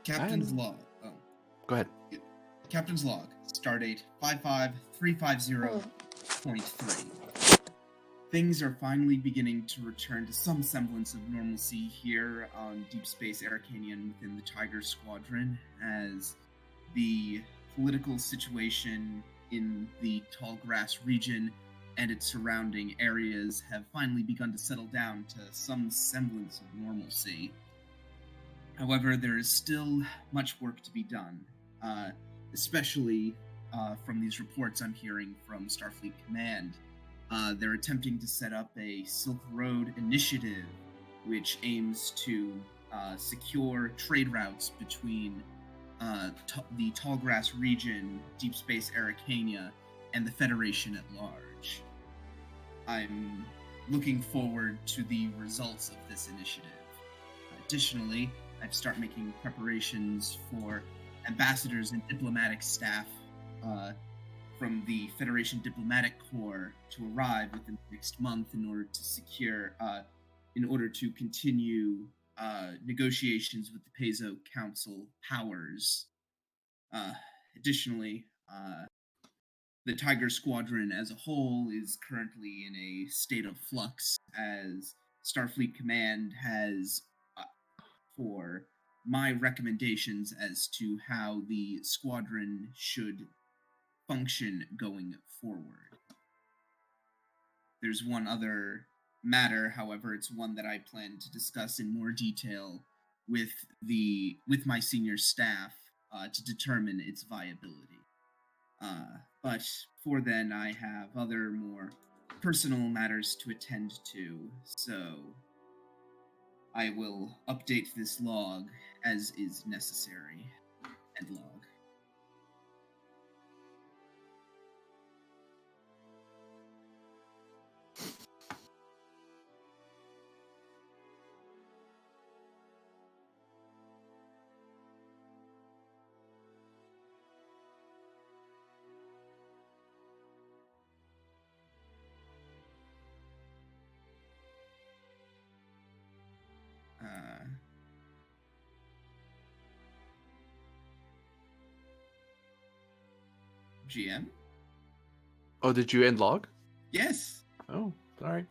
Captain's log. Oh. Go ahead. Captain's log. Stardate 55350.3. Things are finally beginning to return to some semblance of normalcy here on Deep Space Arcanian within the Tiger Squadron, as the political situation in the Tallgrass region and its surrounding areas have finally begun to settle down to some semblance of normalcy. However, there is still much work to be done, especially from these reports I'm hearing from Starfleet Command. They're attempting to set up a Silk Road initiative, which aims to secure trade routes between the Tallgrass region, Deep Space Arcania, and the Federation at large. I'm looking forward to the results of this initiative. Additionally, I'd start making preparations for ambassadors and diplomatic staff from the Federation Diplomatic Corps to arrive within the next month in order to continue negotiations with the Peso Council powers. Additionally, the Tiger Squadron as a whole is currently in a state of flux, as Starfleet Command has for my recommendations as to how the squadron should function going forward. There's one other matter, however, it's one that I plan to discuss in more detail with my senior staff to determine its viability. But for then, I have other more personal matters to attend to, so I will update this log as is necessary. End log. GM? Oh, did you end log? Yes. Oh, sorry.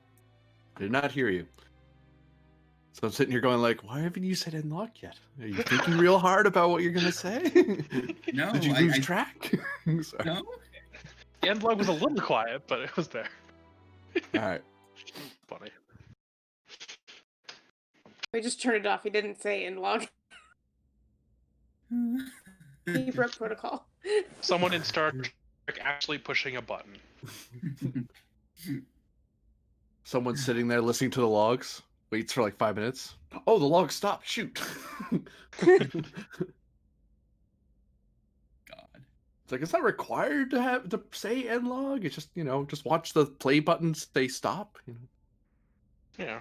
I did not hear you. So I'm sitting here going like, why haven't you said end log yet? Are you thinking real hard about what you're going to say? No. Did you lose track? No. The end log was a little quiet, but it was there. All right. Funny. We just turned it off. He didn't say end log. He broke protocol. Someone in Star Trek actually pushing a button. Someone's sitting there listening to the logs, waits for like 5 minutes. Oh, the log stopped. Shoot. God. It's like, it's not required to say end log. It's just, just watch the play button say stop. Yeah.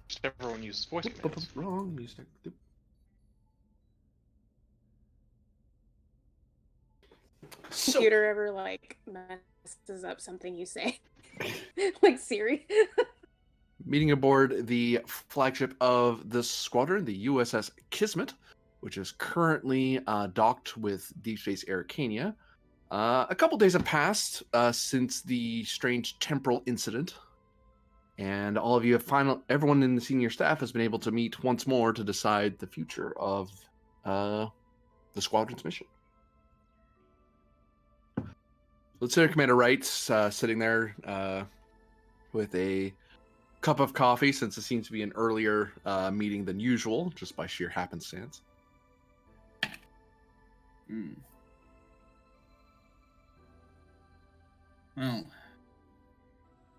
Just everyone uses voice commands. Wrong music. Computer ever messes up something you say? Like Siri? Meeting aboard the flagship of the squadron, the USS Kismet, which is currently docked with Deep Space Arcania. A couple days have passed since the strange temporal incident, and all of you everyone in the senior staff has been able to meet once more to decide the future of the squadron's mission. Lieutenant Commander Wright's sitting there with a cup of coffee, since it seems to be an earlier meeting than usual, just by sheer happenstance. Well,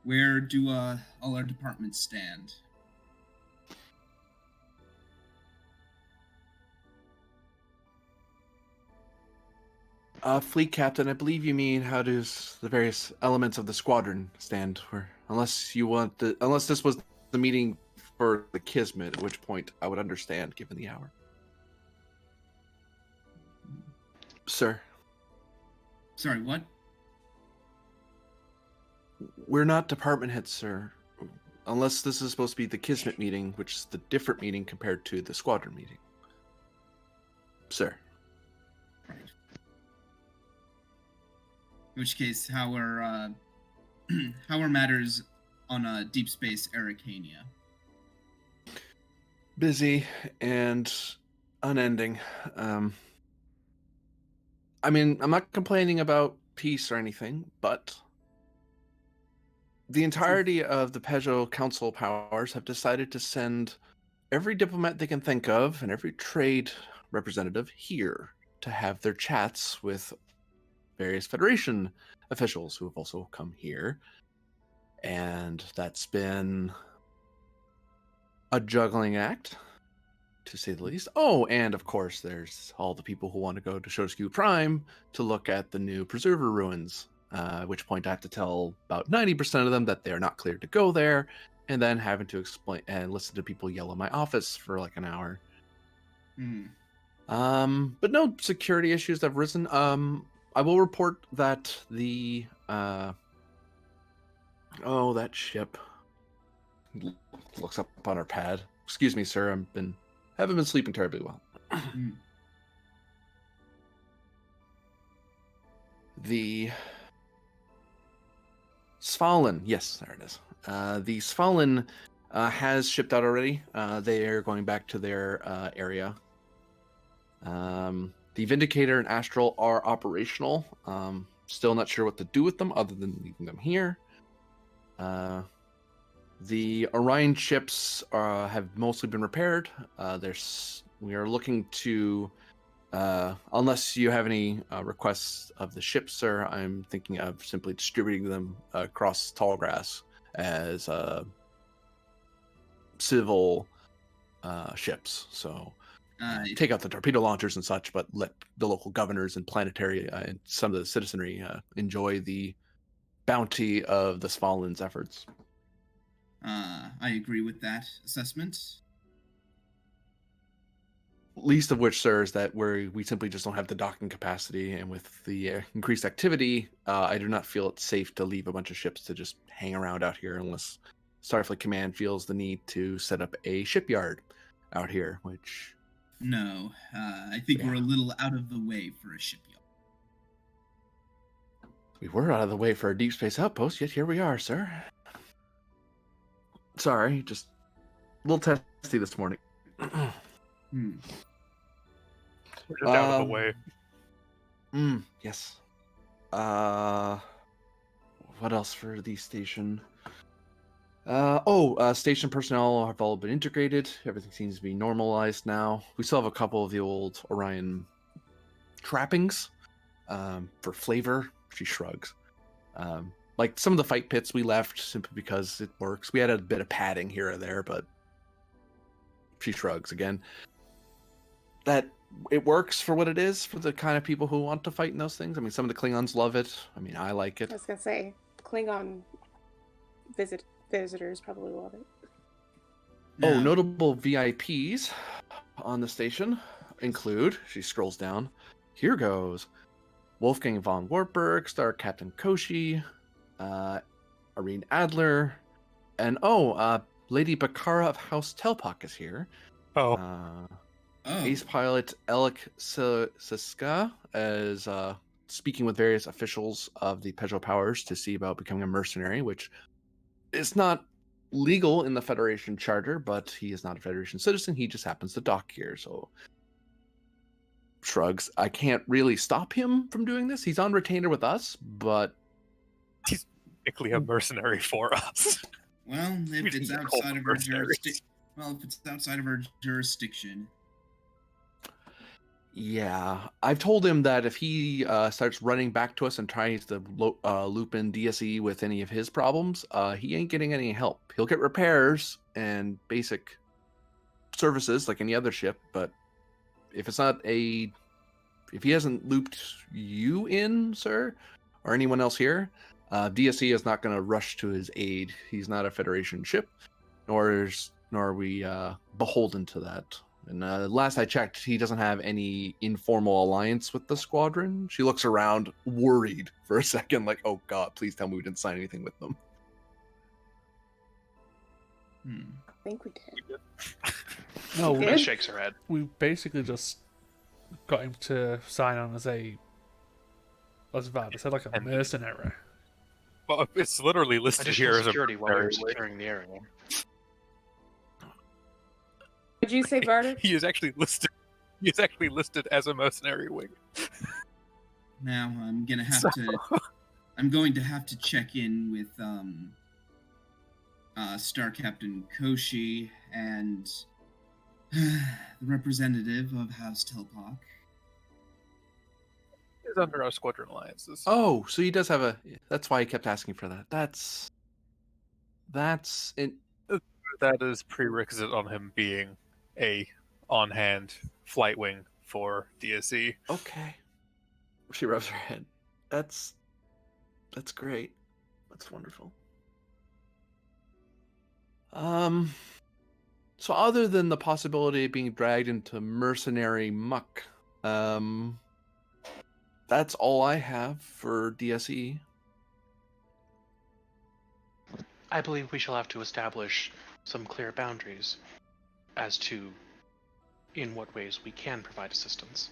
where do all our departments stand? Fleet Captain, I believe you mean how does the various elements of the squadron stand? Unless this was the meeting for the Kismet, at which point I would understand, given the hour. Sir. Sorry, what? We're not department heads, sir. Unless this is supposed to be the Kismet meeting, which is the different meeting compared to the Squadron meeting. Sir. Right. In which case, how are how are matters on Deep Space Aracania? Busy and unending. I mean, I'm not complaining about peace or anything, but the entirety of the Peugeot Council powers have decided to send every diplomat they can think of and every trade representative here to have their chats with various Federation officials who have also come here. And that's been a juggling act, to say the least. Oh, and of course, there's all the people who want to go to Shosku Prime to look at the new Preserver ruins. At which point I have to tell about 90% of them that they're not cleared to go there, and then having to explain and listen to people yell in my office for like an hour. But no security issues have risen. I will report that the that ship looks up on our pad. Excuse me, sir. Haven't been sleeping terribly well. The Svalin, yes, there it is. The Svalin has shipped out already. They are going back to their area. The Vindicator and Astral are operational. Still not sure what to do with them other than leaving them here. The Orion ships have mostly been repaired. We are looking to, unless you have any requests of the ships, sir, I'm thinking of simply distributing them across Tallgrass as civil ships. So take out the torpedo launchers and such, but let the local governors and planetary and some of the citizenry enjoy the bounty of the Svalin's efforts. I agree with that assessment. Least of which, sir, is that we simply just don't have the docking capacity, and with the increased activity, I do not feel it's safe to leave a bunch of ships to just hang around out here unless Starfleet Command feels the need to set up a shipyard out here, which... No, I think we're a little out of the way for a shipyard. We were out of the way for a deep space outpost, yet here we are, sir. Sorry, just a little testy this morning. We're just out of the way. Yes. What else for the station? Station personnel have all been integrated. Everything seems to be normalized now. We still have a couple of the old Orion trappings for flavor. She shrugs. Like some of the fight pits we left simply because it works. We had a bit of padding here or there, but she shrugs again. That it works for what it is for the kind of people who want to fight in those things. I mean, some of the Klingons love it. I mean, I like it. I was gonna say, Klingon visitors probably love it. Oh, notable VIPs on the station include, she scrolls down, here goes, Wolfgang von Wartburg, Star Captain Koshi, Irene Adler, and Lady Bakara of House Telpak is here. Ace pilot Alec Siska is speaking with various officials of the Peugeot powers to see about becoming a mercenary, which is not legal in the Federation Charter, but he is not a Federation citizen. He just happens to dock here, so shrugs. I can't really stop him from doing this. He's on retainer with us, but he's technically a mercenary for us. Well, if it's outside of our jurisdiction. Well, if it's outside of our jurisdiction. Yeah, I've told him that if he starts running back to us and tries to loop in DSE with any of his problems, he ain't getting any help. He'll get repairs and basic services like any other ship, but if he hasn't looped you in, sir, or anyone else here, DSE is not going to rush to his aid. He's not a Federation ship, nor are we beholden to that. And last I checked, he doesn't have any informal alliance with the squadron. She looks around, worried for a second, like, oh god, please tell me we didn't sign anything with them. Hmm. I think we did. No, Good. Beth shakes her head. we basically just got him to sign on as a, what's that? I said like a And- mercenary. Well, it's literally listed here Additional as a security while we were mercenary. securing the area. Would you say Varda? He is actually listed. He is actually listed as a mercenary wing. Now I'm gonna have So- to. I'm going to have to check in with Star Captain Koshi and the representative of House Telpak. He's under our squadron alliances. Oh, so he does have a. That's why he kept asking for that. That's it. That is prerequisite on him being a on-hand flight wing for DSE. Okay. She rubs her head. That's great. That's wonderful. So other than the possibility of being dragged into mercenary muck, that's all I have for DSE. I believe we shall have to establish some clear boundaries as to in what ways we can provide assistance.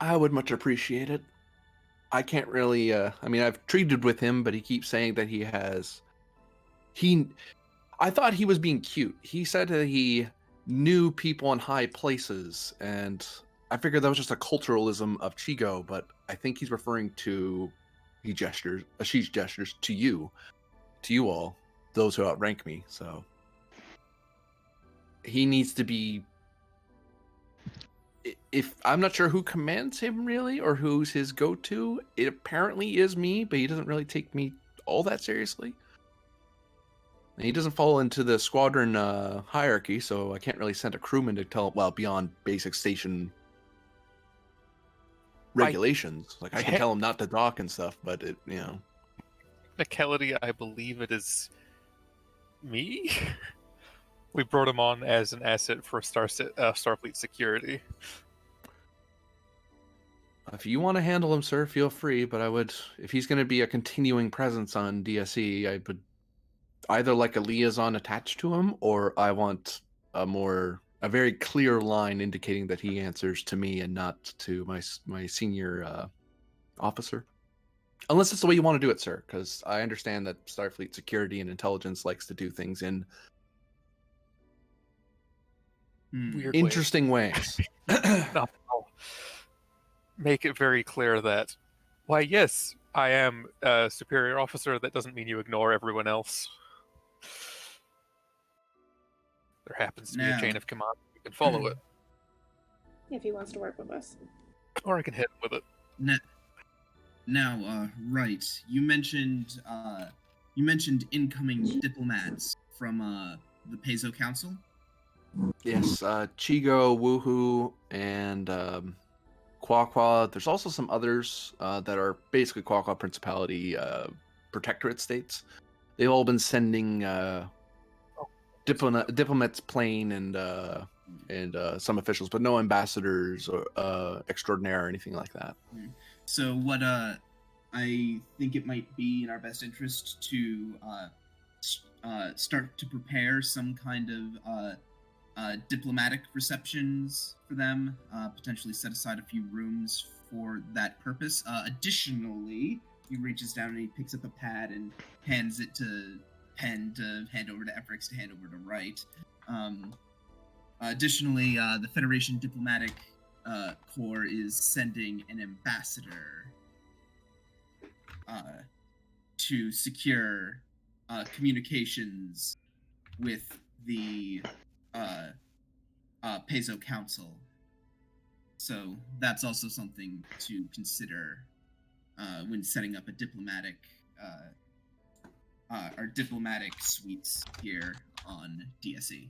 I would much appreciate it. I can't really, I mean, I've treated with him, but he keeps saying that I thought he was being cute. He said that he knew people in high places, and I figured that was just a culturalism of Chigo, but I think he's referring to, she gestures to you all, those who outrank me, so. He needs to be, if I'm not sure who commands him really, or who's his go-to. It apparently is me, but he doesn't really take me all that seriously. And he doesn't fall into the squadron hierarchy, so I can't really send a crewman to tell, well, beyond basic station regulations. Like, I can tell him not to dock and stuff, but it, you know. Technicality, I believe it is me. We brought him on as an asset for Starfleet security. If you want to handle him, sir, feel free, but I would, if he's going to be a continuing presence on DSE, I would either like a liaison attached to him, or I want a very clear line indicating that he answers to me and not to my senior officer. Unless it's the way you want to do it, sir, because I understand that Starfleet security and intelligence likes to do things in Weird interesting ways. No, I'll make it very clear that, why, yes, I am a superior officer. That doesn't mean you ignore everyone else. There happens to be a chain of command. You can follow it, If he wants to work with us. or I can hit him with it. Now, right. You mentioned incoming diplomats from the Paizo Council. Yes, Chigo, Woohoo, and Quaqua. There's also some others that are basically Quaqua Principality protectorate states. They've all been sending diplomats plane and some officials, but no ambassadors or extraordinaire or anything like that. So what I think it might be in our best interest to start to prepare some kind of diplomatic receptions for them, potentially set aside a few rooms for that purpose. Additionally, he reaches down and he picks up a pad and hands it to Pen to hand over to Efrix to hand over to Wright. Additionally, the Federation Diplomatic Corps is sending an ambassador to secure communications with the Paizo Council. So that's also something to consider when setting up a diplomatic our diplomatic suites here on DSE.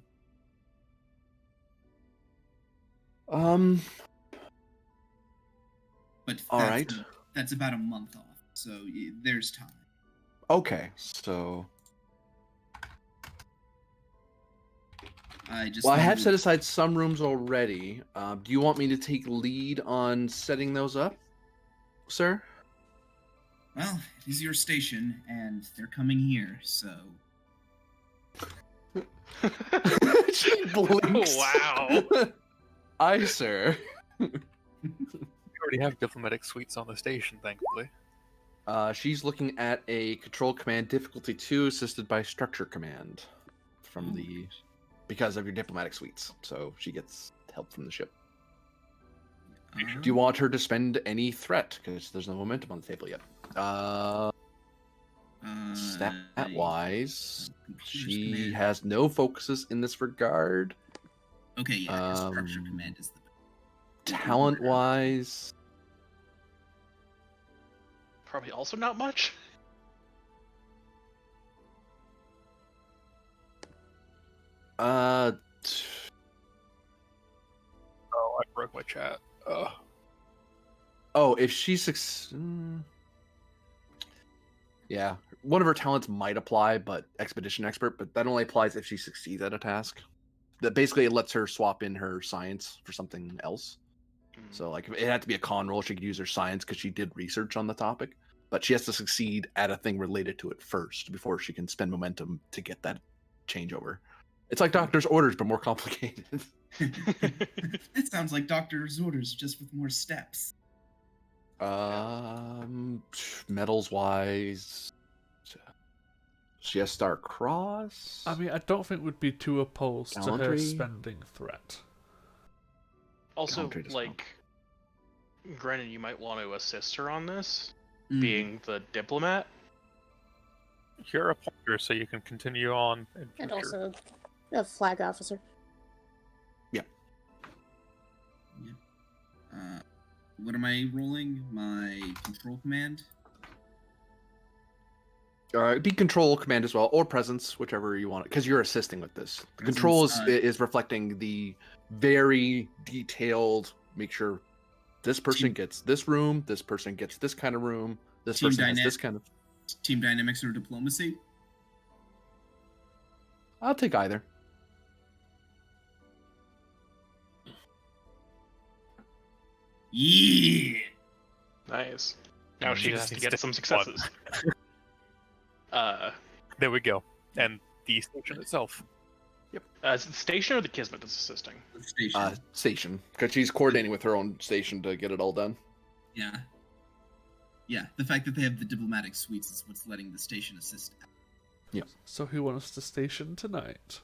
But All right. That's about a month off, so there's time. Okay, so I I have set aside some rooms already. Do you want me to take lead on setting those up, sir? Well, it is your station, and they're coming here, so She blinks. Wow. Aye, sir. We already have diplomatic suites on the station, thankfully. She's looking at a control command difficulty 2 assisted by structure command from the because of your diplomatic suites. So she gets help from the ship. Do you want her to spend any threat? Because there's no momentum on the table yet. Stat wise, she has no focuses in this regard. Okay, yeah, structure command is the Talent wise, Probably also not much. uh, Oh, I broke my chat. oh, if she yeah, one of her talents might apply, but expedition expert, but that only applies if she succeeds at a task. That basically it lets her swap in her science for something else. So like, if it had to be a con roll, she could use her science because she did research on the topic, but she has to succeed at a thing related to it first before she can spend momentum to get that changeover. It's like doctor's orders, but more complicated. It sounds like doctor's orders, just with more steps. Metals wise, she has Star Cross. I mean, I don't think we'd be too opposed to her Gallantry. spending threat. Also, Gallantry does like, granted, you might want to assist her on this, Mm. being the diplomat. You're a pointer, so you can continue on in future. And also a flag officer. What am I rolling? My control command? Be control command as well, or presence, whichever you want, because you're assisting with this. The control is reflecting the very detailed. Make sure this person gets this room, this person gets this kind of room, this Team person has dyna- this kind of. Team dynamics or diplomacy? I'll take either. Yeah! Nice. Now she has to Just get some one. successes. There we go. And the station itself. Is it the station or the Kismet that's assisting? The station. Station, because she's coordinating with her own station to get it all done. Yeah. Yeah, the fact that they have the diplomatic suites is what's letting the station assist. So who wants to station tonight?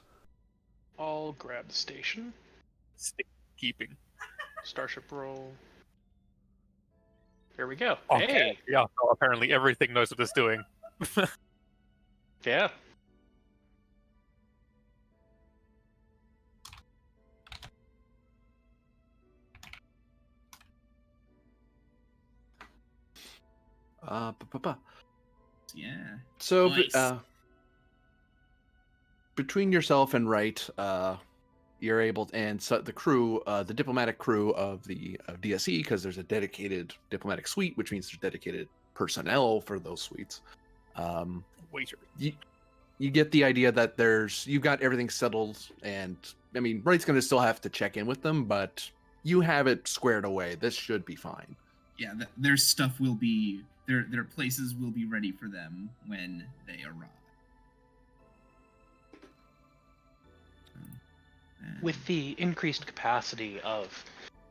I'll grab the station. State keeping. Starship roll. There we go. Okay. Hey! Yeah, so apparently everything knows what it's doing. Yeah. Yeah. So, Nice. between yourself and Wright, you're able to, and so the crew, the diplomatic crew of the DSE, because there's a dedicated diplomatic suite, which means there's dedicated personnel for those suites. Waiter. You get the idea that you've got everything settled, and I mean, Wright's going to still have to check in with them, but you have it squared away. This should be fine. Yeah, their stuff will be their places will be ready for them when they arrive. With the increased capacity of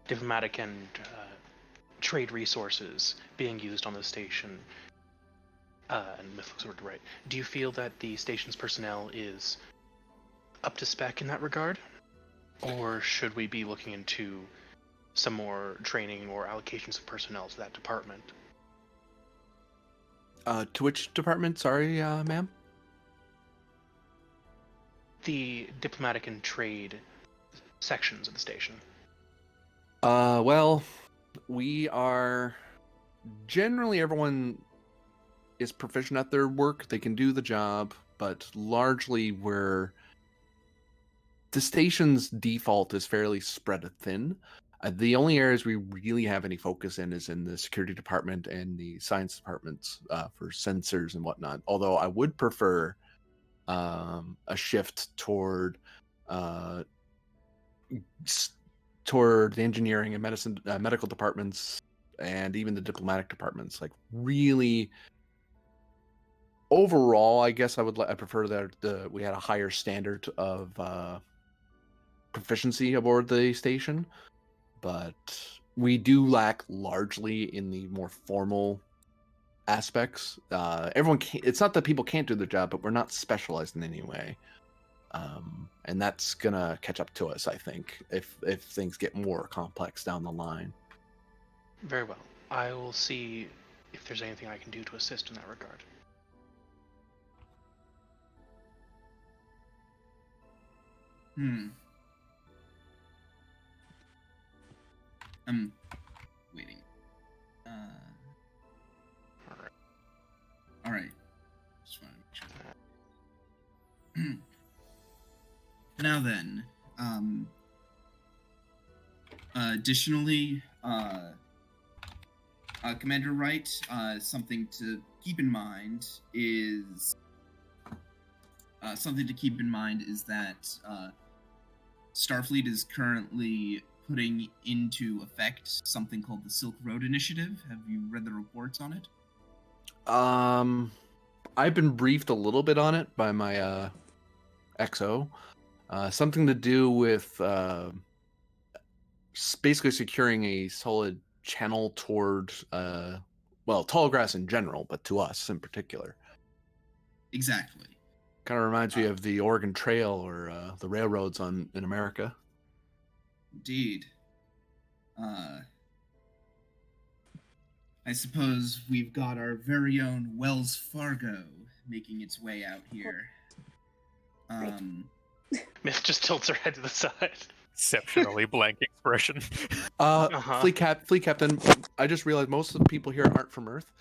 diplomatic and trade resources being used on the station, and Myth looks over to right, do you feel that the station's personnel is up to spec in that regard? Or should we be looking into some more training or allocations of personnel to that department? To which department? Sorry, ma'am? The diplomatic and trade sections of the station. Well, we are generally everyone is proficient at their work. They can do the job, but largely the station's default is fairly spread thin. The only areas we really have any focus in is in the security department and the science departments for sensors and whatnot. Although I would prefer a shift toward the engineering and medicine, medical departments, and even the diplomatic departments. Like really overall, I guess I prefer that we had a higher standard of proficiency aboard the station, but we do lack largely in the more formal aspects. Everyone can't, it's not that people can't do their job, but we're not specialized in any way. And that's gonna catch up to us, I think, if things get more complex down the line. Very well. I will see if there's anything I can do to assist in that regard. I'm waiting. Alright. All right. Just want to make sure. Now then, additionally, Commander Wright, something to keep in mind is that Starfleet is currently putting into effect something called the Silk Road Initiative. Have you read the reports on it? I've been briefed a little bit on it by my XO. Something to do with basically securing a solid channel toward, tall grass in general, but to us in particular. Exactly. Kind of reminds me of the Oregon Trail or the railroads in America. Indeed. I suppose we've got our very own Wells Fargo making its way out here. Myth just tilts her head to the side. Exceptionally blank expression. Fleet Captain, I just realized most of the people here aren't from Earth.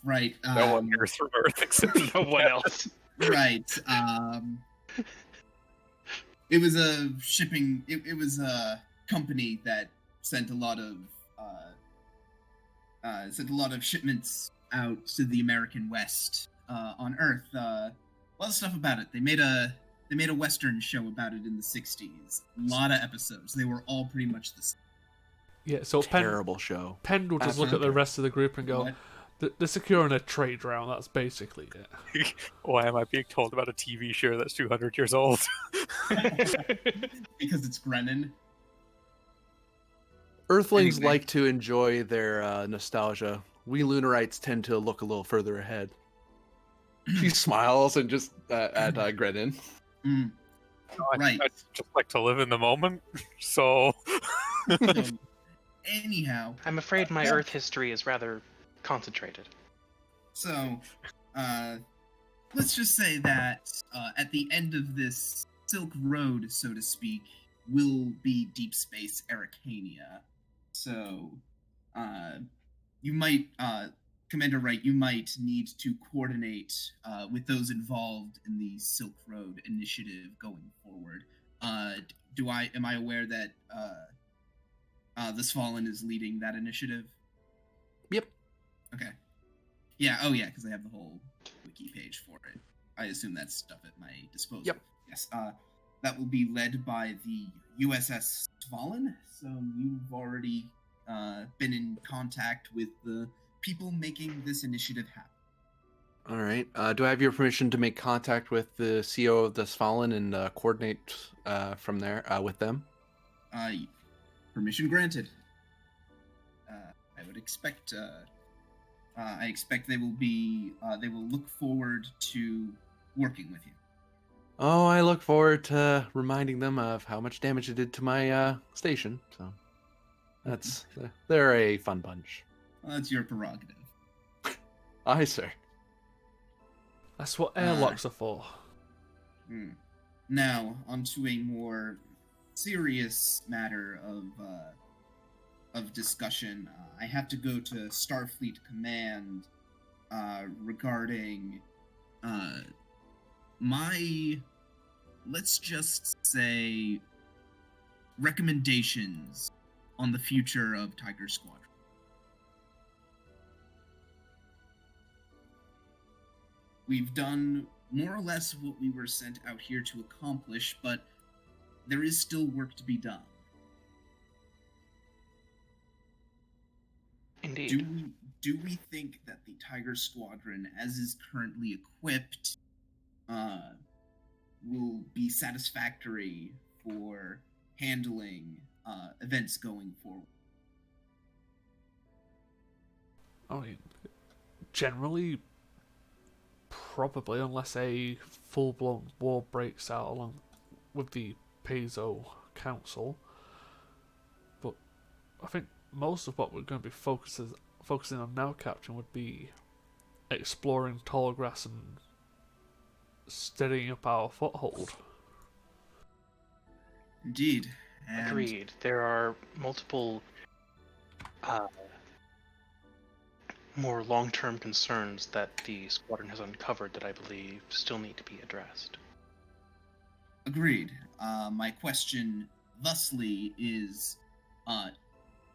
Right. No one here's from Earth except No one else. Right. It was a shipping. It was a company that sent a lot of shipments out to the American West on Earth. A lot of stuff about it. They made a Western show about it in the '60s. A lot of episodes. They were all pretty much the same. Yeah, so Terrible show. Penn will just look at the rest of the group and go, they're securing a trade route, that's basically it. Why am I being told about a TV show that's 200 years old? Because it's Grennan. Earthlings Anyway. like to enjoy their nostalgia. We Lunarites tend to look a little further ahead. She smiles and just at Grennan. Right. I just like to live in the moment, so... Anyhow, I'm afraid my Earth history is rather concentrated. so let's just say that at the end of this Silk Road, so to speak, will be Deep Space Arcania. So, you might, Commander Wright, you might need to coordinate with those involved in the Silk Road Initiative going forward. Am I aware that the Svalin is leading that initiative? Yep. Okay. Yeah, because I have the whole wiki page for it. I assume that's stuff at my disposal. Yep. Yes, that will be led by the USS Svalin, so you've already been in contact with the people making this initiative happen. All right. Do I have your permission to make contact with the CEO of the Svalin and coordinate from there with them? Permission granted. I would expect. I expect they will be. They will look forward to working with you. Oh, I look forward to reminding them of how much damage it did to my station. So they're a fun bunch. Well, that's your prerogative. Aye, sir. That's what airlocks are for. Now, onto a more serious matter of discussion. I have to go to Starfleet Command regarding my, let's just say, recommendations on the future of Tiger Squadron. We've done more or less what we were sent out here to accomplish, but there is still work to be done. Indeed. do we think that the Tiger Squadron, as is currently equipped, will be satisfactory for handling events going forward? I mean, generally, probably, unless a full-blown war breaks out along with the Paizo Council. But I think most of what we're going to be focusing on now, Captain, would be exploring tall grass and steadying up our foothold. Indeed. And Agreed. There are multiple more long-term concerns that the squadron has uncovered that I believe still need to be addressed. Agreed. My question thusly is,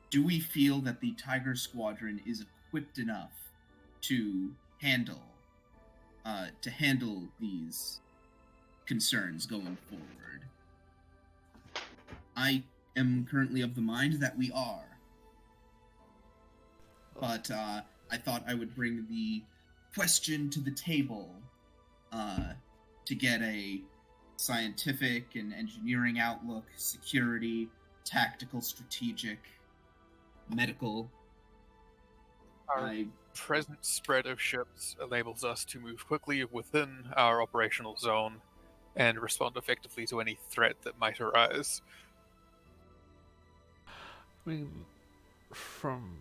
do we feel that the Tiger Squadron is equipped enough to handle these concerns going forward? I am currently of the mind that we are. But I thought I would bring the question to the table to get a scientific and engineering outlook, security, tactical, strategic, medical. Our present spread of ships enables us to move quickly within our operational zone and respond effectively to any threat that might arise. I mean, from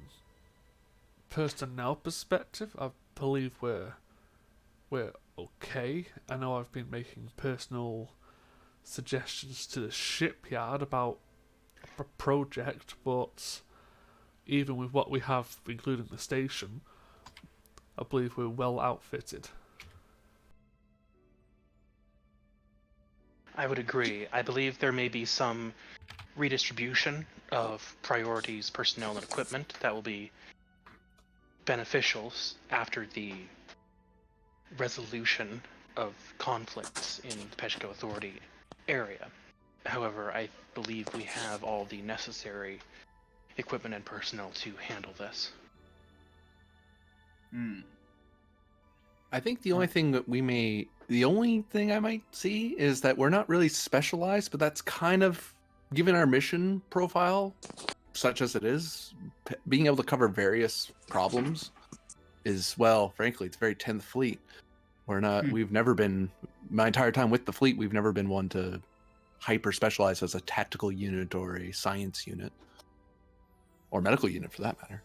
personnel perspective, I believe we're okay. I know I've been making personal suggestions to the shipyard about a project, but even with what we have, including the station, I believe we're well outfitted. I would agree. I believe there may be some redistribution of priorities, personnel, and equipment that will be beneficial after the resolution of conflicts in the Peshko Authority area. However, I believe we have all the necessary equipment and personnel to handle this. I think the only thing I might see is that we're not really specialized, but that's kind of, given our mission profile, such as it is, being able to cover various problems is, well, frankly, it's very 10th Fleet. We've never been, my entire time with the fleet, we've never been one to hyper specialize as a tactical unit or a science unit. Or medical unit, for that matter.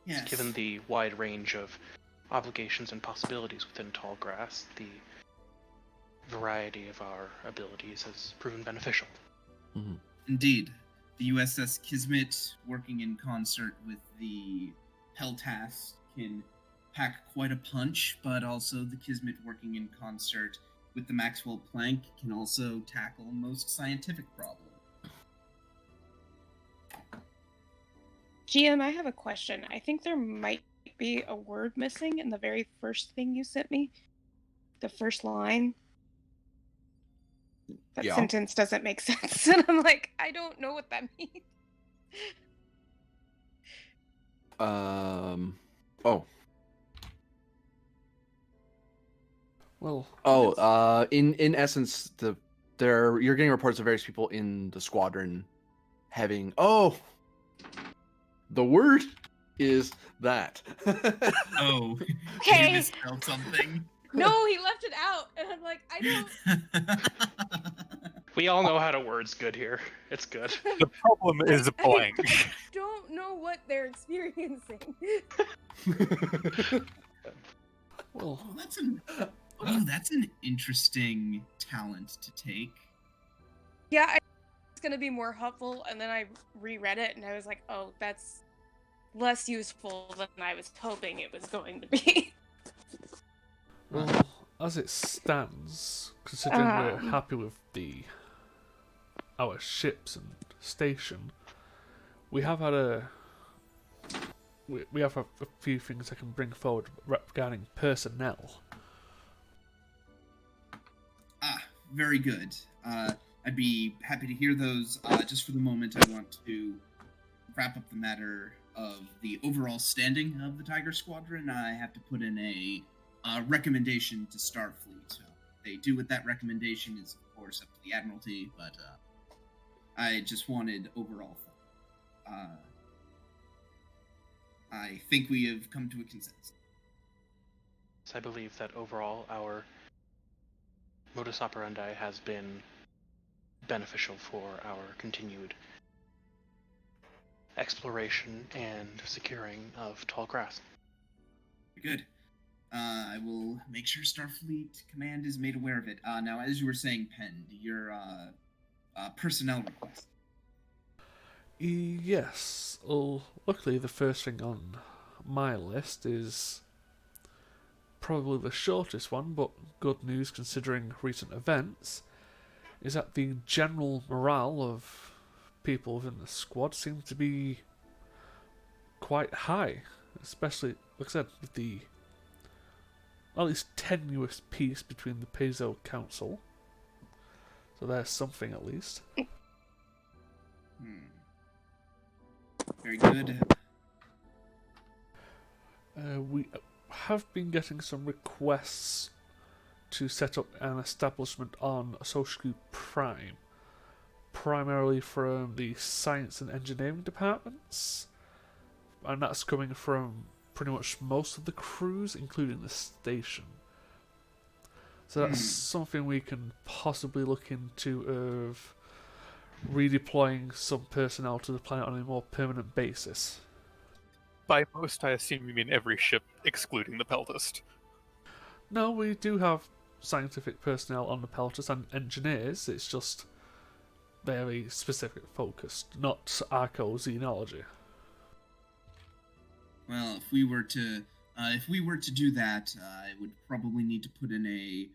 Yes. Given the wide range of obligations and possibilities within Tallgrass, the variety of our abilities has proven beneficial. Mm-hmm. Indeed. The USS Kismet, working in concert with the Peltas, can pack quite a punch, but also the Kismet working in concert with the Maxwell Planck can also tackle most scientific problems. GM, I have a question. I think there might be a word missing in the very first thing you sent me. The first line. That sentence doesn't make sense. And I'm like, I don't know what that means. In essence, you're getting reports of various people in the squadron having the word is that. Oh, Okay. you misspelled something. No, he left it out, and I'm like, I don't. We all know how to words good here. It's good. The problem is blank. I don't know what they're experiencing. Well, that's an interesting talent to take. Yeah, I was gonna be more helpful, and then I reread it, and I was like, oh, that's less useful than I was hoping it was going to be. well, as it stands, considering we're happy with our ships and station, we have had we have a few things I can bring forward regarding personnel. Very good. I'd be happy to hear those. Just for the moment, I want to wrap up the matter of the overall standing of the Tiger Squadron, I have to put in a recommendation to Starfleet. So they do with that recommendation is, of course, up to the Admiralty, but I just wanted overall thought. I think we have come to a consensus. I believe that overall our modus operandi has been beneficial for our continued exploration and securing of tall grass. Good. I will make sure Starfleet Command is made aware of it. Now, as you were saying, Penn, your personnel request. Yes. Well, luckily, the first thing on my list is probably the shortest one, but good news considering recent events, is that the general morale of people within the squad seems to be quite high, especially, like I said, with the at least tenuous peace between the Paizo Council. So there's something at least. Very good. We have been getting some requests to set up an establishment on Sosku Prime, primarily from the science and engineering departments, and that's coming from pretty much most of the crews, including the station. So that's something we can possibly look into of redeploying some personnel to the planet on a more permanent basis. By most, I assume you mean every ship, excluding the Peltist. No, we do have scientific personnel on the Peltist and engineers, it's just very specific focused, not arco-xenology. Well, if we were to do that, I would probably need to put in a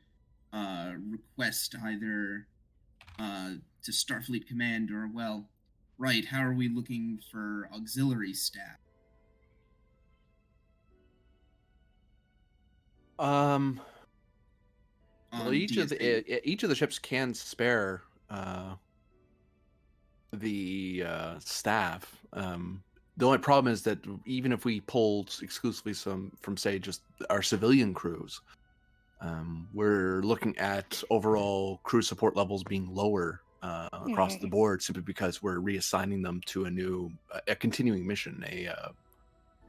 request either to Starfleet Command or, well, right, how are we looking for auxiliary staff? Well, On each of DSA. the ships can spare the staff. The only problem is that even if we pulled exclusively from, say, just our civilian crews, we're looking at overall crew support levels being lower across the board, simply because we're reassigning them to a continuing mission,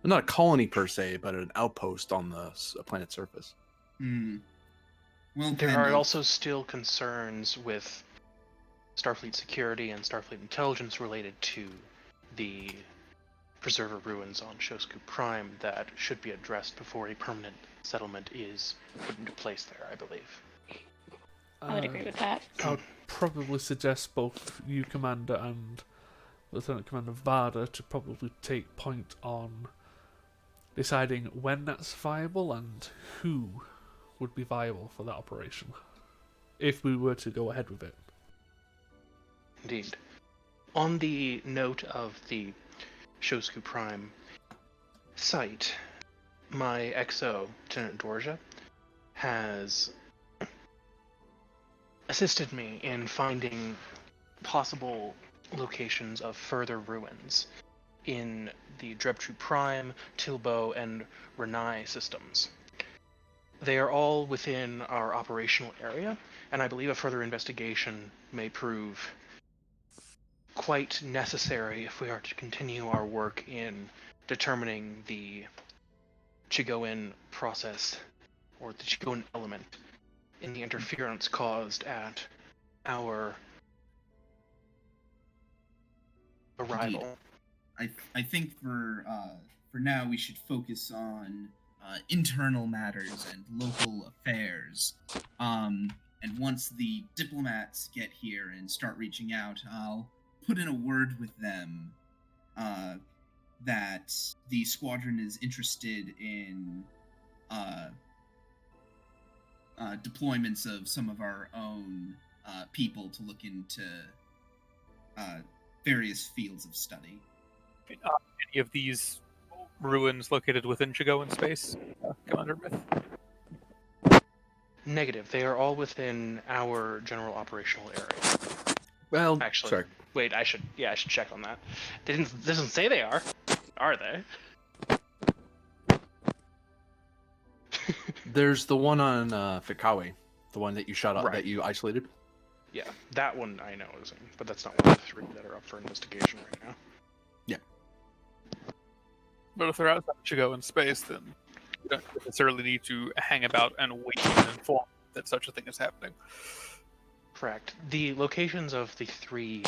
not a colony per se, but an outpost on the planet's surface. Well, There Penn, are also still concerns with Starfleet security and Starfleet intelligence related to the preserver ruins on Shosku Prime that should be addressed before a permanent settlement is put into place there, I believe. I would agree with that. I would probably suggest both you, Commander, and Lieutenant Commander Varda to probably take point on deciding when that's viable and who would be viable for that operation, if we were to go ahead with it. Indeed. On the note of the Shosku Prime site, my XO, Lieutenant Dorja, has assisted me in finding possible locations of further ruins in the Drebtru Prime, Tilbo, and Renai systems. They are all within our operational area, and I believe a further investigation may prove quite necessary if we are to continue our work in determining the Chigoan process, or the Chigoan element, in the interference caused at our arrival. I think for now we should focus on internal matters and local affairs. And once the diplomats get here and start reaching out, I'll put in a word with them that the squadron is interested in deployments of some of our own people to look into various fields of study. Any of these ruins located within Chigoan space, Commander Myth? Negative. They are all within our general operational area. Well, Actually, sorry. wait. I should check on that. Doesn't say they are. are they? There's the one on Fikawe, the one that you shot up, Right. that you isolated. Yeah, that one I know isn't, but that's not one of the 3 that are up for investigation right now. But if they're outside Chigo in space, then you don't necessarily need to hang about and wait and inform that such a thing is happening. Correct. The locations of the 3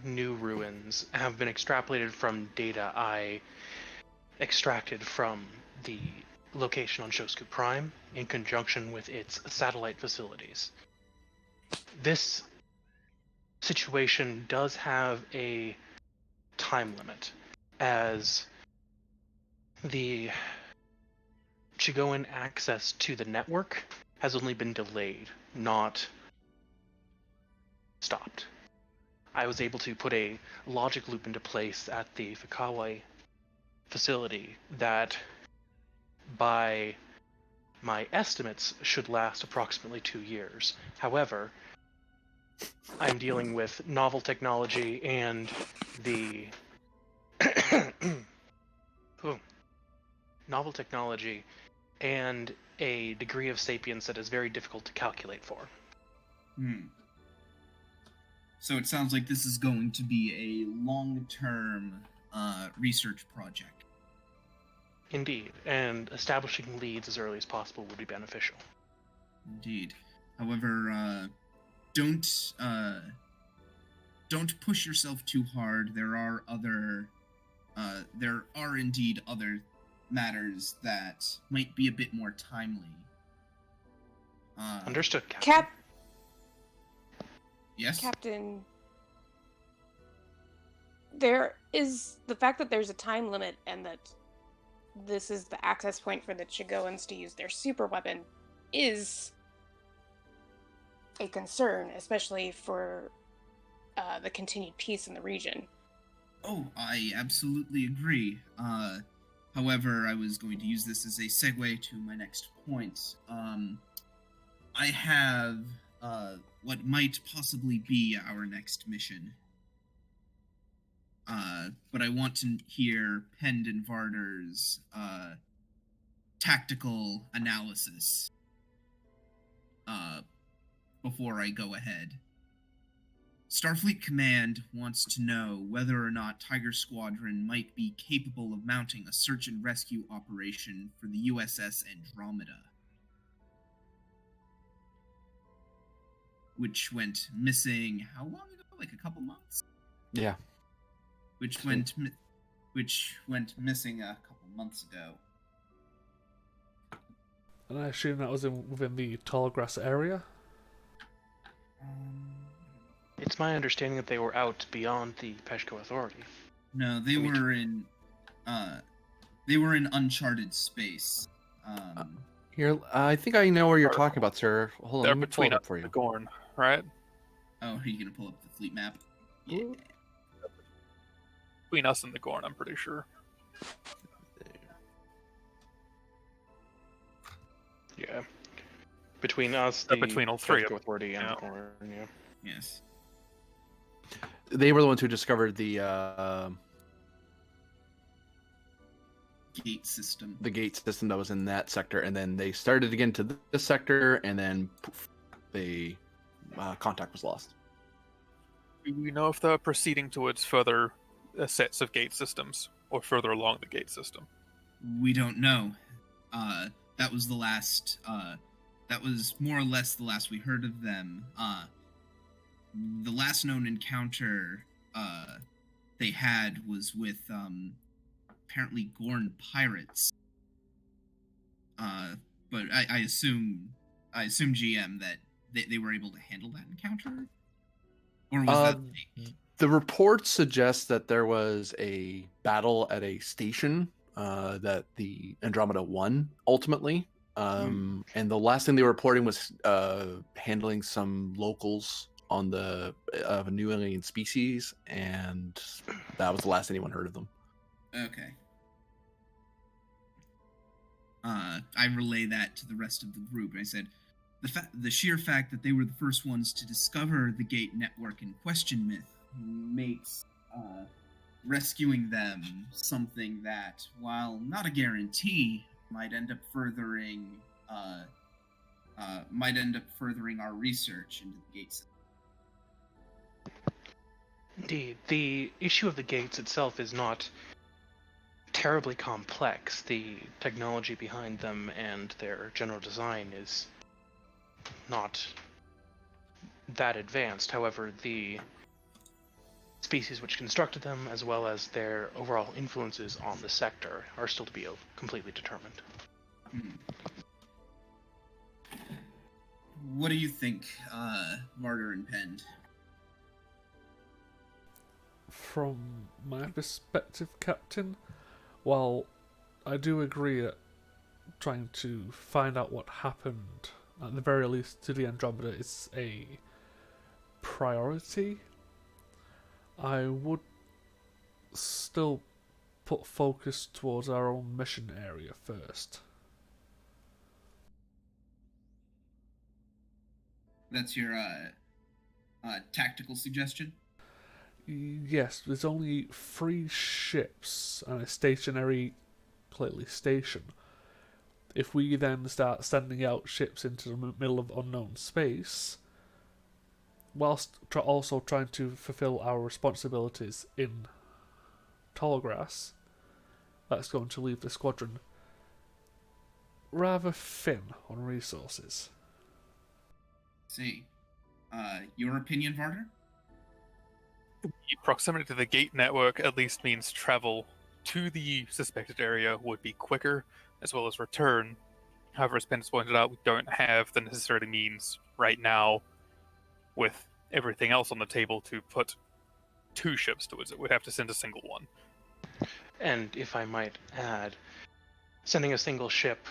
new ruins have been extrapolated from data I extracted from the location on Shosku Prime in conjunction with its satellite facilities. This situation does have a time limit, as the Chigoan access to the network has only been delayed, not stopped. I was able to put a logic loop into place at the Fikawe facility that, by my estimates, should last approximately 2 years. However, I'm dealing with novel technology and the novel technology and a degree of sapience that is very difficult to calculate for. So it sounds like this is going to be a long-term research project. Indeed, and establishing leads as early as possible would be beneficial. Indeed. However, don't push yourself too hard. There are indeed other matters that might be a bit more timely. Understood, Captain. Yes? Captain, there is the fact that there's a time limit and that this is the access point for the Chigoans to use their super weapon is a concern, especially for the continued peace in the region. Oh, I absolutely agree. However, I was going to use this as a segue to my next point. I have what might possibly be our next mission. But I want to hear Pend and Varder's tactical analysis before I go ahead. Starfleet Command wants to know whether or not Tiger Squadron might be capable of mounting a search and rescue operation for the USS Andromeda, which went missing how long ago? Like a couple months? Yeah. Which went missing a couple months ago. And I assume that was within the tall grass area? It's my understanding that they were out beyond the Peshko Authority. No, they were in uncharted space. Here, I think I know where you're talking about, sir. Hold on, They're let me pull between it up us for and you. the Gorn, right? Oh, are you gonna pull up the fleet map? Yeah. Between us and the Gorn, I'm pretty sure. Yeah. Between us, Between all 3 of Peshko them. Authority and Yeah. the Gorn, yeah. Yes. They were the ones who discovered the Gate system. gate system that was in that sector, and then they started again to this sector, and then poof, they contact was lost. Do we know if they're proceeding towards further sets of gate systems or further along the gate system? We don't know. That was the last. That was more or less the last we heard of them. The last known encounter they had was with apparently Gorn pirates. But I assume GM that they were able to handle that encounter, or was that fake? The reports suggest that there was a battle at a station that the Andromeda won ultimately. And the last thing they were reporting was handling some locals on the of a new alien species, and that was the last anyone heard of them. Okay. I relay that to the rest of the group. I said, the sheer fact that they were the first ones to discover the gate network in question myth makes rescuing them something that, while not a guarantee, might end up furthering our research into the gates. Indeed, the issue of the gates itself is not terribly complex. The technology behind them and their general design is not that advanced. However, the species which constructed them, as well as their overall influences on the sector, are still to be completely determined. What do you think, Varder and Pend? From my perspective, Captain, while I do agree that trying to find out what happened, at the very least to the Andromeda, is a priority, I would still put focus towards our own mission area first. That's your tactical suggestion? Yes, there's only 3 ships and a stationary, clearly, station. If we then start sending out ships into the middle of unknown space, whilst also trying to fulfill our responsibilities in Tallgrass, that's going to leave the squadron rather thin on resources. See. Your opinion, Varder? The proximity to the gate network at least means travel to the suspected area would be quicker, as well as return. However, as Penn has pointed out, we don't have the necessary means right now, with everything else on the table, to put 2 ships towards it. We'd have to send a single one. And if I might add, sending a single ship,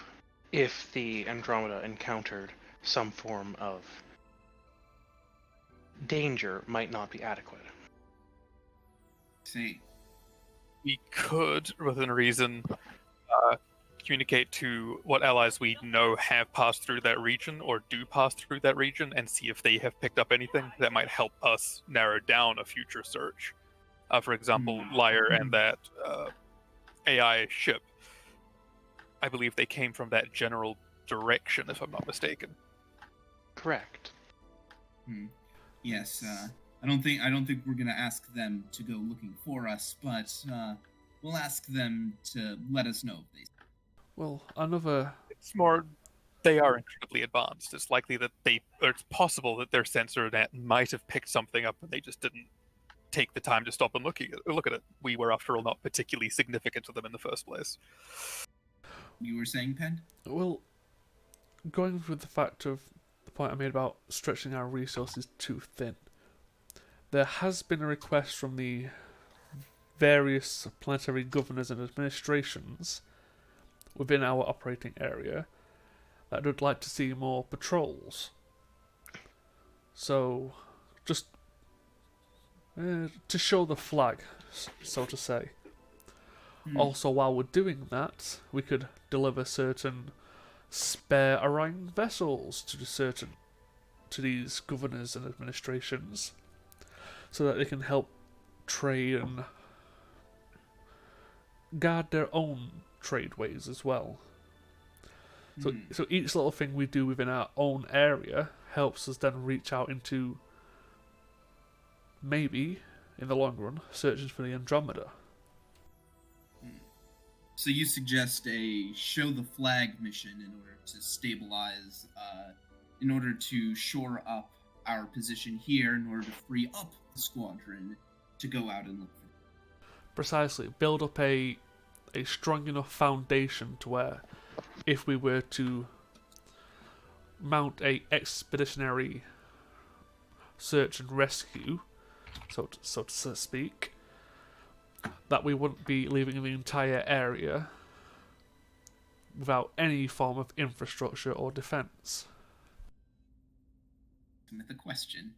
if the Andromeda encountered some form of danger, might not be adequate. See. We could, within reason, communicate to what allies we know have passed through that region or do pass through that region and see if they have picked up anything that might help us narrow down a future search. For example, Lyre and that AI ship. I believe they came from that general direction, if I'm not mistaken. Correct. Yes, I don't think we're gonna ask them to go looking for us, but we'll ask them to let us know if they. Well, another. It's more, they are incredibly advanced. It's likely that it's possible that their sensor net might have picked something up and they just didn't take the time to stop and look at it. We were, after all, not particularly significant to them in the first place. You were saying, Penn? Well, going with the fact of the point I made about stretching our resources too thin, there has been a request from the various planetary governors and administrations within our operating area that would like to see more patrols. So, just to show the flag, so to say. Also, while we're doing that, we could deliver certain spare Orion vessels to these governors and administrations, so that they can help trade and guard their own tradeways as well. So each little thing we do within our own area helps us then reach out into, maybe, in the long run, searching for the Andromeda. So you suggest a show the flag mission in order to stabilize, in order to shore up our position here, in order to free up the squadron to go out and look for them. Precisely. Build up a strong enough foundation to where, if we were to mount a expeditionary search and rescue, so to speak, that we wouldn't be leaving the entire area without any form of infrastructure or defense. The question.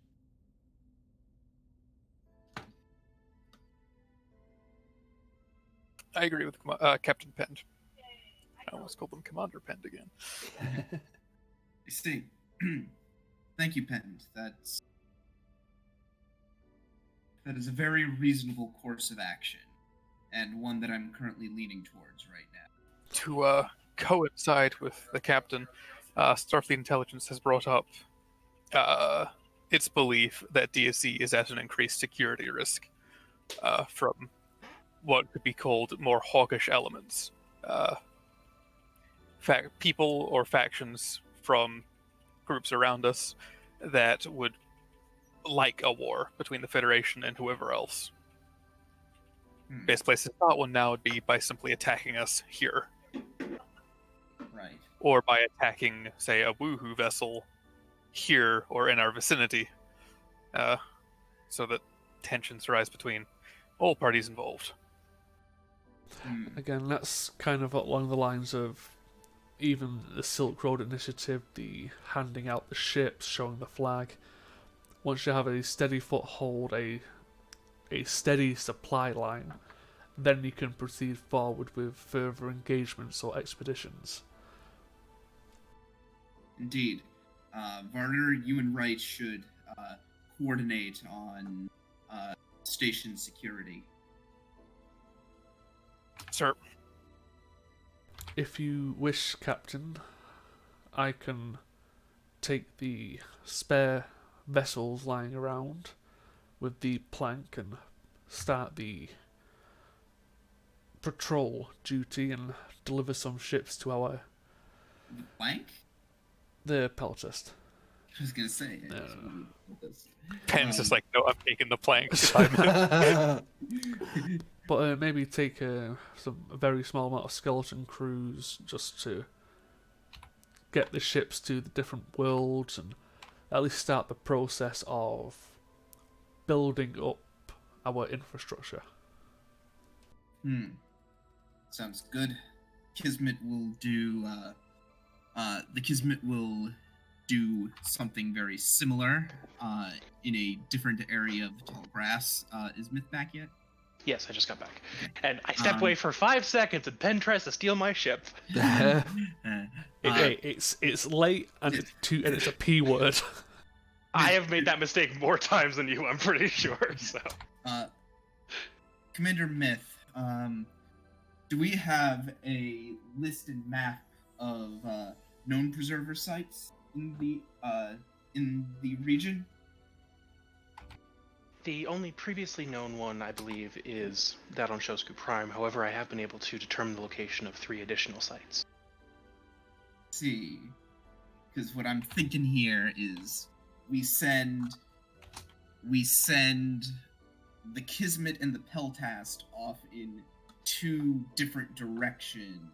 I agree with Captain Pend. I almost called them Commander Pend again. I see. Thank you, Pend. That's That is a very reasonable course of action, and one that I'm currently leaning towards right now. To coincide with the captain, Starfleet Intelligence has brought up its belief that DSC is at an increased security risk from what could be called more hawkish elements. People or factions from groups around us that would like a war between the Federation and whoever else. Best place to start one now would be by simply attacking us here. Right. Or by attacking, say, a Woohoo vessel here or in our vicinity, so that tensions rise between all parties involved. Again, that's kind of along the lines of even the Silk Road Initiative, the handing out the ships, showing the flag. Once you have a steady foothold, a steady supply line, then you can proceed forward with further engagements or expeditions. Indeed. Varner, you and Wright should coordinate on station security. Sir. If you wish, Captain, I can take the spare vessels lying around with the plank and start the patrol duty and deliver some ships to our... The blank? the peltist. I was gonna say. Pen's just like, no, I'm taking the plank. But maybe take a very small amount of skeleton crews just to get the ships to the different worlds and at least start the process of building up our infrastructure. Sounds good. Kismet will do. The Kismet will do something very similar in a different area of the tall grass. Is Myth back yet? Yes, I just got back. And I stepped away for 5 seconds and Penn tries to steal my ship. It's late and it's a P word. I have made that mistake more times than you, I'm pretty sure. So, Commander Myth, do we have a listed map of known preserver sites in the region? the only previously known one, I believe, is that on Shosku Prime. However, I have been able to determine the location of 3 additional sites. See, because what I'm thinking here is we send the Kismet and the Peltast off in 2 different directions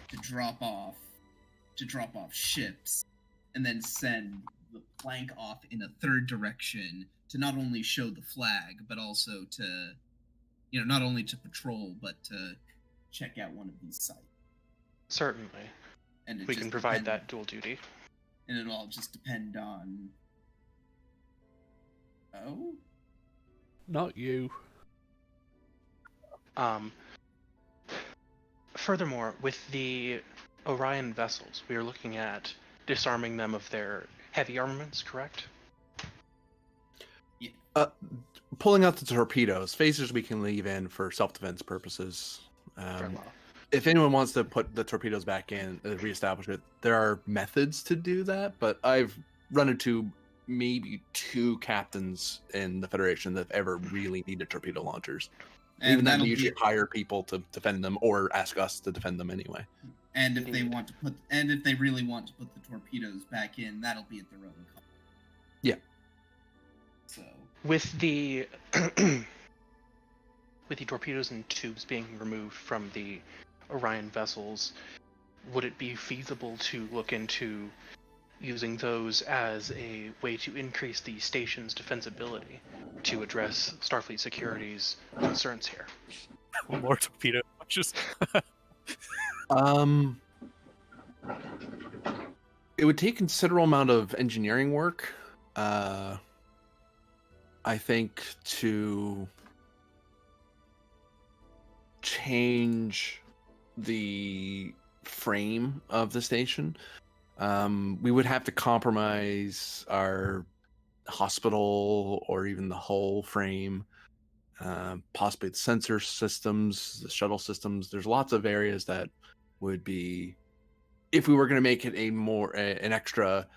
to drop off ships, and then send the plank off in a 3rd direction to not only show the flag, but also to, not only to patrol, but to check out one of these sites. Certainly. And We can provide that dual duty. And it'll all just depend on... Oh? Not you. Furthermore, with the Orion vessels, we are looking at disarming them of their heavy armaments, correct? Yeah. Pulling out the torpedoes. Phasers we can leave in for self-defense purposes. Very well. If anyone wants to put the torpedoes back in, reestablish it, there are methods to do that, but I've run into maybe 2 captains in the Federation that have ever really needed torpedo launchers. And even then, that'll we usually be... hire people to defend them, or ask us to defend them anyway. And if they want to put, and if they really want to put the torpedoes back in, that'll be at their own cost. Yeah. So With the with the torpedoes and tubes being removed from the Orion vessels, would it be feasible to look into using those as a way to increase the station's defensibility to address Starfleet Security's concerns here? More torpedo launches. It would take considerable amount of engineering work, I think, to change the frame of the station. We would have to compromise our hospital or even the hull frame, possibly the sensor systems, the shuttle systems. There's lots of areas that would be, if we were going to make it an extra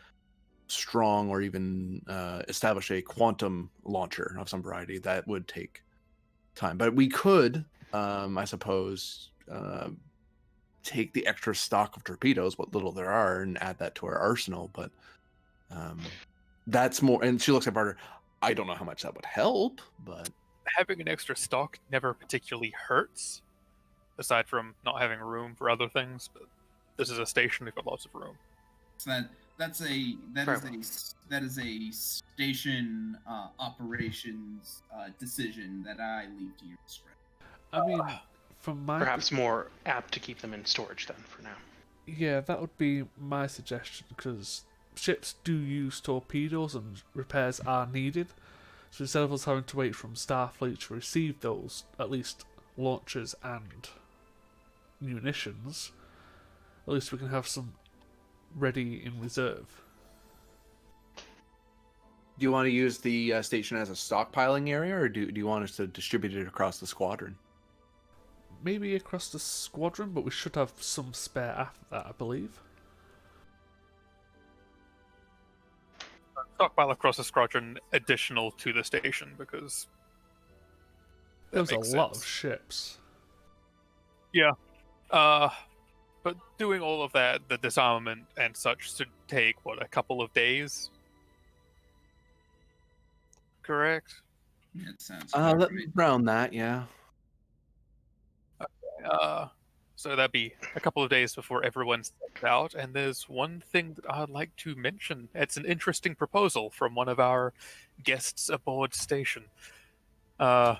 strong or even establish a quantum launcher of some variety, that would take time. But we could, I suppose, take the extra stock of torpedoes, what little there are, and add that to our arsenal. But that's more. And she looks at Barter. I don't know how much that would help, but Having an extra stock never particularly hurts, aside from not having room for other things. But this is a station; we've got lots of room. So that is a station operations decision that I leave to your discretion. I mean, from my Perhaps more apt to keep them in storage then for now. yeah, that would be my suggestion, because ships do use torpedoes and repairs are needed. So instead of us having to wait from Starfleet to receive those, at least launchers and munitions, at least we can have some ready in reserve. do you want to use the station as a stockpiling area, or do you want us to distribute it across the squadron? Maybe across the squadron, but we should have some spare after that, I believe. Stockpile across the squadron, additional to the station, because that There's a makes lot sense. of ships. Yeah. But doing all of that, the disarmament and such, should take, what, a couple of days? Correct? Yeah, it sounds about right. Around that, yeah. So that'd be a couple of days before everyone's checked out. And there's one thing that I'd like to mention. It's an interesting proposal from one of our guests aboard station. From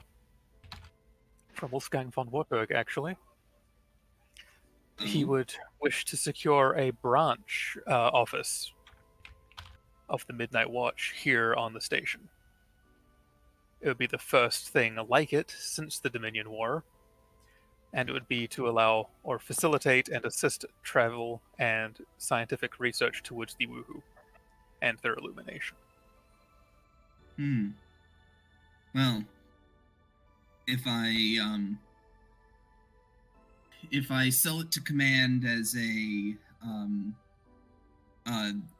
Wolfgang von Wartburg, actually. He would wish to secure a branch office of the Midnight Watch here on the station. It would be the first thing like it since the Dominion War, and it would be to allow or facilitate and assist travel and scientific research towards the Woohoo and their illumination. Well, if I sell it to command as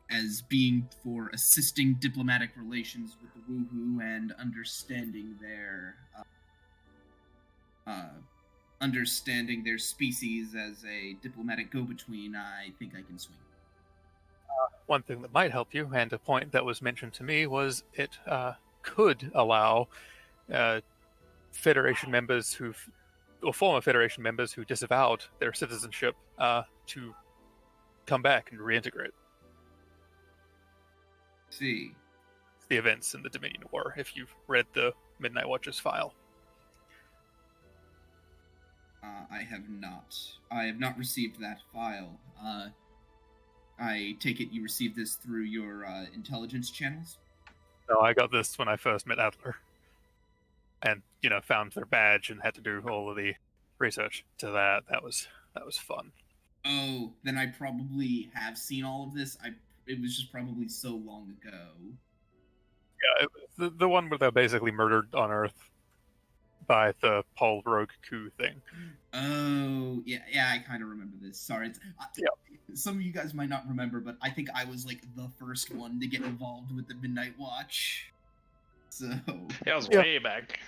as being for assisting diplomatic relations with the Woohoo and understanding their species as a diplomatic go-between, I think I can swing. One thing that might help you, and a point that was mentioned to me, was it could allow Federation members or former Federation members who disavowed their citizenship to come back and reintegrate. See. The events in the Dominion War, if you've read the Midnight Watch's file. I have not. I have not received that file. I take it you received this through your intelligence channels? No, I got this when I first met Adler. And, found their badge and had to do all of the research to that. That was fun. Oh, then I probably have seen all of this. It was just probably so long ago. Yeah, it was the one where they're basically murdered on Earth by the Paul Rogue coup thing. Oh, yeah, I kind of remember this. Sorry. Some of you guys might not remember, but I think I was like the first one to get involved with the Midnight Watch. So That was way back.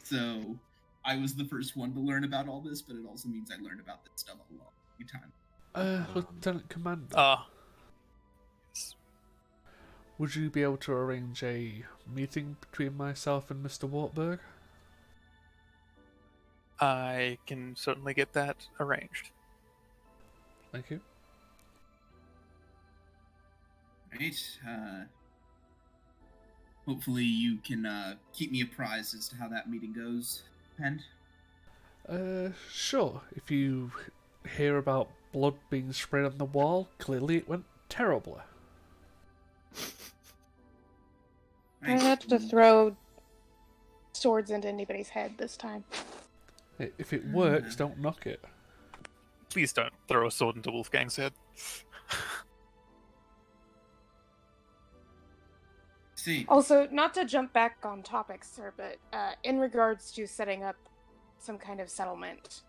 So I was the first one to learn about all this, but it also means I learned about this stuff a long time. Lieutenant Commander. Yes. Would you be able to arrange a meeting between myself and Mr. Wartburg? I can certainly get that arranged. Thank you. Right. Hopefully you can keep me apprised as to how that meeting goes, Pend. Sure. If you hear about blood being sprayed on the wall, clearly it went terribly. I don't have to throw swords into anybody's head this time. If it works, don't knock it. Please don't throw a sword into Wolfgang's head. See, Also, not to jump back on topic, sir, but in regards to setting up some kind of settlement,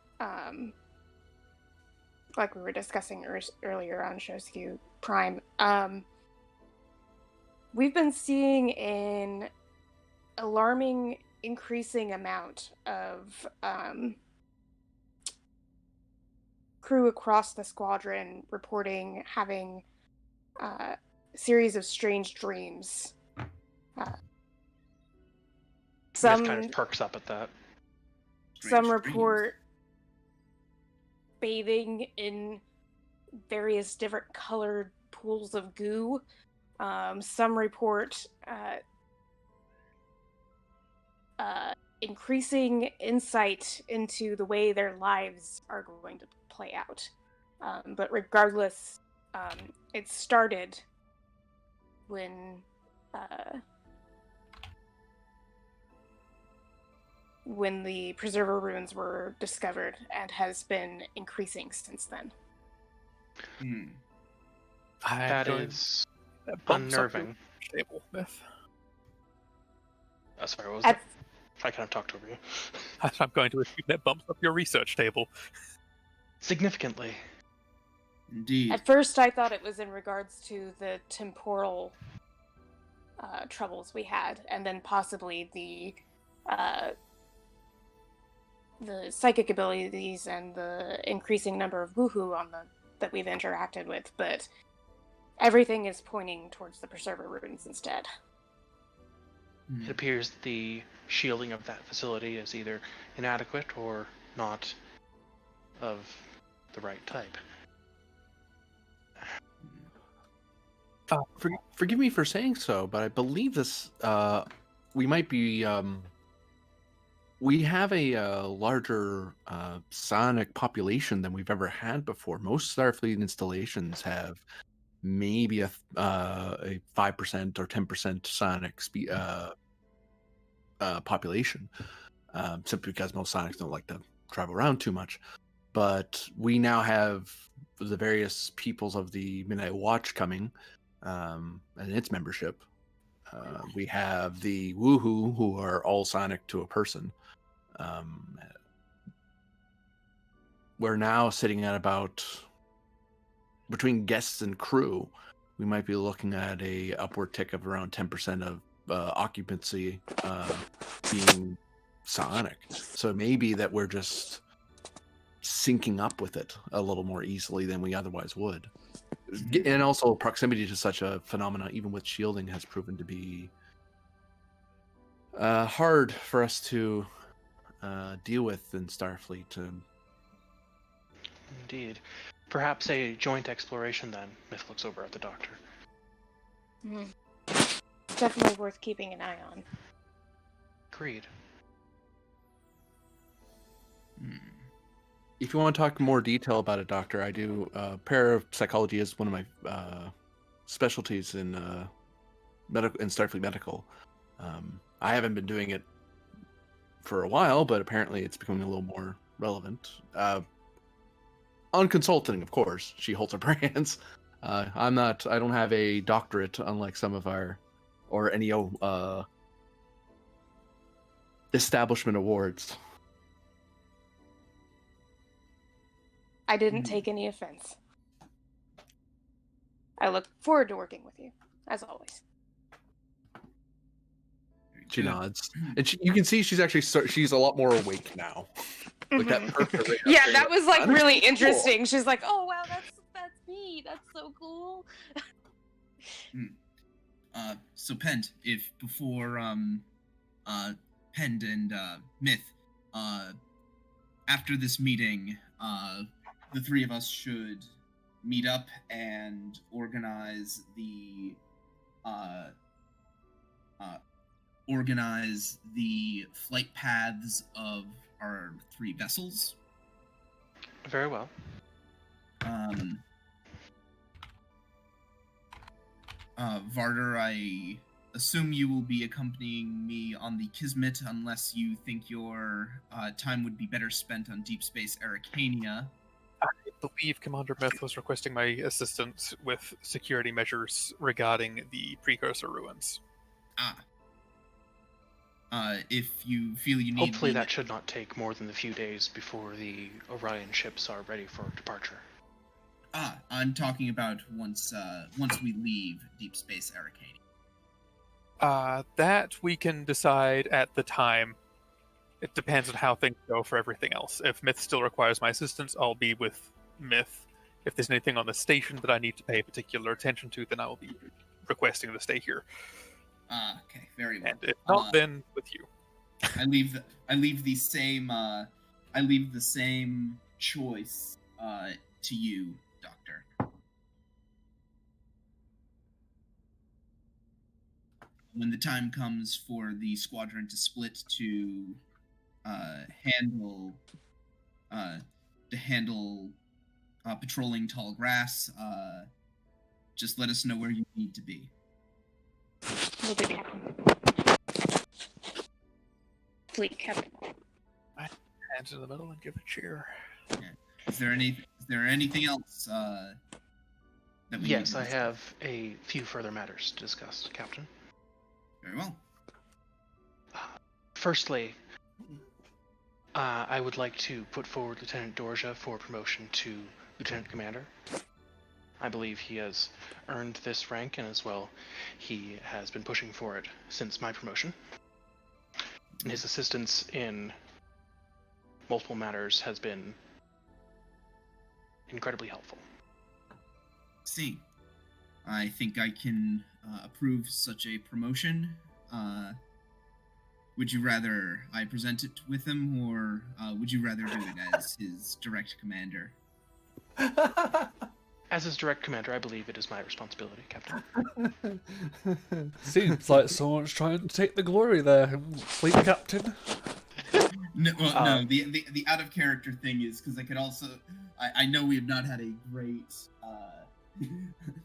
like we were discussing earlier on Shosku Prime, we've been seeing an alarming increasing amount of crew across the squadron reporting having a series of strange dreams. Myth kind of perks up at that. Some strange report bathing in various different colored pools of goo. Some report increasing insight into the way their lives are going to play out. But regardless, it started when the Preserver runes were discovered and has been increasing since then. dreams. That is bumps up your unnerving. table, Myth. Sorry, what was At, that? I kind of talked over you. I'm going to assume that bumps up your research table. Significantly. Indeed. at first, I thought it was in regards to the temporal troubles we had, and then possibly the psychic abilities and the increasing number of woohoo that we've interacted with, but everything is pointing towards the Preserver runes instead. It appears the shielding of that facility is either inadequate or not of the right type. Forgive me for saying so, but I believe this. We might be. We have a larger psionic population than we've ever had before. Most Starfleet installations have maybe a 5% or 10% psionic population, simply because most psionics don't like to travel around too much. But we now have the various peoples of the Midnight Watch coming, and its membership. We have the Woohoo, who are all psionic to a person. We're now sitting at about, between guests and crew, we might be looking at a upward tick of around 10% of occupancy being psionic. So maybe that we're just syncing up with it a little more easily than we otherwise would. And also proximity to such a phenomena, even with shielding, has proven to be hard for us to deal with in Starfleet. Indeed. Perhaps a joint exploration then. Myth looks over at the doctor. Definitely worth keeping an eye on. Agreed. If you want to talk more detail about it, Doctor, I do. Parapsychology is one of my specialties in Starfleet Medical. I haven't been doing it for a while, but apparently it's becoming a little more relevant. On consulting, of course, she holds her brands. I don't have a doctorate, unlike some of our, or any establishment awards. I didn't take any offense. I look forward to working with you, as always. She nods, and you can see she's actually she's a lot more awake now. Like that perfect. Yeah, that was like really cool. interesting. She's like, "Oh wow, that's me. That's so cool." So Pend, if before Pend and Myth, after this meeting, the three of us should meet up and organize the flight paths of our three vessels. Very well. Varder, I assume you will be accompanying me on the Kismet unless you think your time would be better spent on Deep Space Aracania. I believe Commander Myth was requesting my assistance with security measures regarding the precursor ruins. If you feel you need Hopefully the- that should not take more than a few days before the Orion ships are ready for departure. I'm talking about once we leave Deep Space Arcania. That we can decide at the time. It depends on how things go for everything else. If Myth still requires my assistance, I'll be with Myth. If there's anything on the station that I need to pay particular attention to, then I will be requesting to stay here. Okay, very well. And if not, then with you. I leave the same choice to you, Doctor. When the time comes for the squadron to split to handle patrolling tall grass, just let us know where you need to be. Will do, Captain. Fleet Captain. Hands in the middle and give a cheer. Is there anything else that we Yes, need to I discuss? have a few further matters to discuss, Captain. Very well. Firstly, I would like to put forward Lieutenant Dorja for promotion to Lieutenant Commander. I believe he has earned this rank, and as well, he has been pushing for it since my promotion. And his assistance in multiple matters has been incredibly helpful. See, I think I can approve such a promotion. Would you rather I present it with him, or would you rather do it as his direct commander? As his direct commander, I believe it is my responsibility, Captain. Seems like someone's trying to take the glory there, Fleet Captain. No, no. The out of character thing is because I could also. I know we have not had a great.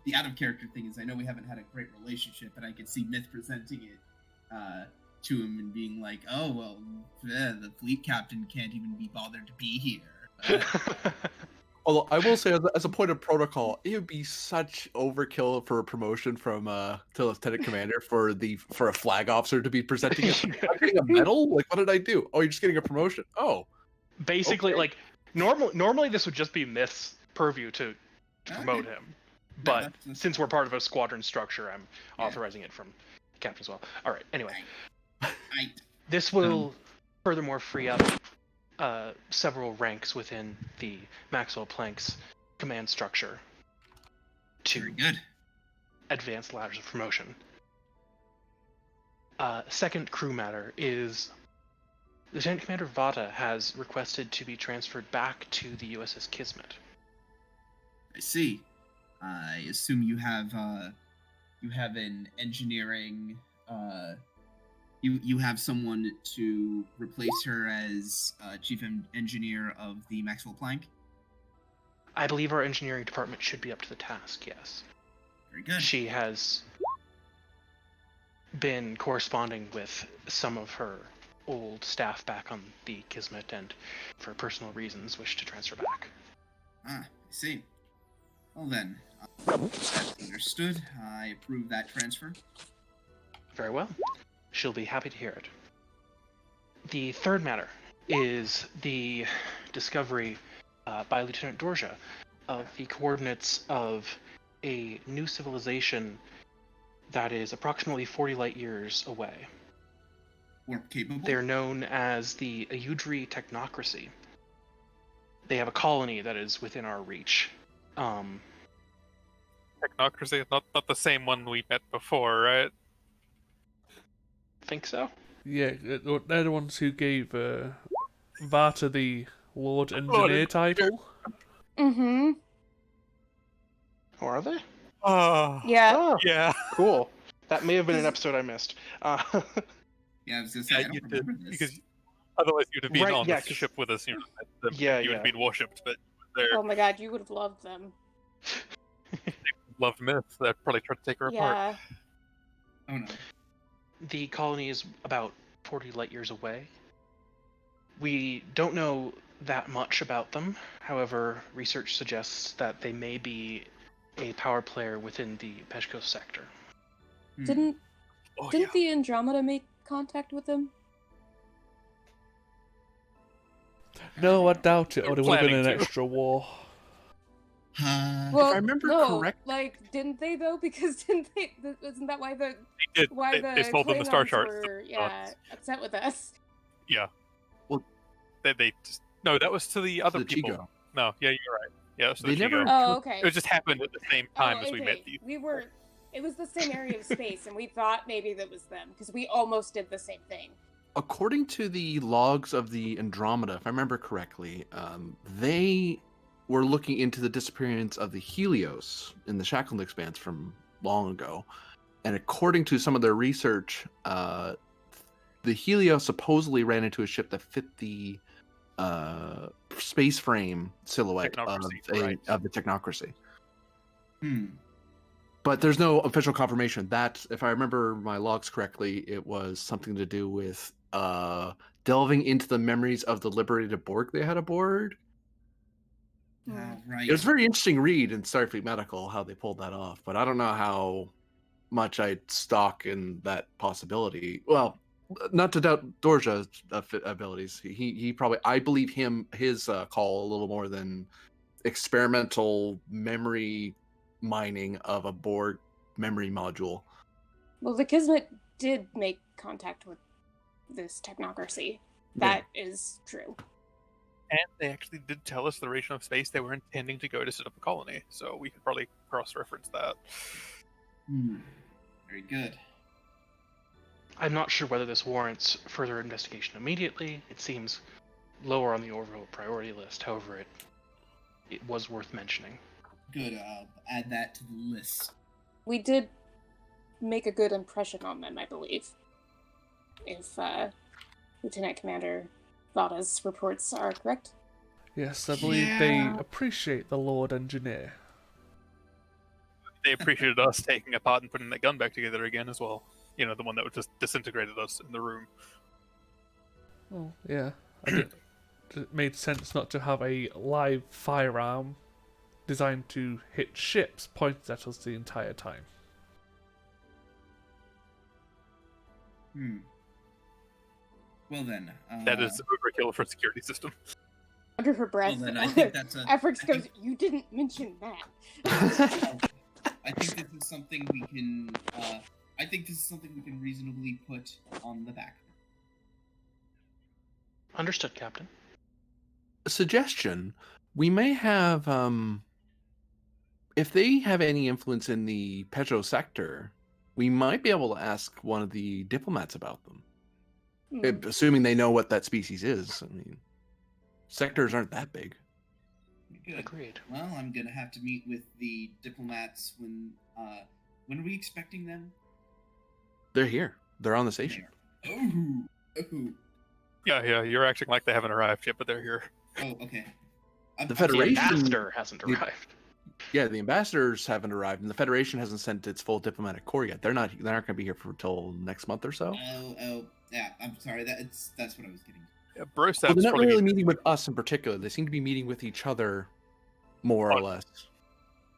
The out of character thing is I know we haven't had a great relationship, and I could see Myth presenting it to him and being like, "Oh well, the fleet captain can't even be bothered to be here." Although I will say, as a point of protocol, it would be such overkill for a promotion from to lieutenant commander for a flag officer to be presenting it. I'm getting a medal. Like, what did I do? Oh, you're just getting a promotion. Oh, Basically, Okay. like normally this would just be Myth's purview to promote Okay. him, No, but that's- since we're part of a squadron structure, I'm Yeah. authorizing it from the captain as well. All right. Anyway, I this will furthermore free up several ranks within the Maxwell Planck's command structure very to good. advanced ladders of promotion. Second crew matter is Lieutenant Commander Vata has requested to be transferred back to the USS Kismet. I see. I assume you have an engineering. You have someone to replace her as chief engineer of the Maxwell Planck. I believe our engineering department should be up to the task, yes. Very good. She has been corresponding with some of her old staff back on the Kismet and, for personal reasons, wish to transfer back. I see. Well then, that's understood. I approve that transfer. Very well. She'll be happy to hear it. The third matter is the discovery by Lieutenant Dorja of the coordinates of a new civilization that is approximately 40 light years away. Warp capable. They're known as the Ayudri Technocracy. They have a colony that is within our reach. Technocracy, not the same one we met before, right? Think so? Yeah, they're the ones who gave Vata the Lord Engineer title. Mm-hmm. Or are they? Yeah. Oh, Yeah. cool. That may have been an episode I missed. Yeah, I was gonna say I don't you did, remember this. because otherwise you'd have been Right, on yeah, the 'cause- ship with us. You know, Yeah, you would yeah. have been worshipped, but there Oh my god, you would have loved them. loved Myth. That probably tried to take her apart. Yeah. Oh no. The colony is about 40 light years away. We don't know that much about them. However, research suggests that they may be a power player within the Peshko sector. Hmm. Didn't Oh, Didn't the Andromeda make contact with them? No, I doubt it, or there would have been an Planning to. extra war. Well, remember no, correct- like, didn't they though? Because didn't they? Isn't that why the They did. why They the sold them the star Klingons charts. were upset with us? Yeah. Well- They just no. That was to the other the people. Chigo. No, yeah, you're right. Yeah, it was to They the never- Chigo. Oh, okay. It just happened at the same time as we met okay. these. We were. It was the same area of space, and we thought maybe that was them because we almost did the same thing. According to the logs of the Andromeda, if I remember correctly, they were looking into the disappearance of the Helios in the Shackleton Expanse from long ago. And according to some of their research, the Helios supposedly ran into a ship that fit the space frame silhouette Technocracy, right. of the Technocracy. Hmm. But there's no official confirmation. That, if I remember my logs correctly, it was something to do with delving into the memories of the liberated Borg they had aboard. Right. It was a very interesting read in Starfleet Medical how they pulled that off, but I don't know how much I'd stock in that possibility. Well, not to doubt Dorja's abilities. He probably, I believe his call a little more than experimental memory mining of a Borg memory module. Well, the Kismet did make contact with this Technocracy. That is true. And they actually did tell us the duration of space they were intending to go to set up a colony, so we could probably cross-reference that. Very good. I'm not sure whether this warrants further investigation immediately. It seems lower on the overall priority list. However, it was worth mentioning. Good. I'll add that to the list. We did make a good impression on them, I believe. If Lieutenant Commander Vada's reports are correct. Yes, I believe they appreciate the Lord Engineer. They appreciated us taking apart and putting that gun back together again as well. You know, the one that would just disintegrated us in the room. Oh, yeah. It made sense not to have a live firearm designed to hit ships pointed at us the entire time. Well then. That is overkill for a security system. Under her breath, Well then, I think that's a. Efforts I goes, think- you didn't mention that. I think this is something we can. I think this is something we can reasonably put on the back. Understood, Captain. A suggestion: we may have, if they have any influence in the Petro sector, we might be able to ask one of the diplomats about them. Assuming they know what that species is. I mean, sectors aren't that big. Good. Agreed. Well, I'm gonna have to meet with the diplomats when. When are we expecting them? They're here. They're on the station. Oh. Yeah, you're acting like they haven't arrived yet, but they're here. Oh, okay. The The Federation. ambassador hasn't the- arrived. Yeah, the ambassadors haven't arrived, and the Federation hasn't sent its full diplomatic corps yet. They're not going to be here for until next month or so. Oh, yeah. I'm sorry. That's what I was getting. Yeah, Well, Brosat's they're not probably really meeting with us in particular. They seem to be meeting with each other, more or Oh. less.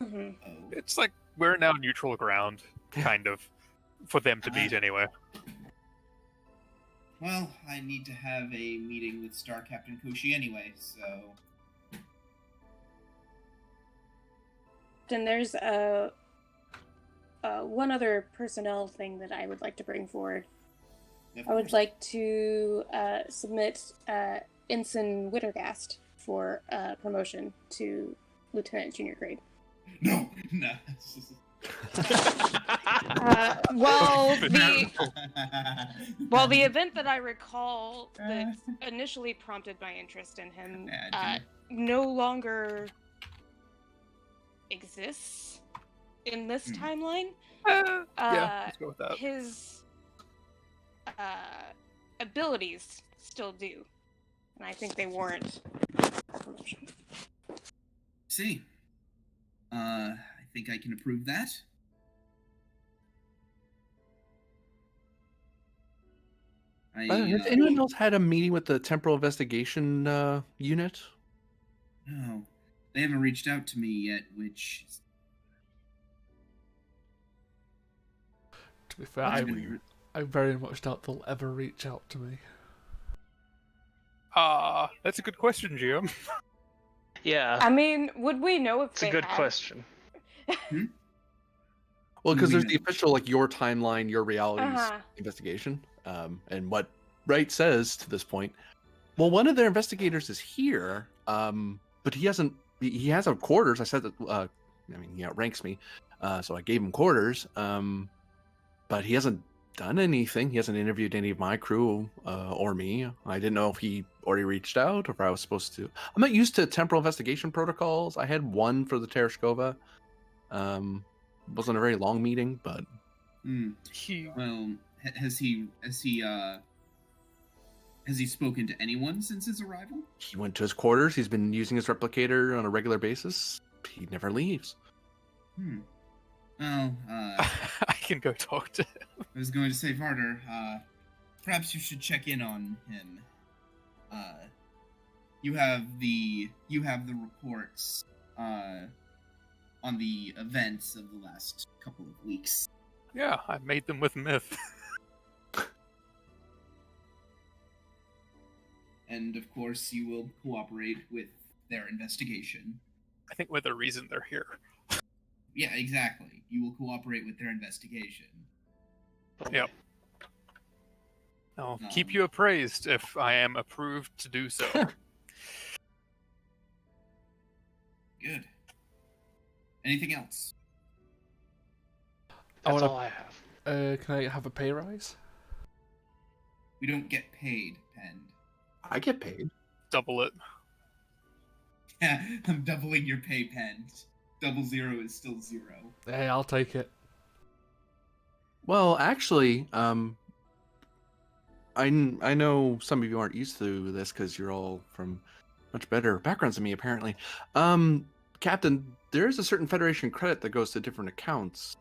Mhm. Oh. It's like we're now neutral ground, kind of, for them to meet anyway. Well, I need to have a meeting with Star Captain Koshi anyway, so. Then there's one other personnel thing that I would like to bring forward. Of I would course. like to submit Ensign Wittergast for promotion to Lieutenant Junior grade. No. Well, the event that I recall that initially prompted my interest in him no longer exists in this timeline. Yeah, let's go with that. His abilities still do, and I think they warrant a promotion. See. I think I can approve that. Has anyone else had a meeting with the Temporal Investigation Unit? No, they haven't reached out to me yet, which. To be fair, That's I weird. I very much doubt they'll ever reach out to me. That's a good question, GM. Yeah, I mean, would we know if it's they a good had? question. Well, because We there's the know. official, like, your timeline, your realities Uh-huh. investigation, and what Wright says to this point. Well, one of their investigators is here, but he hasn't. He has a quarters. I said that. I mean, he outranks me, so I gave him quarters. But he hasn't done anything. He hasn't interviewed any of my crew or me. I didn't know if he already reached out or if I was supposed to. I'm not used to temporal investigation protocols. I had one for the Tereshkova. Wasn't a very long meeting, but Well, has he spoken to anyone since his arrival? he went to his quarters. He's been using his replicator on a regular basis. He never leaves. Well, I can go talk to him. I was going to say, Varder, perhaps you should check in on him. You have the reports on the events of the last couple of weeks. Yeah, I made them with Myth. And of course, you will cooperate with their investigation. I think we're the reason they're here. Yeah, exactly. You will cooperate with their investigation. Yep. I'll keep you appraised if I am approved to do so. Good. Anything else? That's all I have. Can I have a pay rise? We don't get paid, Pend. I get paid. Double it. Yeah, I'm doubling your pay, Pend. 00 is still 0. Hey, I'll take it. Well, actually, I know some of you aren't used to this because you're all from much better backgrounds than me, apparently. Captain, there is a certain Federation credit that goes to different accounts.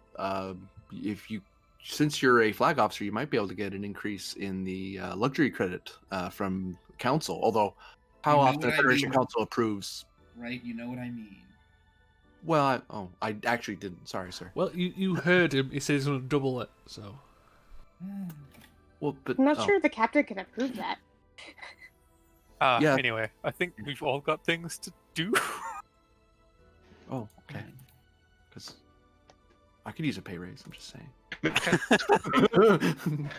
Since you're a flag officer, you might be able to get an increase in the luxury credit from Council. Although, how You know often what I Federation mean. Council approves? Right? You know what I mean. Well, I actually didn't. Sorry, sir. Well, you heard him. He said he's going to double it, so... Well, but I'm not sure the captain can approve that. Yeah. Anyway, I think we've all got things to do. Oh, okay. Because I could use a pay raise. I'm just saying.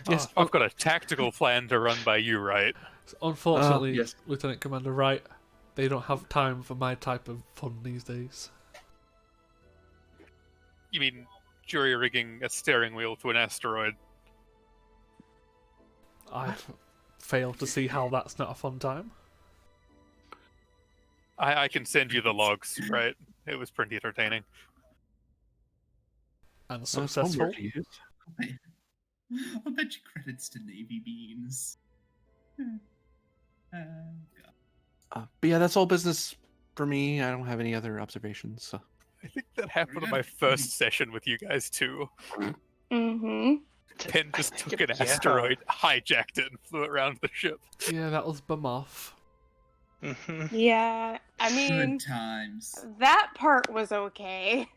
Yes, I've got a tactical plan to run by you, right? Unfortunately, yes. Lieutenant Commander Wright, they don't have time for my type of fun these days. You mean jury rigging a steering wheel to an asteroid? I fail to see how that's not a fun time. I can send you the logs, right? It was pretty entertaining. And That's successful. homework to use. I'll bet you credits to Navy Beans. God. But yeah, that's all business for me. I don't have any other observations. So. I think that happened in my first session with you guys too. Mm-hmm. Penn just took an Yeah. asteroid, hijacked it, and flew it around the ship. Yeah, that was bum off. Mhm. Yeah, I mean, Good times. that part was okay.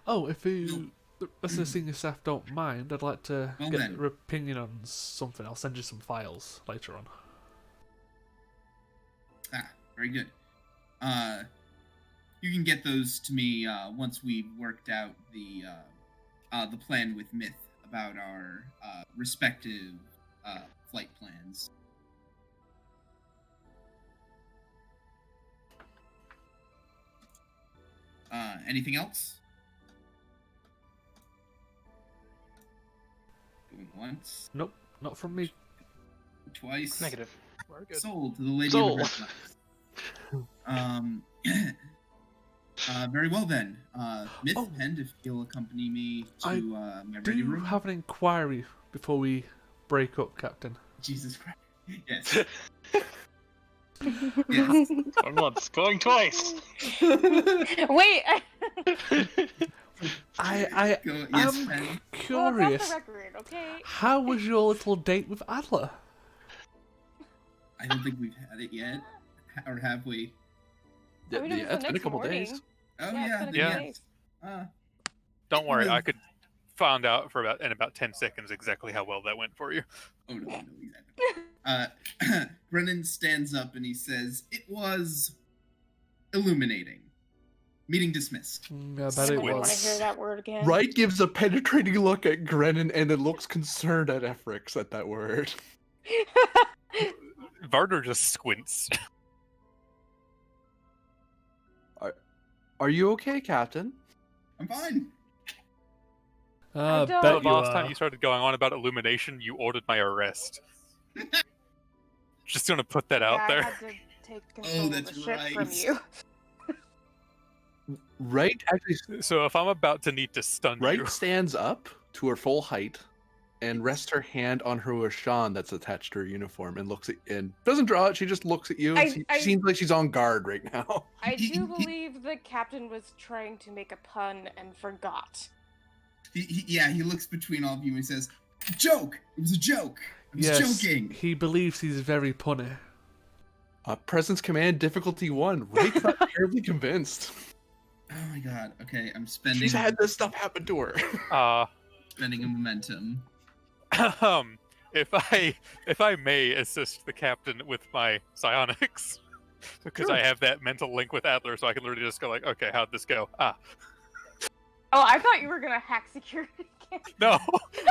Oh, if you, the rest of the senior staff don't mind, I'd like to Well get then. your opinion on something. I'll send you some files later on. Very good. You can get those to me once we've worked out the plan with Myth about our respective flight plans. Anything else? Going once, Nope, not from me. twice. Negative. We're good. Sold to the lady Sold. of the red knife. Very well then. Myth Oh. Pend, if you'll accompany me I to my Do ready you room. have an inquiry before we break up, Captain? Jesus Christ. Yes. Going once, going twice. Wait, I Go, yes, am Pend. well, it's off curious. the record, okay? How was your little date with Adler? I don't think we've had it yet. Or have we? Oh, we did it Yeah, the it's been a next couple morning. days. Oh Yeah, yeah. it's been a Yeah. few days. Uh, Don't worry, I could found out in about 10 seconds exactly how well that went for you. Oh no, exactly. Brennan stands up and he says, "It was illuminating. Meeting dismissed." I bet I it don't want to was. hear that word again. Wright gives a penetrating look at Grennan and then looks concerned at Efrix at that word. Varder just squints. Are you okay, Captain? I'm fine. I don't- Bet The you last are. time you started going on about illumination, you ordered my arrest. Just gonna put that Yeah, out I there. had to take control of that's the ship right. from you. Wright actually So if I'm about to need to stun you, Wright stands up to her full height and rests her hand on her Rashan that's attached to her uniform and looks at and doesn't draw it. She just looks at you. I- She seems like she's on guard right now. I do believe the captain was trying to make a pun and forgot. He looks between all of you and says, "Joke! It was a joke! I was Yes, joking!" he believes he's very punny. Presence command difficulty 1. Wright's not terribly convinced. Oh my god. Okay, I'm spending She's had this stuff happen to her. spending a momentum. if I may assist the captain with my psionics, because I have that mental link with Adler, so I can literally just go like, okay, how'd this go? Oh, I thought you were gonna hack security. No,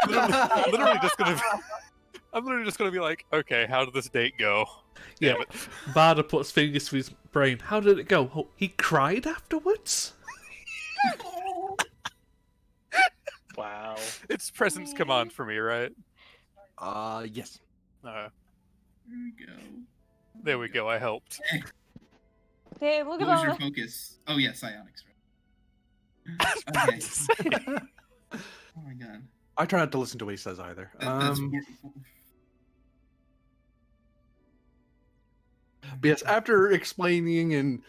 literally just gonna. I'm literally just gonna be like, okay, how did this date go? Yeah. Damn it. Varda puts fingers to his brain. How did it go? Oh, he cried afterwards? Wow. It's presence command for me, right? Yes. Uh, There we go. there we go. I helped. Hey, look What at was all your the... focus? Oh yeah, psionics. Right. Okay. Oh my god. I try not to listen to what he says either. That's But yes, after explaining and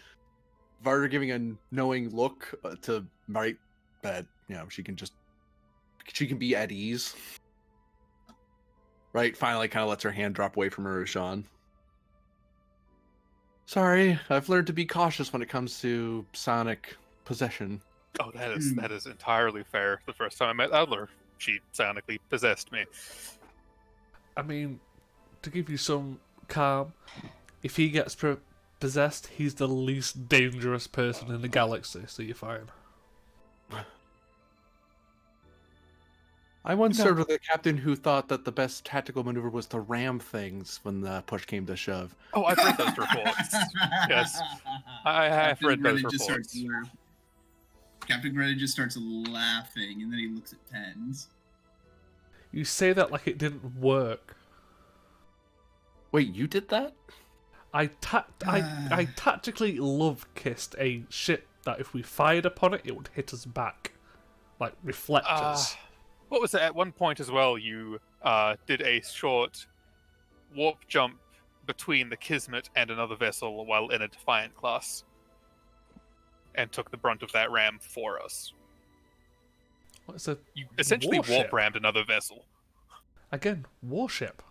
Varda giving a knowing look to Wright that, she can be at ease. Right, finally kind of lets her hand drop away from her Rashan. Sorry, I've learned to be cautious when it comes to psionic possession. Oh, that is entirely fair. The first time I met Adler, she sonically possessed me. I mean, to give you some calm, if he gets possessed, he's the least dangerous person in the galaxy, so you're fine. I once served with a captain who thought that the best tactical maneuver was to ram things when the push came to shove. Oh, I've read those reports. Yes, I have Captain read those Brennan just reports. Captain Brennan just starts laughing, and then he looks at Pens. You say that like it didn't work. Wait, you did that? I tactically love kissed a ship that if we fired upon it, it would hit us back. Like reflectors. What was it? At one point as well, you did a short warp jump between the Kismet and another vessel while in a Defiant class, and took the brunt of that ram for us. What's a You essentially warship? warp rammed another vessel. Again, warship.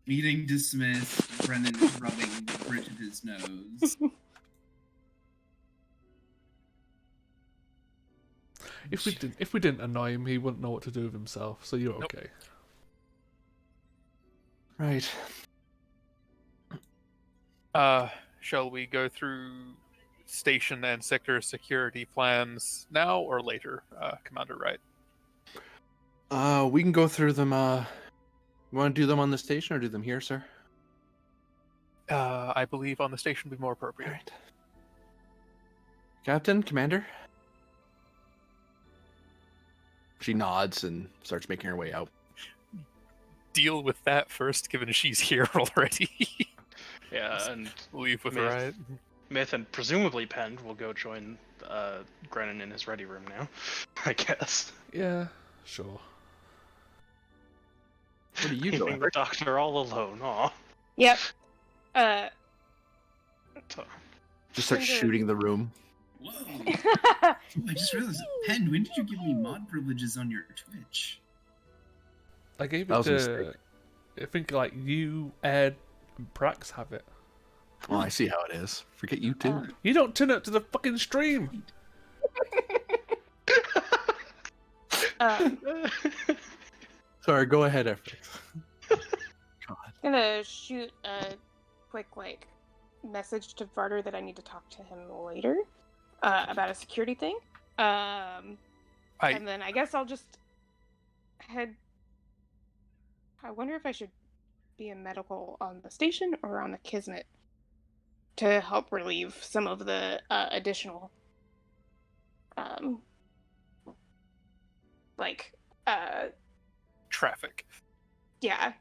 Meeting dismissed. Brennan is rubbing the bridge of his nose. If we didn't annoy him, he wouldn't know what to do with himself. So you're Nope. okay. Right. Shall we go through station and sector security plans now or later, Commander Wright? We can go through them. You want to do them on the station or do them here, sir? I believe on the station would be more appropriate. All right. Captain, Commander. She nods and starts making her way out. Deal with that first, given she's here already. Yeah, and Leave with Myth. Wright. Myth and presumably Pend will go join Grennan in his ready room now, I guess. Yeah, sure. What are you Leaving doing? the doctor all alone. Aw. Yep. Just start Cinder. shooting the room. Whoa! Oh, I just realized, Pen, when did you give me mod privileges on your Twitch? I gave That it was a to. mistake. I think like you, Ed, and Prax have it. Oh, I see how it is. Forget you too. You don't turn up to the fucking stream. Um, Sorry, go ahead, FX. God. I'm gonna shoot a quick message to Varder that I need to talk to him later about a security thing. And then I guess I'll just head. I wonder if I should be a medical on the station or on the Kismet to help relieve some of the additional traffic.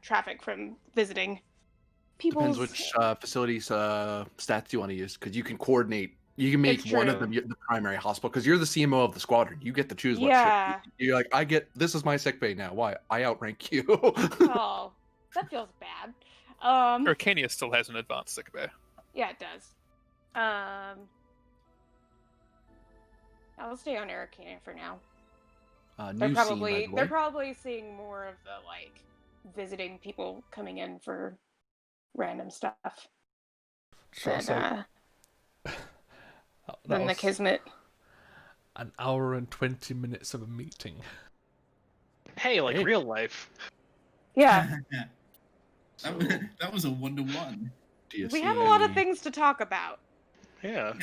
traffic from visiting people. Depends which facilities stats you want to use, because you can coordinate. You can make It's one of true. them the primary hospital, because you're the CMO of the squadron. You get to choose what Yeah. ship. You're like, this is my sick bay now. Why? I outrank you. Oh, that feels bad. Arcania still has an advanced sick bay. Yeah, it does. I'll stay on Arcania for now. New scene, by the They're way. probably seeing more of the visiting people coming in for random stuff So than, it's like, that than the was Kismet. an hour and 20 minutes of a meeting. Hey, like Hey. real life. Yeah, So, that was a 1-to-1. we had a lot of things to talk about. Yeah.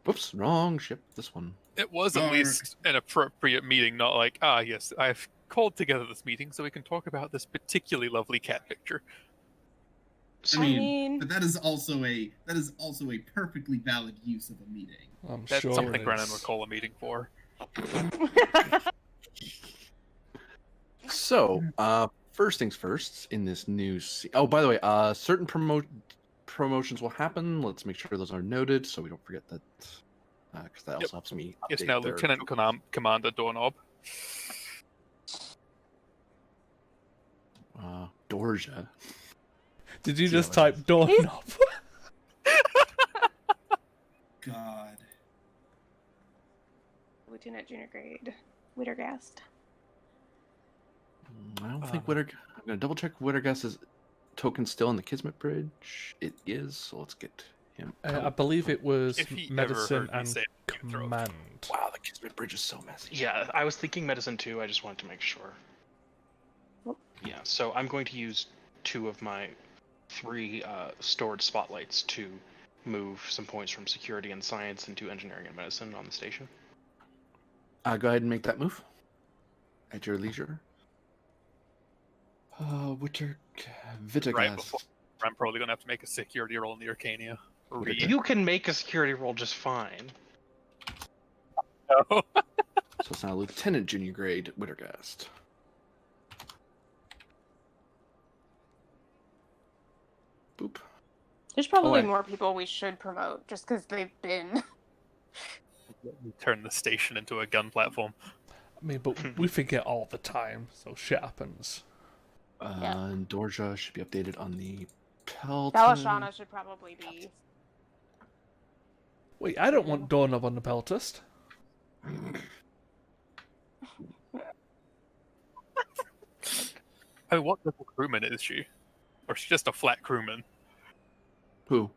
Whoops, wrong ship. This one. It was at least an appropriate meeting, not like, yes, I've called together this meeting so we can talk about this particularly lovely cat picture. So, I mean, But that is also a perfectly valid use of a meeting. I'm That's sure something it Brennan is. would call a meeting for. So, first things first, in this new oh, by the way, certain promotions will happen. Let's make sure those are noted so we don't forget that, because that also helps me Yes, update now their- Lieutenant Commander Doorknob. Dorja. Did you See just how it type doorknob? God. Lieutenant Junior Grade Wittergast. I don't think I'm gonna double check Wittergast's token still in the Kismet Bridge. It is, so let's get him. I out. believe it was If he ever medicine heard me and say it, he'd throw a fit. command. Wow, the Kismet Bridge is so messy. yeah, I was thinking medicine too. I just wanted to make sure. Well- Yeah, so I'm going to use 2 of my 3 stored spotlights to move some points from security and science into engineering and medicine on the station. Go ahead and make that move at your leisure. Vittergast. Right before I'm probably going to have to make a security roll in the Arcania. You can make a security roll just fine. No. So it's now Lieutenant Junior Grade Wittergast. Boop. There's probably wait. more people we should promote just because they've been. Turn the station into a gun platform. I mean, but we forget all the time, so shit happens. Yeah. And Dorja should be updated on the Pelton. Balashana should probably be. Wait, I don't want doorknob on the peltist. I mean, what level crewman is she? Or she's just a flat crewman? Who?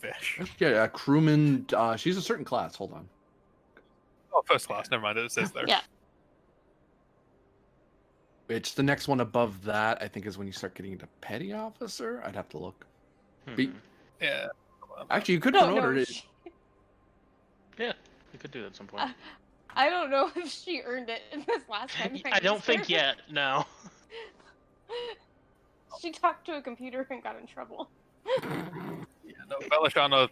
Vish. Yeah, crewman. She's a certain class. Hold on. Oh, first class. Never mind. It says there. Yeah. It's the next one above that. I think is when you start getting into petty officer. I'd have to look. Be- Yeah. Actually, you could No, promote no, her. Yeah, we could do that at some point. I don't know if she earned it in this last time. I don't think yet. No. She talked to a computer and got in trouble. Yeah, no, Belashana,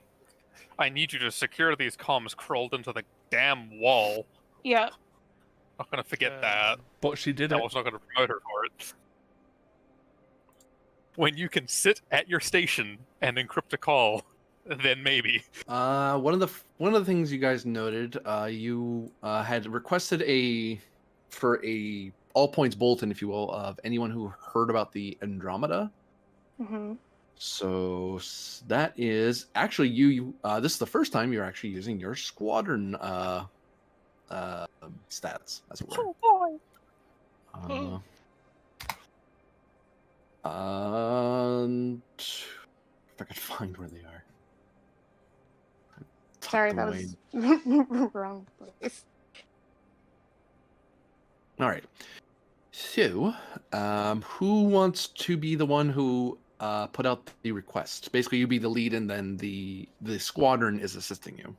I need you to secure these comms crawled into the damn wall. Yep. Not gonna forget that. But she did I it. was not gonna promote her for it. When you can sit at your station and encrypt a call, then maybe. One of the things you guys noted, you had requested a all points bulletin, if you will, of anyone who heard about the Andromeda. Mm-hmm. So that is actually you. This is the first time you're actually using your squadron stats, as it were. boy! And if I could find where they are. Sorry, Tucked that away. was wrong place. All right. So, who wants to be the one who put out the request? Basically, you be the lead, and then the squadron is assisting you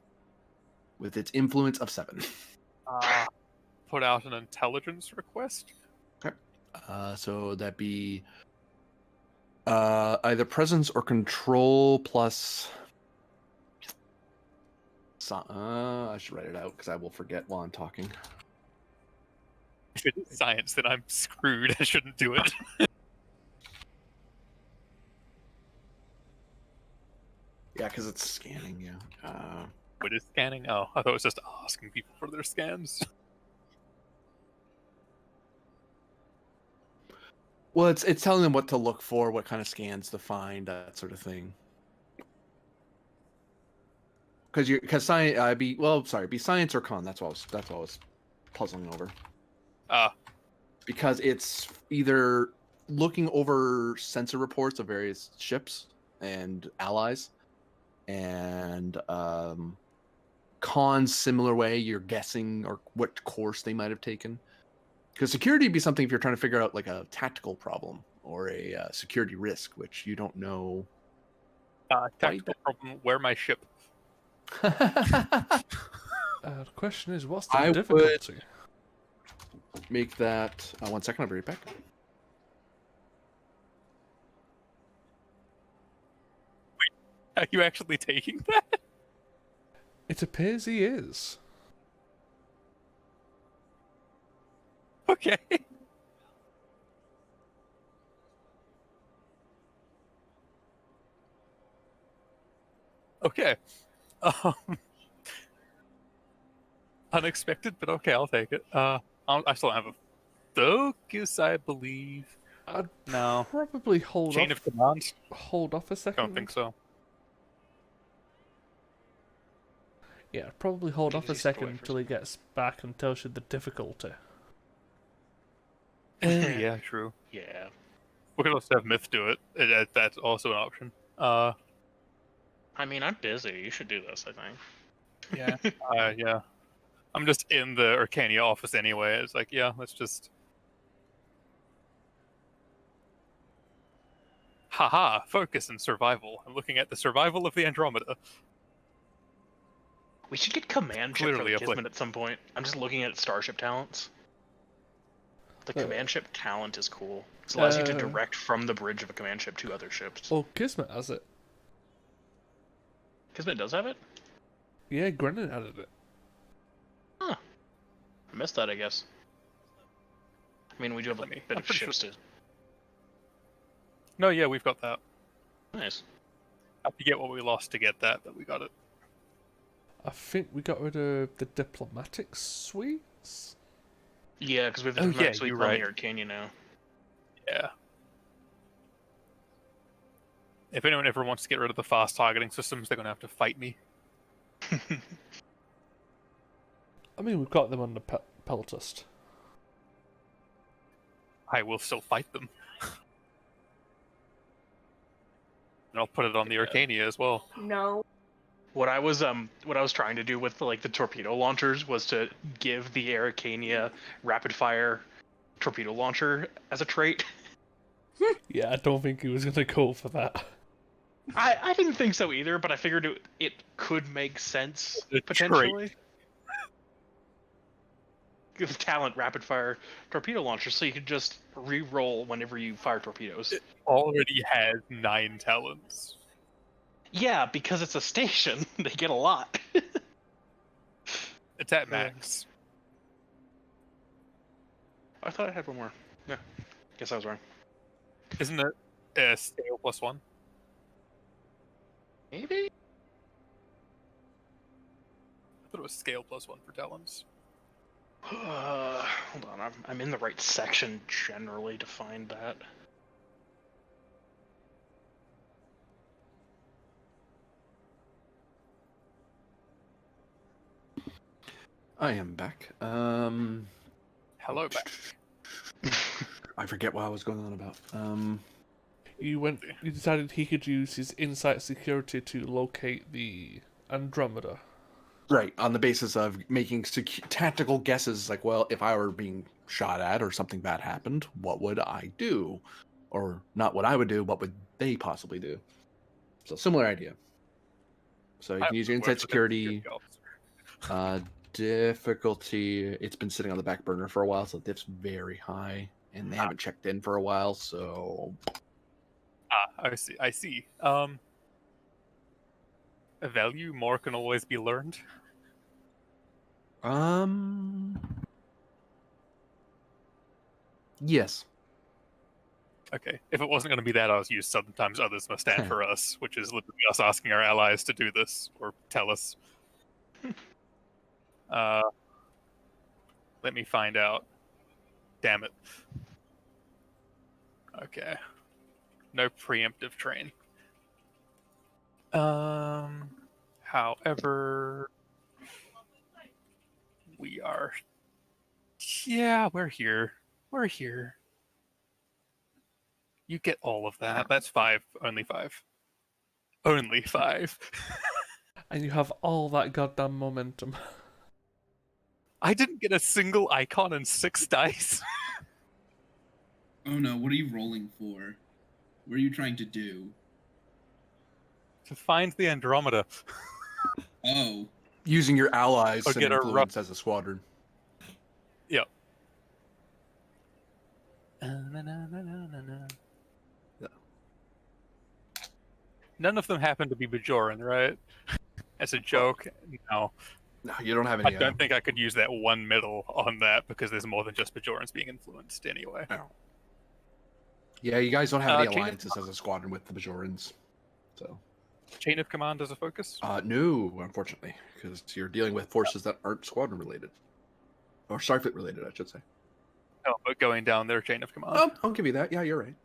with its influence of 7. Put out an intelligence request. Okay. So that'd be either presence or control plus. I should write it out because I will forget while I'm talking. If it is science, then I'm screwed. I shouldn't do it. Yeah, because it's scanning. Yeah. What is scanning? Oh, I thought it was just asking people for their scans. Well, it's telling them what to look for, what kind of scans to find, that sort of thing. Because science, be science or con. That's what I was puzzling over. Because it's either looking over sensor reports of various ships and allies, and con similar way, you're guessing or what course they might have taken. Because security would be something if you're trying to figure out like a tactical problem or a security risk, which you don't know. Tactical problem. Where my ship? The question is, what's the I difficulty? Make that 1 second. I'll be right back. Are you actually taking that? It appears he is. Okay. Okay. Unexpected, but okay, I'll take it. I still have a focus, I believe. I'd No. probably hold Chain off. of command? Hold off a second. Don't think so. Yeah, probably hold off a Easy story second for till he gets back and tells you the difficulty. Yeah, true. Yeah. We could also have Myth do it. That's also an option. I mean, I'm busy. You should do this, I think. Yeah. Yeah. I'm just in the Arcania office anyway. It's like, yeah, let's just. Haha, focus and survival. I'm looking at the survival of the Andromeda. We should get command ship for Clearly the Kismet at some point. I'm just looking at starship talents. The command ship talent is cool. It allows you to direct from the bridge of a command ship to other ships. Oh, Kismet has it. Kismet does have it? Yeah, Grennan added it. Huh. I missed that, I guess. I mean, we do have a bit I'm of pretty ships to... No, yeah, we've got that. Nice. I forget what we lost to get that, but we got it. I think we got rid of the diplomatic suites. Yeah, because we have the Oh, yeah, suite you're on right. the Arcania now. Yeah. If anyone ever wants to get rid of the fast targeting systems, they're going to have to fight me. I mean, we've got them on the Peltast. I will still fight them. And I'll put it on the Arcania as well. No. What I was trying to do with the torpedo launchers was to give the Arcania rapid fire torpedo launcher as a trait. Yeah, I don't think he was going to go for that. I didn't think so either, but I figured it could make sense The potentially. Give talent rapid fire torpedo launcher, so you could just re-roll whenever you fire torpedoes. It already has 9 talents. Yeah, because it's a station, they get a lot. It's at max. I thought I had one more. Yeah, guess I was wrong. Isn't it scale +1? Maybe. I thought it was scale +1 for talents. Hold on, I'm in the right section generally to find that. I am back. Hello back. I forget what I was going on about. You decided he could use his insight security to locate the Andromeda. Right, on the basis of making tactical guesses, like, well, if I were being shot at or something bad happened, what would I do? Or not what I would do, what would they possibly do? So similar idea. So you I can use your would work inside with a security. officer. Difficulty, it's been sitting on the back burner for a while, so diff's very high, and they haven't checked in for a while, so I see. I see. A value more can always be learned. yes. Okay. If it wasn't going to be that, I was used sometimes others must stand for us, which is literally us asking our allies to do this or tell us. Let me find out. Damn it. Okay. No preemptive train. However, we are. Yeah, we're here. We're here. You get all of that. That's 5. Only 5. Only 5. And you have all that goddamn momentum. I didn't get a single icon and 6 dice. Oh no, what are you rolling for? What are you trying to do? To find the Andromeda. Oh. Using your allies Or and get a influence as a squadron. Yep. None of them happen to be Bajoran, right? As a joke, no. No, you don't have I any. don't think I could use that one middle on that because there's more than just Bajorans being influenced anyway. No. Yeah, you guys don't have any Chain of alliances as a squadron with the Bajorans. So. Chain of command as a focus? No, unfortunately, because you're dealing with forces that aren't squadron related. Or Starfleet related, I should say. No, but going down their chain of command. I'll give you that. Yeah, you're right.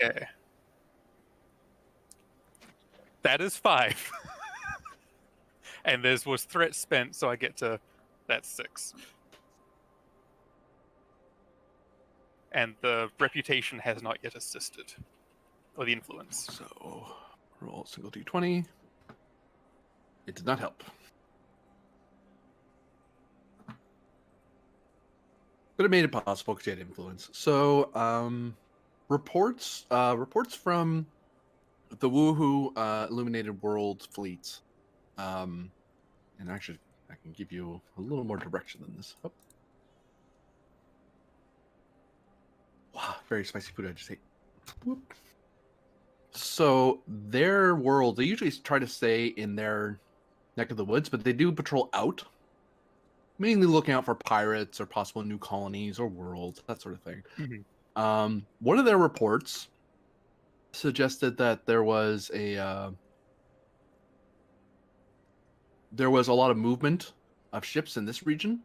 Okay. That is 5. And this was threat spent, so I get to... That's 6. And the reputation has not yet assisted. Or the influence. So, roll a single d20. It did not help. But it made it possible because you had influence. So, reports from the Woohoo Illuminated World fleets. And actually, I can give you a little more direction than this. Oh. Wow, very spicy food I just ate. Whoop. So their world, they usually try to stay in their neck of the woods, but they do patrol out, mainly looking out for pirates or possible new colonies or worlds, that sort of thing. Mm-hmm. One of their reports suggested that there was a lot of movement of ships in this region.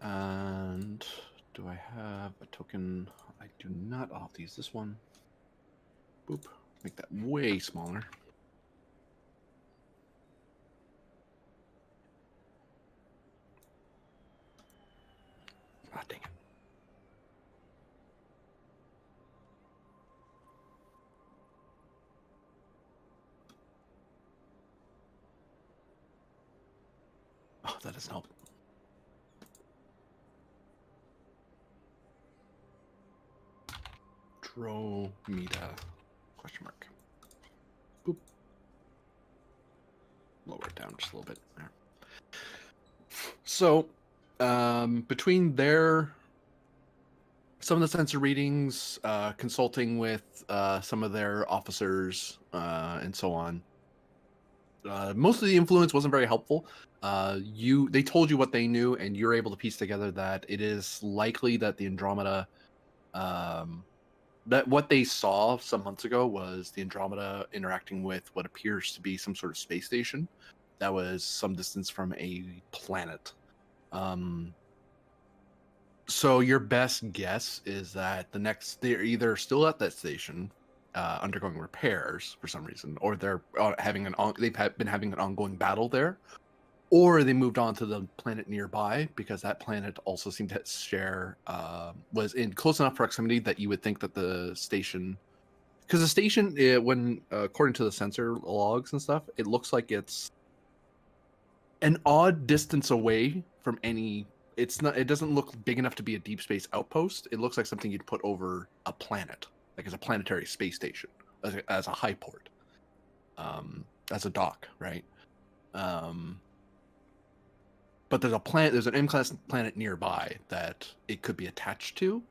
And do I have a token? I do not. I'll have to use this one. Boop. Make that way smaller. Ah, dang it. Oh, that doesn't help. Andromeda, question mark. Boop. Lower it down just a little bit there. So, between some of the sensor readings, consulting with some of their officers, and so on, most of the influence wasn't very helpful. They told you what they knew, and you're able to piece together that it is likely that the Andromeda, that what they saw some months ago was the Andromeda interacting with what appears to be some sort of space station that was some distance from a planet. So your best guess is that they're either still at that station, undergoing repairs for some reason, or they're they've been having an ongoing battle there, or they moved on to the planet nearby because that planet also seemed to share was in close enough proximity that you would think that the station, because the station, when according to the sensor logs and stuff, it looks like it's an odd distance away from any. It's not. It doesn't look big enough to be a deep space outpost. It looks like something you'd put over a planet, like as a planetary space station, as a high port, as a dock, right? But there's a planet. There's an M-class planet nearby that it could be attached to.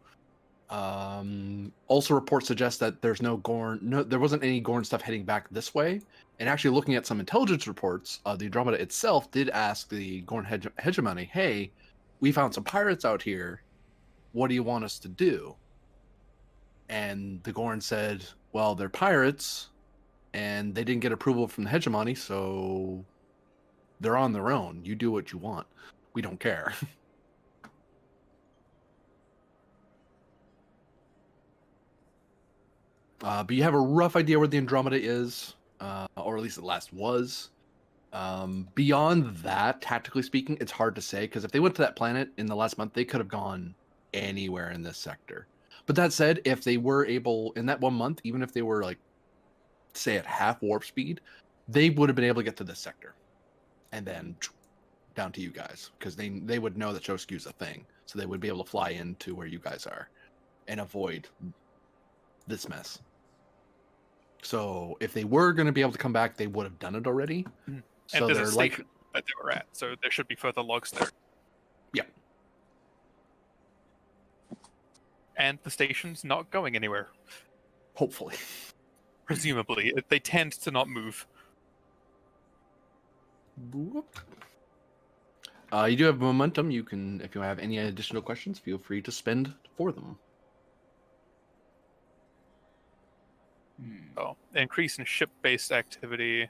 Also, reports suggest that there's no Gorn. No, there wasn't any Gorn stuff heading back this way. And actually, looking at some intelligence reports, the Andromeda itself did ask the Gorn hegemony, "Hey, we found some pirates out here. What do you want us to do?" And the Gorn said, "Well, they're pirates, and they didn't get approval from the hegemony, so they're on their own. You do what you want. We don't care." But you have a rough idea where the Andromeda is, or at least it last was. Beyond that, tactically speaking, it's hard to say, because if they went to that planet in the last month, they could have gone anywhere in this sector. But that said, if they were able, in that 1 month, even if they were, like, say at half warp speed, they would have been able to get to this sector. And then down to you guys, because they would know that Choskew's a thing. So they would be able to fly into where you guys are and avoid this mess. So if they were going to be able to come back, they would have done it already. And So there's a they're like, station that they were at, so there should be further logs there. yeah, And the station's not going anywhere. hopefully. Presumably, they tend to not move. You do have momentum. You can, if you have any additional questions, feel free to spend for them. Oh, increase in ship-based activity.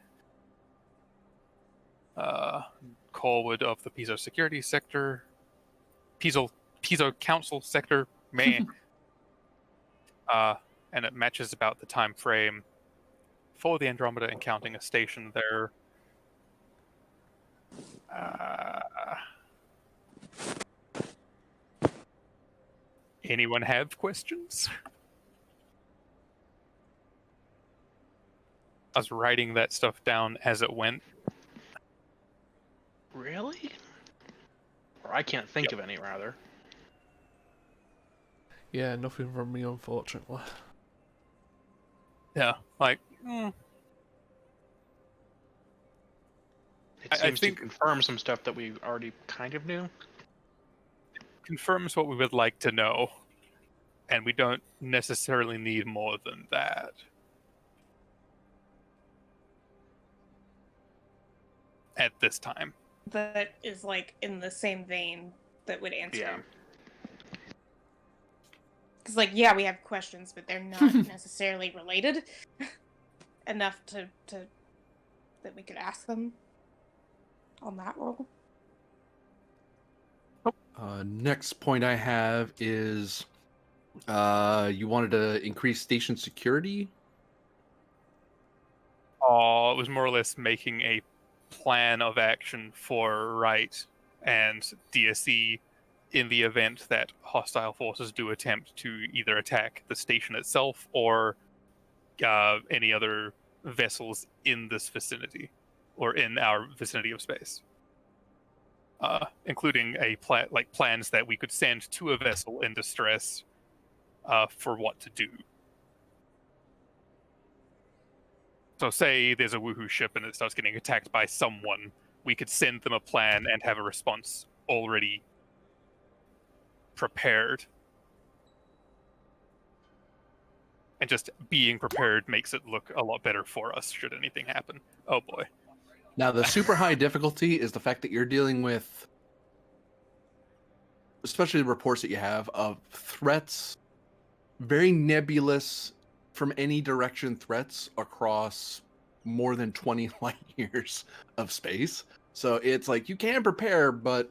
Callwood of the Piso security sector. Piso council sector, man. And it matches about the time frame for the Andromeda and counting a station there. Anyone have questions? I was writing that stuff down as it went. Really? Or I can't think of any, rather. Yeah, nothing from me, unfortunately. Yeah, like, It I seems think- to confirm some stuff that we already kind of knew. confirms what we would like to know, and we don't necessarily need more than that. At this time. That is like in the same vein that would answer. Yeah. Because, like, yeah, we have questions, but they're not necessarily related enough to that we could ask them on that roll. Next point I have is you wanted to increase station security. It was more or less making a plan of action for Wright and DSE in the event that hostile forces do attempt to either attack the station itself or any other vessels in this vicinity or in our vicinity of space. Including plans that we could send to a vessel in distress for what to do. So say there's a woohoo ship and it starts getting attacked by someone, we could send them a plan and have a response already prepared. And just being prepared makes it look a lot better for us should anything happen. Oh boy. Now, the super high difficulty is the fact that you're dealing with, especially the reports that you have of threats, very nebulous from any direction threats across more than 20 light years of space. So it's like you can prepare, but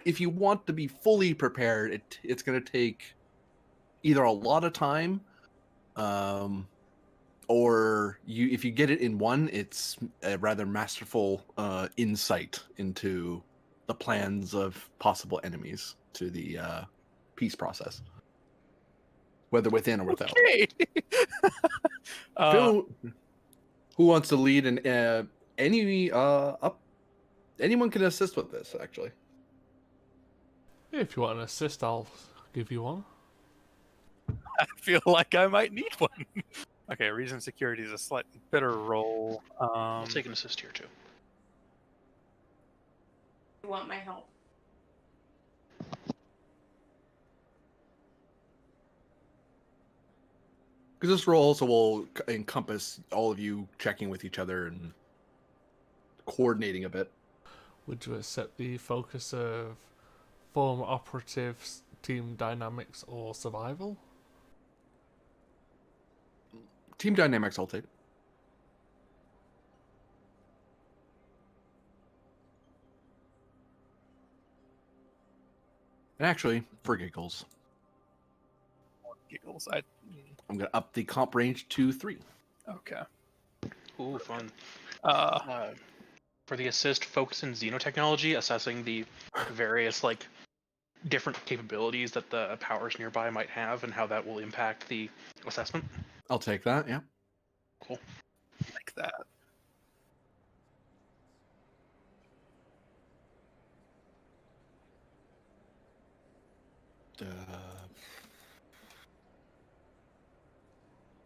if you want to be fully prepared, it's going to take either a lot of time, or if you get it in one, it's a rather masterful insight into the plans of possible enemies to the peace process, whether within or without. Okay. Who wants to lead? And any up Anyone can assist with this, actually. If you want an assist, I'll give you one. I feel like I might need one. Okay, reason security is a slightly better roll. I'll take an assist here too. You want my help? Because this role also will encompass all of you checking with each other and coordinating a bit. Would you accept the focus of former operatives, team dynamics, or survival? Team dynamics, I'll take. And actually, for giggles, Giggles. I'm going to up the comp range to 3. Okay. Ooh, fun. Uh, For the assist, focus in xenotechnology, assessing the various different capabilities that the powers nearby might have and how that will impact the assessment. I'll take that, yeah. Cool. like that.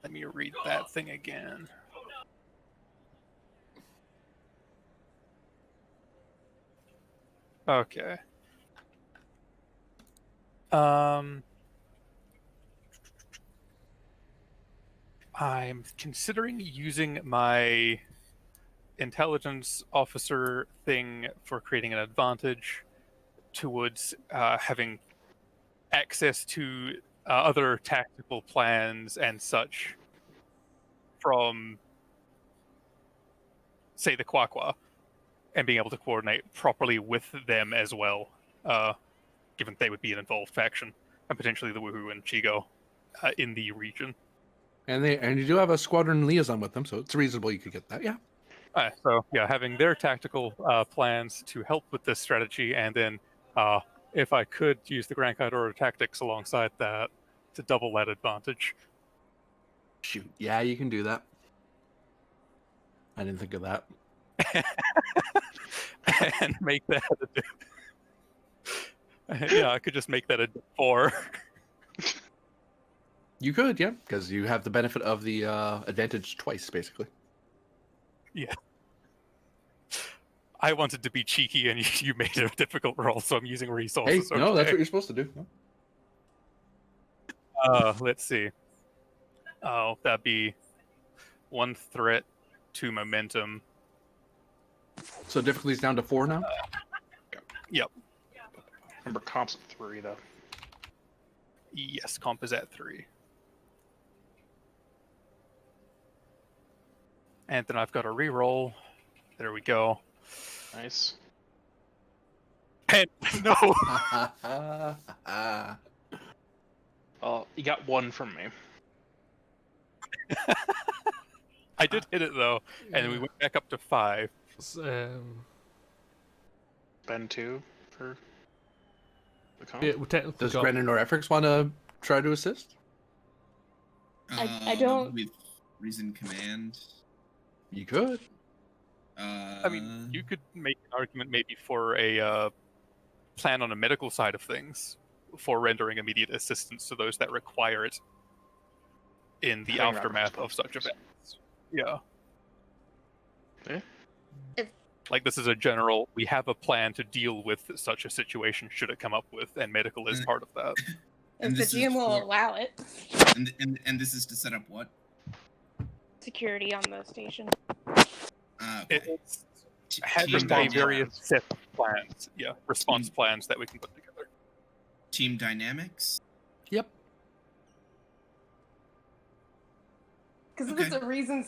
Let me read that thing again. Okay. I'm considering using my intelligence officer thing for creating an advantage towards having access to other tactical plans and such from, say, the Quaqua, and being able to coordinate properly with them as well, given they would be an involved faction, and potentially the Woohoo and Chigo in the region. And you do have a squadron liaison with them, so it's reasonable you could get that, yeah. So yeah, having their tactical plans to help with this strategy, and then if I could use the Grand Kaido tactics alongside that to double that advantage. Shoot, yeah, you can do that. I didn't think of that. And make that yeah, I could just make that a 4. You could, yeah, because you have the benefit of the advantage twice, basically. Yeah. I wanted to be cheeky, and you made it a difficult roll, so I'm using Hey, resources. no, that's okay. what you're supposed to do. Let's see. Oh, that'd be 1 threat, 2 momentum. So difficulty's down to 4 now? Yep. Remember, comp's at 3 though. Yes, comp is at 3. And then I've got a reroll. There we go. Nice. And no. Oh, you got 1 from me. I did hit it though, and then we went back up to 5. Ben 2 for the comp. Yeah, we technically Does got... Brennan or Efrix want to try to assist? I don't- With reason command. You could. I mean, you could make an argument maybe for a plan on a medical side of things for rendering immediate assistance to those that require it in the Having aftermath reference of such points. events. Yeah. Yeah. Like, this is a general, we have a plan to deal with such a situation should it come up with, and medical is part of that. And If the this is GM will for- allow it. And this is to set up what? Security on the station. Okay. It's T- having team a dynamics. various set of plans, response plans that we can put together. Team dynamics. Yep. Because if Okay. it's a reason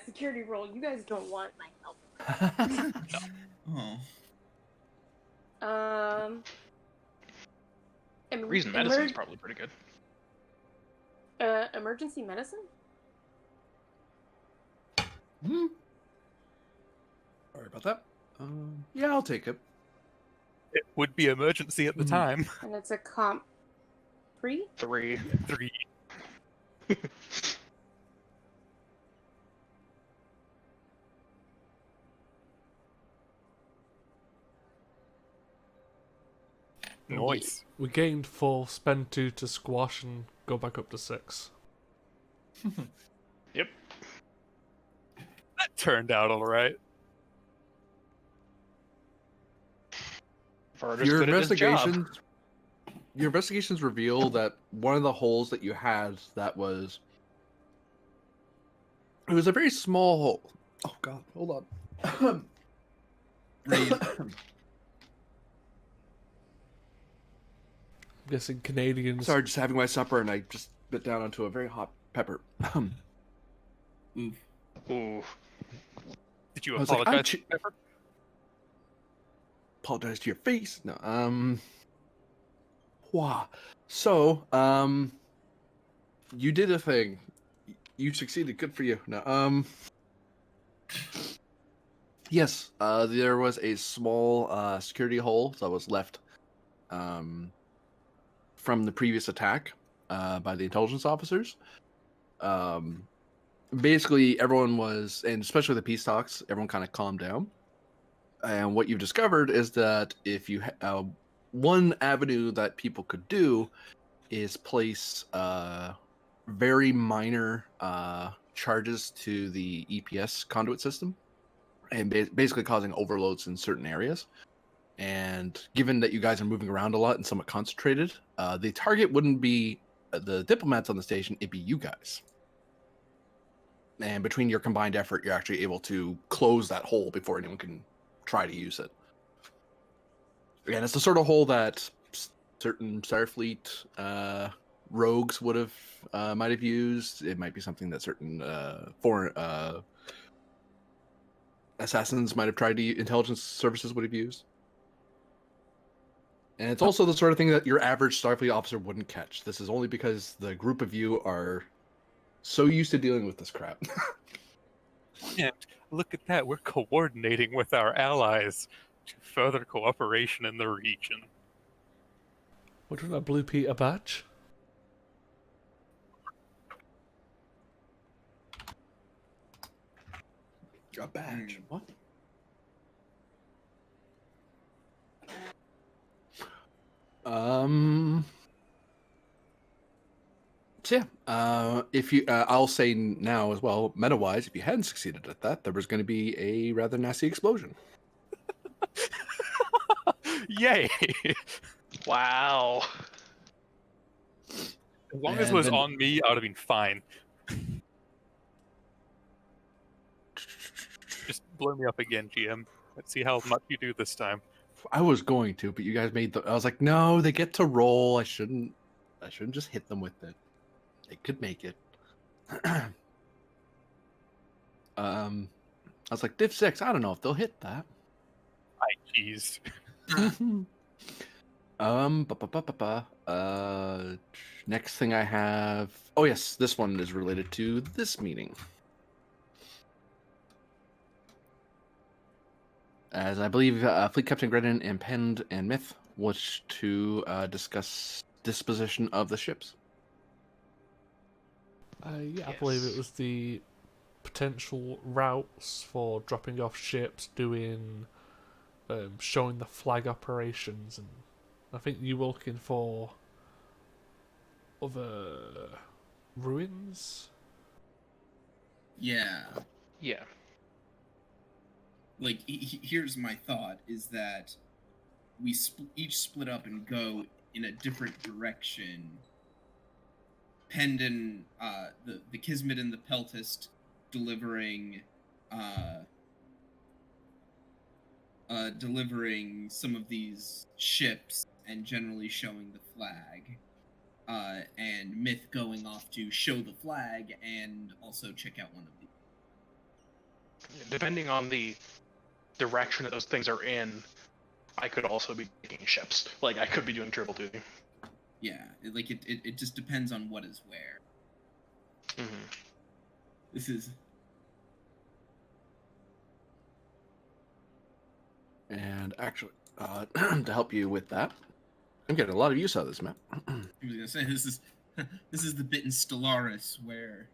security role, you guys don't want my help. Oh. Reason medicine is probably pretty good. Emergency medicine? Sorry about that. Yeah, I'll take it. It would be emergency at the Mhm. time. And it's a comp 3? 3. 3. Nice. We gained 4, spend 2 to squash, and go back up to 6. Yep. That turned out all right. Varda's Your good at his job. investigations reveal that one of the holes that you had it was a very small hole. Oh god, hold on. Raid. I'm guessing Canadians. Sorry, just having my supper and I just bit down onto a very hot pepper. Oof. Ooh. Did you I was like, apologize? Pepper? Apologize to your face. No, wow. So, you did a thing. You succeeded. Good for you. No, yes, there was a small security hole that was left from the previous attack by the intelligence officers. Basically, everyone was, and especially the peace talks, everyone kind of calmed down. And what you've discovered is that if you one avenue that people could do is place very minor charges to the EPS conduit system, and basically causing overloads in certain areas. And given that you guys are moving around a lot and somewhat concentrated, the target wouldn't be the diplomats on the station; it'd be you guys. And between your combined effort, you're actually able to close that hole before anyone can try to use it. Again, it's the sort of hole that certain Starfleet rogues would have might have used. It might be something that certain foreign assassins might have tried to intelligence services would have used. And it's also the sort of thing that your average Starfleet officer wouldn't catch. This is only because the group of you are so used to dealing with this crap. And look at that, we're coordinating with our allies to further cooperation in the region. What was that Blue Peter badge? A badge? What? So yeah, if you, I'll say now as well, meta-wise, if you hadn't succeeded at that, there was going to be a rather nasty explosion. Yay! Wow. As long as it And was then- on me, I would have been fine. Just blow me up again, GM. Let's see how much you do this time. I was going to, but you guys made the. I was like, no, they get to roll. I shouldn't just hit them with it. They could make it. I was like, Div 6, I don't know if they'll hit that. Jeez. Next thing I have. Oh yes, this one is related to this meeting. As I believe Fleet Captain Gredden and Pend and Myth wish to discuss disposition of the ships. Yeah, I believe it was the potential routes for dropping off ships, doing, showing the flag operations, and I think you were looking for other ruins. Yeah. Yeah. Like, here's my thought: is that we each split up and go in a different direction. Pendon, the Kismet and the Peltist delivering some of these ships and generally showing the flag, and Myth going off to show the flag and also check out one of these. Depending on the direction that those things are in, I could also be taking ships. Like, I could be doing triple duty. Yeah, it just depends on what is where. Mm-hmm. This is. And actually, to help you with that, I'm getting a lot of use out of this map. I was gonna say this is the bit in Stellaris where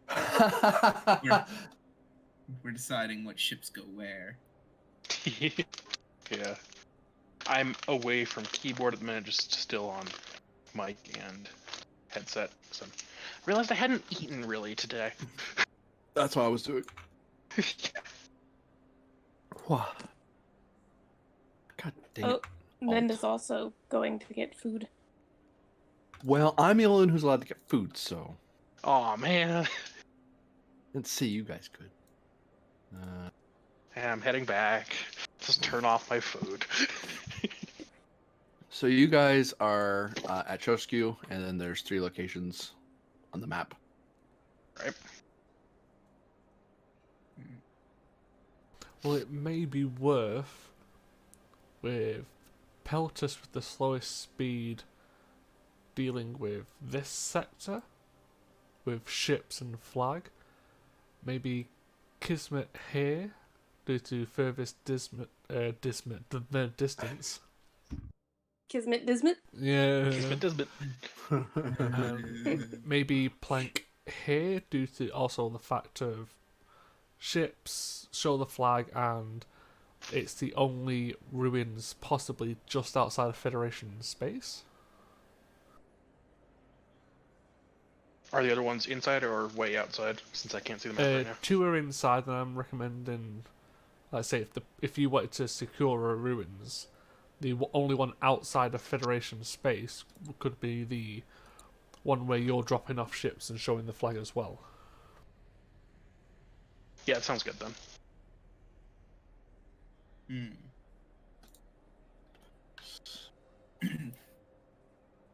we're deciding what ships go where. Yeah. I'm away from keyboard at the minute, just still on mic and headset. So I realized I hadn't eaten really today. That's what I was doing. Wow. God dang it. Oh, Linda's also going to get food. Well, I'm the only one who's allowed to get food, so Oh man. let's see. You guys could. And I'm heading back. Just turn off my food. So you guys are at Chosku, and then there's 3 locations on the map. Right. Well, it may be worth, with Peltus with the slowest speed, dealing with this sector, with ships and flag. Maybe Kismet here, due to furthest the distance. Kismet Dismet? Yeah. Disbit. Maybe Plank here, due to also the fact of ships, show the flag, and it's the only ruins possibly just outside of Federation space. Are the other ones inside or way outside? Since I can't see them right now. 2 are inside, and I'm recommending, let's say, if you wanted to secure a ruins, the only one outside of Federation space could be the one where you're dropping off ships and showing the flag as well. Yeah, it sounds good then.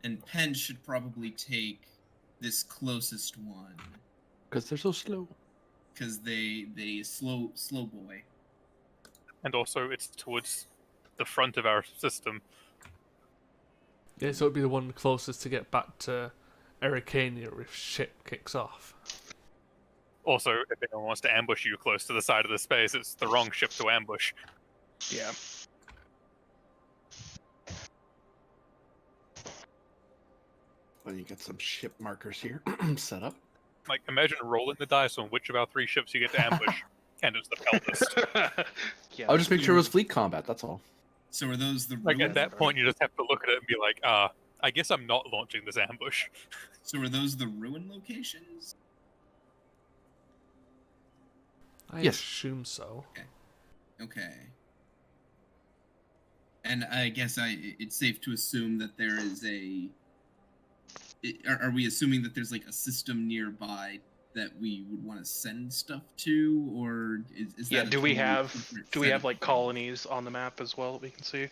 And Penn should probably take this closest one Because they're so slow. because they slow boy. And also, it's towards the front of our system. Yeah, so it'd be the one closest to get back to Ericania if ship kicks off. Also, if anyone wants to ambush you close to the side of the space, it's the wrong ship to ambush. Yeah. Well, you get some ship markers here set up. Like, imagine rolling the dice on which of our 3 ships you get to ambush, and it's the Peltist. Yeah. I'll just make sure it was fleet combat. That's all. So are those the Like, at ruins? that point, you just have to look at it and be like, I guess I'm not launching this ambush. So are those the ruin locations? I Yes. assume so. Okay. And I guess it's safe to assume that there is are we assuming that there's like a system nearby that we would want to send stuff to, or is that Yeah, a do we totally have different do we set have of like things? colonies on the map as well that we can see?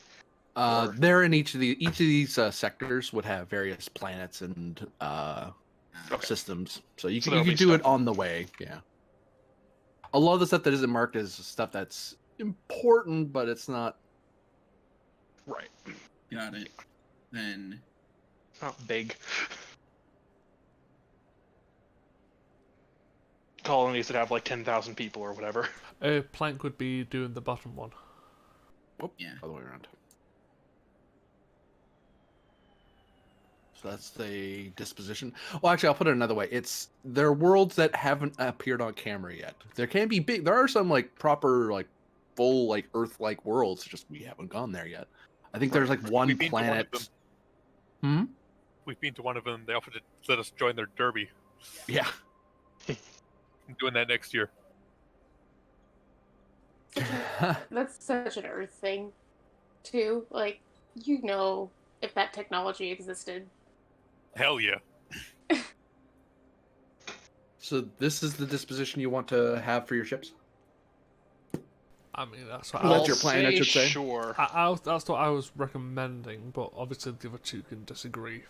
They're in each of these sectors would have various planets and Okay. systems, so you So can there'll be do it stuff. on the way. Yeah. A lot of the stuff that isn't marked is stuff that's important, but it's not. Right. Got it. Then Not big. Colonies that have like 10,000 people or whatever. Plank would be doing the bottom one. yeah. Other way around. So that's the disposition. Well, actually, I'll put it another way. There are worlds that haven't appeared on camera yet. There can be big. There are some like proper like full like Earth-like worlds. Just we haven't gone there yet. I think there's like one We've been to one of planet. them. We've been to one of them. They offered to let us join their derby. Yeah. I'm doing that next year. That's such an Earth thing, too. Like, you know, if that technology existed. Hell yeah. So this is the disposition you want to have for your ships? I mean, that's what Well, I that's your was, plan, I should say. Sure. that's what I was recommending, but obviously the other 2 can disagree.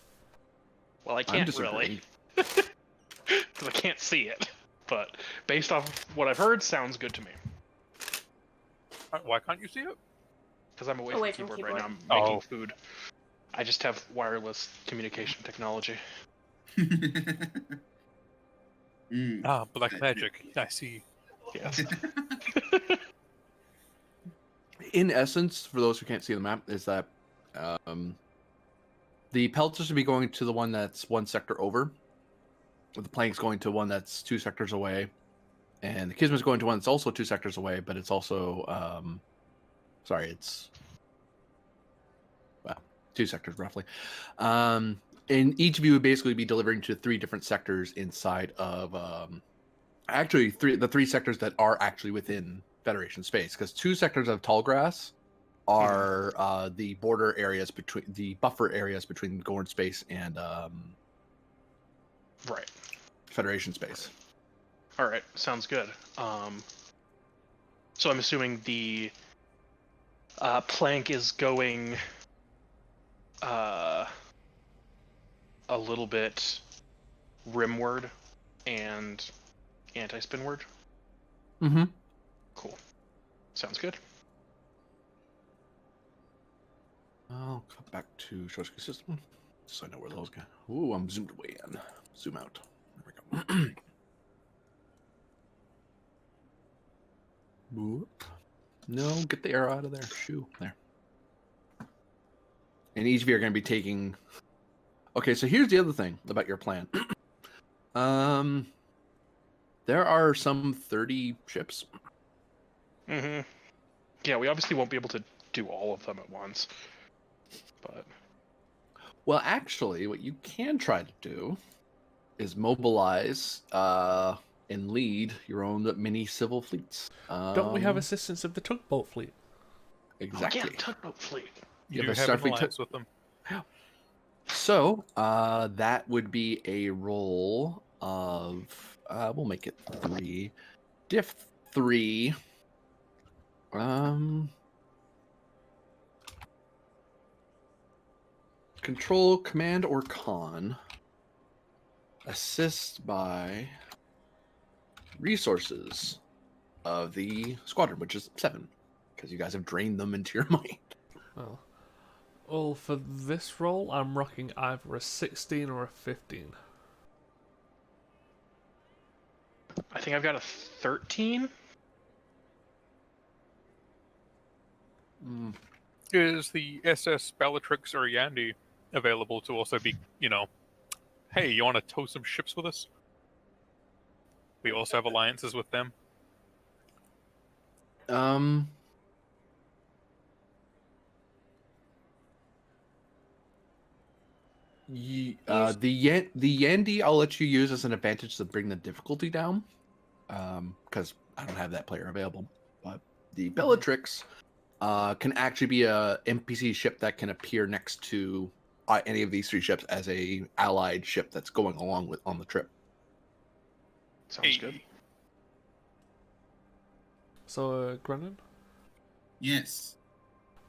Well, I I'm can't disagreeing. really. Because I can't see it. But based off what I've heard, sounds good to me. Why can't you see it? Because I'm away, Away from from keyboard right now. I'm keyboard. making Oh. food. I just have wireless communication technology. Black magic. I see. Yes. In essence, for those who can't see the map, is that the Pelters will be going to the one that's 1 sector over. The Plank's going to one that's 2 sectors away. And the Kismet's going to one that's also 2 sectors away, but it's also... it's 2 sectors roughly. And each of you would basically be delivering to 3 different sectors inside of actually the 3 sectors that are actually within Federation space, because 2 sectors of Tallgrass are the border areas between the buffer areas between Gorn space and Right. Federation space. All right. Sounds good. So I'm assuming the plank is going a little bit rimward and anti-spinward. Mm-hmm. Cool. Sounds good. I'll come back to Shorsky system so I know where those go. Ooh, I'm zoomed way in. Zoom out. There we go. Whoop. No, get the arrow out of there. Shoo. There. And each of you are going to be taking... Okay, so here's the other thing about your plan. There are some 30 ships. Mm-hmm. Yeah, we obviously won't be able to do all of them at once. But Well, actually, what you can try to do is mobilize and lead your own mini civil fleets. Don't we have assistance of the tugboat fleet? Exactly. Oh, yeah, tugboat fleet. You do have a have an Starfleet alliance with them. So, that would be a roll of, we'll make it 3. Diff 3. Control, command, or con. Assist by resources of the squadron, which is 7. Because you guys have drained them into your mind. Well, for this roll, I'm rocking either a 16 or a 15. I think I've got a 13. Is the SS Bellatrix or Yandy available to also be, hey, you want to tow some ships with us? We also have alliances with them. The Yandy I'll let you use as an advantage to bring the difficulty down, because I don't have that player available. But the Bellatrix can actually be a NPC ship that can appear next to any of these 3 ships as a allied ship that's going along with on the trip. Sounds good. So, Grennan? Yes.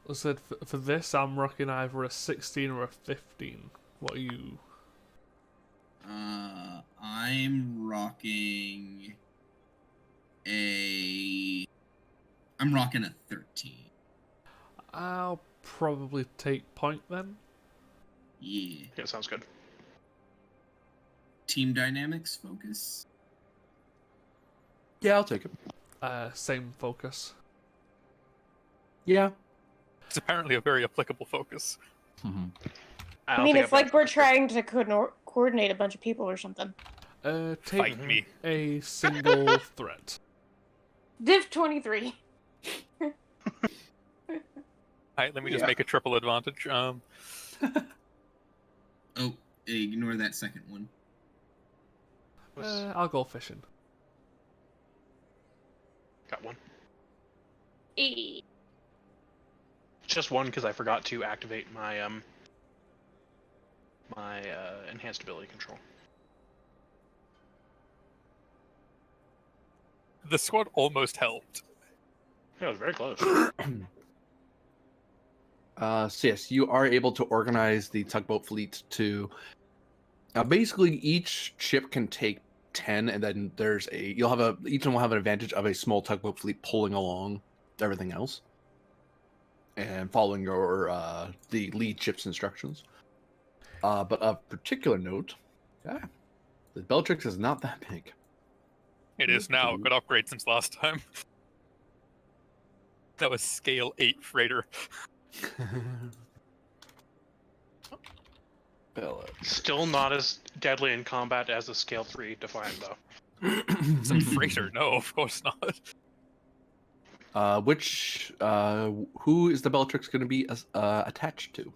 I said for this, I'm rocking either a 16 or a 15. What are you? I'm rocking I'm rocking a 13. I'll probably take point then. Yeah. Yeah, sounds good. Team dynamics focus. Yeah, I'll take it. Same focus. Yeah. It's apparently a very applicable focus. Mm-hmm. I mean, it's like we're trying to coordinate a bunch of people or something. Take Fight me. a single threat. Div 23. Alright, let me just make a triple advantage. Oh, ignore that second one. I'll go fishing. Got one. E. Just one because I forgot to activate my enhanced ability control. The squad almost helped. Yeah, it was very close. So yes, you are able to organize the tugboat fleet to basically each ship can take 10, and then there's each one will have an advantage of a small tugboat fleet pulling along everything else and following your the lead ship's instructions. But of particular note, the Bellatrix is not that big. It is now. Good upgrade since last time. That was scale 8 freighter. Still not as deadly in combat as a scale 3 Defiant, though. It's a freighter. No, of course not. Who is the Bellatrix going to be attached to?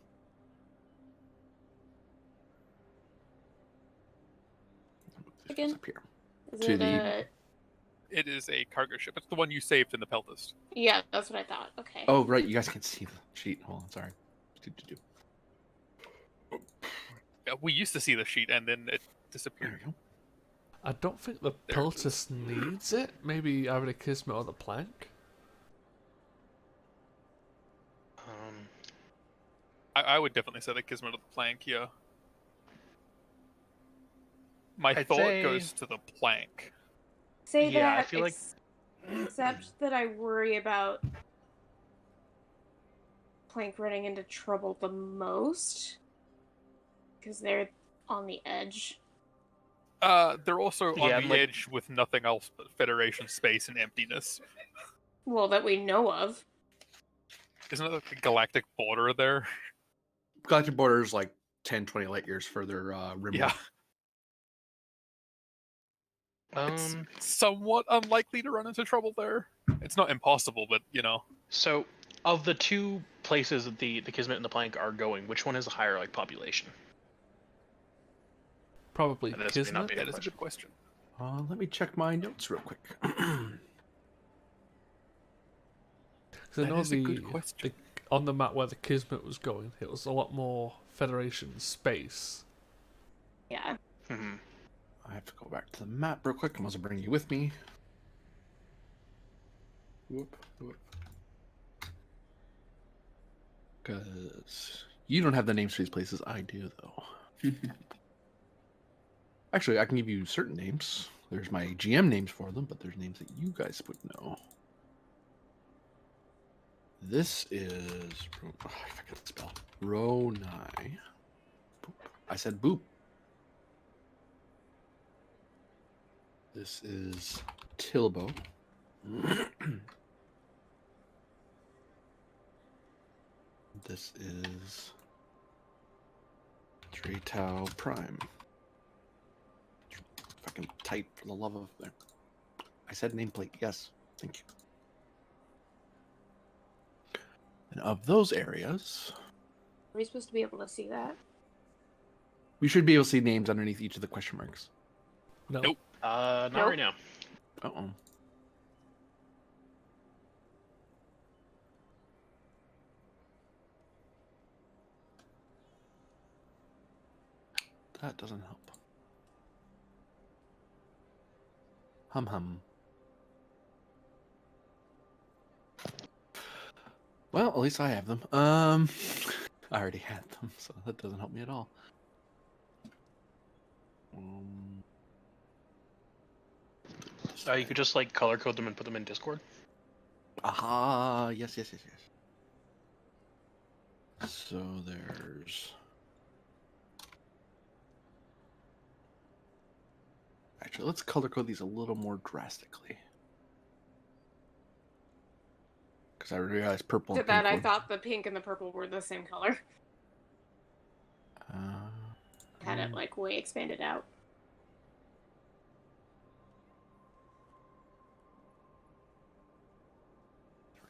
again? up here. Is To it the- It is a cargo ship. It's the one you saved in the Peltist. Yeah, that's what I thought. Okay. Oh, right. You guys can see the sheet. Hold on. Sorry. Yeah, we used to see the sheet, and then it There disappeared. we go. I don't think the There it is. Peltus needs it. Maybe either the Kismet or the Plank. I would definitely say the Kismet of the Plank, yeah. My I'd thought say- goes to the Plank. Say Yeah, I that, feel like- except that I worry about Plank running into trouble the most. Because they're on the edge. They're also Yeah, on the like- edge with nothing else but Federation space and emptiness. Well, that we know of. Isn't it like a galactic border there? Galactic border is like 10, 20 light years further rimward. Yeah. Um, It's somewhat unlikely to run into trouble there. It's not impossible, but you know. so of the two places that the Kismet and the Plank are going, which one has a higher like population? Probably That may not Kismet. be- That is a good question. Let me check my notes real quick. 'Cause I That know is a good question. on the map where the Kismet was going, it was a lot more Federation space. Yeah. Hmm. I have to go back to the map real quick. I must bring you with me. Whoop, whoop. Because you don't have the names for these places. I do, though. Actually, I can give you certain names. There's my GM names for them, but there's names that you guys would know. This is... Oh, I forgot to spell. Ronai. Boop. I said boop. This is Tilbo. This is Draytau Prime. Fucking type for the love of there. I said nameplate, yes. Thank you. And of those areas, Are we supposed to be able to see that? we should be able to see names underneath each of the question marks. No. Nope. Not Nope. right now. Uh-oh. That doesn't help. Hum hum. Well, at least I have them. I already had them, so that doesn't help me at all. You could just like color code them and put them in Discord. Aha! Yes, yes, yes, yes. So there's. Actually, let's color code these a little more drastically. Because I realized purple. To and that, pink I were- thought the pink and the purple were the same color. Had it like way expanded out.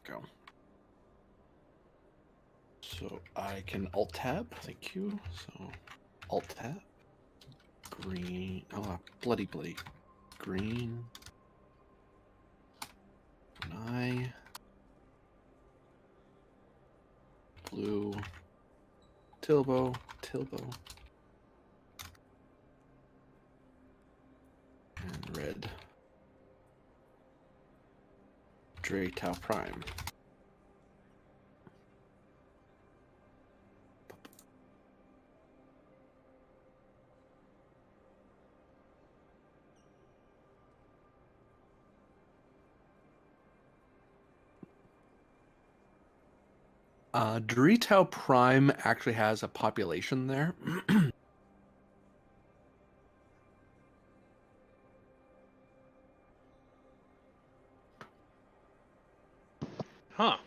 There we go. So I can alt tab. Thank you. So alt tab. Green. Oh, bloody. Green. Eye. Blue. Tilbo. And red. Draytau Prime. Draytau Prime actually has a population there. Huh.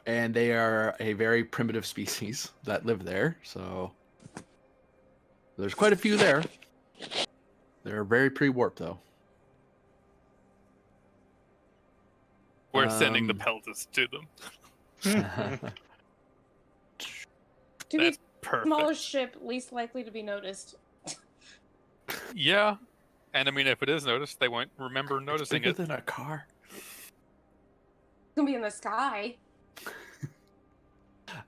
And they are a very primitive species that live there, so there's quite a few there. They're very pre-warp, though. We're sending the Um, Peltist to them. To be That's perfect. smallest ship, least likely to be noticed. Yeah, And I mean, if it is noticed, they won't remember noticing Bigger it. than a car. It's gonna be in the sky.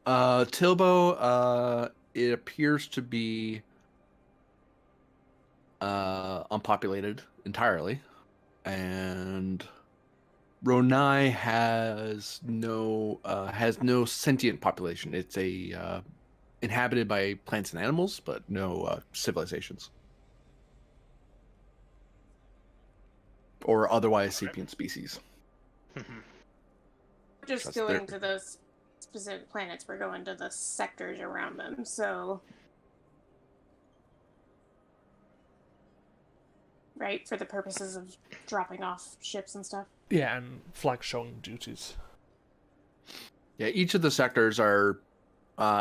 Tilbo, it appears to be unpopulated entirely, and Ronai has no sentient population. It's a inhabited by plants and animals, but no civilizations or otherwise sapient species. Mhm. Just That's going their- to those specific planets, we're going to the sectors around them, so. Right, for the purposes of dropping off ships and stuff. Yeah, and flag showing duties. Yeah, each of the sectors are.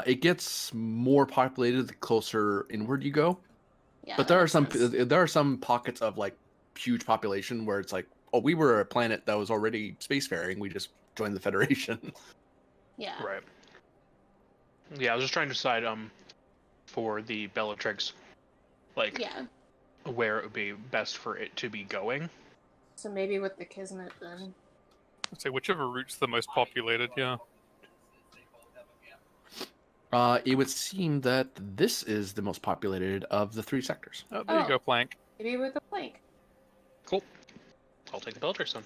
It gets more populated the closer inward you go. Yeah, But that there makes are sense. some pockets of like huge population where it's like, oh, we were a planet that was already spacefaring. We just joined the Federation. Yeah. Right. Yeah, I was just trying to decide for the Bellatrix, like Yeah. where it would be best for it to be going. So maybe with the Kismet then. I'd say whichever route's the most populated, yeah. It would seem that this is the most populated of the three sectors. Oh, there you Oh. go, Plank. Maybe with the plank. Cool. I'll take the Bellatrix then.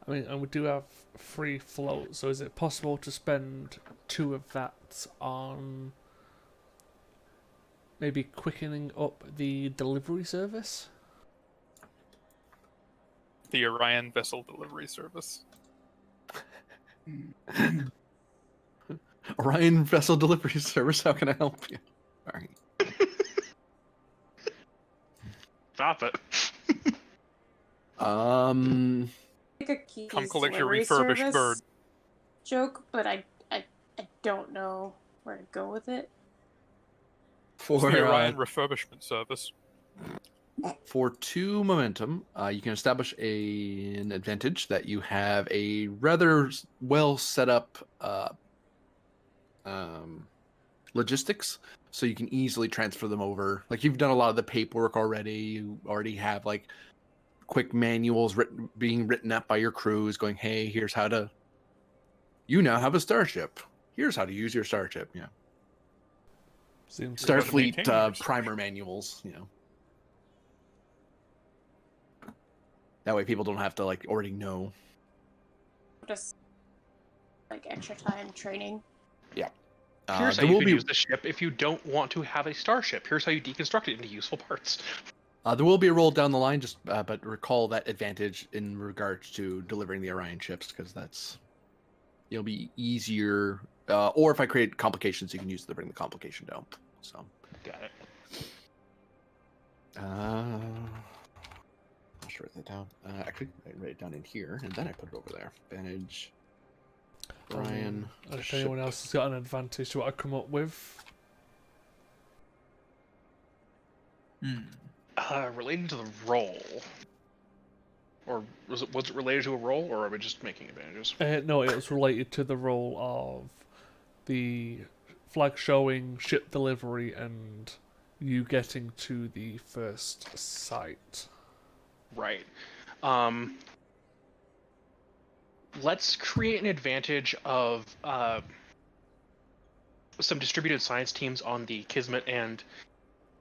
I mean, and we do have free float, so is it possible to spend 2 of that on maybe quickening up the delivery service? The Orion vessel delivery service. Orion Vessel Delivery Service, how can I help you? Sorry. Stop it. Like a keys Come collect your delivery refurbished service bird. joke, but I don't know where to go with it. It's the For Orion refurbishment service. for 2 momentum, you can establish an advantage that you have a rather well set up logistics, so you can easily transfer them over. Like you've done a lot of the paperwork already. You already have like quick manuals being written up by your crews, going, "Hey, here's how to. You now have a starship. Here's how to use your starship." Yeah, Seems Start- Starfleet maintain yours. primer manuals. You know, that way people don't have to like already know. Just like extra time training. Here's how There you will can be use the ship if you don't want to have a starship. Here's how you deconstruct it into useful parts. there will be a roll down the line. Just but recall that advantage in regards to delivering the Orion ships, because it'll be easier. Or if I create complications, you can use it to bring the complication down. So. Got it. I should write that down. Actually, I write it down in here, and then I put it over there. Advantage. Brian. And if anyone else has got an advantage to what I come up with, Related to the roll, or was it related to a roll, or are we just making advantages? no, it was related to the role of the flag showing, ship delivery, and you getting to the first site. Right. Let's create an advantage of some distributed science teams on the Kismet and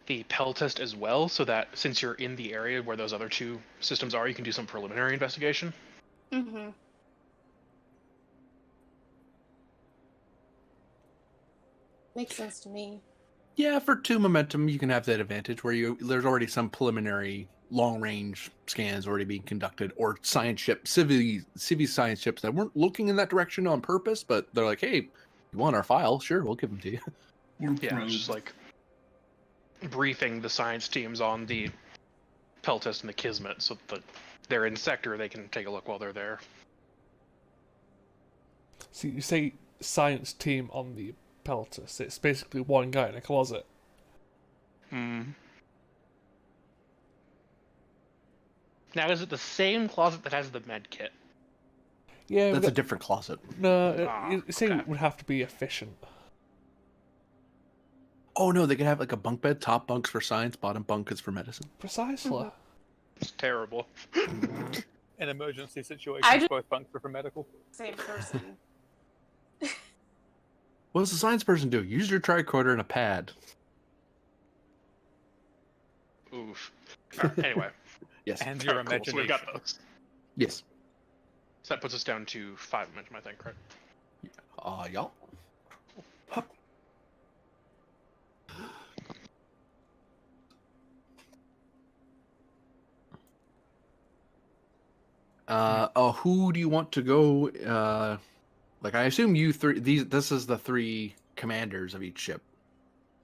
the Peltest as well, so that since you're in the area where those other 2 systems are, you can do some preliminary investigation. Mm-hmm. Makes sense to me. Yeah, for 2 momentum, you can have that advantage where there's already some preliminary long range scans already being conducted, or science ship, civvy science ships that weren't looking in that direction on purpose, but they're like, hey, you want our file? Sure, we'll give them to you. Or Yeah, probes. it's just like briefing the science teams on the Peltest and the Kismet, so that they're in sector, they can take a look while they're there. See, you say science team on the Peltus. It's basically one guy in a closet. Now, is it the same closet that has the med kit? Yeah, That's a but different closet. no, Ah, you say okay. it would have to be efficient. Oh no, they could have like a bunk bed. Top bunk's for science, bottom bunk is for medicine. Precisely. It's terrible. In emergency I situations, just- both bunks are for medical. Same person. What does the science person do? Use your tricorder and a pad. Oof. Alright, anyway, Yes. And your Alright, cool, so we've imagination. got those. Yes. So that puts us down to 5 minutes, I think, right? Y'all. Who do you want to go? Like, I assume you three. This is the three commanders of each ship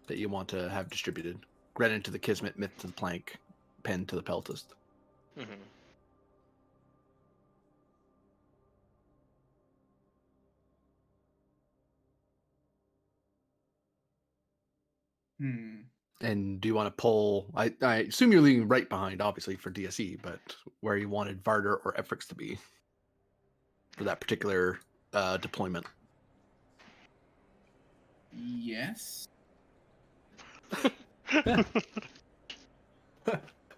that you want to have distributed. Grenin to the Kismet, Myth to the Plank, Pen to the Peltist. Mm-hmm. And do you want to pull? I assume you're leaving right behind, obviously, for DSE, but where you wanted Varder or Efrix to be for that particular deployment. Yes. I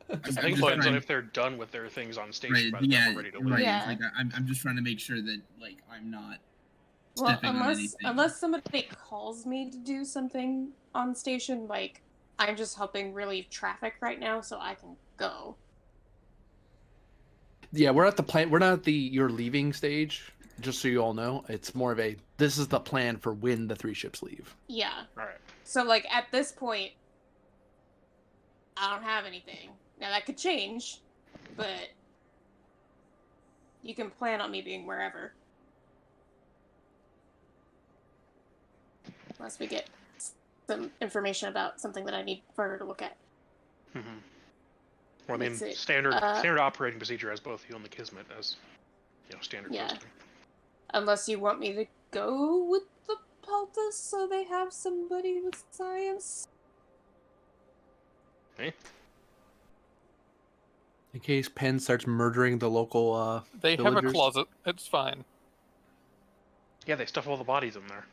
I'm think just depends on trying- if they're done with their things on station Right, by the time we're ready to leave. right. Yeah. Like, I'm just trying to make sure that like I'm not Well, stepping on anything. unless somebody calls me to do something on station, like I'm just helping relieve traffic right now, so I can go. Yeah, we're at the plan. We're not at the you're leaving stage. Just so you all know, it's more of a this is the plan for when the three ships leave. Yeah. Alright. So like at this point, I don't have anything. Now that could change, but you can plan on me being wherever. Unless we get some information about something that I need further to look at. Mm-hmm. Well, I mean, Let's see. standard operating procedure as both you and the Kismet as, standard Yeah. posting. Unless you want me to go with the Peltas so they have somebody with science. Hey? In case Penn starts murdering the local. They have a villagers. closet. It's fine. Yeah, they stuff all the bodies in there.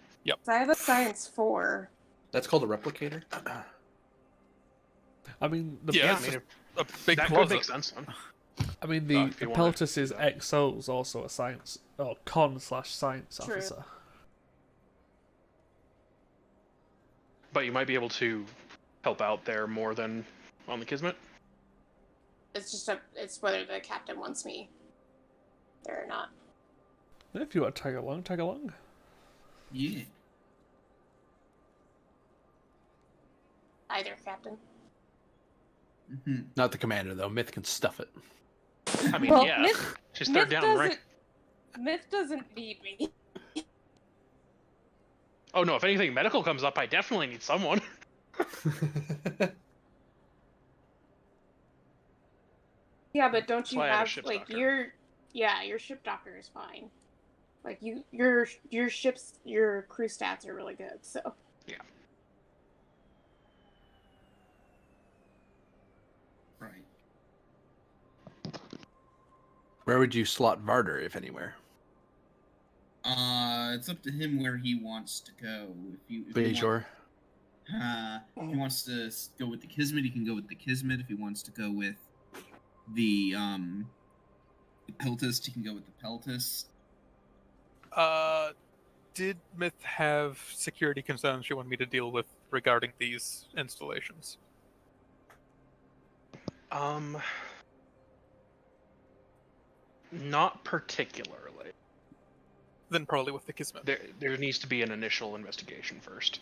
So I have a science 4. That's called a replicator. I mean, the Yeah, I it's mean, just a big that could closet. make sense. I mean, if the you wanna Peltus's do that. XO is also a science or con/science True. officer. But you might be able to help out there more than on the Kismet. It's whether the captain wants me there or not. If you want to tag along, tag along. Yeah. Either captain. Mhm. Not the commander though. Myth can stuff it. I mean, Well, yeah. Myth- She's third down, right? Myth doesn't need me. Oh no, if anything medical comes up, I definitely need someone. Yeah, but don't That's you why I have a have ship's like doctor. your ship doctor is fine. Like your ship's your crew stats are really good, so Right. Where would you slot Varder, if anywhere? It's up to him where he wants to go. If you want, Bajor. if he wants to go with the Kismet, he can go with the Kismet. If he wants to go with the Peltist, he can go with the Peltist. Did Myth have security concerns she wanted me to deal with regarding these installations? Not particularly. Then probably with the Kismet. There needs to be an initial investigation first.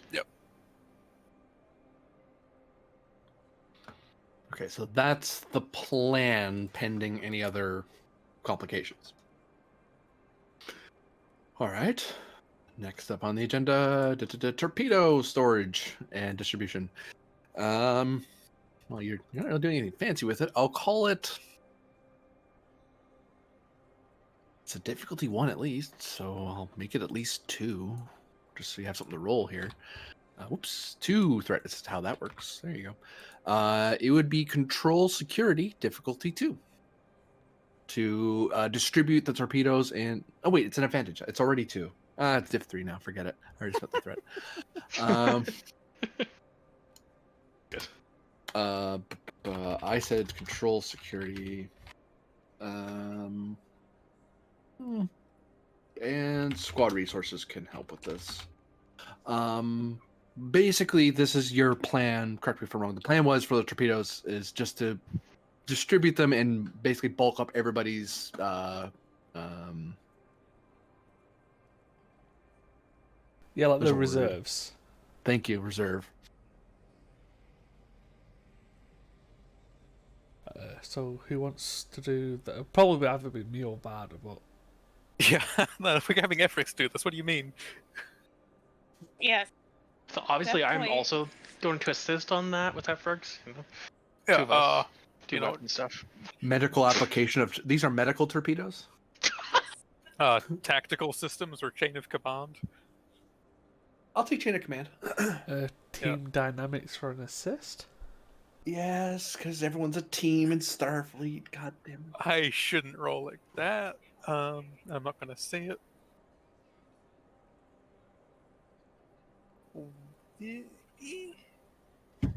Okay, so that's the plan pending any other complications. All right. Next up on the agenda, torpedo storage and distribution. Well, you're not really doing anything fancy with it. I'll call it. It's a difficulty 1 at least, so I'll make it at least 2, just so you have something to roll here. Whoops, 2 threat. This is how that works. There you go. It would be control security difficulty 2 to distribute the torpedoes and. Oh wait, it's an advantage. It's already 2. It's diff 3 now. Forget it. I already spent the threat. I said control security. And squad resources can help with this. Basically, this is your plan. Correct me if I'm wrong. The plan was for the torpedoes is just to distribute them and basically bulk up everybody's. Yeah, like There's the a word. reserves. Thank you, reserve. So who wants to do that? Probably either be me or Bard, but Yeah, no, if we're having Efrix do this, what do you mean? Yes. So obviously, I'm Definitely. also going to assist on that with Efrix. You know, Yeah, two of us, two you know, weapon stuff. Medical application of these are medical torpedoes. tactical systems or chain of command. I'll take chain of command. team dynamics for an assist. Yes, because everyone's a team in Starfleet. God damn it. I shouldn't roll like that. I'm not gonna say it.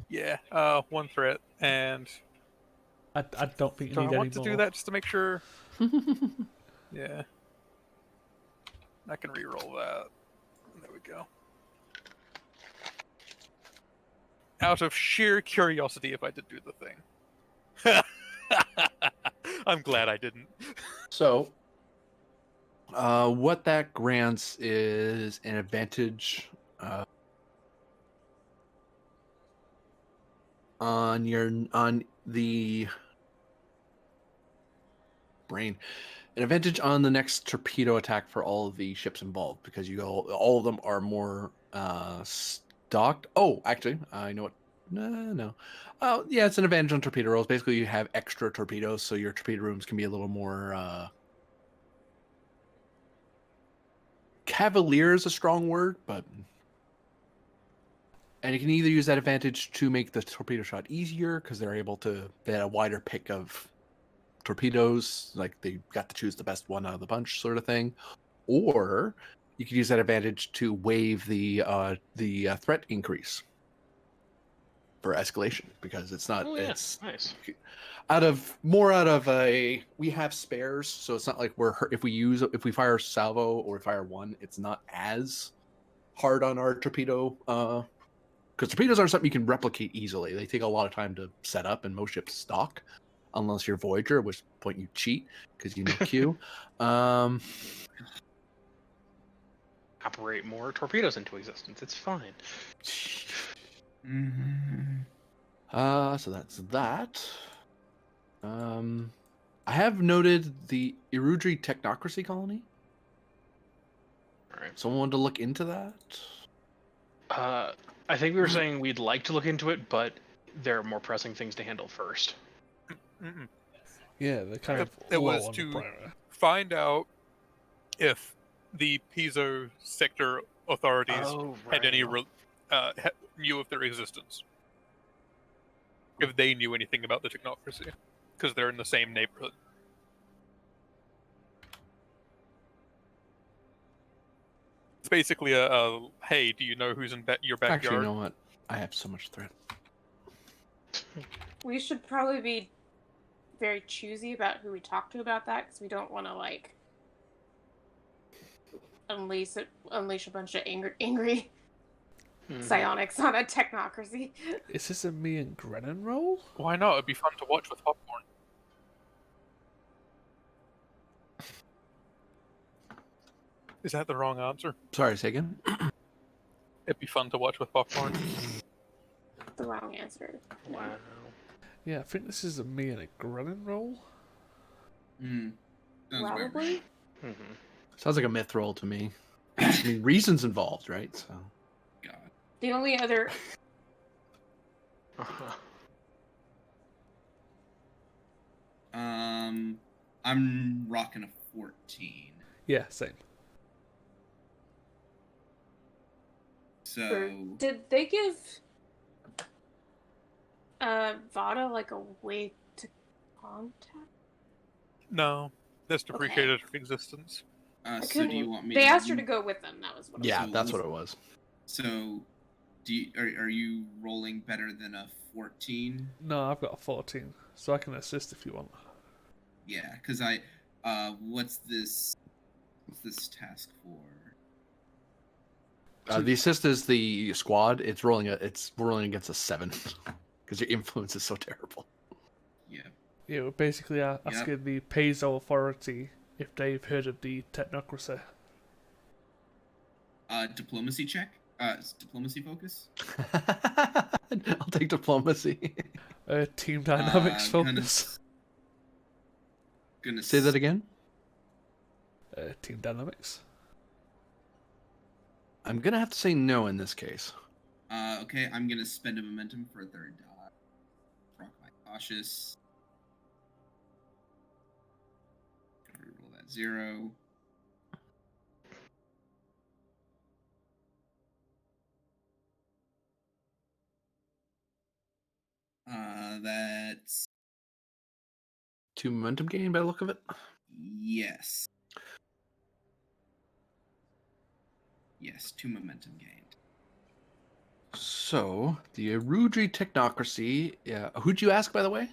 Yeah, one threat, and I don't think you do I need any want to more. do that just to make sure? Yeah, I can re-roll that. There we go. Out of sheer curiosity, if I did do the thing. I'm glad I didn't. So, what that grants is an advantage on the brain, an advantage on the next torpedo attack for all of the ships involved because all of them are more stocked. Oh, actually, I know what. No. Oh, yeah, it's an advantage on torpedo rolls. Basically, you have extra torpedoes, so your torpedo rooms can be a little more. Cavalier is a strong word, but. And you can either use that advantage to make the torpedo shot easier because they had a wider pick of torpedoes, like they got to choose the best one out of the bunch, sort of thing. Or you could use that advantage to waive the threat increase for escalation because it's not. Oh yeah, It's nice. out of a we have spares, so it's not like if we fire salvo or we fire one, it's not as hard on our torpedo. Because torpedoes aren't something you can replicate easily. They take a lot of time to set up, and most ships stock, unless you're Voyager, at which point you cheat because you know Q. Operate more torpedoes into existence. It's fine. So that's that. I have noted the Irudri Technocracy Colony. All right. Someone wanted to look into that? I think we were saying we'd like to look into it, but there are more pressing things to handle first. Mm-mm. Yeah, they're kind of It low was on the to priority. find out if the Piezo sector authorities had any knew of their existence. If they knew anything about the technocracy, because they're in the same neighborhood. It's basically a hey, do you know who's in your backyard? Actually, you know what? I have so much threat. We should probably be very choosy about who we talk to about that because we don't want to like unleash a bunch of angry psionics on a technocracy. Is this a me and Grennan roll? Why not? It'd be fun to watch with popcorn. Is that the wrong answer? Sorry, say again? It'd be fun to watch with popcorn. The wrong answer. Wow. Yeah, I think this is a me and a Grennan roll. Sounds about right. Probably. Mm-hmm. Sounds like a myth roll to me. I mean, reason's involved, right? So. God. The only other I'm rocking a 14. Yeah, same. So did they give Vada like a way to contact? No, that's depreciated her existence. so do you want me They to asked her to go with them. That was what. Yeah, So that's was- what it was. So Are you rolling better than a 14? No, I've got a 14, so I can assist if you want. Yeah, because what's this task for? The assist is the squad. It's rolling against a 7 because your influence is so terrible. Yeah. Yeah, we're basically asking the Paizo Authority if they've heard of the technocracy. Diplomacy check. Diplomacy focus. I'll take diplomacy. Team dynamics Gonna focus. Gonna Say that again. Team dynamics. I'm gonna have to say no in this case. Okay, I'm gonna spend a momentum for a third die. Rock my cautious. Gonna roll that 0. That's 2 momentum gain by the look of it. yes. Yes, 2 momentum gained. So the Erudri technocracy. Yeah, who'd you ask, by the way?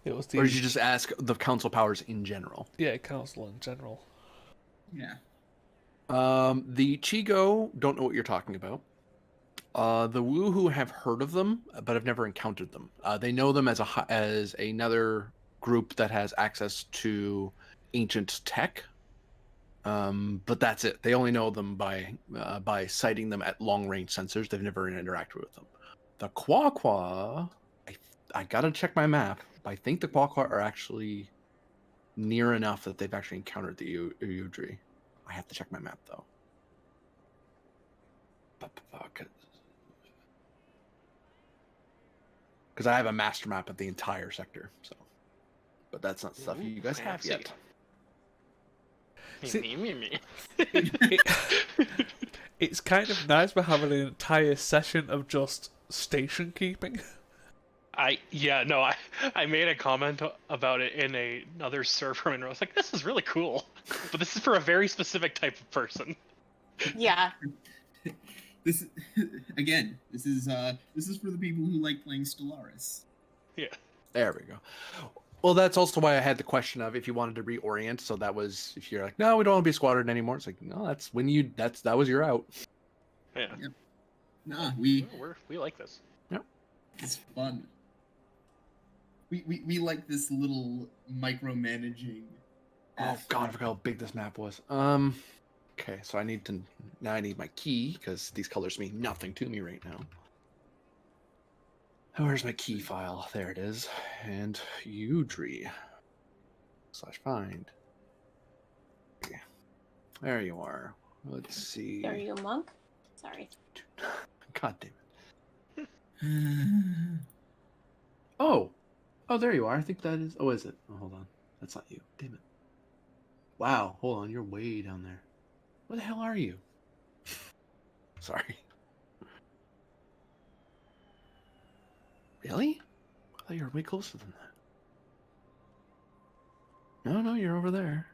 It was the Or did you just ask the council powers in general? council in general. Yeah. The Chigo don't know what you're talking about. The Woohoo have heard of them, but have never encountered them. They know them as another group that has access to ancient tech. But that's it. They only know them by sighting them at long range sensors. They've never interacted with them. The Quaqua, I gotta check my map. But I think the Quaqua are actually near enough that they've actually encountered the Uyudri. I have to check my map though. Because I have a master map of the entire sector. So, but that's not stuff you guys have yet. It's kind of nice we're having an entire session of just station keeping. I made a comment about it in another server, and I was like, "This is really cool," but this is for a very specific type of person. Yeah. This again. This is for the people who like playing Stellaris. Yeah. There we go. Well, that's also why I had the question of if you wanted to reorient. So that was if you're like, no, we don't want to be a squadron anymore. It's like, no, that's when that was your out. Yeah. Yep. Nah, we like this. Yep. It's fun. We like this little micromanaging. Oh God, I forgot how big this map was. Okay, so I need my key because these colors mean nothing to me right now. Where's my key file? There it is. And Udry /find. Okay. There you are. Let's see. Are you a monk? Sorry. God damn it. Oh, there you are. I think that is. Oh, is it? Oh, hold on. That's not you. Damn it. Wow. Hold on. You're way down there. Where the hell are you? Sorry. Really? I thought you were way closer than that. No, you're over there.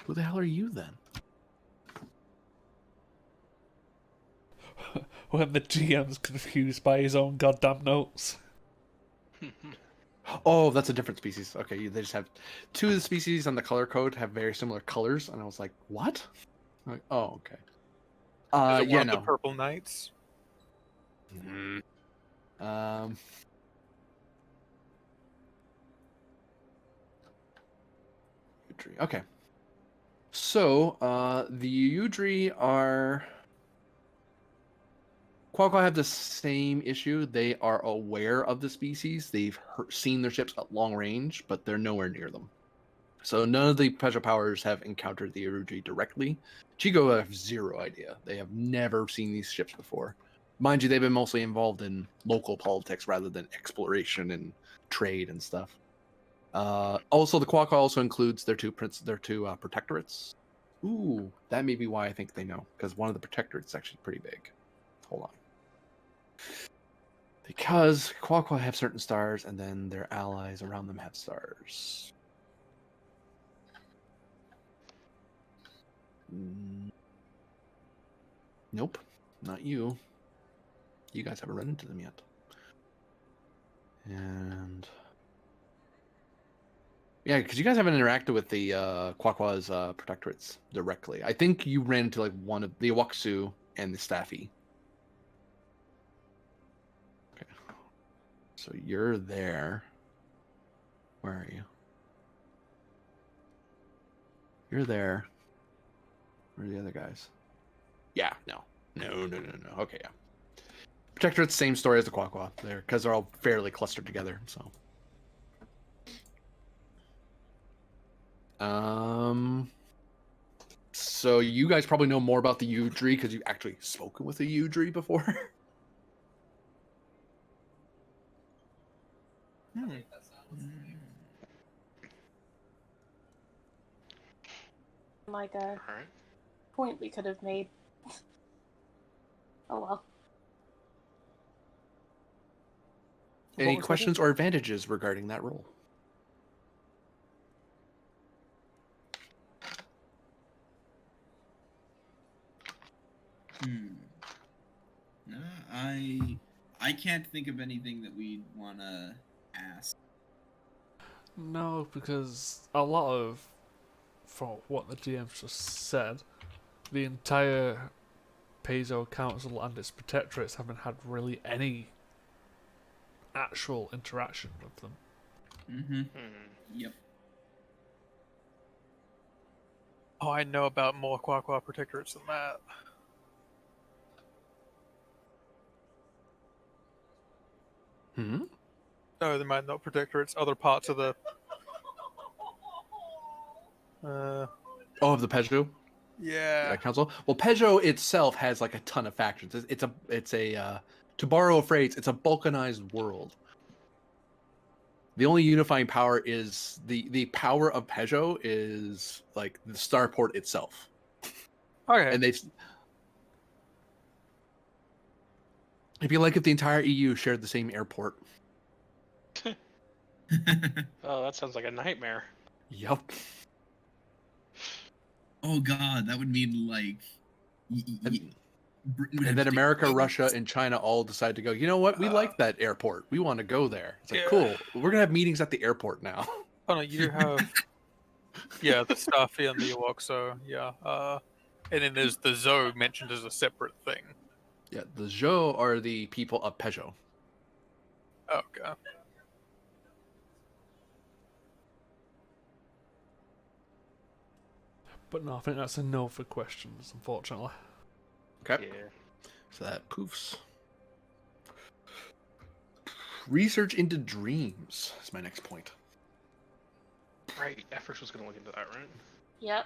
Who the hell are you then? When the GM's confused by his own goddamn notes. Oh, that's a different species. Okay, they just have two of the species on the color code have very similar colors, and I was like, what? I'm like, oh, okay. Is it Yeah, one of no. the purple knights? Okay. So, the Udri are... Quaqua have the same issue. They are aware of the species. They've seen their ships at long range, but they're nowhere near them. So none of the Petra powers have encountered the Erudri directly. Chigo have zero idea. They have never seen these ships before. Mind you, they've been mostly involved in local politics rather than exploration and trade and stuff. Also, the Quaqua also includes their two protectorates. Ooh, that may be why I think they know, because one of the protectorates is actually pretty big. Hold on. Because Quaqua have certain stars, and then their allies around them have stars. Nope, not you. You guys haven't run into them yet. And yeah, because you guys haven't interacted with the Kwakwa's protectorates directly. I think you ran into like one of the Iwaksu and the Staffy. Okay. So you're there. Where are you? You're there. Where are the other guys? Yeah, no. Okay, yeah. Protectorate's same story as the Kwakwa there, because they're all fairly clustered together, so. So you guys probably know more about the Udri because you've actually spoken with the Udri before. Like a All right. point we could have made. Oh well. Any was that questions or advantages regarding that role? I can't think of anything that we'd want to ask. No, because a lot of, for what the DM's just said, the entire Paizo Council and its protectorates haven't had really any actual interaction with them. Mm-hmm. Yep. Oh, I know about more Kwakwa protectorates than that. Hmm? No, they might not protectorates. Other parts of the. Oh, of the Peugeot Yeah. Council. Well, Peugeot itself has like a ton of factions. It's a to borrow a phrase, it's a balkanized world. The only unifying power is the power of Peugeot is like the starport itself, Okay. and they've. It'd be like if the entire EU shared the same airport. Oh, that sounds like a nightmare. Yup. Oh God, that would mean like. And then America, Russia, and China all decide to go, you know what? We like that airport. We want to go there. It's like, Yeah. cool. We're going to have meetings at the airport now. Oh no, you have. Yeah, the Staffy and the Iwakso, yeah. And then there's the Zo mentioned as a separate thing. Yeah, the Zhou are the people of Peugeot. Okay. But no, I think that's a no for questions, unfortunately. Okay. Yeah. So that poofs. Research into dreams is my next point. Right. Efforts was going to look into that, right? Yep.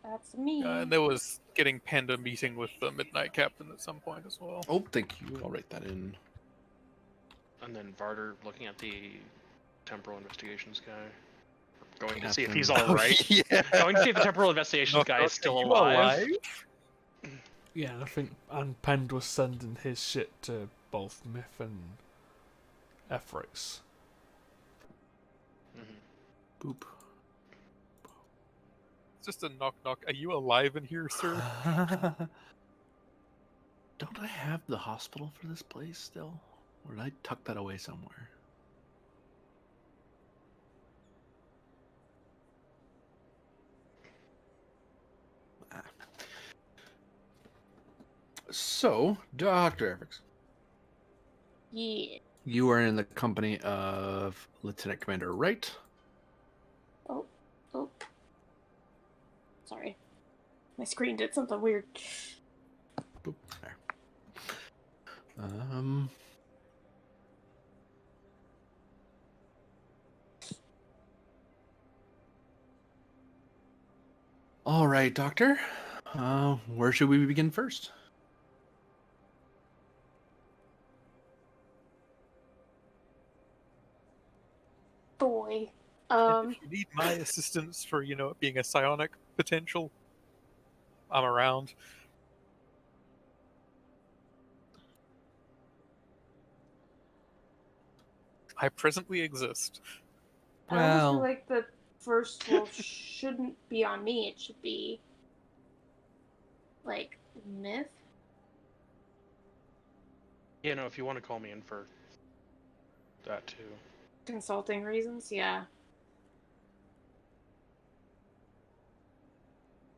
That's me. And there was getting Panda meeting with the Midnight Captain at some point as well. Oh, thank you. I'll write that in. And then Varder looking at the temporal investigations guy. Going to see if he's Captain. all right. Yeah. Going to see if the temporal investigations guy is still Are you alive. Yeah, I think and Pend was sending his shit to both Myth and Ethrix. Mhm. Boop. It's just a knock knock. Are you alive in here, sir? Don't I have the hospital for this place still? Or did I tuck that away somewhere? Ah. So, Dr. Efrix, Yeah. you are in the company of Lieutenant Commander Wright. Oh. Sorry. My screen did something weird. Boop, there. All right, Doctor. Where should we begin first? Boy. And if you need my assistance for, it being a psionic potential, I'm around. I presently exist. I almost Well- feel like the first roll shouldn't be on me. It should be like Myth. Yeah, no, if you want to call me in for that too. Consulting reasons, yeah.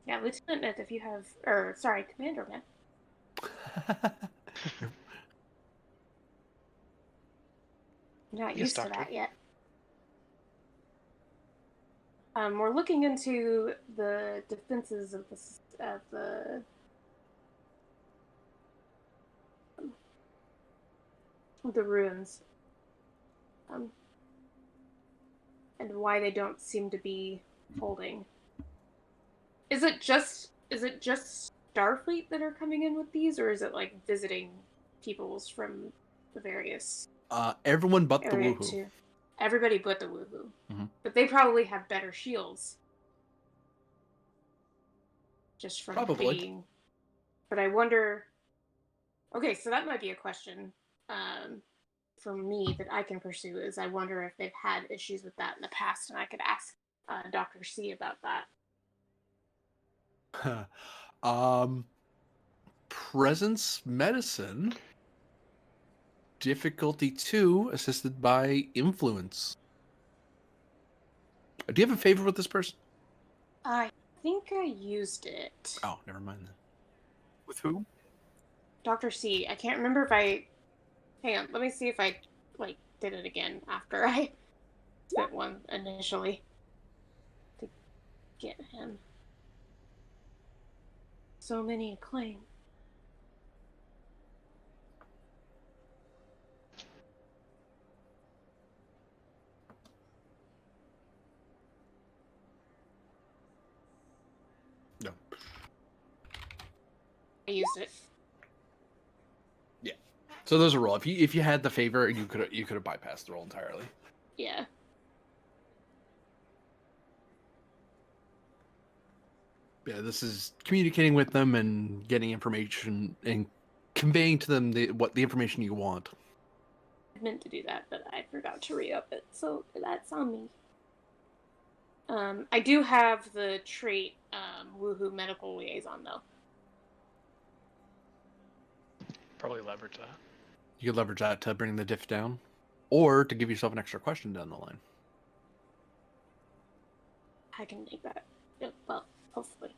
Yeah, Lieutenant Ned, if you have, or sorry, Commander Ned. I'm not Yes, used to Doctor. that yet. We're looking into the defenses of the ruins, and why they don't seem to be holding. Is it just Starfleet that are coming in with these, or is it like visiting peoples from the various Everyone but the area woohoo. too? Everybody but the woohoo. Mhm. But they probably have better shields. Just from Probably. being. But I wonder. Okay, so that might be a question for me that I can pursue. Is I wonder if they've had issues with that in the past, and I could ask Dr. C about that. Presence medicine. Difficulty 2, assisted by influence. Do you have a favor with this person? I think I used it. Oh, never mind then. With who? Dr. C. I can't remember if I. Hang on, let me see if I did it again after I spent one initially to get him. So many acclaim. No. I used it. So there's a roll. If you had the favor, you could have bypassed the roll entirely. Yeah. Yeah, this is communicating with them and getting information and conveying to them the information you want. I meant to do that, but I forgot to re-up it, so that's on me. I do have the trait Woohoo Medical Liaison, though. Probably leverage that. You could leverage that to bring the diff down, or to give yourself an extra question down the line. I can make that. Well, hopefully.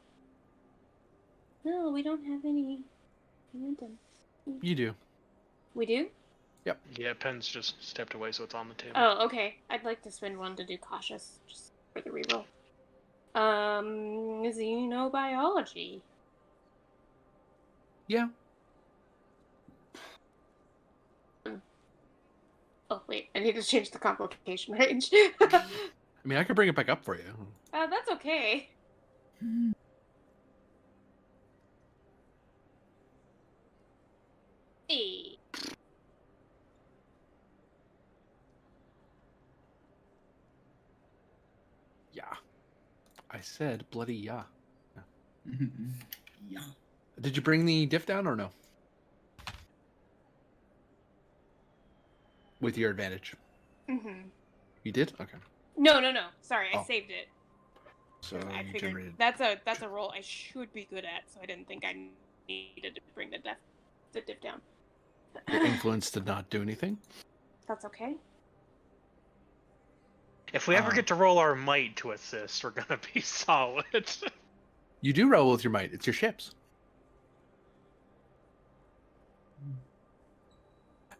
No, we don't have any momentum. You do. We do? Yeah, Penn's just stepped away, so it's on the table. Oh, okay. I'd like to spend one to do cautious, just for the reroll. Xenobiology. Yeah. Oh, wait. I need to change the complication range. I mean, I could bring it back up for you. That's okay. Hey. Yeah. I said bloody yeah. Yeah. Did you bring the diff down or no? With your advantage. Mm-hmm. You did? Okay. No. Sorry, I Oh. saved it. So I you figured generated. that's a roll I should be good at, so I didn't think I needed to bring the diff down. Your influence did not do anything. That's okay. If we ever get to roll our might to assist, we're gonna be solid. You do roll with your might. It's your ships.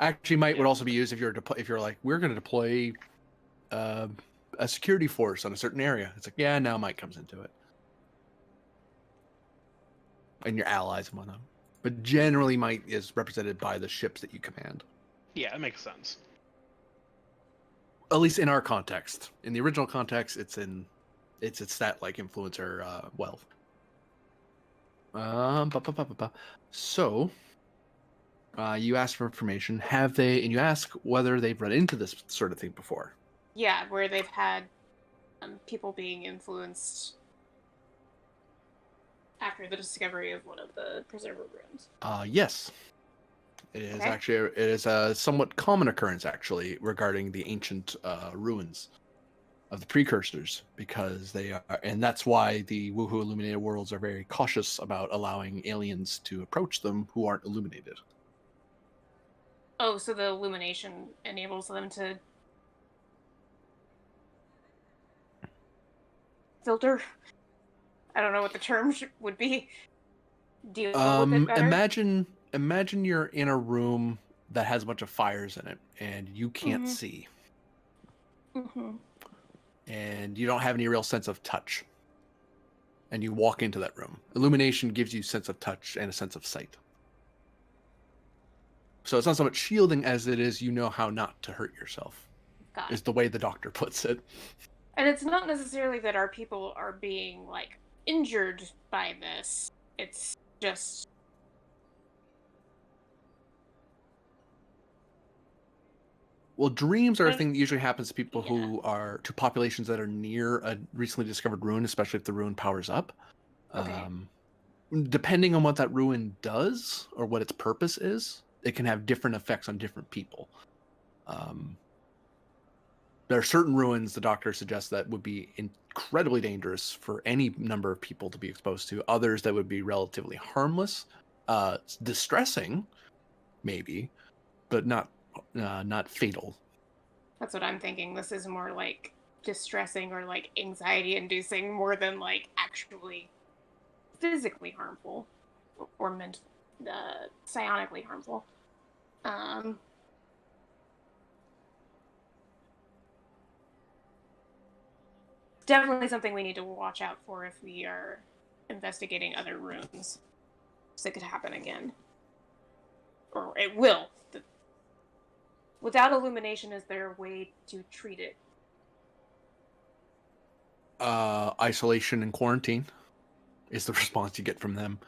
Actually, might would also be used if you're like, we're going to deploy a security force on a certain area. It's like, yeah, now might comes into it, and your allies and whatnot. But generally, might is represented by the ships that you command. Yeah, it makes sense. At least in our context. In the original context, it's stat like influencer wealth. So, you ask for information. Have they? And you ask whether they've run into this sort of thing before. Yeah, where they've had people being influenced after the discovery of one of the preserver rooms. Yes. It is Okay. actually it is a somewhat common occurrence actually regarding the ancient ruins of the precursors, because they are, and that's why the Woohoo illuminated worlds are very cautious about allowing aliens to approach them who aren't illuminated. Oh, so the illumination enables them to filter? I don't know what the term would be. Deal with it better? Imagine you're in a room that has a bunch of fires in it, and you can't Mhm. see, Mm-hmm. and you don't have any real sense of touch. And you walk into that room. Illumination gives you a sense of touch and a sense of sight. So it's not so much shielding as it is you know how not to hurt yourself, Got is it. the way the doctor puts it. And it's not necessarily that our people are being, like, injured by this. It's just... Well, dreams are a thing that usually happens to people Yeah. who are to populations that are near a recently discovered ruin, especially if the ruin powers up. Okay. Depending on what that ruin does or what its purpose is, it can have different effects on different people. There are certain ruins the doctor suggests that would be incredibly dangerous for any number of people to be exposed to. Others that would be relatively harmless, distressing, maybe, but not fatal. That's what I'm thinking. This is more like distressing or like anxiety inducing more than like actually physically harmful or psionically harmful. Definitely something we need to watch out for if we are investigating other ruins. So it could happen again. Or it will. Without illumination, is there a way to treat it? Isolation and quarantine is the response you get from them.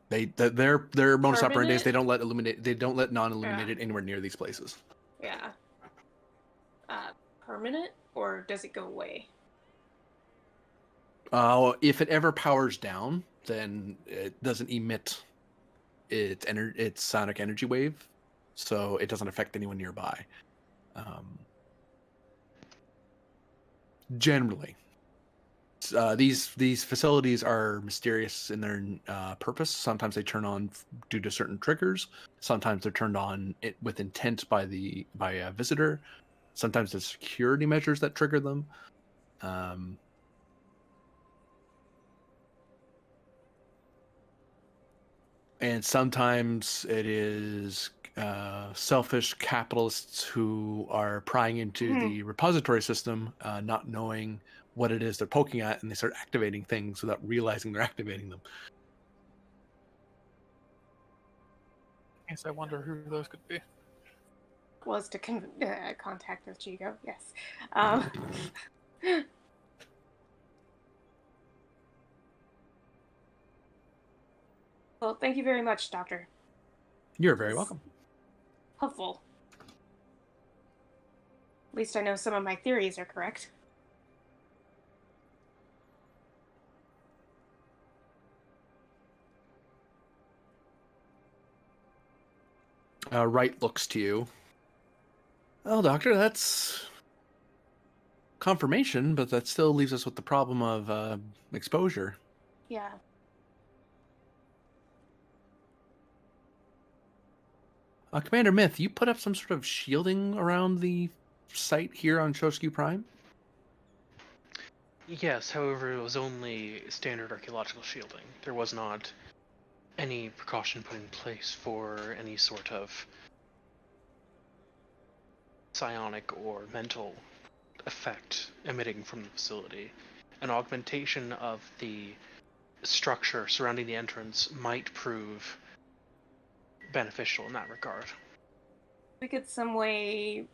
Their modus operandi is they don't let non-illuminated anywhere near these places. Yeah. Permanent, or does it go away? If it ever powers down, then it doesn't emit its sonic energy wave, so it doesn't affect anyone nearby. Generally, these facilities are mysterious in their purpose. Sometimes they turn on due to certain triggers. Sometimes they're turned on with intent by a visitor. Sometimes there's security measures that trigger them. And sometimes it is selfish capitalists who are prying into the repository system, not knowing what it is they're poking at, and they start activating things without realizing they're activating them. Yes, I wonder who those could be. Was to contact with Chico, yes. Well, thank you very much, Doctor. You're very welcome. Helpful. At least I know some of my theories are correct. Wright looks to you. Well, Doctor, that's confirmation, but that still leaves us with the problem of exposure. Yeah. Commander Myth, you put up some sort of shielding around the site here on Shosku Prime? Yes, however, it was only standard archaeological shielding. There was not any precaution put in place for any sort of psionic or mental effect emitting from the facility. An augmentation of the structure surrounding the entrance might prove beneficial in that regard. We could some way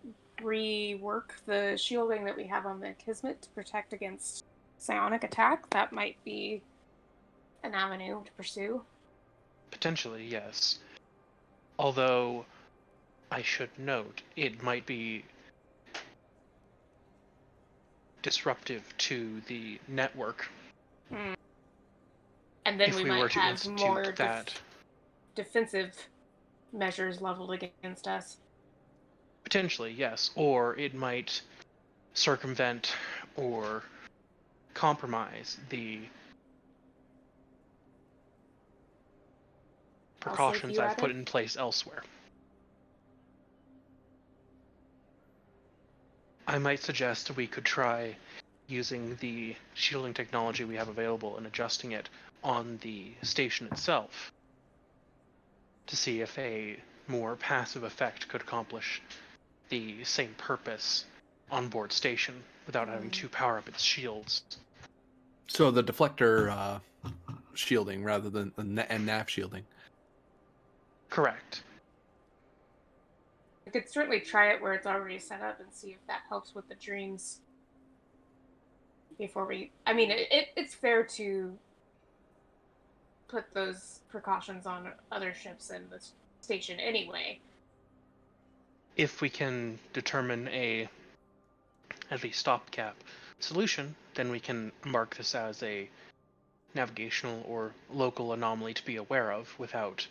rework the shielding that we have on the Kismet to protect against psionic attack. That might be an avenue to pursue. Potentially, yes. Although, I should note, it might be disruptive to the network. And then if we we might were to have institute more that defensive measures leveled against us. Potentially, yes. Or it might circumvent or compromise the precautions I've put in place elsewhere. I might suggest we could try using the shielding technology we have available and adjusting it on the station itself to see if a more passive effect could accomplish the same purpose on board station without having to power up its shields. So the deflector shielding rather than and nav shielding. Correct. We could certainly try it where it's already set up and see if that helps with the dreams. Before we... I mean, it's fair to put those precautions on other ships and the station anyway. If we can determine at least stopgap solution, then we can mark this as a navigational or local anomaly to be aware of without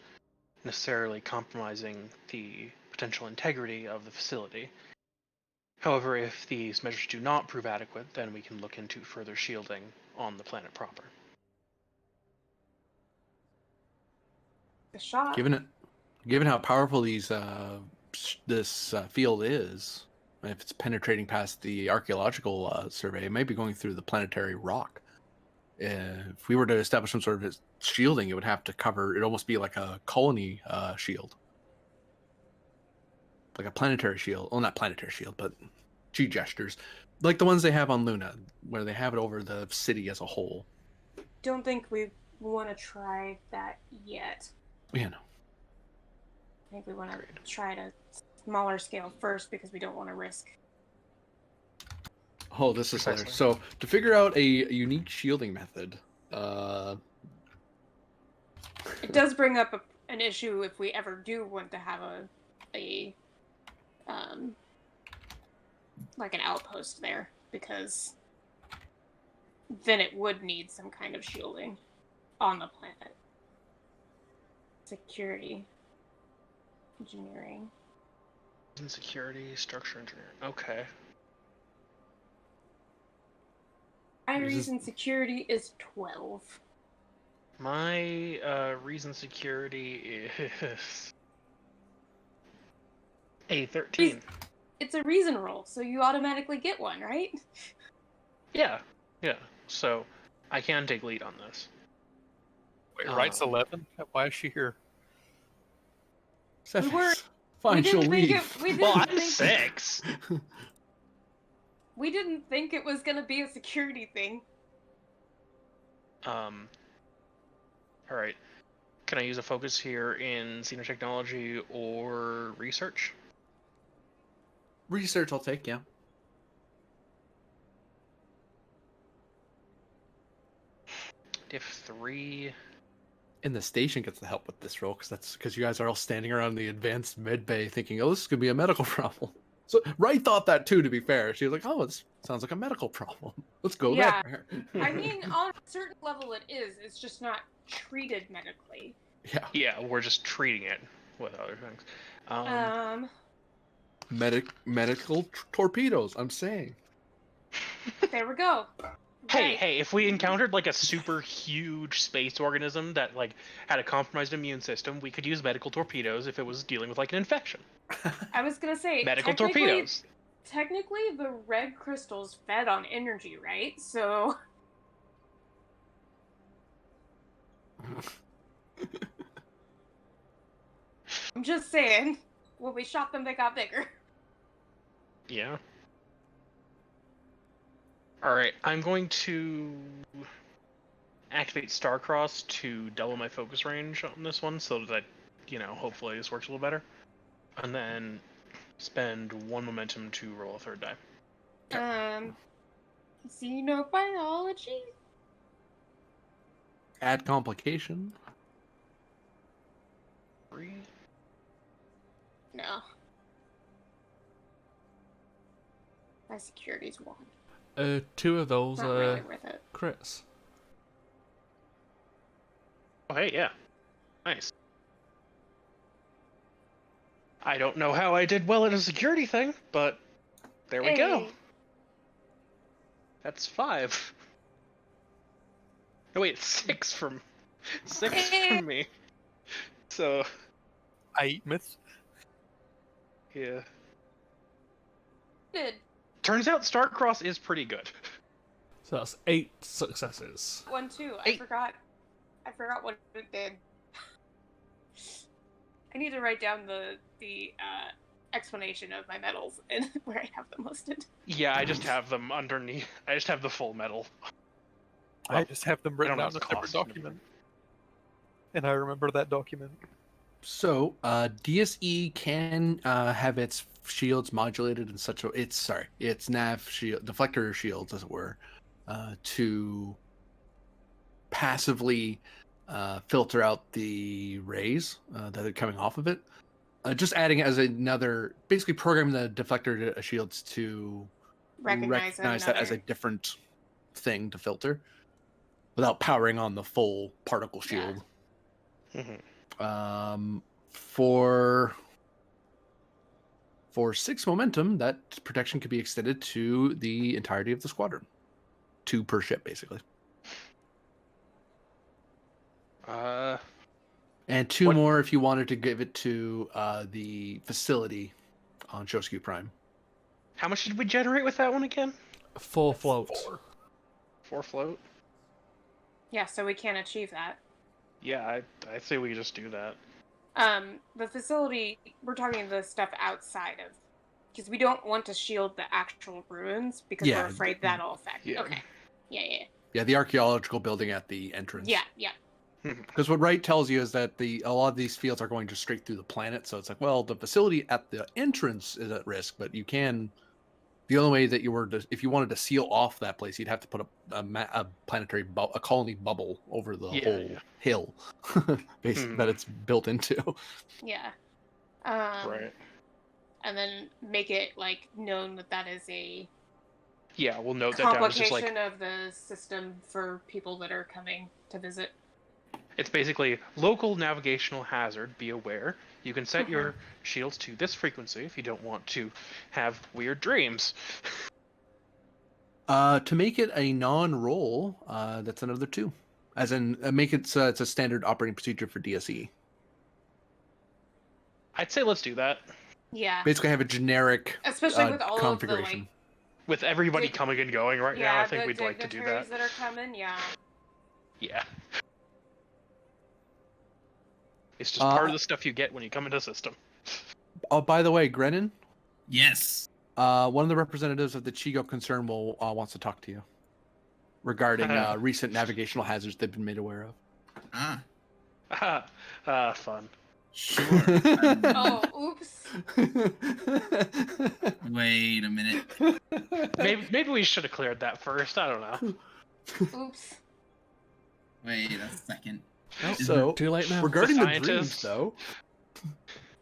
necessarily compromising the potential integrity of the facility. However, if these measures do not prove adequate, then we can look into further shielding on the planet proper. The shot. Given how powerful this field is, if it's penetrating past the archaeological survey, it might be going through the planetary rock. If we were to establish some sort of shielding, it would have to cover. It'd almost be like a colony shield, like a planetary shield. Well, not planetary shield, but G gestures, like the ones they have on Luna, where they have it over the city as a whole. Don't think we want to try that yet. Yeah, no. I think we want to try at a smaller scale first because we don't want to risk. Oh, this is Precisely. hilarious. So to figure out a unique shielding method, It does bring up an issue if we ever do want to have like an outpost there, because then it would need some kind of shielding on the planet. Security. Engineering. Security, structure engineering. Okay. My This is- reason security is 12. My reason security is a 13. It's a reason roll, so you automatically get one, right? Yeah. So I can take lead on this. Wait, Wright's 11? Why is she here? Cephas, we fine, she'll didn't think leave. we Well, didn't I'm think 6. we didn't think it was gonna be a security thing. All right. Can I use a focus here in xenotechnology or research? Research, I'll take. Yeah. Diff 3. And the station gets the help with this role because you guys are all standing around the advanced med bay thinking, oh, this is gonna be a medical problem. So Wright thought that too. To be fair, she was like, oh, it sounds like a medical problem. Let's go Yeah. there. I mean, on a certain level it is. It's just not treated medically. yeah. Yeah, we're just treating it with other things. Medical torpedoes. I'm saying. There we go. Right. Hey, if we encountered like a super huge space organism that like had a compromised immune system, we could use medical torpedoes if it was dealing with like an infection. I was gonna say Medical technically- torpedoes. Technically, the red crystals fed on energy, right? So I'm just saying, when we shot them, they got bigger. Yeah. Alright, I'm going to activate Starcross to double my focus range on this one so that, hopefully this works a little better. And then spend 1 momentum to roll a third die. Xenobiology? Add complication. 3. No. My security's 1. 2 of those Not are really worth it. crits. Oh, hey, yeah. Nice. I don't know how I did well at a security thing, but there we go. Hey. That's 5. No, wait, it's 6 from me. So, I eat myths. yeah. Good. Turns out Starcross is pretty good. So that's 8 successes. One too. I Hey. forgot what it did. I need to write down the explanation of my medals and where I have them listed. Yeah, I just have them underneath. I just have the full medal. I just have them written don't out in a have separate cost and document. And I remember that document. So, DSE can have its shields modulated in such a its nav shield deflector shields, as it were, to passively filter out the rays that are coming off of it. Just adding as another, basically programming the deflector shields to Recognize that as a another- different thing to filter, without powering on the full particle Yeah. shield. Mhm. For 6 momentum, that protection could be extended to the entirety of the squadron. 2 per ship, basically. And 2 What- more if you wanted to give it to the facility on Shosku Prime. How much did we generate with that one again? 4 float. 4 float? Yeah, so we can't achieve that. Yeah, I say we just do that. The facility, we're talking the stuff outside of, because we don't want to shield the actual ruins because Yeah, we're afraid that'll affect. yeah. Okay. Yeah. Yeah, the archaeological building at the entrance. Yeah. Because what Wright tells you is that a lot of these fields are going just straight through the planet, so it's like, well, the facility at the entrance is at risk, but you can. The only way that if you wanted to seal off that place, you'd have to put a planetary a colony bubble over the whole hill, that it's built into. Yeah. Right. And then make it like known that is a Yeah, we'll note that down. It's just complication like of the system for people that are coming to visit. it's basically local navigational hazard. Be aware. You can set your shields to this frequency if you don't want to have weird dreams. To make it a non-roll, that's another 2. As in, make it so it's a standard operating procedure for DSE. I'd say let's do that. Yeah. Basically, have a generic Especially with all of the configuration. like With everybody Dig- coming and going right now, I think the we'd like to do dignitaries that. that are coming, yeah. Yeah. It's just part of the stuff you get when you come into the system. Oh, by the way, Grennan, Yes. one of the representatives of the Chigo concern wants to talk to you regarding recent navigational hazards they've been made aware of. Fun. Sure. Oh, oops. Wait a minute. Maybe we should have cleared that first. I don't know. Oops. Wait a second. So, Too late now. regarding the scientists- dreams, though,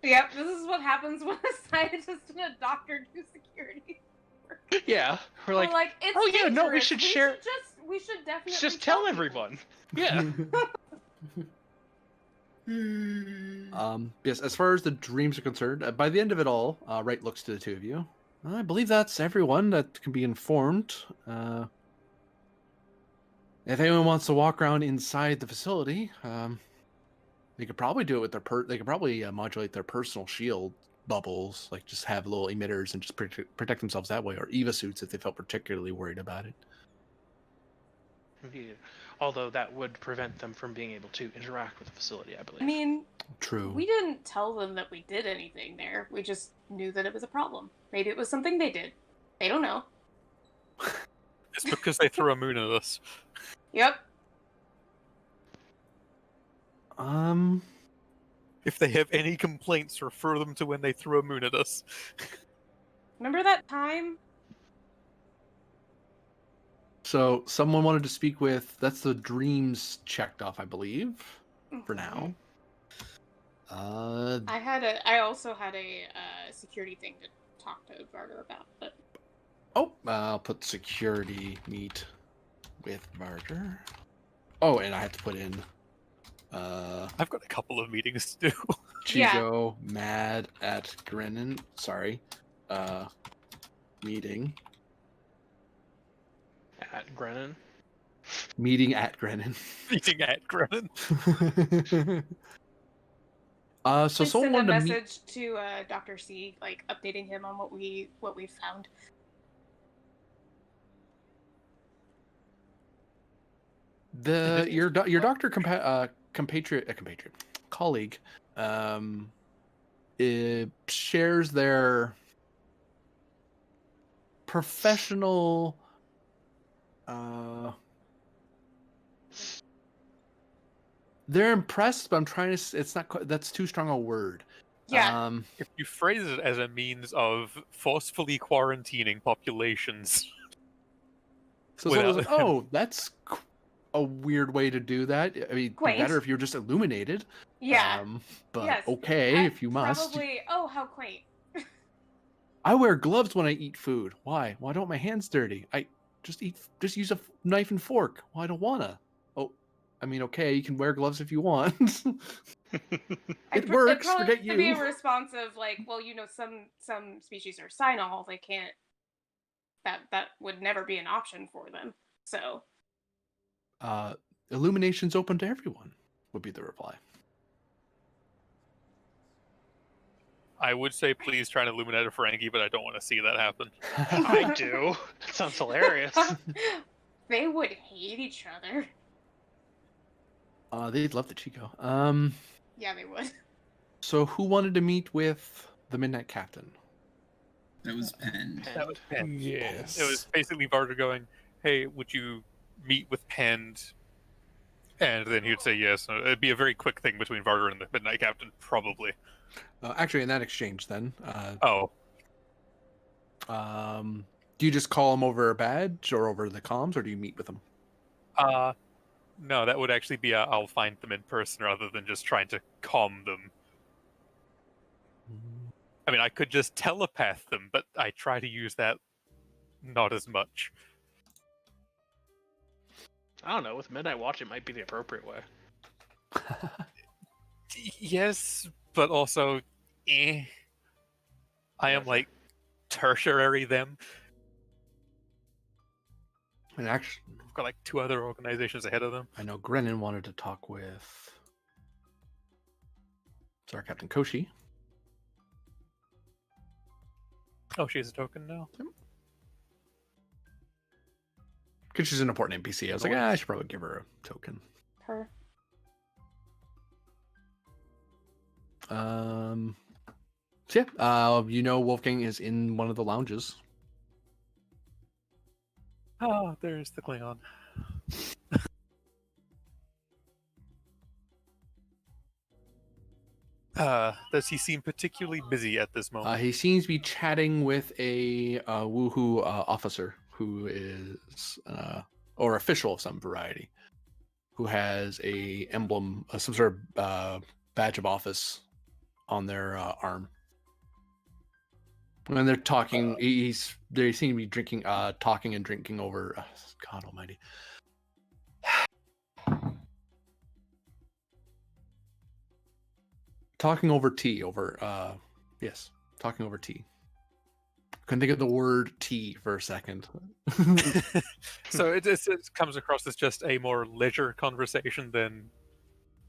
Yep, this is what happens when a scientist and a doctor do security. Yeah, we're like, It's oh, yeah, no, we dangerous. should share- We should definitely just tell people. everyone. Yeah. Yes, as far as the dreams are concerned, by the end of it all, Wright looks to the 2 of you. I believe that's everyone that can be informed. If anyone wants to walk around inside the facility, they could probably do it with they could probably modulate their personal shield bubbles, like just have little emitters and just protect themselves that way, or EVA suits if they felt particularly worried about it. Yeah. Although that would prevent them from being able to interact with the facility, I believe. I mean, True. we didn't tell them that we did anything there. We just knew that it was a problem. Maybe it was something they did. They don't know. It's because they threw a moon at us. Yep. If they have any complaints, refer them to when they threw a moon at us. Remember that time? So someone wanted to speak with. That's the dreams checked off, I believe, for now. I also had a security thing to talk to Varder about, but I'll put security meet with Varder. Oh, and I have to put in I've got a couple of meetings to do. Chigo mad at Grennan. Sorry. Meeting. At Grennan. Meeting at Grennan. Meeting at Grennan. So please someone send a wanted to meet. message to Dr. C, like updating him on what we found. Your doctor compatriot colleague shares their professional they're impressed, but I'm trying to it's not quite, that's too strong a word. Yeah. If you phrase it as a means of forcefully quarantining populations. So someone's like, oh, that's a weird way to do that. I mean, it'd be better Quaint. if you're just illuminated. Yeah. But Yes. okay, if you must. Probably. Oh, how quaint. I wear gloves when I eat food. Why? Why don't my hands dirty? I just use a knife and fork. Well, I don't wanna. Oh, I mean, okay, you can wear gloves if you want. It works. Probably Forget to be you. a response of like, well, some species are cynol. They can't. That would never be an option for them. So. Illumination's open to everyone. Would be the reply. I would say please try and illuminate a Ferengi, but I don't want to see that happen. I do. That sounds hilarious. They would hate each other. They'd love the Chico. Yeah, they would. So who wanted to meet with the Midnight Captain? That was Penn. That was Penn. Yes. It was basically Varder going, hey, would you meet with Penn? And then he would say yes. It'd be a very quick thing between Varder and the Midnight Captain, probably. Actually, in that exchange, then. Do you just call him over a badge or over the comms, or do you meet with him? No, that would actually be I'll find them in person rather than just trying to calm them. I mean, I could just telepath them, but I try to use that not as much. I don't know. With Midnight Watch, it might be the appropriate way. Yes, but also, I am like tertiary them. And actually, I've got like 2 other organizations ahead of them. I know Grennan wanted to talk with Captain Koshi. Oh, she has a token now. Because she's an important NPC. I was like, I should probably give her a token. Her. So yeah, Wolfgang is in one of the lounges. Oh, there's the Klingon. Does he seem particularly busy at this moment? He seems to be chatting with a woohoo officer who is or official of some variety, who has a emblem, some sort of badge of office on their arm. When they're talking, they seem to be drinking, talking and drinking over. God Almighty. Talking over tea. Yes, talking over tea. Couldn't think of the word tea for a second. So it comes across as just a more leisure conversation than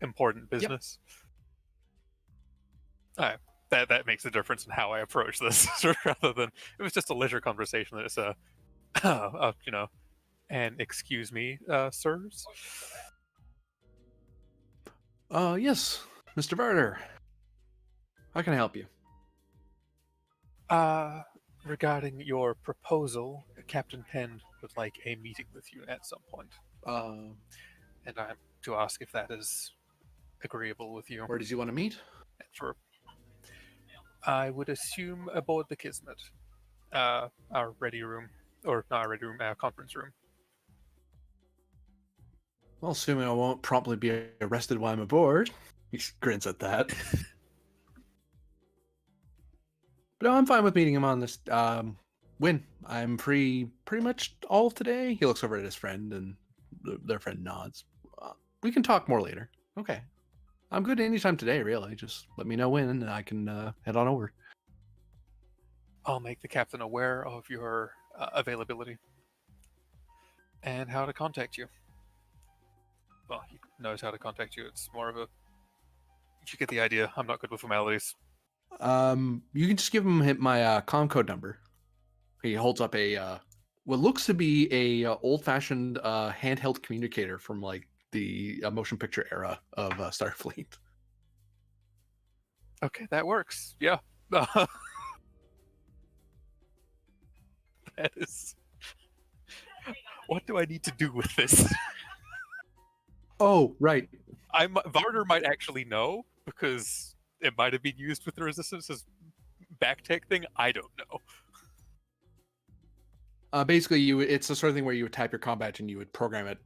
important business. Yep. That makes a difference in how I approach this, rather than it was just a leisure conversation. That it's and excuse me, sirs. Yes, Mr. Varder. How can I help you? Regarding your proposal, Captain Penn would like a meeting with you at some point. And I'm to ask if that is agreeable with you. Where does he want to meet? Sure. I would assume aboard the Kismet. Our ready room. Or not our ready room, our conference room. Well, assuming I won't promptly be arrested while I'm aboard. He grins at that. But no, I'm fine with meeting him on this. When I'm free pretty much all of today. He looks over at his friend, and their friend nods. We can talk more later. Okay. I'm good anytime today, really. Just let me know when, and I can head on over. I'll make the captain aware of your availability and how to contact you. Well, he knows how to contact you. It's more of a... You get the idea. I'm not good with formalities. You can just give him my comm code number. He holds up a what looks to be a old-fashioned handheld communicator from like the motion picture era of Starfleet. Okay, that works. Yeah. That is. What do I need to do with this? Oh, right. Varder might actually know because it might have been used with the Resistance's backtech thing. I don't know. Basically, it's the sort of thing where you would type your combat and you would program it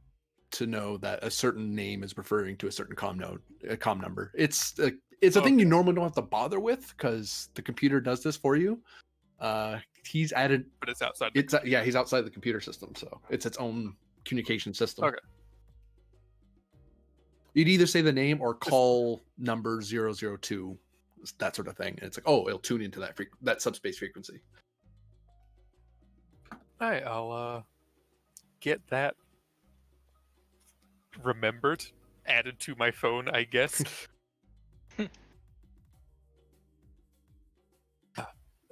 to know that a certain name is referring to a certain comm number. It's a thing you normally don't have to bother with because the computer does this for you. He's added, But it's outside. he's outside the computer system, so it's its own communication system. Okay. You'd either say the name or call number 002, that sort of thing. And it's like, oh, it'll tune into that subspace frequency. All right, I'll get that remembered, added to my phone, I guess.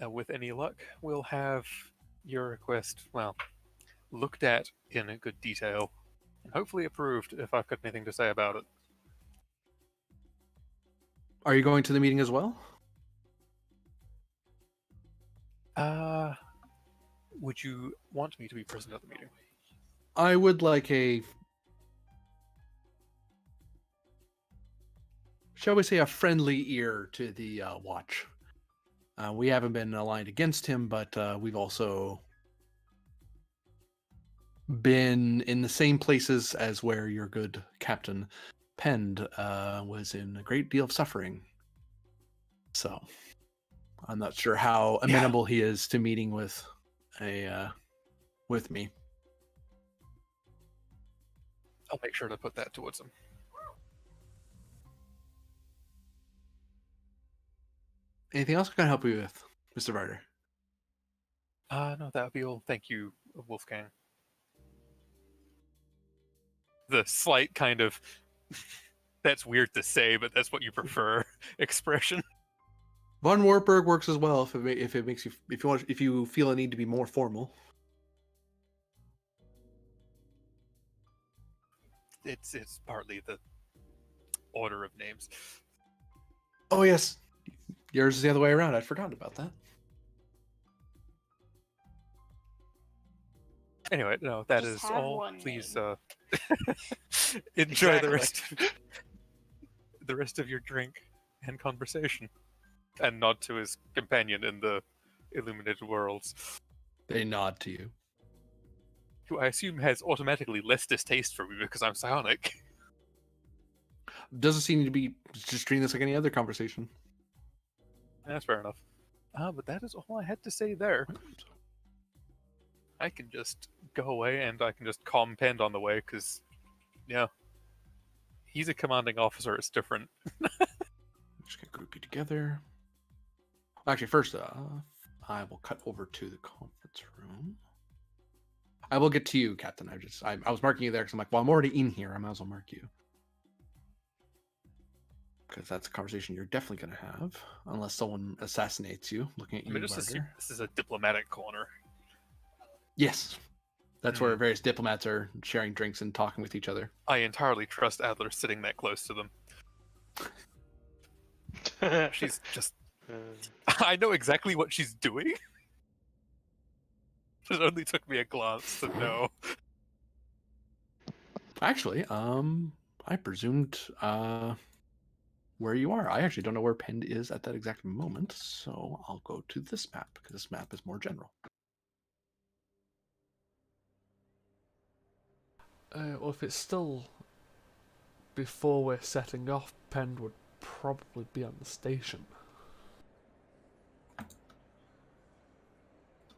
With any luck, we'll have your request, well, looked at in a good detail, and hopefully approved if I've got anything to say about it. Are you going to the meeting as well? Would you want me to be present at the meeting? I would like a, shall we say, a friendly ear to the watch. We haven't been aligned against him, but we've also been in the same places as where your good Captain Pend was in a great deal of suffering. So I'm not sure how amenable he is to meeting with me. I'll make sure to put that towards him. Anything else I can help you with, Mr. Varder? No, that would be all. Thank you, Wolfgang. The slight kind of that's weird to say, but that's what you prefer expression. Von Wartburg works as well if it makes you if you feel a need to be more formal. It's partly the order of names. Oh yes, yours is the other way around. I'd forgotten about that. Anyway, no, that Just is have all. one Please name. enjoy Exactly. the rest of your drink and conversation, and nod to his companion in the illuminated worlds, They nod to you. who I assume has automatically less distaste for me because I'm psionic. Doesn't seem to be just treating this like any other conversation. That's fair enough. But that is all I had to say there. I can just go away and I can just calm Pend on the way because, yeah, he's a commanding officer. It's different. I'm just gonna group you together. Actually, first I will cut over to the conference room. I will get to you, Captain. I was marking you there because I'm like, well, I'm already in here. I might as well mark you. Because that's a conversation you're definitely going to have, unless someone assassinates you, looking at I you, mean, just assume Varder. this is a diplomatic corner. Yes. That's where various diplomats are sharing drinks and talking with each other. I entirely trust Adler sitting that close to them. She's just... I know exactly what she's doing. It only took me a glance to know. Actually, I presumed where you are. I actually don't know where Pend is at that exact moment, so I'll go to this map, because this map is more general. Well, if it's still before we're setting off, Pend would probably be on the station.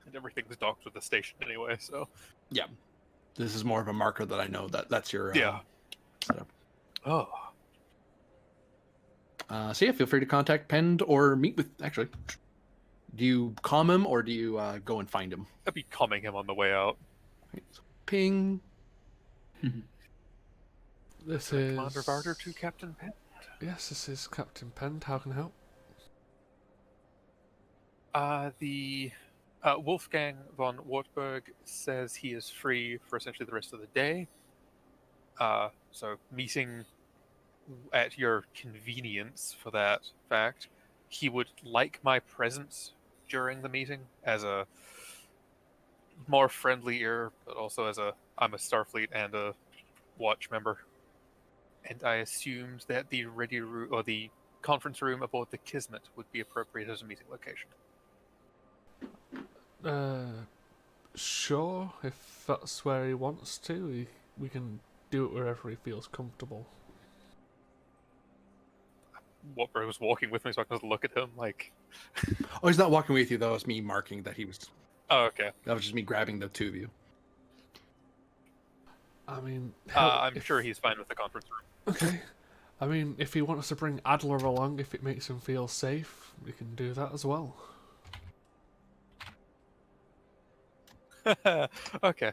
And everything's docked with the station anyway, so... Yeah. This is more of a marker that I know that's your Yeah. setup. Oh. So yeah, feel free to contact Pend or meet with... Actually, do you calm him or do you go and find him? I'd be calming him on the way out. Right, so ping. This Commander is... Varder to Captain Pend. Yes, this is Captain Pend. How can I help? The Wolfgang von Wartburg says he is free for essentially the rest of the day. So meeting at your convenience for that fact. He would like my presence during the meeting as a more friendly ear, but also as I'm a Starfleet and a Watch member. And I assumed that the ready room or the conference room aboard the Kismet would be appropriate as a meeting location. Sure, if that's where he wants to, we can do it wherever he feels comfortable. Wartburg was walking with me, so I can just look at him like. Oh, he's not walking with you, though. It's me marking that he was. Oh, okay. That was just me grabbing the two of you. I mean, I'm sure he's fine with the conference room. Okay. I mean, if he wants to bring Adler along, if it makes him feel safe, we can do that as well. Okay.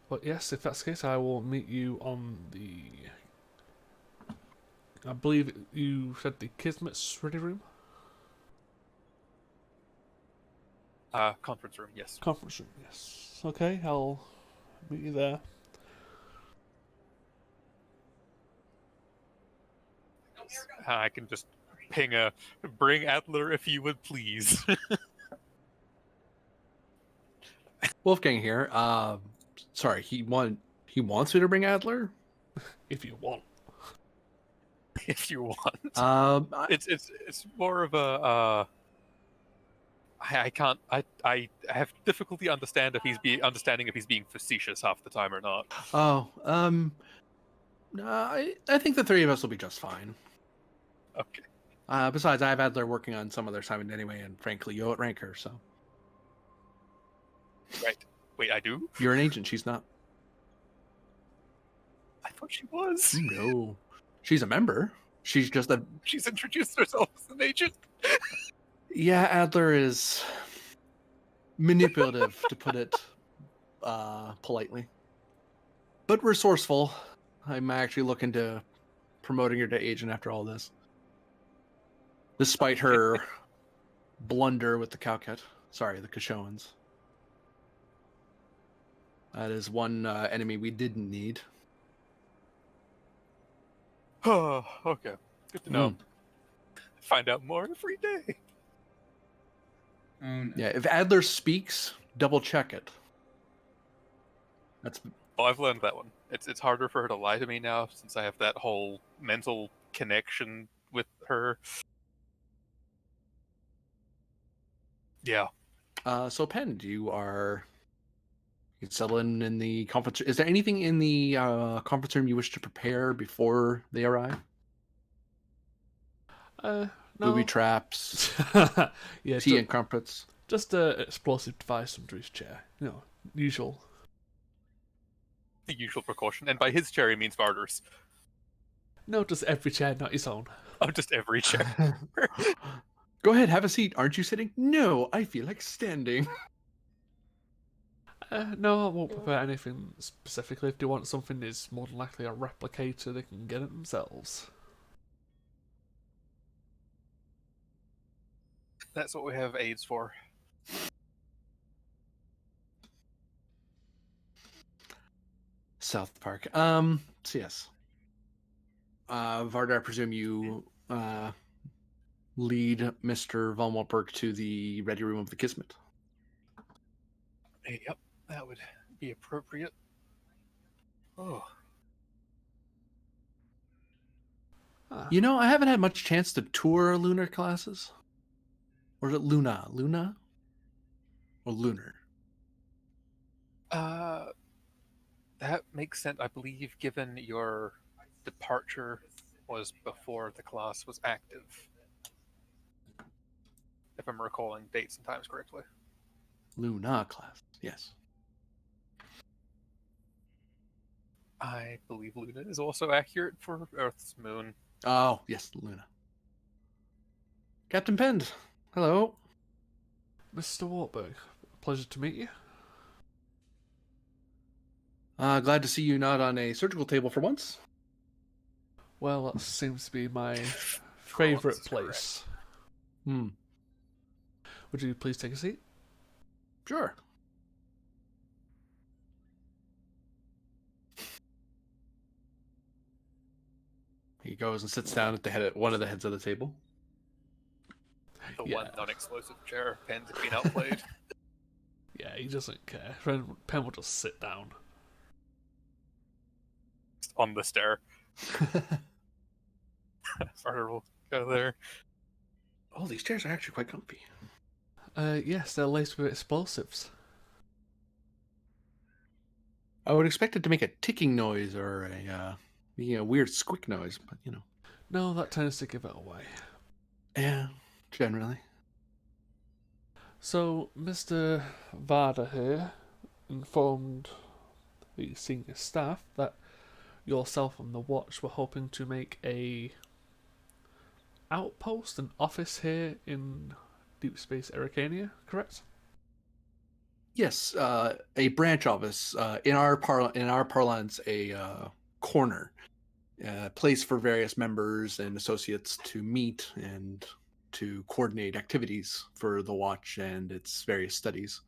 But yes, if that's the case, I will meet you on the... I believe you said the Kismet's ready room? Conference room, yes. Conference room, yes. Okay, I'll meet you there. I can just ping bring Adler if you would please. Wolfgang here. Sorry, he wants me to bring Adler. If you want. If you want. It's more of a I have difficulty understanding if he's being facetious half the time or not. Oh, no, I think the three of us will be just fine. Okay. Besides, I have Adler working on some other assignment anyway, and frankly, you outrank her, so. Right. Wait, I do? You're an agent, she's not. I thought she was. No. She's a member. She's just a... She's introduced herself as an agent. Yeah, Adler is manipulative, to put it politely. But resourceful. I'm actually looking to promoting her to agent after all this. Despite her blunder with the Calcat. Sorry, the Kashoans. That is one enemy we didn't need. Oh, okay. Good to know. Find out more every day. Oh, no. Yeah, if Adler speaks, double check it. That's... Oh, I've learned that one. It's harder for her to lie to me now since I have that whole mental connection with her. Yeah. So Penn, you can settle in the conference. Is there anything in the conference room you wish to prepare before they arrive? No. Booby traps, yeah, tea and crumpets. Just an explosive device under his chair. You know, usual. The usual precaution. And by his chair, he means Varder's. No, just every chair, not his own. Oh, just every chair. Go ahead, have a seat. Aren't you sitting? No, I feel like standing. No, I won't prepare anything specifically. If they want something that's more than likely a replicator, they can get it themselves. That's what we have aides for. South Park. So yes. Varda, I presume you lead Mr. Von Walberg to the ready room of the Kismet. Yep, that would be appropriate. Oh. You know, I haven't had much chance to tour lunar classes. Or is it Luna? Luna? Or lunar? That makes sense, I believe, given your departure was before the class was active. If I'm recalling dates and times correctly. Luna class, yes. I believe Luna is also accurate for Earth's moon. Oh, yes, Luna. Captain Pend, hello. Mr. Wartburg, pleasure to meet you. Glad to see you not on a surgical table for once. Well, that seems to be my favourite place. Hmm. Would you please take a seat? Sure. He goes and sits down at the head of one of the heads of the table. The Yeah. one non-explosive chair. Pen's been outplayed. Yeah, he doesn't care. Pen will just sit down. On the stair. Farter will go there. Oh, these chairs are actually quite comfy. Yes, they're laced with explosives. I would expect it to make a ticking noise or a weird squick noise, but No, that tends to give it away. yeah, generally. So, Mr. Varda here informed the senior staff that yourself and the Watch were hoping to make a outpost, an office here in Deep Space Arcania, correct? Yes, a branch office in our parlance, a corner, place for various members and associates to meet and to coordinate activities for the Watch and its various studies.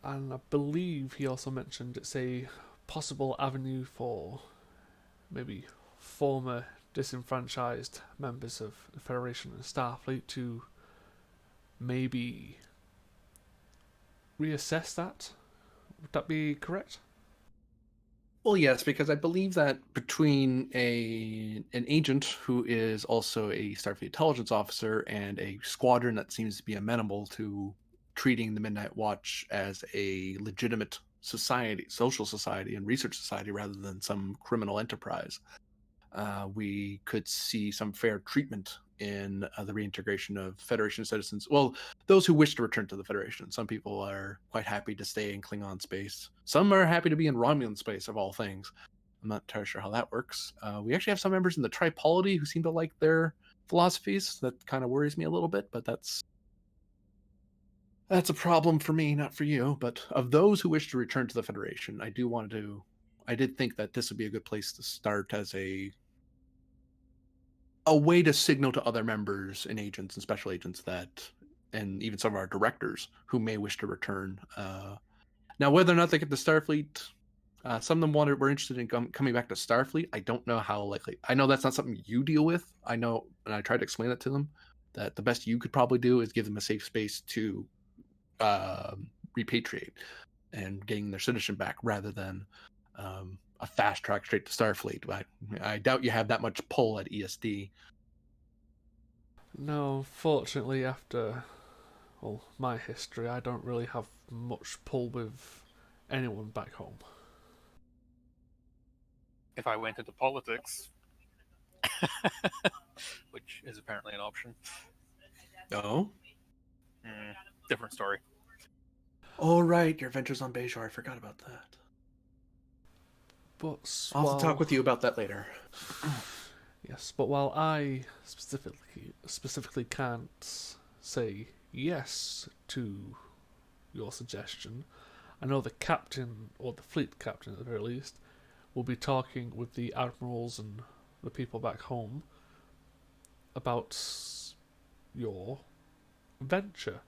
And I believe he also mentioned it's a possible avenue for maybe former disenfranchised members of the Federation and Starfleet to maybe reassess that. Would that be correct? Well, yes, because I believe that between an agent who is also a Starfleet intelligence officer and a squadron that seems to be amenable to treating the Midnight Watch as a legitimate society, social society, and research society rather than some criminal enterprise, we could see some fair treatment in the reintegration of Federation citizens. Well, those who wish to return to the Federation. Some people are quite happy to stay in Klingon space. Some are happy to be in Romulan space, of all things. I'm not entirely sure how that works. We actually have some members in the Tripolity who seem to like their philosophies. That kind of worries me a little bit, but that's a problem for me, not for you. But of those who wish to return to the Federation, I did think that this would be a good place to start as a way to signal to other members and agents and special agents and even some of our directors who may wish to return. Now, whether or not they get to Starfleet, some of them were interested in coming back to Starfleet. I don't know how likely. I know that's not something you deal with. I know, and I tried to explain that to them, that the best you could probably do is give them a safe space to repatriate and getting their citizenship back rather than a fast track straight to Starfleet. I doubt you have that much pull at ESD. No, fortunately, after my history, I don't really have much pull with anyone back home. If I went into politics, which is apparently an option. No? Different story. Oh, right, your adventures on Bajor. I forgot about that. But I'll have to talk with you about that later. Yes, but while I specifically can't say yes to your suggestion, I know the captain, or the fleet captain at the very least, will be talking with the admirals and the people back home about your venture.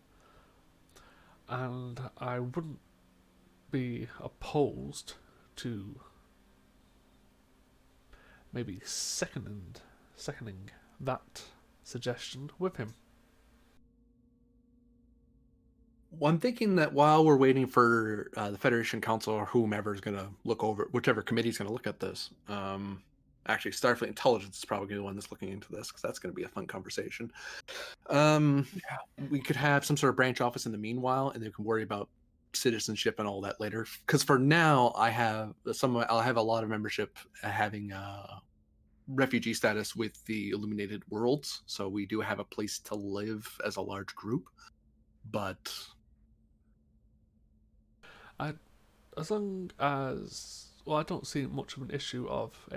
And I wouldn't be opposed to maybe seconding that suggestion with him. Well, I'm thinking that while we're waiting for the Federation Council or whomever is going to look over, whichever committee is going to look at this, actually Starfleet Intelligence is probably the one that's looking into this because that's going to be a fun conversation. We could have some sort of branch office in the meanwhile, and they can worry about citizenship and all that later. Because for now, I'll have a lot of membership having refugee status with the Illuminated Worlds, so we do have a place to live as a large group. But as long as, well, I don't see much of an issue of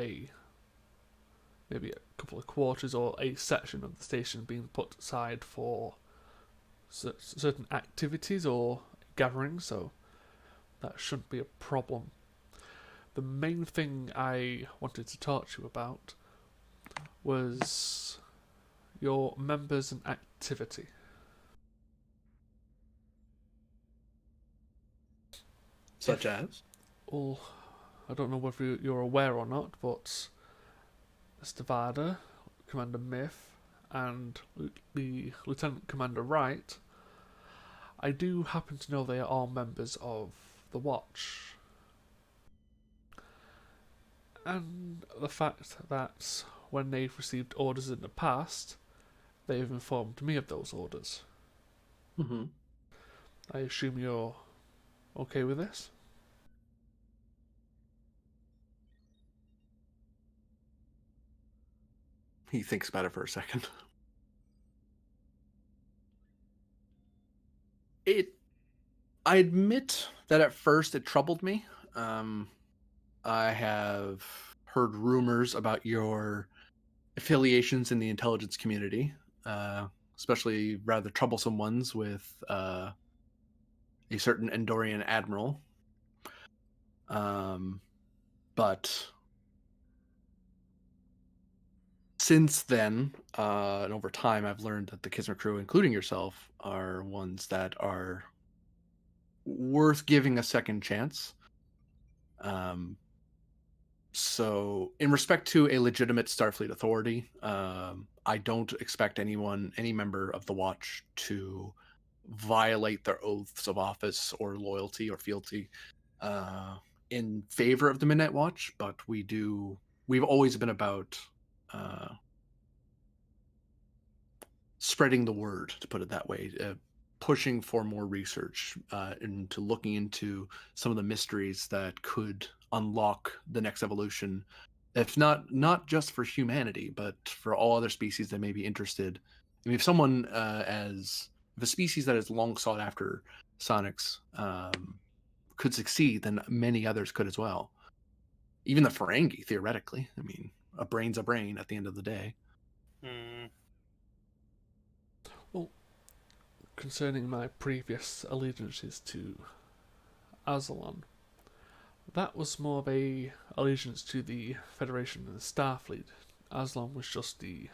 maybe a couple of quarters or a section of the station being put aside for certain activities or gatherings, so that shouldn't be a problem. The main thing I wanted to talk to you about was your members and activity. Such as? Well, I don't know whether you're aware or not, but Mr. Varda, Commander Myth, and the Lieutenant Commander Wright, I do happen to know they are all members of the Watch. And the fact that when they've received orders in the past, they've informed me of those orders. Mm-hmm. I assume you're okay with this? He thinks about it for a second. I admit that at first it troubled me. I have heard rumors about your affiliations in the intelligence community, especially rather troublesome ones with a certain Endorian admiral. But since then, and over time, I've learned that the Kismet crew, including yourself, are ones that are worth giving a second chance. So, in respect to a legitimate Starfleet authority, I don't expect any member of the Watch to violate their oaths of office or loyalty or fealty in favor of the Midnight Watch, but we've always been about spreading the word, to put it that way, pushing for more research into looking into some of the mysteries that could unlock the next evolution, if not just for humanity, but for all other species that may be interested. I mean, if a species that is long sought after Sonics could succeed, then many others could as well. Even the Ferengi, theoretically. I mean, a brain's a brain at the end of the day. Well, concerning my previous allegiances to Azalon, that was more of a allegiance to the Federation and the Starfleet. Aslan was just the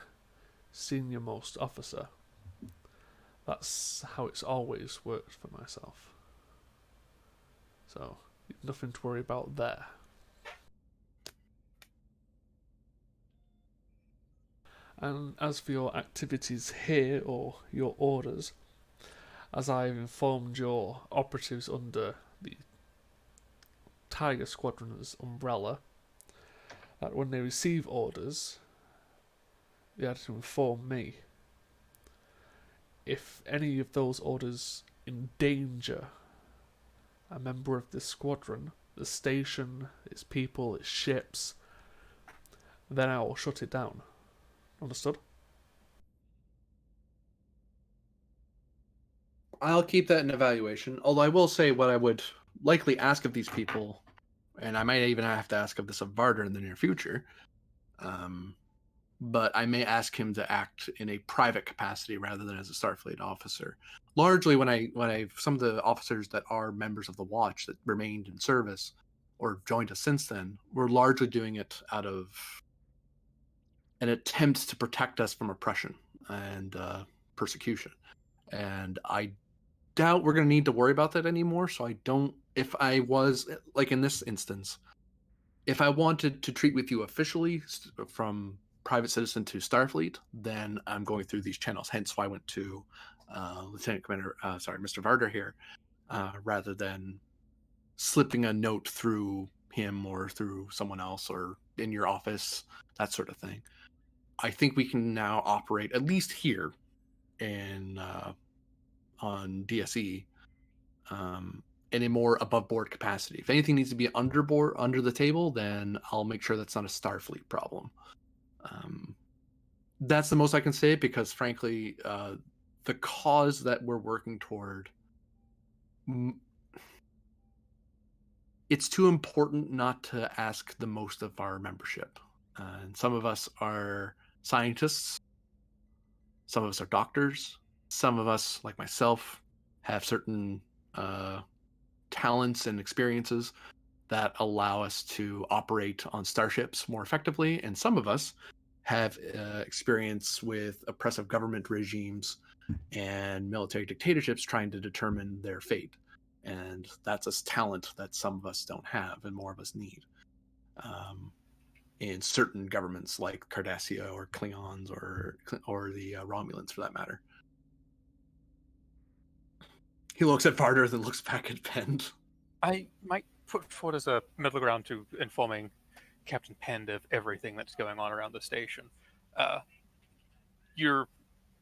senior most officer. That's how it's always worked for myself. So, nothing to worry about there. And as for your activities here, or your orders, as I've informed your operatives under the Tiger Squadron's umbrella, that when they receive orders, they had to inform me. If any of those orders endanger a member of this squadron, the station, its people, its ships, then I will shut it down. Understood? I'll keep that in evaluation. Although I will say what I would likely ask of these people, and I might even have to ask of this of Varder in the near future, but I may ask him to act in a private capacity rather than as a Starfleet officer. Largely, when some of the officers that are members of the Watch that remained in service or joined us since then, were largely doing it out of an attempt to protect us from oppression and persecution. And I doubt we're going to need to worry about that anymore. So I don't, if I was, like in this instance, if I wanted to treat with you officially from private citizen to Starfleet, then I'm going through these channels. Hence why I went to Mr. Varder here, rather than slipping a note through him or through someone else or in your office, that sort of thing. I think we can now operate, at least here on DSE, in a more above board capacity. If anything needs to be under the table, then I'll make sure that's not a Starfleet problem. That's the most I can say, because frankly, the cause that we're working toward, it's too important not to ask the most of our membership. And some of us are scientists, some of us are doctors, some of us, like myself, have certain talents and experiences that allow us to operate on starships more effectively, and some of us have experience with oppressive government regimes and military dictatorships trying to determine their fate. and that's a talent that some of us don't have and more of us need. In certain governments like Cardassia or Klingons or the Romulans, for that matter. He looks at Varder, then looks back at Pend. I might put forward as a middle ground to informing Captain Pend of everything that's going on around the station.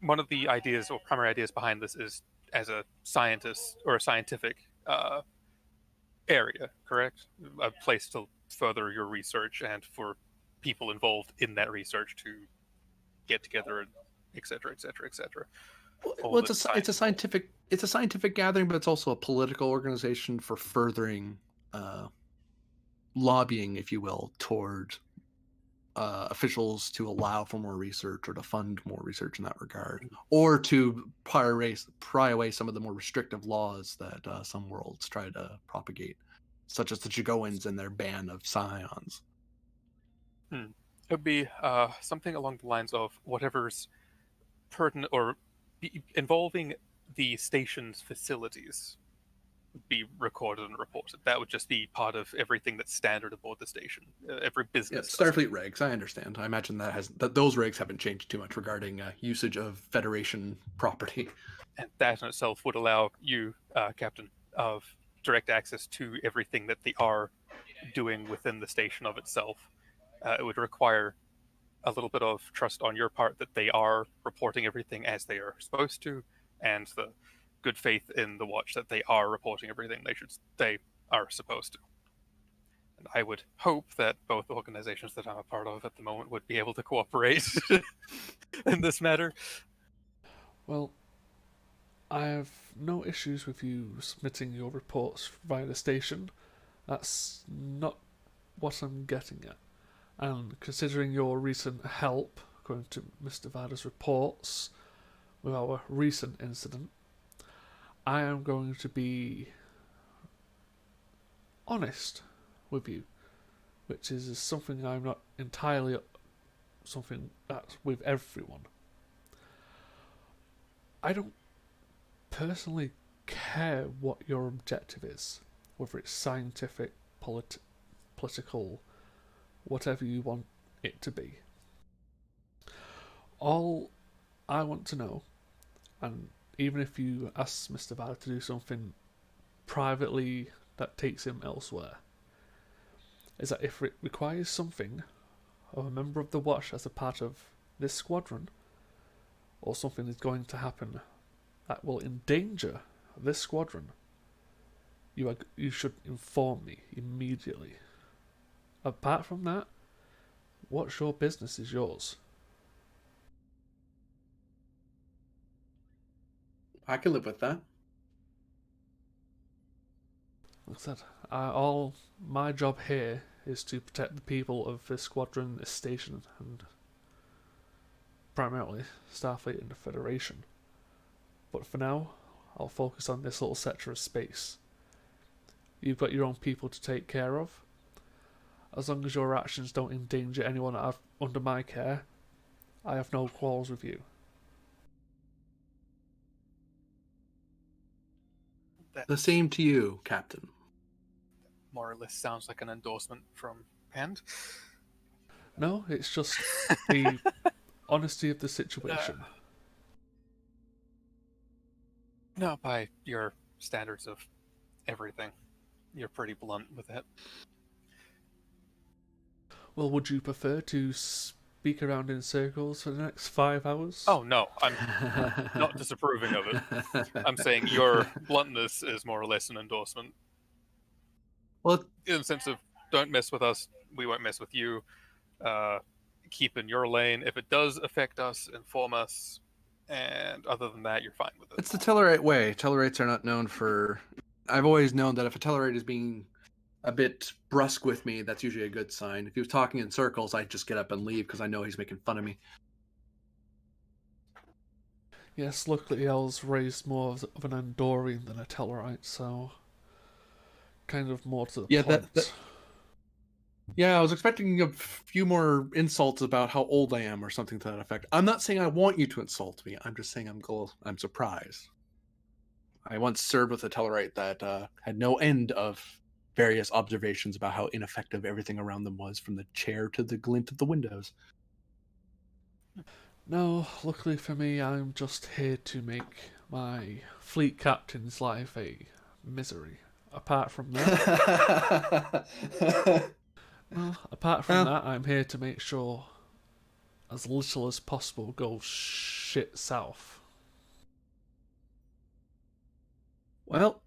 One of the ideas or primary ideas behind this is as a scientist or a scientific area, correct? A place to further your research and for people involved in that research to get together and et cetera, et cetera, et cetera. Well, it's a scientific gathering, but it's also a political organization for furthering lobbying, if you will, toward officials to allow for more research or to fund more research in that regard, or to pry away some of the more restrictive laws that some worlds try to propagate, such as the Chigoans and their ban of scions. It would be something along the lines of whatever's pertinent or involving the station's facilities would be recorded and reported. That would just be part of everything that's standard aboard the station. Every business. Yeah, Starfleet regs. I understand. I imagine that those regs haven't changed too much regarding usage of Federation property. And that in itself would allow you, Captain, of direct access to everything that they are doing within the station of itself. It would require a little bit of trust on your part that they are reporting everything as they are supposed to, and the good faith in the Watch that they are reporting everything they are supposed to. And I would hope that both organizations that I'm a part of at the moment would be able to cooperate in this matter. Well, I have no issues with you submitting your reports via the station. That's not what I'm getting at. And considering your recent help, according to Mr. Varder's reports, with our recent incident, I am going to be honest with you, which is something I'm not entirely something that's with everyone. I don't personally care what your objective is, whether it's scientific, political, whatever you want it to be. All I want to know, and even if you ask Mr. Varder to do something privately that takes him elsewhere, is that if it requires something of a member of the Watch as a part of this squadron, or something is going to happen that will endanger this squadron, you should inform me immediately. Apart from that, what's your business is yours. I can live with that. Like I said, all my job here is to protect the people of this squadron, this station, and primarily Starfleet and the Federation. But for now, I'll focus on this little sector of space. You've got your own people to take care of. As long as your actions don't endanger anyone under my care, I have no quarrels with you. That The same to you, Captain. more or less sounds like an endorsement from Pend. No, it's just the honesty of the situation. No, by your standards of everything, you're pretty blunt with it. Well, would you prefer to speak around in circles for the next 5 hours? Oh no, I'm not disapproving of it. I'm saying your bluntness is more or less an endorsement. Well, In the sense of, don't mess with us, we won't mess with you. Keep in your lane. If it does affect us, inform us. And other than that, you're fine with it. it's the Tellarite way. Tellarites are not known for... I've always known that if a Tellarite is being a bit brusque with me, that's usually a good sign. If he was talking in circles, I'd just get up and leave because I know he's making fun of me. Yes, luckily I was raised more of an Andorian than a Tellarite, so kind of more to the Yeah, point. Yeah, I was expecting a few more insults about how old I am or something to that effect. I'm not saying I want you to insult me. I'm just saying I'm surprised. I once served with a Tellarite that had no end of various observations about how ineffective everything around them was, from the chair to the glint of the windows. No, luckily for me, I'm just here to make my fleet captain's life a misery. Apart from that, I'm here to make sure as little as possible goes shit south. Well,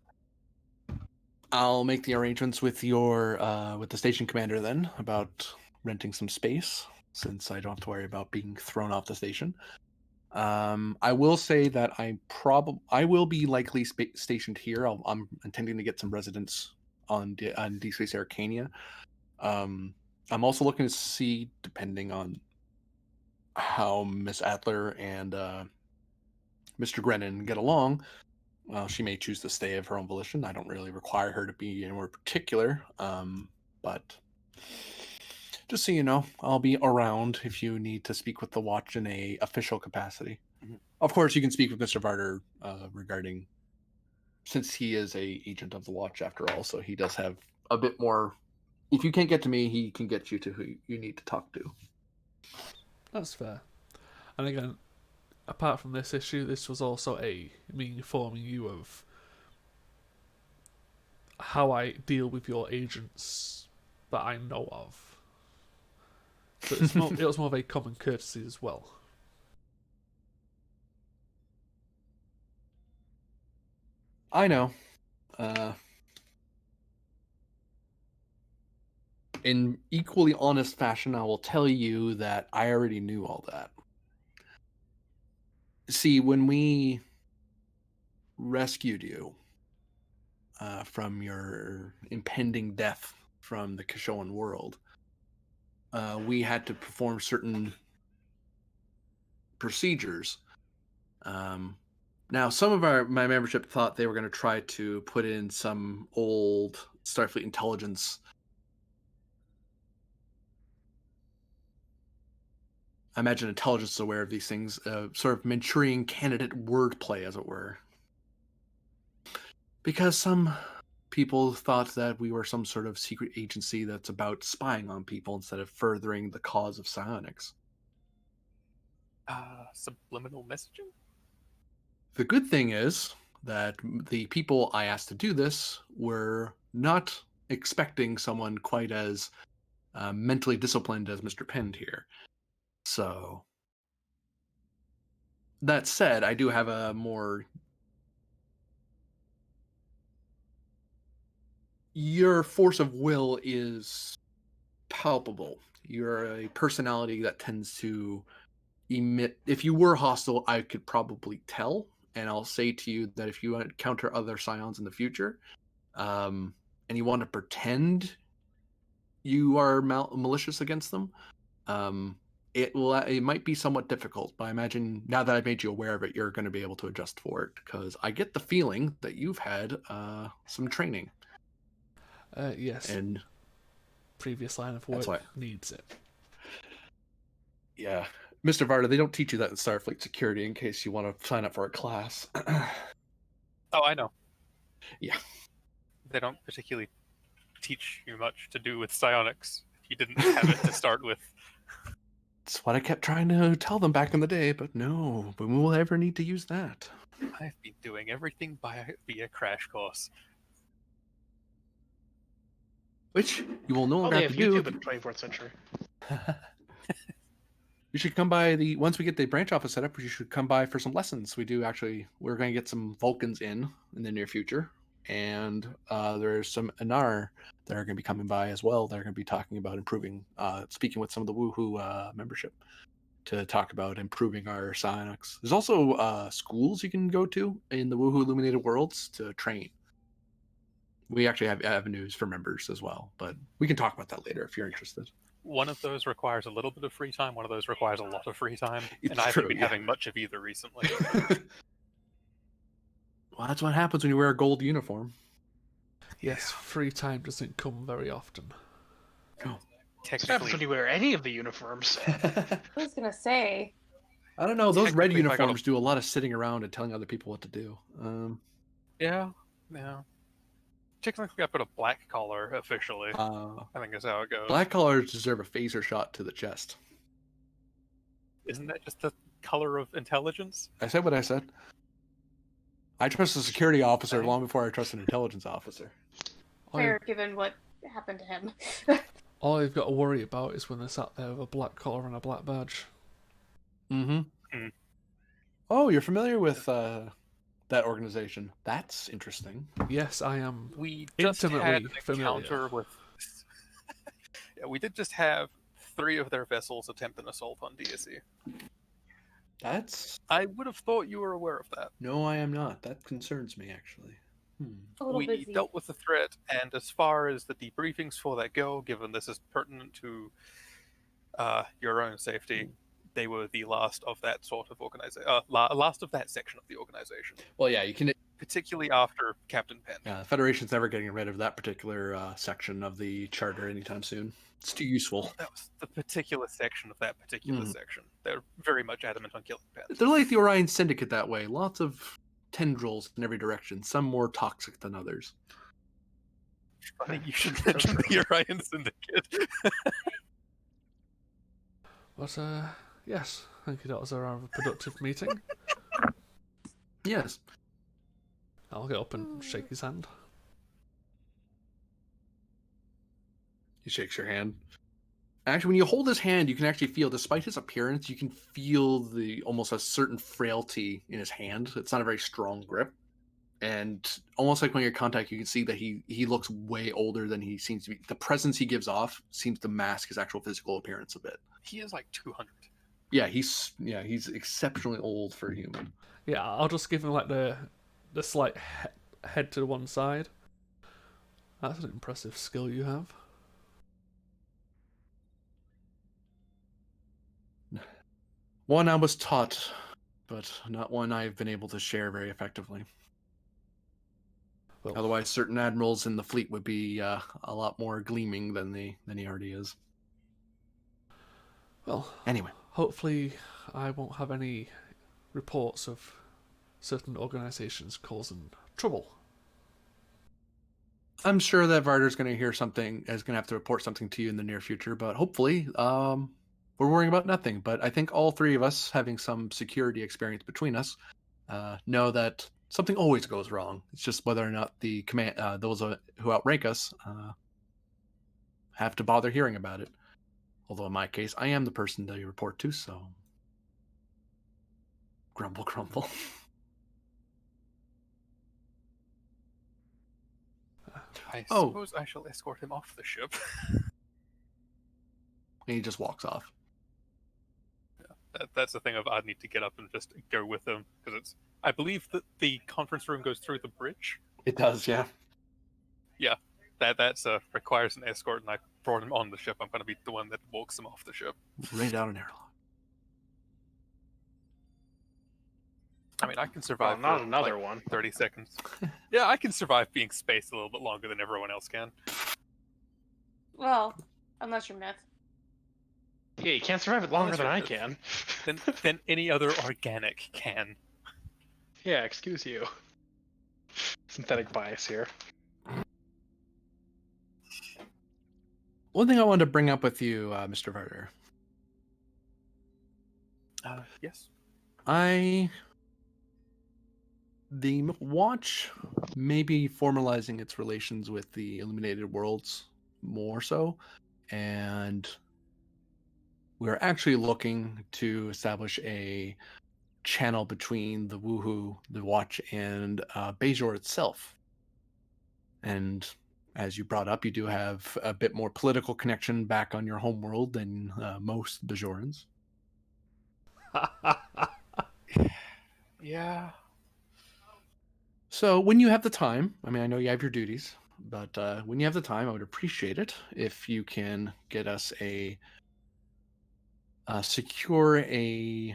I'll make the arrangements with with the station commander then about renting some space, since I don't have to worry about being thrown off the station. I will say that I will be likely stationed here. I'm intending to get some residents on Deep Space Arcania. I'm also looking to see, depending on how Miss Adler and Mr. Grennan get along. Well, she may choose to stay of her own volition. I don't really require her to be anywhere particular. But just so you know, I'll be around if you need to speak with the Watch in a official capacity. Mm-hmm. Of course, you can speak with Mr. Varder regarding, since he is a agent of the Watch after all, so he does have a bit more. If you can't get to me, he can get you to who you need to talk to. That's fair. And again, apart from this issue, this was also me informing you of how I deal with your agents that I know of. So it was more of a common courtesy as well. I know. In equally honest fashion, I will tell you that I already knew all that. See, when we rescued you from your impending death from the Kashoan world, we had to perform certain procedures. Now, some of my membership thought they were going to try to put in some old Starfleet intelligence. I imagine intelligence is aware of these things, sort of Manchurian candidate wordplay, as it were. Because some people thought that we were some sort of secret agency that's about spying on people instead of furthering the cause of psionics. Subliminal messaging? The good thing is that the people I asked to do this were not expecting someone quite as mentally disciplined as Mr. Pend here. So, that said, I do have a more... Your force of will is palpable. You're a personality that tends to emit... If you were hostile, I could probably tell. And I'll say to you that if you encounter other Scions in the future, and you want to pretend you are malicious against them, it might be somewhat difficult, but I imagine now that I've made you aware of it, you're going to be able to adjust for it, because I get the feeling that you've had some training. Yes. And previous line of work needs it. Yeah. Mr. Varda, they don't teach you that in Starfleet Security in case you want to sign up for a class. Oh, I know. Yeah. They don't particularly teach you much to do with psionics. You didn't have it to start with. That's what I kept trying to tell them back in the day, but no, when will I ever need to use that? I've been doing everything via crash course. Which you will no longer have to do. YouTube in the 24th century. You should come by once we get the branch office set up, you should come by for some lessons. We're going to get some Vulcans in the near future. And there's some Anar that are going to be coming by as well. They're going to be talking about improving, speaking with some of the Woohoo membership to talk about improving our psionics. There's also schools you can go to in the Woohoo Illuminated Worlds to train. We actually have avenues for members as well, but we can talk about that later if you're interested. One of those requires a little bit of free time. One of those requires a lot of free time. And I True, haven't been having much of either recently. Well, that's what happens when you wear a gold uniform. Yes, free time doesn't come very often. Oh. What happens when you wear any of the uniforms? I was gonna say. I don't know. Those red Technically, if I got uniforms do a lot of sitting around and telling other people what to do. Yeah. Technically, I put a black collar officially. I think is how it goes. Black collars deserve a phaser shot to the chest. Isn't that just the color of intelligence? I said what I said. I trust a security officer Okay. long before I trust an intelligence officer. Fair, given what happened to him. All you've got to worry about is when they're sat there with a black collar and a black badge. Mm-hmm. Mm. Oh, you're familiar with that organization? That's interesting. Yes, I am. We just had Intimately an familiar. encounter with. Yeah, we did just have 3 of their vessels attempt an assault on DSE. That's I would have thought you were aware of that. no, I am not. That concerns me actually. A little We busy. dealt with the threat, and as far as the debriefings for that go, given this is pertinent to your own safety, they were the last of that sort of organization, last of that section of the organization. Well, yeah, you can. Particularly after Captain Penn. The Federation's never getting rid of that particular section of the charter anytime soon. It's too useful. That was the particular section of that particular section. They're very much adamant on killing Penn. They're like the Orion Syndicate that way. Lots of tendrils in every direction. Some more toxic than others. Funny you should mention the Orion Syndicate. But, yes, thank you. That was a rather productive meeting. Yes. I'll get up and shake his hand. He shakes your hand. Actually, when you hold his hand, you can actually feel, despite his appearance, you can feel the almost a certain frailty in his hand. It's not a very strong grip. And almost like when you're in contact, you can see that he looks way older than he seems to be. The presence he gives off seems to mask his actual physical appearance a bit. He is like 200. Yeah, he's exceptionally old for a human. Yeah, I'll just give him like the slight head to one side. That's an impressive skill you have. One I was taught, but not one I've been able to share very effectively. Well, Otherwise, certain admirals in the fleet would be a lot more gleaming than he already is. well, Anyway, hopefully I won't have any reports of certain organizations causing trouble. I'm sure that Varder's going to hear something, is going to have to report something to you in the near future, but hopefully, we're worrying about nothing. But I think all 3 of us, having some security experience between us, know that something always goes wrong. It's just whether or not the command, those who outrank us, have to bother hearing about it. Although in my case, I am the person they report to, so grumble, grumble. I Oh. suppose I shall escort him off the ship. And he just walks off. That's the thing of I'd need to get up and just go with him because it's. I believe that the conference room goes through the bridge. It does, yeah. That's requires an escort, and I brought him on the ship. I'm going to be the one that walks him off the ship. Right out an airlock. I mean, I can survive. Not for, another like, one. 30 seconds. Yeah, I can survive being spaced a little bit longer than everyone else can. Well, unless you're myth. Yeah, you can't survive it longer Unless than I you're- can. Than any other organic can. Yeah, excuse you. Synthetic bias here. One thing I wanted to bring up with you, Mr. Varder. Yes. The Watch may be formalizing its relations with the Illuminated Worlds more so, and we're actually looking to establish a channel between the Woohoo, the Watch, and Bajor itself. And as you brought up, you do have a bit more political connection back on your homeworld than most Bajorans. Yeah. So when you have the time, I mean, I know you have your duties, but when you have the time, I would appreciate it if you can get us secure a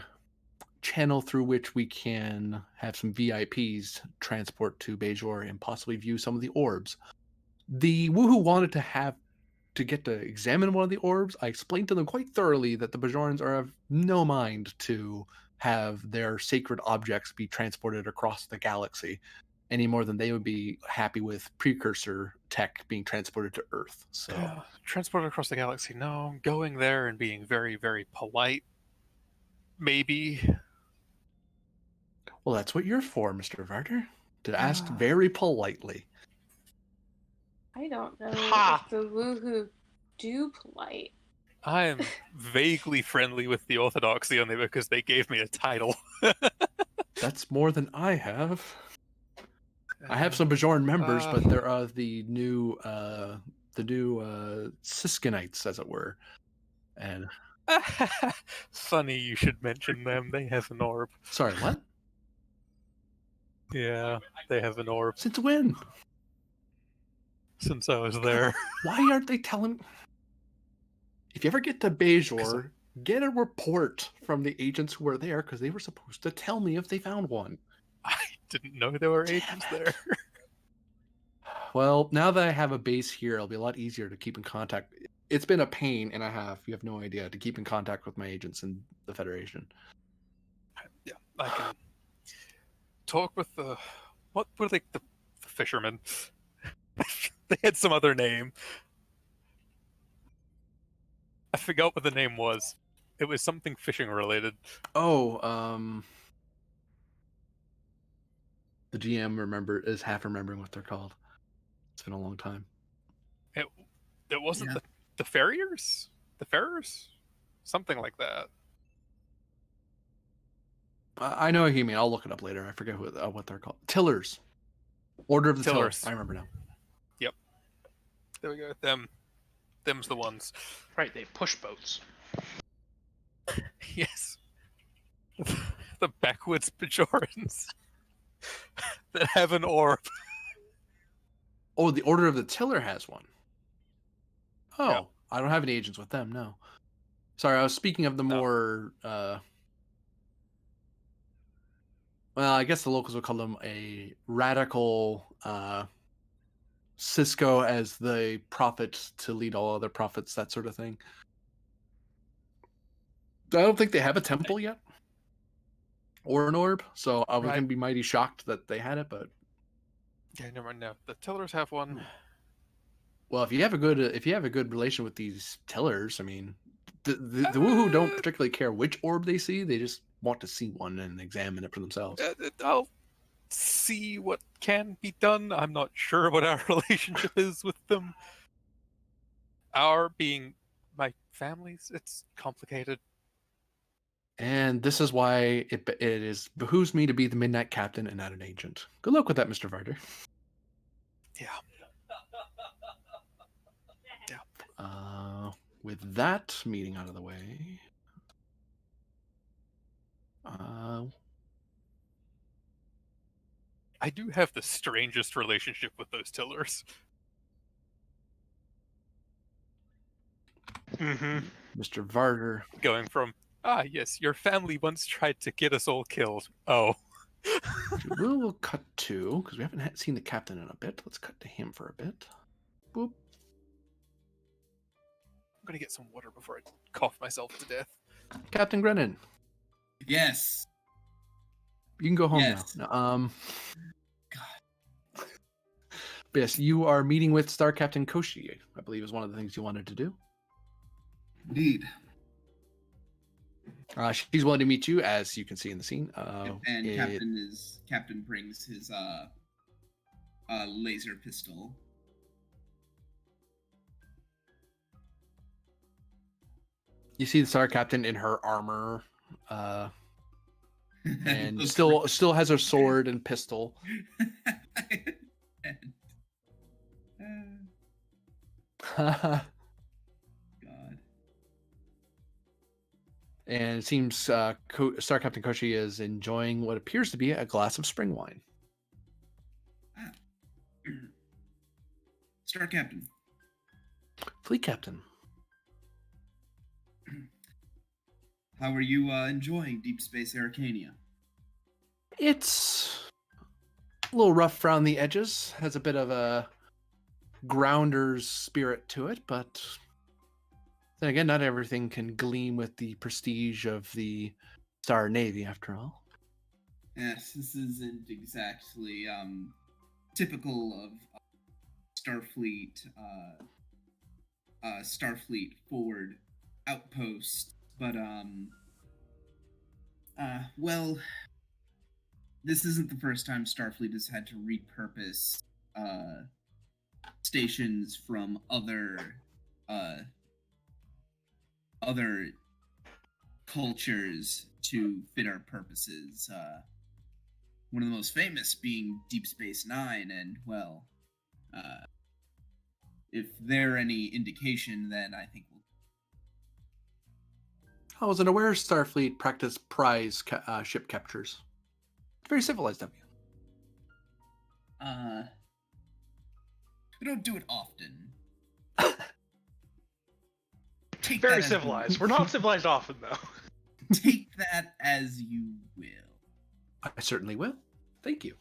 channel through which we can have some VIPs transport to Bajor and possibly view some of the orbs. The Woohoo wanted to get to examine one of the orbs. I explained to them quite thoroughly that the Bajorans are of no mind to have their sacred objects be transported across the galaxy. any more than they would be happy with precursor tech being transported to Earth. So Transported across the galaxy. No, going there and being very, very polite. Maybe. well, that's what you're for, Mr. Varder, to ask Ah. very politely. I don't know Ha! if the woohoo do polite. I am vaguely friendly with the Orthodoxy only because they gave me a title. That's more than I have. I have some Bajoran members, but there are the new Siskinites, as it were. And Funny you should mention them. They have an orb. sorry, what? Yeah, they have an orb Since when? since I was there. Why aren't they telling? If you ever get to Bajor, get a report from the agents who were there, because they were supposed to tell me if they found one. I didn't know there were agents Damn it. there. Well, now that I have a base here, it'll be a lot easier to keep in contact. It's been a pain and a half, you have no idea, to keep in contact with my agents in the Federation. Yeah, I can talk with the what were they? The fishermen. They had some other name. I forgot what the name was. It was something fishing related. Oh, the GM is half remembering what they're called. It's been a long time. It wasn't Yeah. the farriers? The farriers? Something like that. I know what you mean. I'll look it up later. I forget what they're called. Tillers. Order of the Tillers. Tillers. I remember now. There we go. Them's the ones. Right, they push boats. Yes. The backwoods Bajorans that have an orb. Oh, the Order of the Tiller has one. Oh, Yeah. I don't have any agents with them, no. Sorry, I was speaking of the more, well, I guess the locals would call them a radical Cisco as the prophet to lead all other prophets, that sort of thing. I don't think they have a temple yet. Or an orb, so I was Right. going to be mighty shocked that they had it, but Yeah, never mind. No, the Tillers have one. well, if you have a good relation with these Tillers, I mean, the woohoo don't particularly care which orb they see; they just want to see one and examine it for themselves. I'll see what can be done. I'm not sure what our relationship is with them. Our being my family's, it's complicated. And this is why it behooves me to be the Midnight Captain and not an agent. Good luck with that, Mr. Varder. Yeah. With that meeting out of the way, I do have the strangest relationship with those Tillers. Mm-hmm. Mr. Varder. Going from, yes, your family once tried to get us all killed. Oh. We'll cut to, because we haven't seen the captain in a bit. Let's cut to him for a bit. Boop. I'm gonna get some water before I cough myself to death. Captain Grennan, Yes. you can go home Yes. now. But yes, you are meeting with Star Captain Koshi, I believe is one of the things you wanted to do. Indeed. She's willing to meet you, as you can see in the scene. And it- Captain brings his laser pistol. You see the Star Captain in her armor, and Looks still has her sword and pistol. And, And God. it seems Star Captain Koshi is enjoying what appears to be a glass of spring wine. Star Captain. Fleet Captain. How are you enjoying Deep Space Arcania? It's a little rough around the edges. Has a bit of a grounder's spirit to it, but then again, not everything can gleam with the prestige of the Star Navy, after all. Yes, this isn't exactly typical of Starfleet forward outpost, but well, this isn't the first time Starfleet has had to repurpose stations from other cultures to fit our purposes. One of the most famous being Deep Space Nine, and well, if they're any indication, then I think we'll. I wasn't aware Starfleet practiced prize ship captures. Very civilized of you. We don't do it often. Take Very that as you civilized. We're not civilized often, though. Take that as you will. I certainly will. Thank you.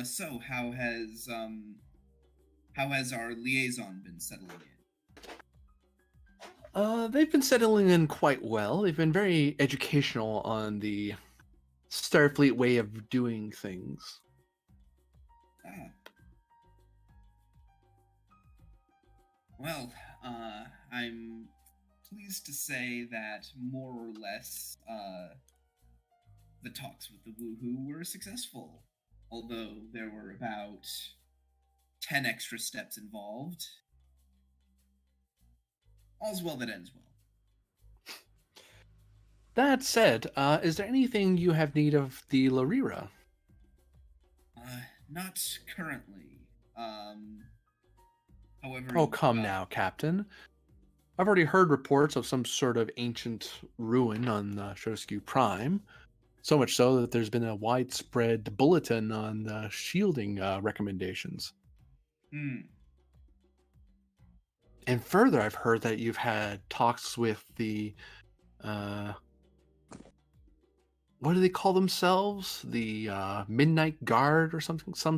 So how has our liaison been settling in? They've been settling in quite well. They've been very educational on the Starfleet way of doing things. Ah. Well, I'm pleased to say that more or less, the talks with the Woohoo were successful. Although there were about 10 extra steps involved. All's well that ends well. That said, is there anything you have need of the Larira? Not currently. However... Oh, come now, Captain. I've already heard reports of some sort of ancient ruin on Shosku Prime. So much so that there's been a widespread bulletin on shielding recommendations. And further, I've heard that you've had talks with the... what do they call themselves? The Midnight Guard or something? Some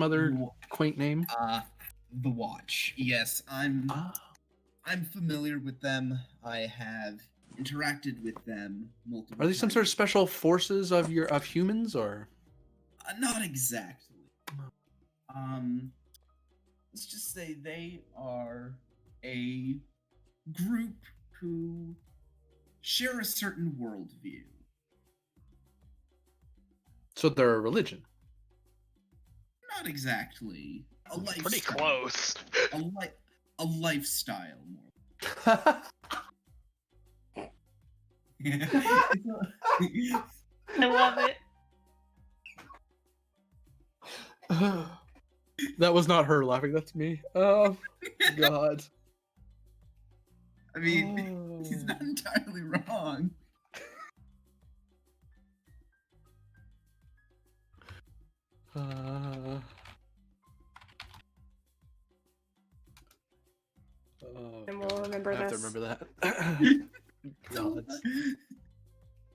other quaint name? The Watch. Yes, I'm familiar with them. I have interacted with them multiple Are they some times. sort of special forces of humans, or? Not exactly. Let's just say they are a group who share a certain worldview. So they're a religion. Not exactly. A lifestyle. Pretty close. A lifestyle more. I love it. That was not her laughing. That's me. Oh, God. I mean, he's not entirely wrong. And we'll remember I have to this. remember that. God.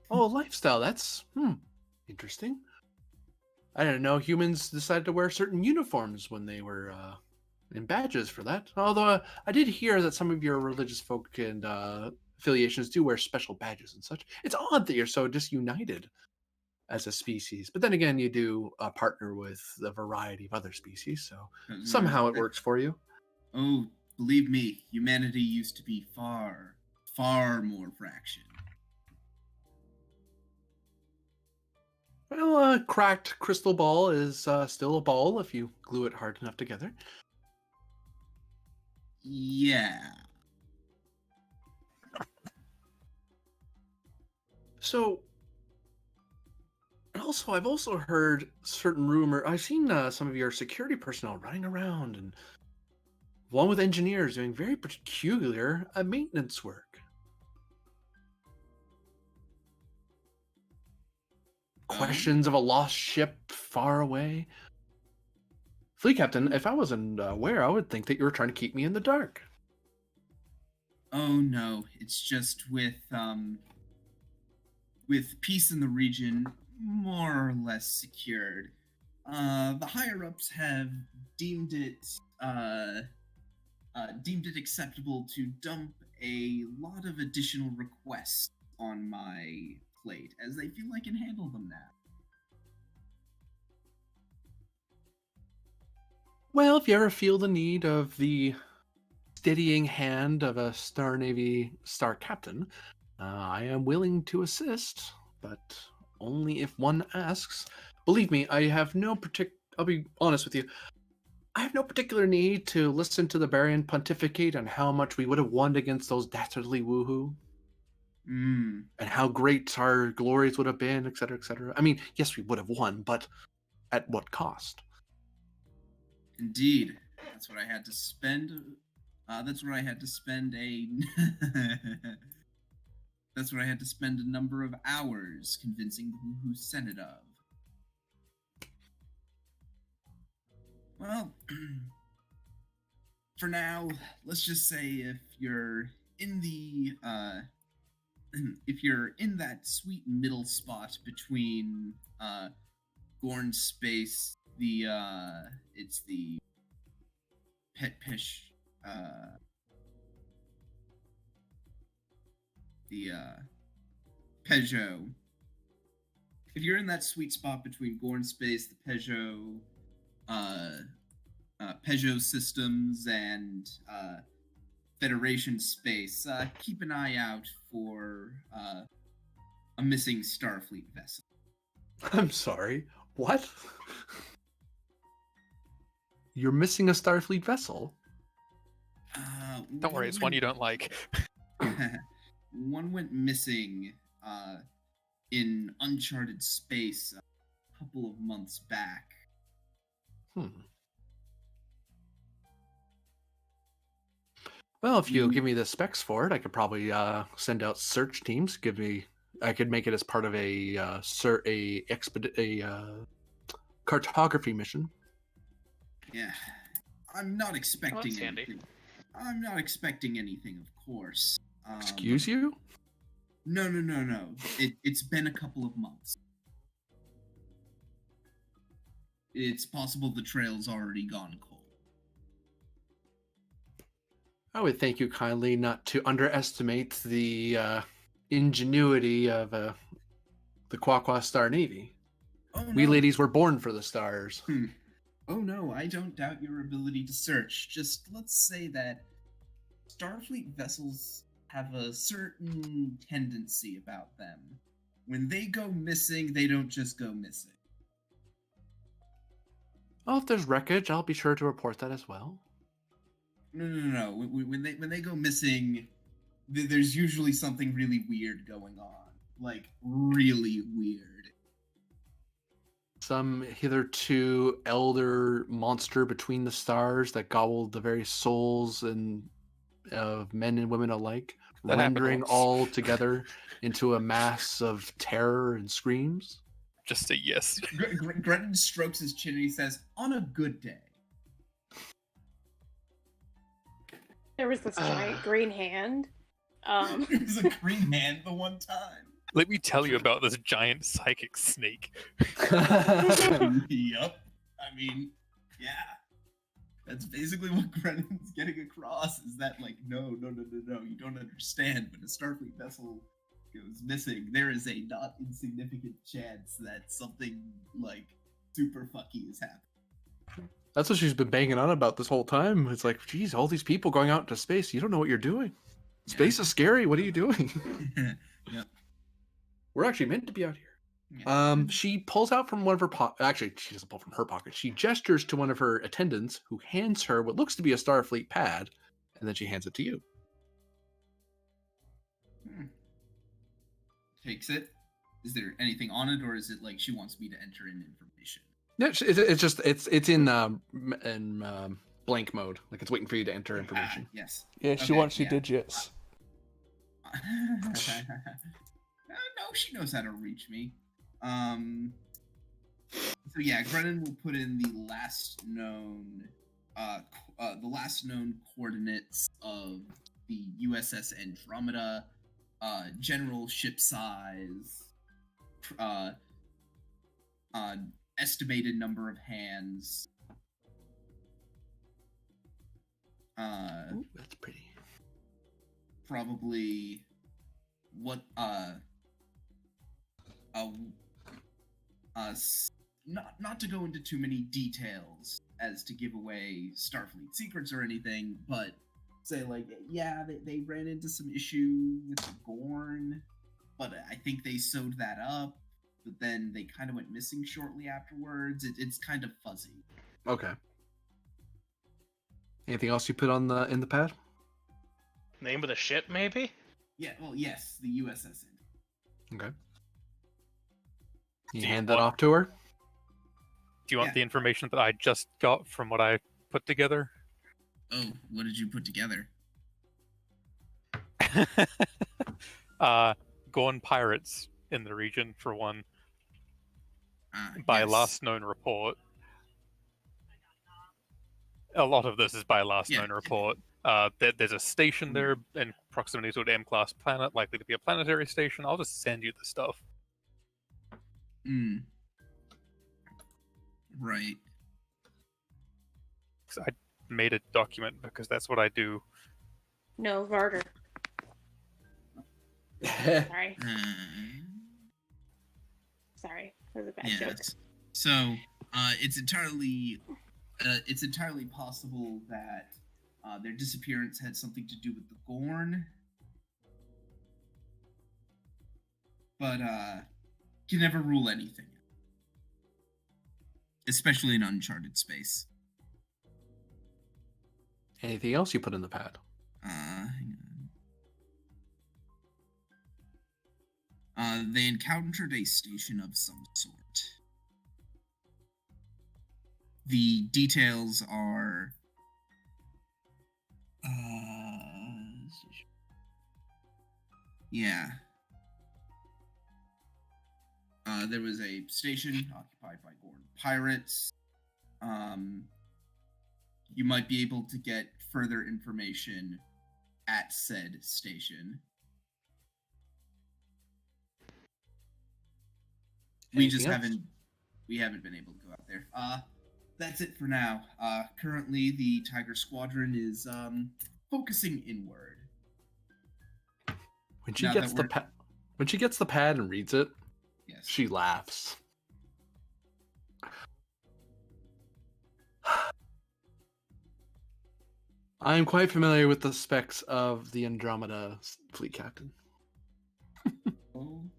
Oh, lifestyle. That's interesting. I didn't know humans decided to wear certain uniforms when they were in badges for that. Although I did hear that some of your religious folk and affiliations do wear special badges and such. It's odd that you're so disunited as a species. But then again, you do partner with a variety of other species, so somehow it works for you. Oh, believe me, humanity used to be far, far more fraction. Well, a cracked crystal ball is still a ball if you glue it hard enough together. Yeah. So, also, I've also heard certain rumor. I've seen some of your security personnel running around, and one with engineers doing very peculiar maintenance work. Questions of a lost ship far away. Fleet Captain, if I wasn't aware, I would think that you were trying to keep me in the dark. Oh no, it's just with peace in the region more or less secured. The higher ups have deemed it acceptable to dump a lot of additional requests on my plate, as they feel I can handle them now. Well, if you ever feel the need of the steadying hand of a Star Navy Star Captain, I am willing to assist, but only if one asks. Believe me, I have no I'll be honest with you. I have no particular need to listen to the Barian pontificate on how much we would have won against those dastardly woohoo, Hmm. and how great our glories would have been, etc., etc. I mean, yes, we would have won, but at what cost? Indeed. That's what I had to spend. That's what I had to spend a. That's what I had to spend a number of hours convincing the Woohoo Senate of. Well, for now, let's just say if you're in the if you're in that sweet middle spot between Gorn Space, it's the Petpish, the Peugeot. If you're in that sweet spot between Gorn Space, the Peugeot, Peugeot systems, and Federation space, keep an eye out for a missing Starfleet vessel. I'm sorry, what? You're missing a Starfleet vessel? Don't worry, it's one you don't like. One went missing in uncharted space a couple of months back. Well, if you give me the specs for it, I could probably send out search teams. I could make it as part of a cartography mission. Yeah, I'm not expecting that's handy. anything. I'm not expecting anything, of course. Excuse you? No. It's been a couple of months. It's possible the trail's already gone cold. I would thank you kindly not to underestimate the ingenuity of the Quaqua Star Navy. Oh, no. We ladies were born for the stars. Oh no, I don't doubt your ability to search. Just let's say that Starfleet vessels have a certain tendency about them. When they go missing, they don't just go missing. Oh, if there's wreckage, I'll be sure to report that as well. No. When they go missing, there's usually something really weird going on. Like, really weird. Some hitherto elder monster between the stars that gobbled the very souls of men and women alike, That rendering happens. all together into a mass of terror and screams. Just say yes. Grennan strokes his chin and he says, "On a good day." There was this giant green hand. There was a green hand the one time. Let me tell you about this giant psychic snake. Yup. I mean, yeah. That's basically what Grennan's getting across, is that, like, no, you don't understand. When a Starfleet vessel goes missing, there is a not insignificant chance that something, like, super fucky is happening. That's what she's been banging on about this whole time. It's like, geez, all these people going out into space, you don't know what you're doing. Space is scary. What are you doing? Yep. We're actually meant to be out here. Yeah. She pulls out from one of her pockets. Actually, she doesn't pull from her pocket. She gestures to one of her attendants, who hands her what looks to be a Starfleet pad, and then she hands it to you. Takes it. Is there anything on it, or is it like she wants me to enter in information? No, it's in blank mode. Like it's waiting for you to enter information. Yes. Yeah, she Okay, wants your yeah. digits. No, she knows how to reach me. So yeah, Grennan will put in the last known coordinates of the USS Andromeda, general ship size, estimated number of hands. Ooh, that's pretty. probably what not to go into too many details as to give away Starfleet secrets or anything, but say like, yeah, they ran into some issue with the Gorn, but I think they sewed that up, but then they kind of went missing shortly afterwards. It's kind of fuzzy. Okay. Anything else you put on in the pad? Name of the ship, maybe? Yeah, well, yes, the USS Ind. Okay. You Do you hand that want- off to her? Do you want Yeah. the information that I just got from what I put together? Oh, what did you put together? Gorn pirates in the region, for one, by Yes. last known report. A lot of this is by last Yeah. known report. There's a station there in proximity to an M-class planet, likely to be a planetary station. I'll just send you the stuff. Right. 'Cause I made a document because that's what I do. No, Varder. Sorry. Sorry. That was a bad joke. Yes. So, it's entirely possible that their disappearance had something to do with the Gorn, but can never rule anything, especially in uncharted space. Anything else you put in the pad? Hang on. They encountered a station of some sort. The details are yeah. There was a station occupied by Gorn pirates. You might be able to get further information at said station. We just Anything else? haven't been able to go out there. That's it for now. Currently the Tiger Squadron is focusing inward. When she Now gets that the we're- pad, when she gets the pad and reads it, Yes. she laughs. I am quite familiar with the specs of the Andromeda fleet captain. Oh,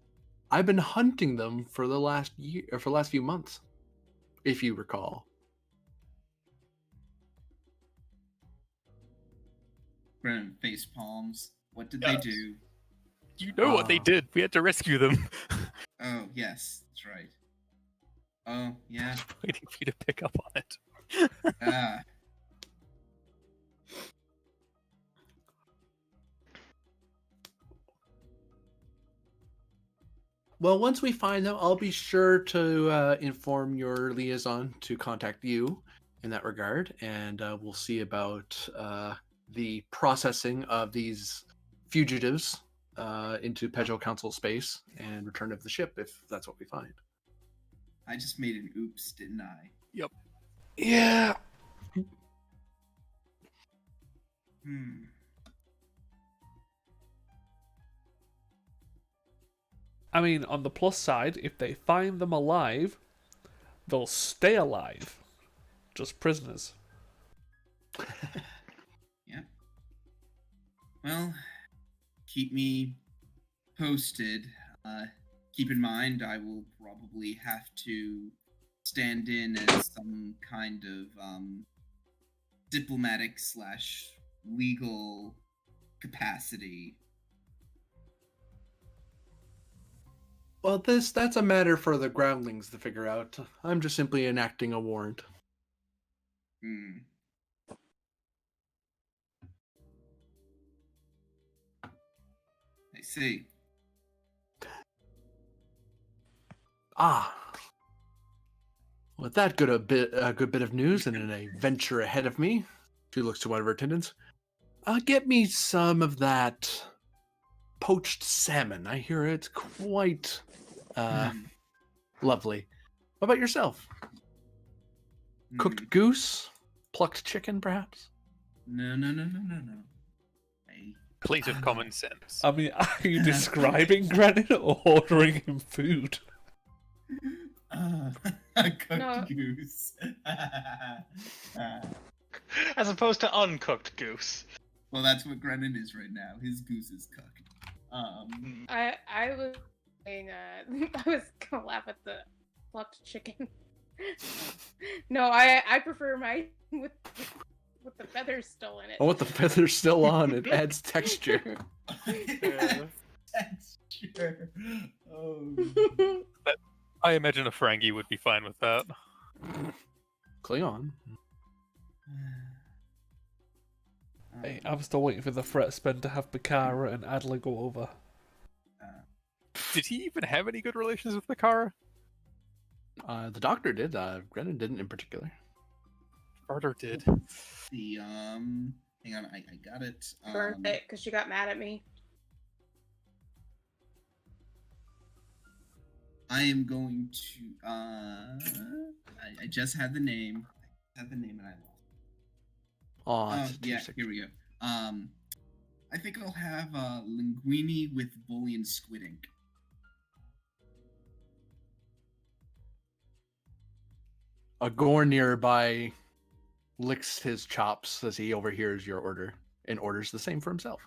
I've been hunting them for the last year, or for the last few months, if you recall. Brennan face palms. What did they Yes. do? You know what they did. We had to rescue them. Oh, yes, that's right. Oh, yeah. Waiting for you to pick up on it. Ah. Well, once we find them, I'll be sure to inform your liaison to contact you in that regard, and we'll see about the processing of these fugitives into Pedro Council space and return of the ship, if that's what we find. I just made an oops, didn't I? Yeah. I mean, on the plus side, if they find them alive, they'll stay alive. Just prisoners. Yeah. Well, keep me posted. Keep in mind, I will probably have to stand in as some kind of diplomatic / legal capacity. Well, that's a matter for the groundlings to figure out. I'm just simply enacting a warrant. I see. Ah. With that good bit of news and an adventure ahead of me, she looks to one of her attendants. Get me some of that poached salmon. I hear it's quite lovely. What about yourself? Cooked goose? Plucked chicken, perhaps? No. Please have common sense. I mean, are you describing Granite or ordering him food? A cooked No. goose. As opposed to uncooked goose. Well, that's what Grennan is right now. His goose is cooked. I was saying, I was gonna laugh at the plucked chicken. No, I prefer my with the feathers still in it. Oh, with the feathers still on, it adds texture. Texture. Oh. I imagine a Ferengi would be fine with that. Klingon. Hey, I'm still waiting for the threat spin to have Bakara and Adler go over. Did he even have any good relations with Makara? The doctor did. Grennan didn't in particular. Carter did. The hang on, I got it. Burnt it because she got mad at me. I am going to I just had the name. I had the name and I lost. Oh, it's Yeah, 2-6. here we go. I think I'll have linguine with Boolean squid ink. A Gore nearby licks his chops as he overhears your order and orders the same for himself.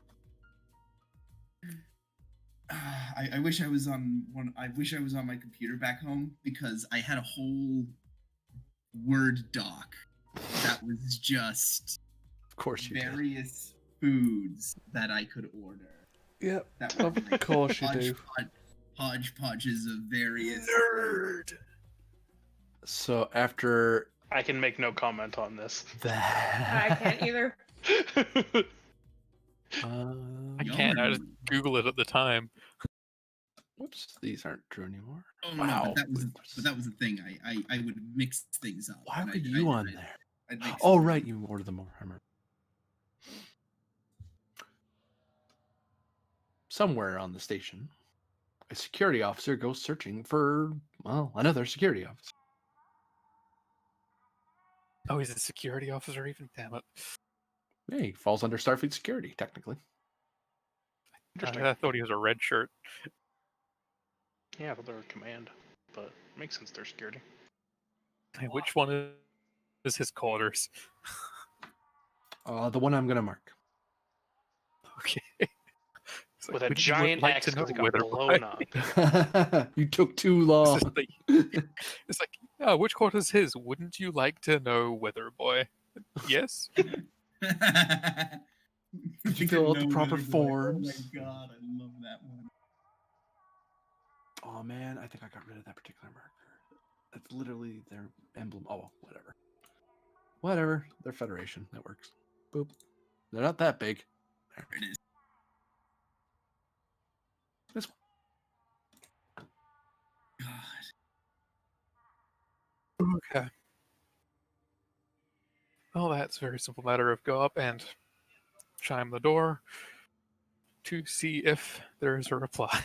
I wish I was on one. I wish I was on my computer back home because I had a whole Word doc that was just Of course you did. various foods that I could order. Yep, That were of course you do. hodgepodges of various. Nerd! So after I can make no comment on this. that, I can't either. I can't. I just Google it at the time. Whoops, these aren't true anymore. Oh no, Wow. but that was the thing. I would mix things up. Why and were I'd- you I'd- on I'd- there? I'd mix Oh things right, up. you ordered them more. I remember. Somewhere on the station, a security officer goes searching for, well, another security officer. Oh, he's a security officer even? Damn it. Hey, he falls under Starfleet security, technically. Interesting. I thought he was a red shirt. Yeah, but they're a command. But it makes sense they're security. Hey, which one is his quarters? The one I'm gonna mark. Okay. It's like, With a wouldn't you giant like X to know because it got whether blown up. You took too long. It's, just like, it's like, yeah, which quarter is his? Wouldn't you like to know, Weather Boy? Yes. Did you fill out the proper forms? Oh my god, I love that one. Oh man, I think I got rid of that particular marker. That's literally their emblem. Oh, well, whatever. Whatever. They're Federation. That works. Boop. They're not that big. There. There it is. This one. God. Okay. Well, that's a very simple matter of go up and chime the door to see if there is a reply.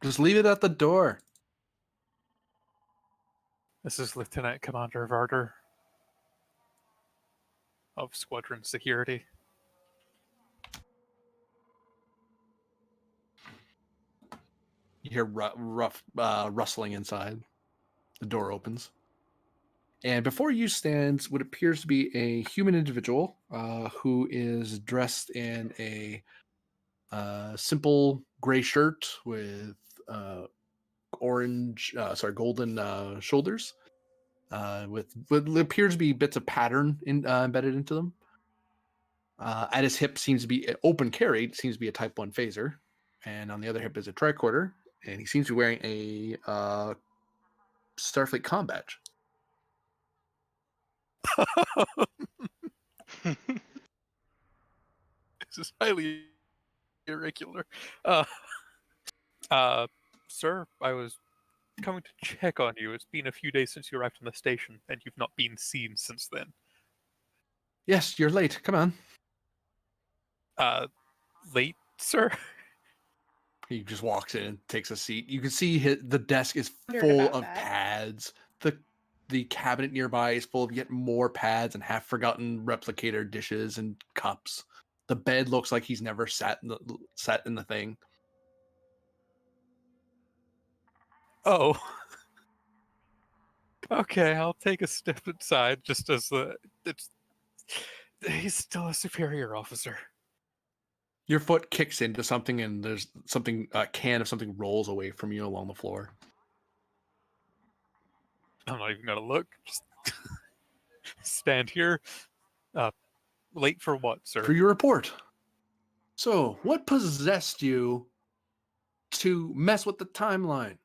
Just leave it at the door. This is Lieutenant Commander Varder of Squadron Security. You hear rough rustling inside. The door opens. And before you stands what appears to be a human individual who is dressed in a simple gray shirt with golden shoulders, with what appears to be bits of pattern embedded into them. At his hip seems to be open carried, seems to be a Type 1 phaser, and on the other hip is a tricorder, and he seems to be wearing a Starfleet comm badge. This is highly irregular. Sir, I was coming to check on you. It's been a few days since you arrived on the station, and you've not been seen since then. Yes, you're late. Come on. Late, sir? He just walks in and takes a seat. You can see the desk is Wondered full about of that. pads. The cabinet nearby is full of yet more pads and half-forgotten replicator dishes and cups. The bed looks like he's never sat in the thing. Oh. Okay, I'll take a step inside just as he's still a superior officer. Your foot kicks into something, and there's something, a can of something rolls away from you along the floor. I'm not even gonna look. Just stand here. Late for what, sir? For your report. So, what possessed you to mess with the timeline?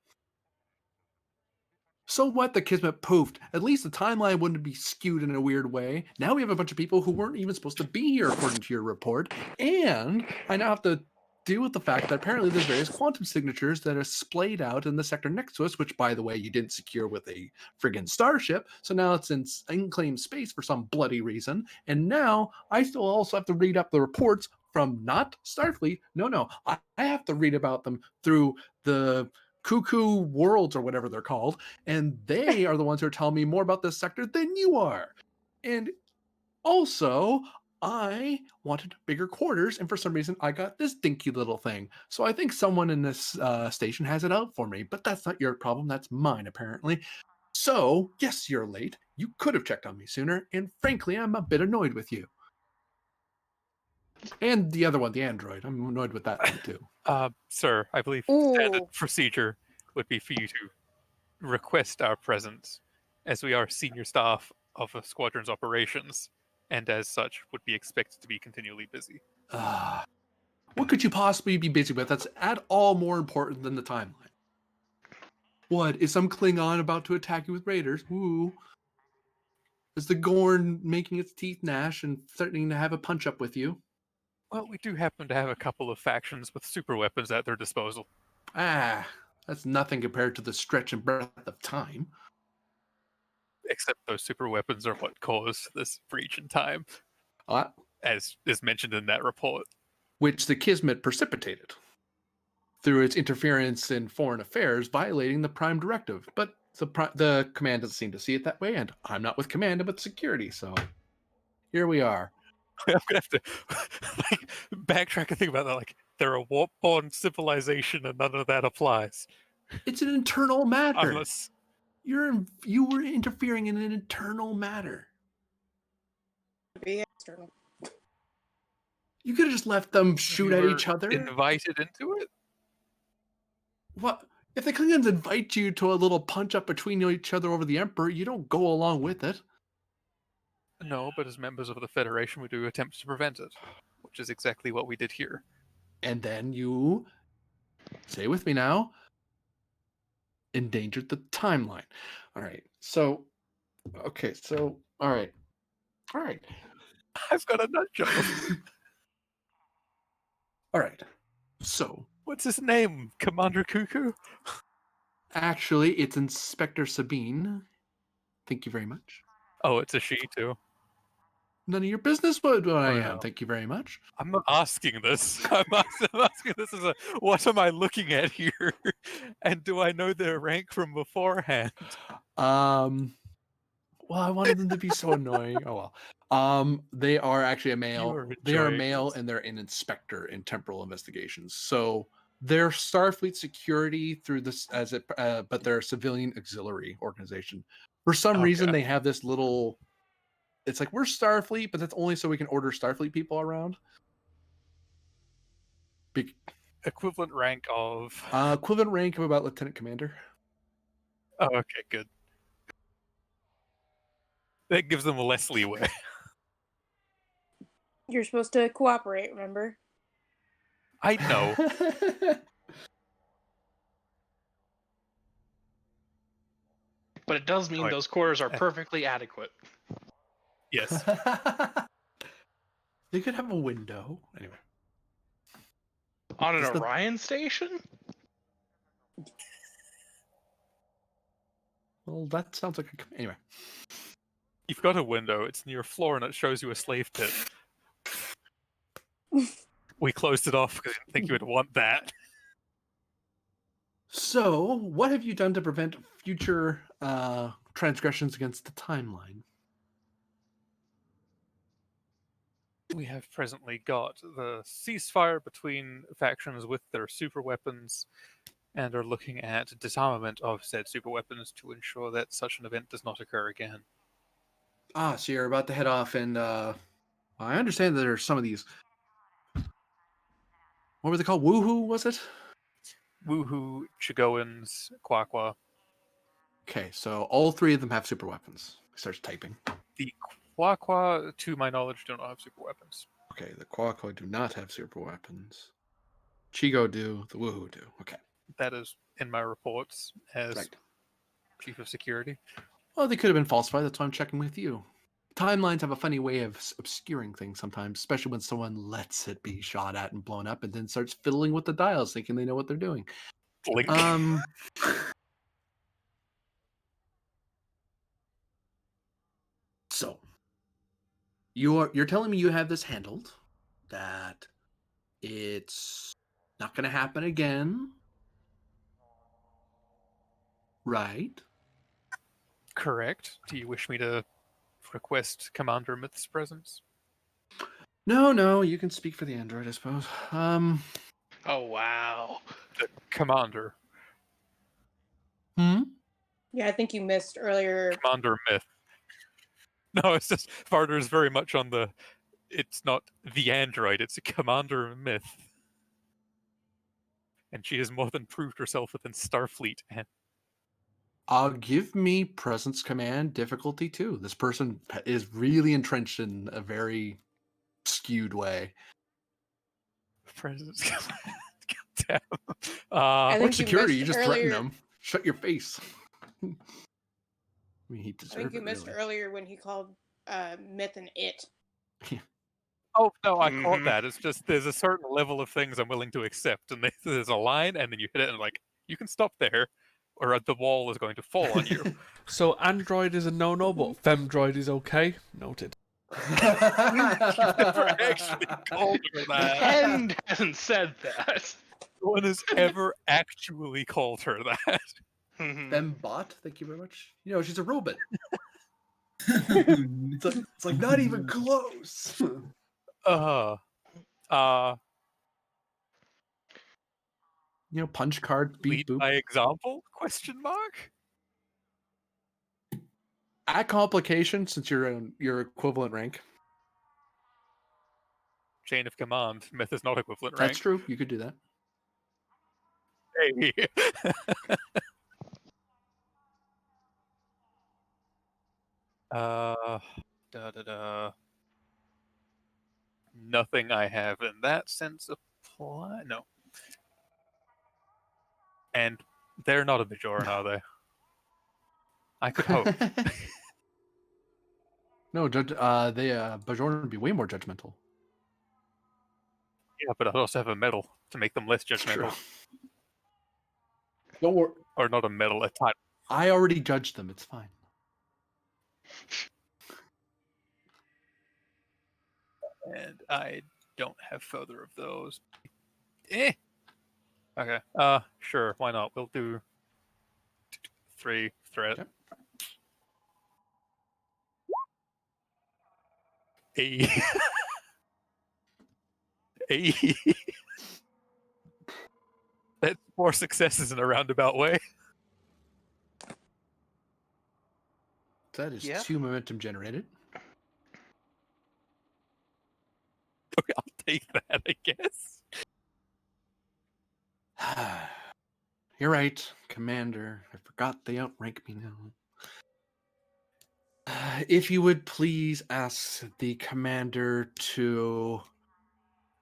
So what, the Kismet poofed. At least the timeline wouldn't be skewed in a weird way. Now we have a bunch of people who weren't even supposed to be here according to your report. And I now have to deal with the fact that apparently there's various quantum signatures that are splayed out in the sector next to us, which, by the way, you didn't secure with a friggin' starship. So now it's in unclaimed space for some bloody reason. And now I still also have to read up the reports from not Starfleet. No. I have to read about them through the Cuckoo Worlds or whatever they're called, and they are the ones who are telling me more about this sector than you are. And also, I wanted bigger quarters, and for some reason, I got this dinky little thing. So I think someone in this station has it out for me, but that's not your problem. That's mine, apparently. So, yes, you're late. You could have checked on me sooner, and frankly, I'm a bit annoyed with you. And the other one, the android. I'm annoyed with that one, too. Sir, I believe standard procedure would be for you to request our presence, as we are senior staff of a squadron's operations, and as such would be expected to be continually busy. What could you possibly be busy with that's at all more important than the timeline? What, is some Klingon about to attack you with raiders? Ooh. Is the Gorn making its teeth gnash and threatening to have a punch-up with you? Well, we do happen to have a couple of factions with super weapons at their disposal. That's nothing compared to the stretch and breadth of time. Except those super weapons are what caused this breach in time, as is mentioned in that report. Which the Kismet precipitated through its interference in foreign affairs, violating the Prime Directive. But the command doesn't seem to see it that way, and I'm not with command, I'm with security, so here we are. I'm gonna have to backtrack and think about that. Like, they're a warp-born civilization, and none of that applies. It's an internal matter. Unless You were interfering in an internal matter. Be external. You could have just left them shoot you at were each other. invited into it. What? If the Klingons invite you to a little punch-up between each other over the Emperor, you don't go along with it. No, but as members of the Federation, we do attempt to prevent it, which is exactly what we did here. And then you, say with me now, endangered the timeline. All right. So, all right. I've got a nut job. All right. So, What's his name? Commander Cuckoo? actually, it's Inspector Sabine. Thank you very much. Oh, it's a she too. None of your business what I am. no. Thank you very much. I'm not asking this. I'm asking this as what am I looking at here? And do I know their rank from beforehand? Well, I wanted them to be so annoying. Oh well. They are actually a male. are They are a enjoying male, this. and they're an inspector in temporal investigations. So they're Starfleet security through this but they're a civilian auxiliary organization. For some reason, Okay. they have this little. It's like we're Starfleet, but that's only so we can order Starfleet people around. Equivalent rank of. Equivalent rank of about lieutenant commander. Oh, okay, good. That gives them less leeway. You're supposed to cooperate, remember? I know. But it does mean Right. those quarters are perfectly adequate. Yes. They could have a window. Anyway. On an Is the- Orion station? Well, that sounds like anyway. You've got a window. It's near a floor, and it shows you a slave pit. We closed it off because I didn't think you would want that. So, what have you done to prevent future transgressions against the timeline? we have presently got the ceasefire between factions with their super weapons, and are looking at disarmament of said super weapons to ensure that such an event does not occur again. Ah, so you're about to head off, and I understand that there's some of these. What were they called? Woohoo, was it? Woohoo, Chigoans, Quaqua. Okay, so all three of them have super weapons. He starts typing. The Quaqua, to my knowledge, do not have super weapons. Okay, the Quaqua do not have super weapons. Chigo do. The Woohoo do. Okay, That is in my reports as right. chief of security. Well, they could have been falsified. That's why I'm checking with you. Timelines have a funny way of obscuring things sometimes, especially when someone lets it be shot at and blown up and then starts fiddling with the dials thinking they know what they're doing. Blink. So you're telling me you have this handled, that it's not going to happen again, right? Correct. Do you wish me to request Commander Myth's presence? No, you can speak for the android, I suppose. Oh wow. The commander, Yeah, I think you missed earlier. Commander Myth. No, it's just Varder is very much on the. It's not the android; it's a Commander Myth, and she has more than proved herself within Starfleet. And Give me presence command difficulty 2. This person is really entrenched in a very skewed way. presence. Goddamn. I think Or security, you missed just threaten earlier- them. Shut your face. I mean, he I deserved think you it, missed really. earlier when he called Myth an it. Oh no, I caught Mhm. that. It's just there's a certain level of things I'm willing to accept, and there's a line, and then you hit it, and like you can stop there, or the wall is going to fall on you. So Android is a no-no, but Femdroid is okay. Noted. Never actually called her that. Ken hasn't said that. No one has ever actually called her that. Mhm. Fembot, thank you very much. You know, she's a robot. It's It's like not even close. Uh, You know, punch card, beep lead boop. by example? Question mark. At complication, since you're in your equivalent rank. Chain of command. Myth is not equivalent That's rank. true. You could do that. Hey. Da da da. Nothing I have in that sense apply. No. And they're not a Bajoran, are they? I could hope. No, Bajoran would be way more judgmental. Yeah, but I'd also have a medal to make them less True. judgmental. Don't worry. Or not a medal, a title. I already judged them. It's fine. And I don't have further of those. Okay. Sure, why not? We'll do 3 threat. Okay. That's 4 successes in a roundabout way. That is Yeah. 2 momentum generated. Okay, I'll take that, I guess. You're right, Commander. I forgot they outrank me now. If you would please ask the Commander to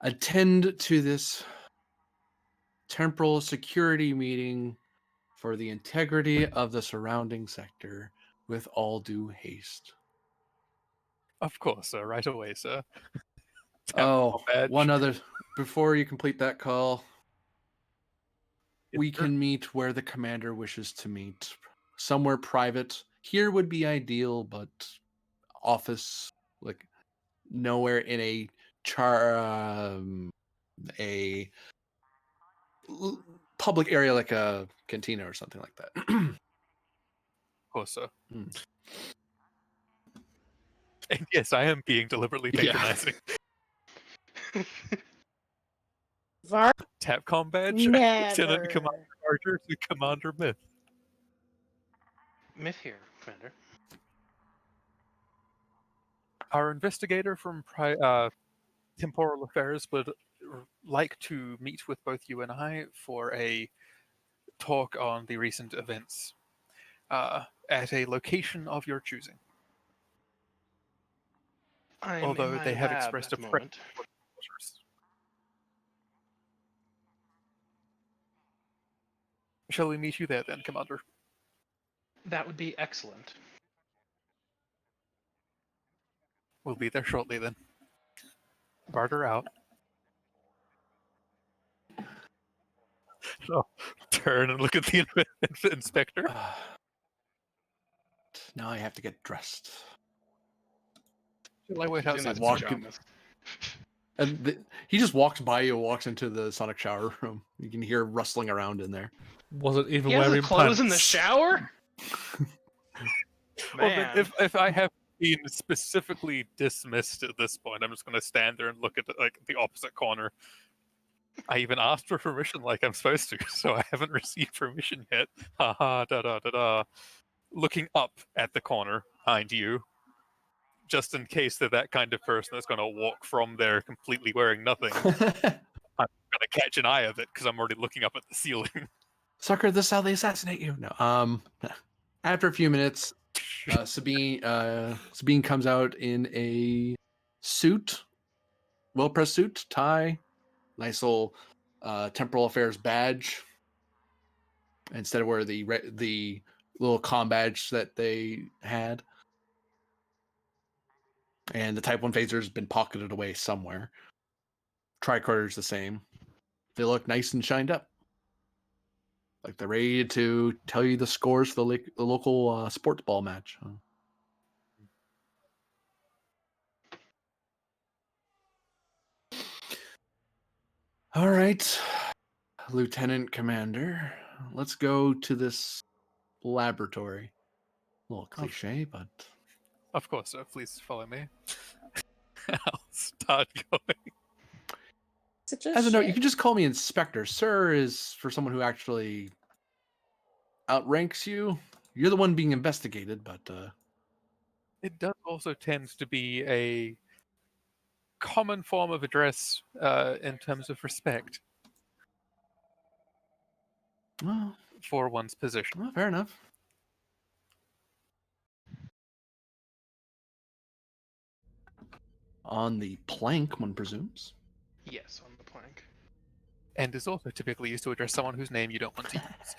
attend to this temporal security meeting for the integrity of the surrounding sector with all due haste. Of course, sir. Right away, sir. Oh, badge. one other. Before you complete that call, Yes, we sir. can meet where the Commander wishes to meet. Somewhere private. Here would be ideal, but office, like nowhere in a public area like a cantina or something like that. Of course, sir. Mm. And yes, I am being deliberately Yeah. patronizing. Var Tapcom badge. Lieutenant never. Commander Carter to Commander Myth. Myth here, Commander. Our investigator from Temporal Affairs would like to meet with both you and I for a talk on the recent events at a location of your choosing. I'm Although in my they have lab expressed at a the preference moment. for quarters. Shall we meet you there then, Commander? That would be excellent. We'll be there shortly then. Barter out. So, turn and look at the inspector. Now I have to get dressed. Shall I wait He's in outside? his walk- pajamas. And he just walks by you, walks into the sonic shower room. You can hear rustling around in there. Wasn't even He has wearing his clothes in the pants. shower? Well, Man. then, if I have been specifically dismissed at this point, I'm just going to stand there and look at the opposite corner. I even asked for permission like I'm supposed to, so I haven't received permission yet. Ha ha da da da da. Looking up at the corner behind you, just in case they're that kind of person that's going to walk from there completely wearing nothing. I'm going to catch an eye of it because I'm already looking up at the ceiling. Sucker, this is how they assassinate you. No. After a few minutes, Sabine comes out in a suit, well-pressed suit, tie, nice little Temporal Affairs badge. Instead of wear the little comm badge that they had. And the Type 1 phaser has been pocketed away somewhere. Tricorder's the same. They look nice and shined up. Like they're ready to tell you the scores for the local sports ball match. All right, Lieutenant Commander. Let's go to this laboratory. A little cliche, but... Of course, sir. Please follow me. I'll start going. Such As a note, you shit. can just call me Inspector. Sir is for someone who actually outranks you. You're the one being investigated, but It does also tend to be a common form of address in terms of respect well, for one's position. fair enough. On the plank, one presumes. Yes, on the plank. And is also typically used to address someone whose name you don't want to use.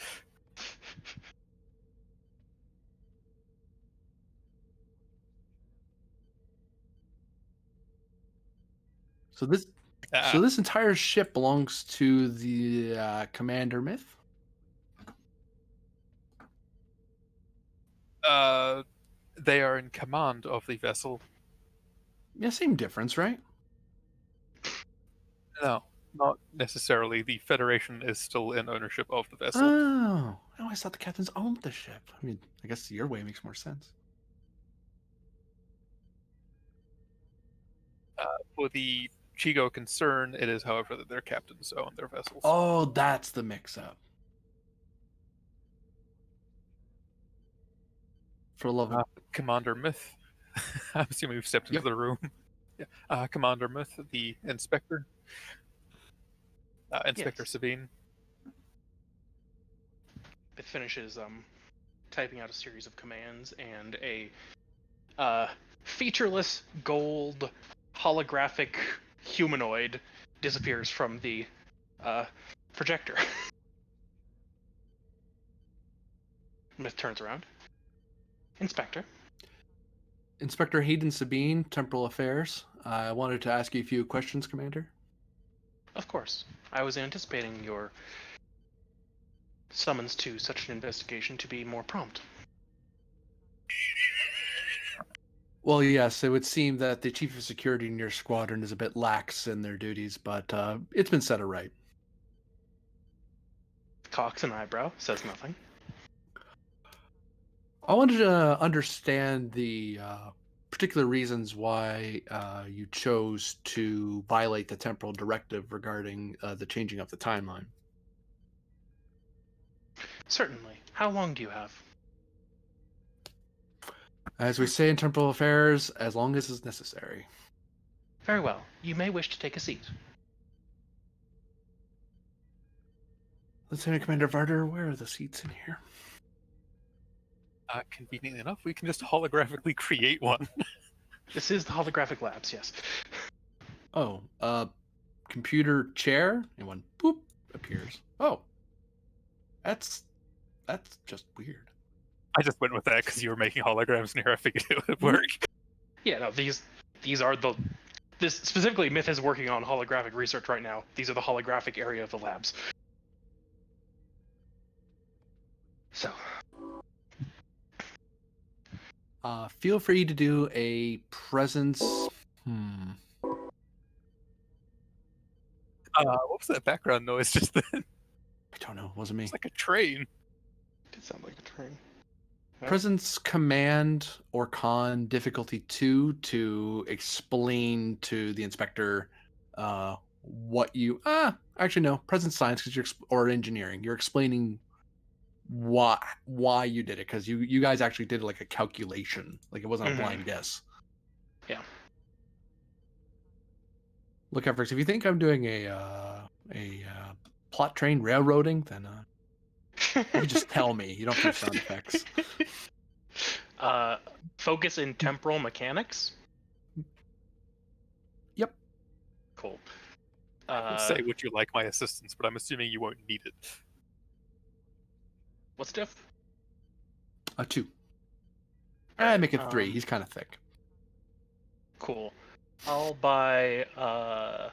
So this entire ship belongs to the Commander Myth. They are in command of the vessel. Yeah, same difference, right? No, not necessarily. The Federation is still in ownership of the vessel. Oh, I always thought the captains owned the ship. I mean, I guess your way makes more sense. For the Chigo concern, it is, however, that their captains own their vessels. Oh, that's the mix-up. For the love of Commander Myth. I'm assuming we've stepped into Yep. the room. Yeah. Commander Myth, the inspector. Inspector Yes. Sabine. It finishes typing out a series of commands, and a featureless gold holographic humanoid disappears from the projector. Myth turns around. Inspector. Inspector Hayden Sabine, Temporal Affairs. I wanted to ask you a few questions, Commander. Of course. I was anticipating your summons to such an investigation to be more prompt. Well, yes, it would seem that the Chief of Security in your squadron is a bit lax in their duties, but it's been set right. Cocks an eyebrow, says nothing. I wanted to understand the particular reasons why you chose to violate the temporal directive regarding the changing of the timeline. Certainly. How long do you have? As we say in temporal affairs, as long as is necessary. Very well. You may wish to take a seat. Lieutenant Commander Varder, where are the seats in here? Conveniently enough, we can just holographically create one. This is the holographic labs, yes. Oh, computer chair, and one boop appears. Oh, that's just weird. I just went with that because you were making holograms in here. I figured it would work. Yeah, no, these are the... This specifically, Myth is working on holographic research right now. These are the holographic area of the labs. So... Feel free to do a presence... What was that background noise just then? I don't know. It wasn't me. It's like a train. It sounds like a train. Presence command or con difficulty 2 to explain to the inspector what you actually no, presence science because or engineering. You're explaining why you did it because you guys actually did like a calculation. Like it wasn't a blind guess. Yeah. Look, Efrix, if you think I'm doing a plot train railroading, then you can just tell me. You don't have to sound effects. Focus in temporal mechanics? Yep. Cool. Say would you like my assistance, but I'm assuming you won't need it. What's diff? 2. I make it 3. He's kind of thick. Cool. I'll buy up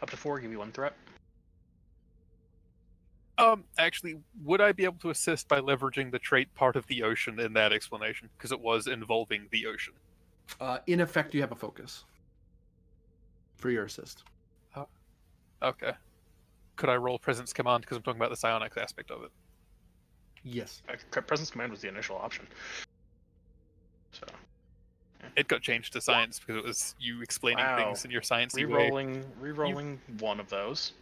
to 4, give you 1 threat. Actually, would I be able to assist by leveraging the trait part of the ocean in that explanation? Because it was involving the ocean. In effect, you have a focus for your assist. Okay. Could I roll Presence Command because I'm talking about the psionics aspect of it? Yes. Presence Command was the initial option. So. It got changed to science because it was you explaining things in your sciencey way. Rerolling one of those.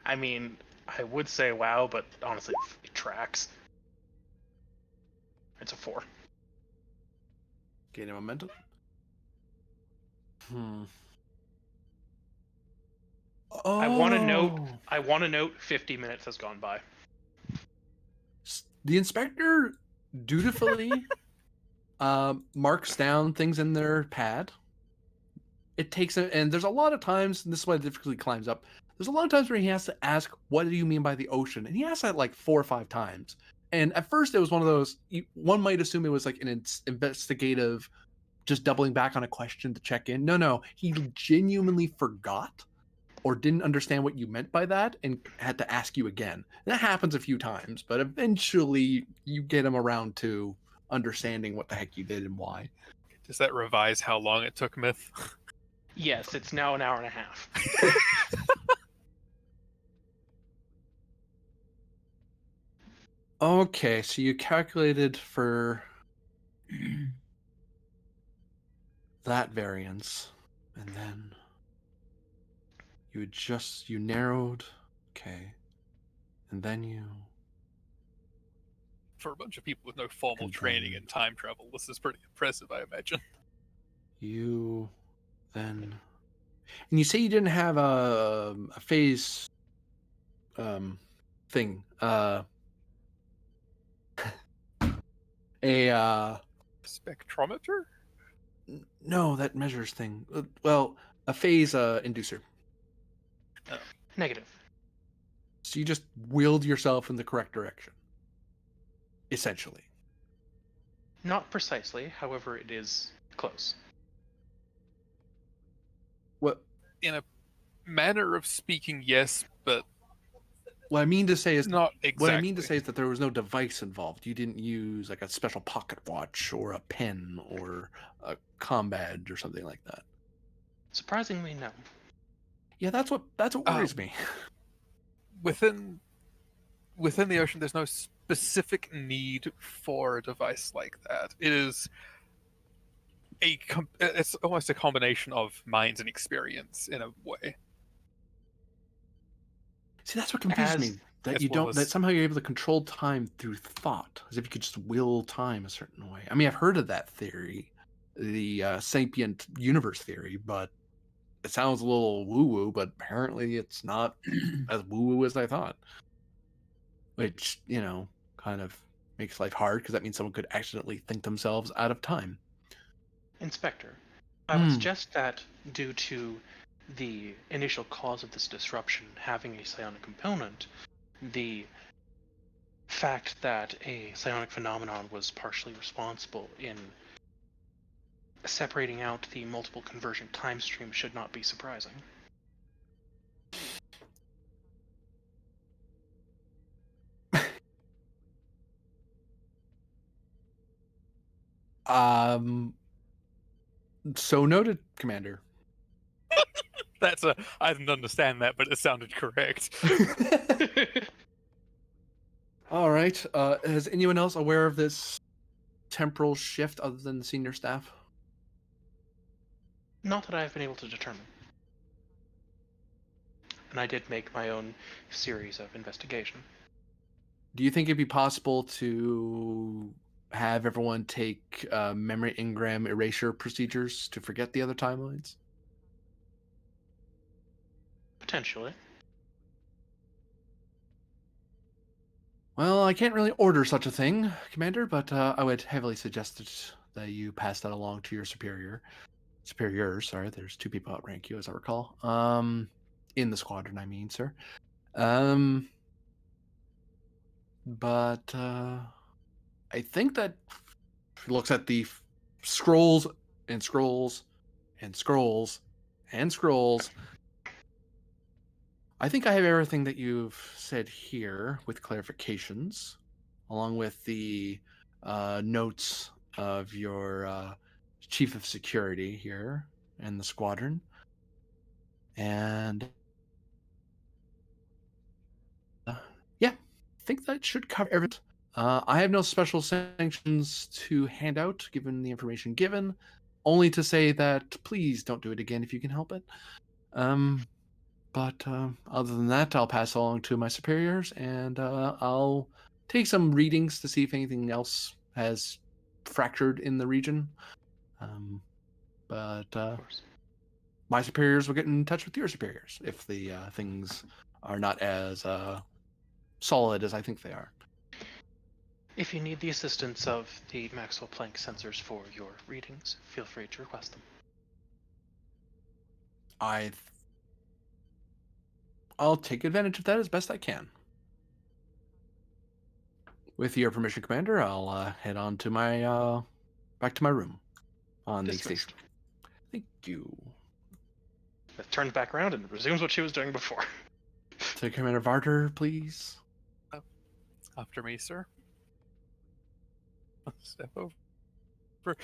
I mean, I would say wow, but honestly, it tracks. It's a 4. Gaining momentum. Oh. I want to note 50 minutes has gone by. The inspector dutifully marks down things in their pad. It takes it, and there's a lot of times, and this is why the difficulty climbs up. There's a lot of times where he has to ask, "What do you mean by the ocean?" And he asks that like 4 or 5 times. And at first, it was one of those. One might assume it was like an investigative, just doubling back on a question to check in. No, he genuinely forgot or didn't understand what you meant by that and had to ask you again. And that happens a few times, but eventually you get him around to understanding what the heck you did and why. Does that revise how long it took, Myth? Yes, it's now an hour and a half. Okay, so you calculated for that variance, and then you narrowed, okay, and then you... For a bunch of people with no formal training in time travel, this is pretty impressive, I imagine. You then... And you say you didn't have a phase thing, a spectrometer? No, that measures thing. Well, a phase inducer. Negative. So you just willed yourself in the correct direction, essentially. Not precisely, however, it is close. What? In a manner of speaking, yes, but what I mean to say is not exactly. What I mean to say is that there was no device involved. You didn't use like a special pocket watch or a pen or a comm badge or something like that. Surprisingly, no. Yeah, that's what worries me. Within the ocean, there's no specific need for a device like that. It is it's almost a combination of minds and experience in a way. See, that's what confuses me. That you don't. That somehow you're able to control time through thought, as if you could just will time a certain way. I mean, I've heard of that theory, the sapient universe theory, but it sounds a little woo-woo. But apparently, it's not as woo-woo as I thought. Which, kind of makes life hard because that means someone could accidentally think themselves out of time. Inspector, I would suggest that due to the initial cause of this disruption having a psionic component, the fact that a psionic phenomenon was partially responsible in separating out the multiple convergent time streams should not be surprising. So noted, Commander. I didn't understand that, but it sounded correct. All right. Is anyone else aware of this temporal shift other than the senior staff? Not that I've been able to determine. And I did make my own series of investigation. Do you think it'd be possible to have everyone take memory engram erasure procedures to forget the other timelines? Potentially. Well, I can't really order such a thing, Commander, but I would heavily suggest that you pass that along to your superiors. Sorry, there's 2 people outrank you, as I recall. In the squadron, I mean, sir. But I think that if he looks at the scrolls and scrolls and scrolls and scrolls, I think I have everything that you've said here with clarifications, along with the notes of your chief of security here in the squadron. And yeah, I think that should cover everything. I have no special sanctions to hand out, given the information given, only to say that please don't do it again if you can help it. But other than that, I'll pass along to my superiors, and I'll take some readings to see if anything else has fractured in the region. But my superiors will get in touch with your superiors if the things are not as solid as I think they are. If you need the assistance of the Maxwell Planck sensors for your readings, feel free to request them. I'll take advantage of that as best I can. With your permission, Commander, I'll head on to my back to my room on the station. Thank you. Beth turns back around and resumes what she was doing before. To Commander Varter, please. After me, sir. Step over.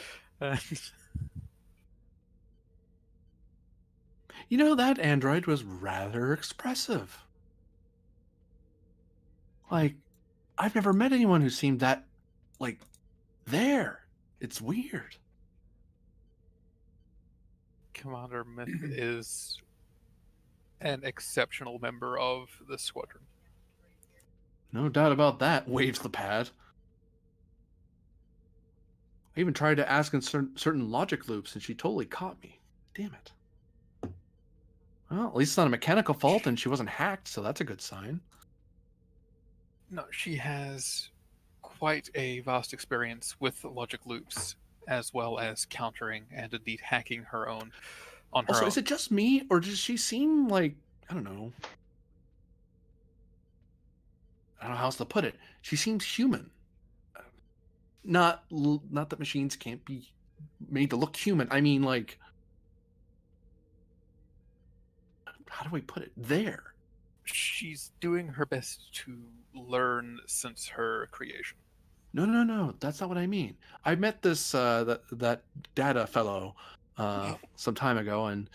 You know, that android was rather expressive. Like, I've never met anyone who seemed that, there. It's weird. Commander Myth is an exceptional member of the squadron. No doubt about that, waves the pad. I even tried to ask in certain logic loops, and she totally caught me. Damn it. Well, at least it's not a mechanical fault, and she wasn't hacked, so that's a good sign. No, she has quite a vast experience with logic loops, as well as countering and indeed hacking her own on her own. Is it just me, or does she seem like, I don't know how else to put it. She seems human. Not that machines can't be made to look human. I mean, how do I put it? There. She's doing her best to learn since her creation. No. That's not what I mean. I met this that data fellow some time ago, and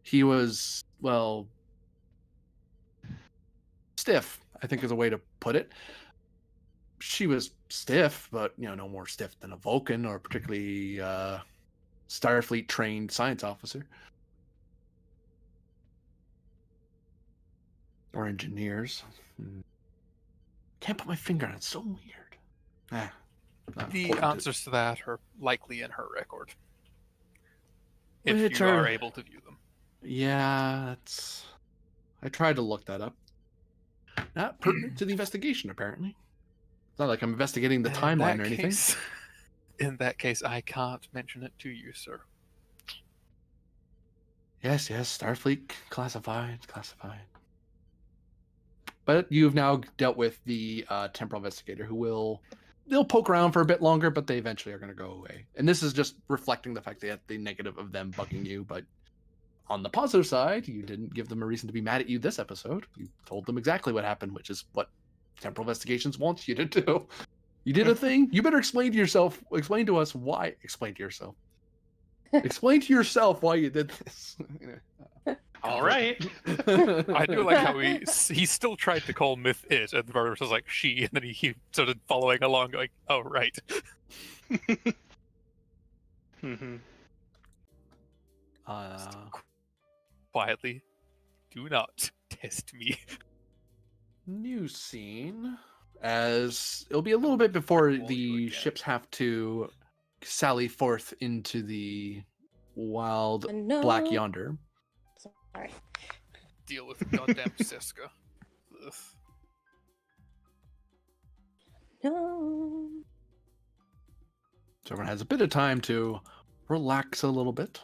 he was, well, stiff, I think is a way to put it. she was stiff, but no more stiff than a Vulcan or particularly Starfleet trained science officer or engineers. Can't put my finger on it. It's so weird. The answers to that are likely in her record, if Which you are are able to view them. Yeah, I tried to look that up. Not pertinent to the investigation, apparently. It's not like I'm investigating the timeline or anything. In that case, I can't mention it to you, sir. Yes, Starfleet classified. But you've now dealt with the temporal investigator they'll poke around for a bit longer, but they eventually are going to go away. And this is just reflecting the fact that the negative of them bugging you, but on the positive side, you didn't give them a reason to be mad at you this episode. You told them exactly what happened, which is what temporal investigations wants you to do. You did a thing. You better explain to yourself. Explain to us why. Explain to yourself. Explain to yourself why you did this. All right. I do like how he still tried to call Myth it, and the brother was like she, and then he started following along, going, "Oh right." Mm-hmm. Quietly, do not test me. New scene. As it'll be a little bit before the ships have to sally forth into the wild No. Black Yonder. Sorry. Deal with goddamn Siska. Ugh. No. So everyone has a bit of time to relax a little bit.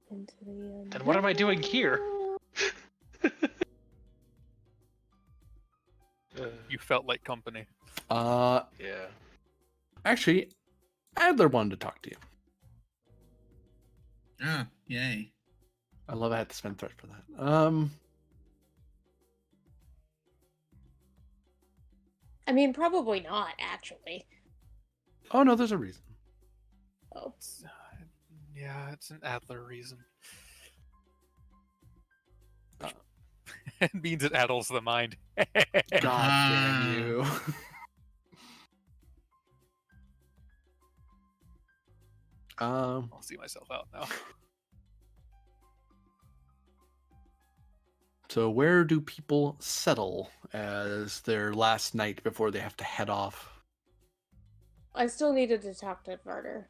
Into the Then what am I doing here? You felt like company. Yeah. Actually, Adler wanted to talk to you. Oh, yay. I love I had to spend threat for that. I mean, probably not, actually. Oh no, there's a reason. Oh. Yeah, it's an Adler reason. It means it addles the mind. God damn you. I'll see myself out now. So where do people settle as their last night before they have to head off? I still needed to talk to Varder.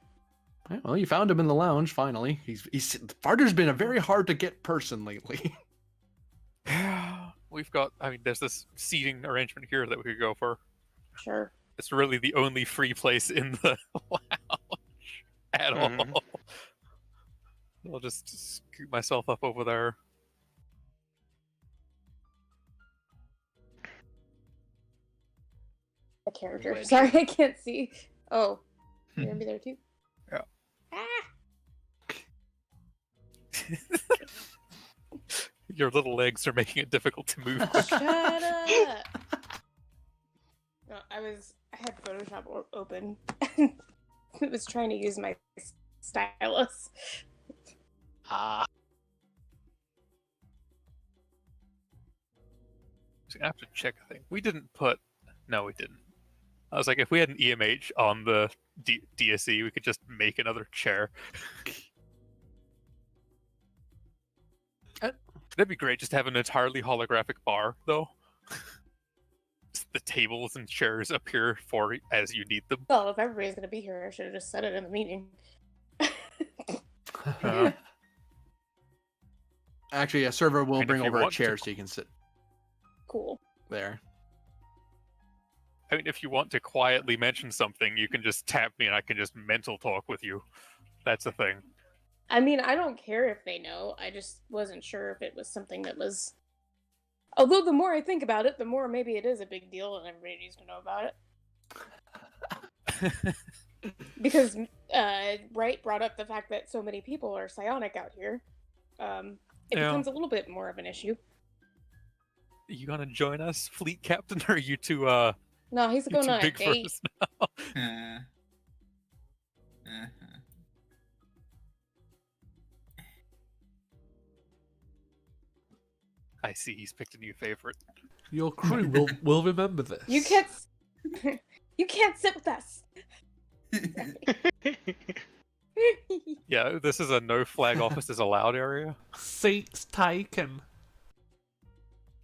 Yeah, well, you found him in the lounge finally. Varder's been a very hard to get person lately. We've got, there's this seating arrangement here that we could go for. Sure. It's really the only free place in the lounge at all. I'll just scoot myself up over there. The character. Wedge. Sorry, I can't see. Oh. You're gonna be there too? Yeah. Ah! Your little legs are making it difficult to move. Shut up! No, I had Photoshop open. It was trying to use my stylus. Ah. I have to check a thing. We didn't put... No, we didn't. I was like, if we had an EMH on the DSE, we could just make another chair. That'd be great, just to have an entirely holographic bar, though. Just the tables and chairs appear for as you need them. Well, if everybody's gonna be here, I should have just said it in the meeting. Actually, a server will And bring if you over a want chair to- so you can sit Cool. there. If you want to quietly mention something, you can just tap me and I can just mental talk with you. That's a thing. I mean, I don't care if they know. I just wasn't sure if it was something that was... Although the more I think about it, the more maybe it is a big deal and everybody needs to know about it. Because Wright brought up the fact that so many people are psionic out here. It becomes a little bit more of an issue. You gonna join us, fleet captain, or are you too No, he's you going too on a big for date. us now? I see he's picked a new favorite. Your crew will remember this. You can't... You can't sit with us. Yeah, this is a no flag officers allowed area. Seats taken.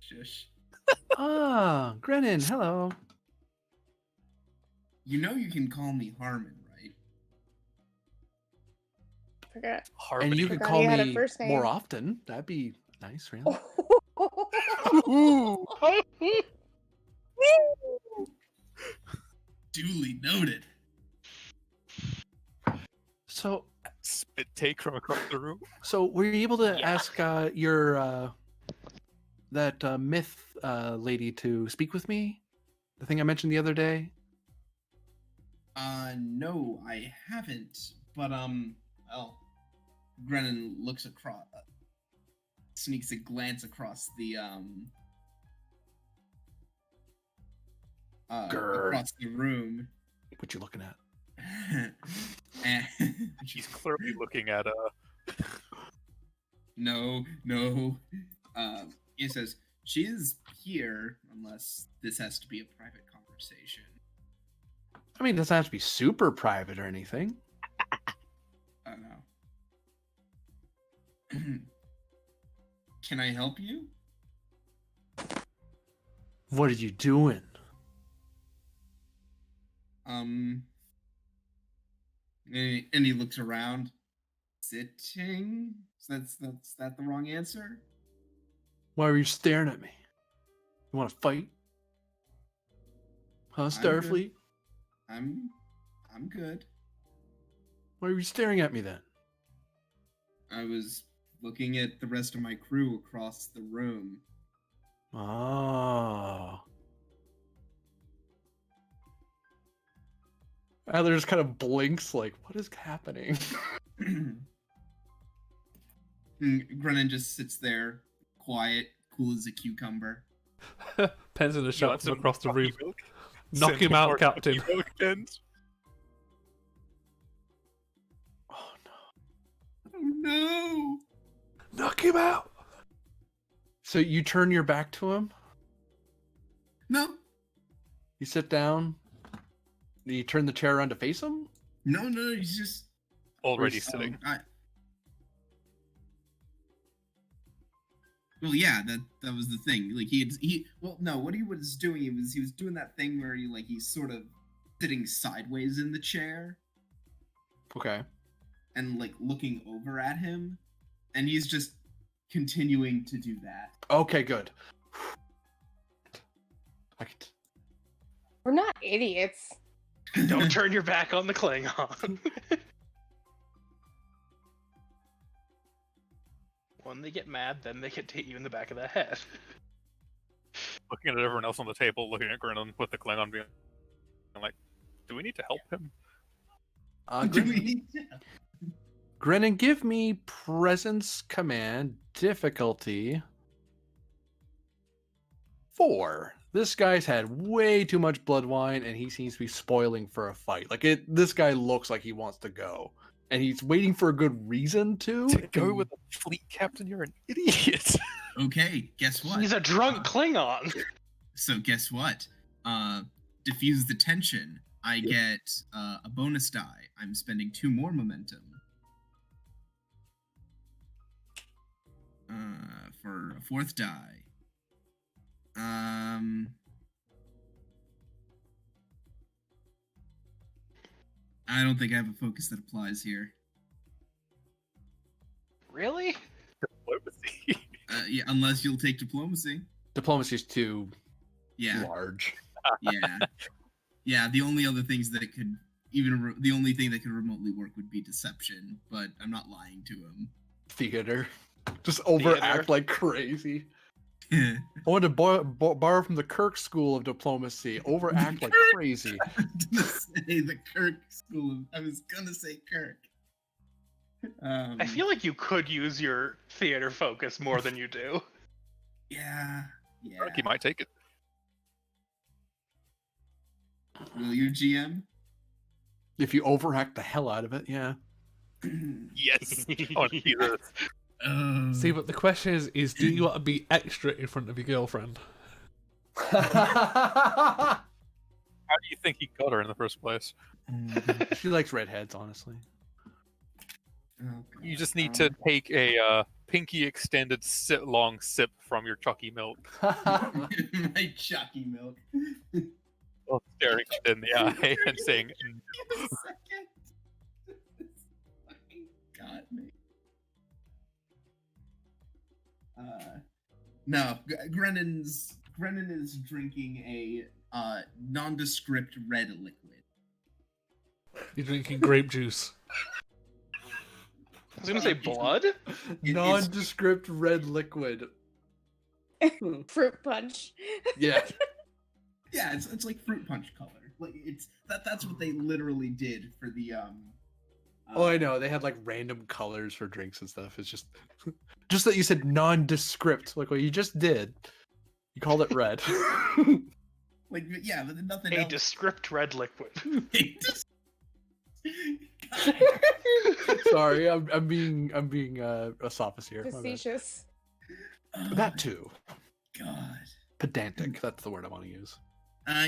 Shush. Ah, Grennan, hello. You know you can call me Harmon, right? Forgot. Harmony. And you can Forgot call he had a me first name. more often. That'd be nice, really. Duly noted. So, Spit take from across the room. were you able to Yeah. ask your that myth lady to speak with me? The thing I mentioned the other day. No, I haven't. But well, Grennan looks across, sneaks a glance across the Grr. across the room. What you looking at? And She's clearly looking at no. He says she is here unless this has to be a private conversation. I mean, it doesn't have to be super private or anything. I don't know. Can I help you? What are you doing? And he looks around. Sitting? That's that the wrong answer? Why are you staring at me? You want to fight? Huh, Starfleet? I'm good. Why are you staring at me then? I was looking at the rest of my crew across the room. Oh. Adler just kind of blinks like, what is happening? And Grennan just sits there, quiet, cool as a cucumber. Pens in the You shop want from some across the puppy room. milk? Knock Send him some out, more Captain. puppy milk, Pens. Oh no. Oh no! Knock him out! So you turn your back to him, No, you sit down, you turn the chair around to face him? no, he's just Already Oh, sitting. Well, yeah, that was the thing. Like what he was doing, he was doing that thing where he's sort of sitting sideways in the chair Okay. and like looking over at him, and he's just continuing to do that. Okay, good. We're not idiots. Don't turn your back on the Klingon. When they get mad, then they get to hit you in the back of the head. Looking at everyone else on the table, looking at Grennan with the Klingon being like, do we need to help him? Do we- Grennan, give me presence command difficulty 4. This guy's had way too much blood wine, and he seems to be spoiling for a fight. This guy looks like he wants to go, and he's waiting for a good reason to. To go with a fleet captain, you're an idiot. Okay, guess what? He's a drunk Klingon. So guess what? Diffuse the tension. I get a bonus die. I'm spending 2 more momentum. For a 4th die. I don't think I have a focus that applies here. Really? Diplomacy. Yeah, unless you'll take diplomacy. Diplomacy's too Yeah, large. yeah, yeah. The only other things that could the only thing that could remotely work would be deception. But I'm not lying to him. Theater. Just overact Theater. like crazy. I wanted to borrow from the Kirk School of Diplomacy. Overact like crazy. I was gonna say the Kirk school. I was gonna say Kirk. I feel like you could use your theater focus more than you do. Yeah. He might take it. Will you, GM? If you overact the hell out of it, yeah. Yes. On either. See, but the question is do you want to be extra in front of your girlfriend? How do you think he got her in the first place? She likes redheads, honestly. Oh, You God. just need to take a pinky extended long sip from your chalky milk my Chucky milk. while staring it in the eye and saying, Give a second. This fucking got me. No, Grennan is drinking a nondescript red liquid. You're drinking grape juice. I was gonna say blood. It is- Nondescript red liquid. Fruit punch. Yeah. Yeah, it's like fruit punch color. Like that's what they literally did for the Oh, I know. They had like random colors for drinks and stuff. It's just that you said nondescript, like what you just did. You called it red. Like yeah, but nothing A else. descript red liquid. Sorry, I'm being a sophist here. My bad. Facetious. That too. God. Pedantic. That's the word I want to use.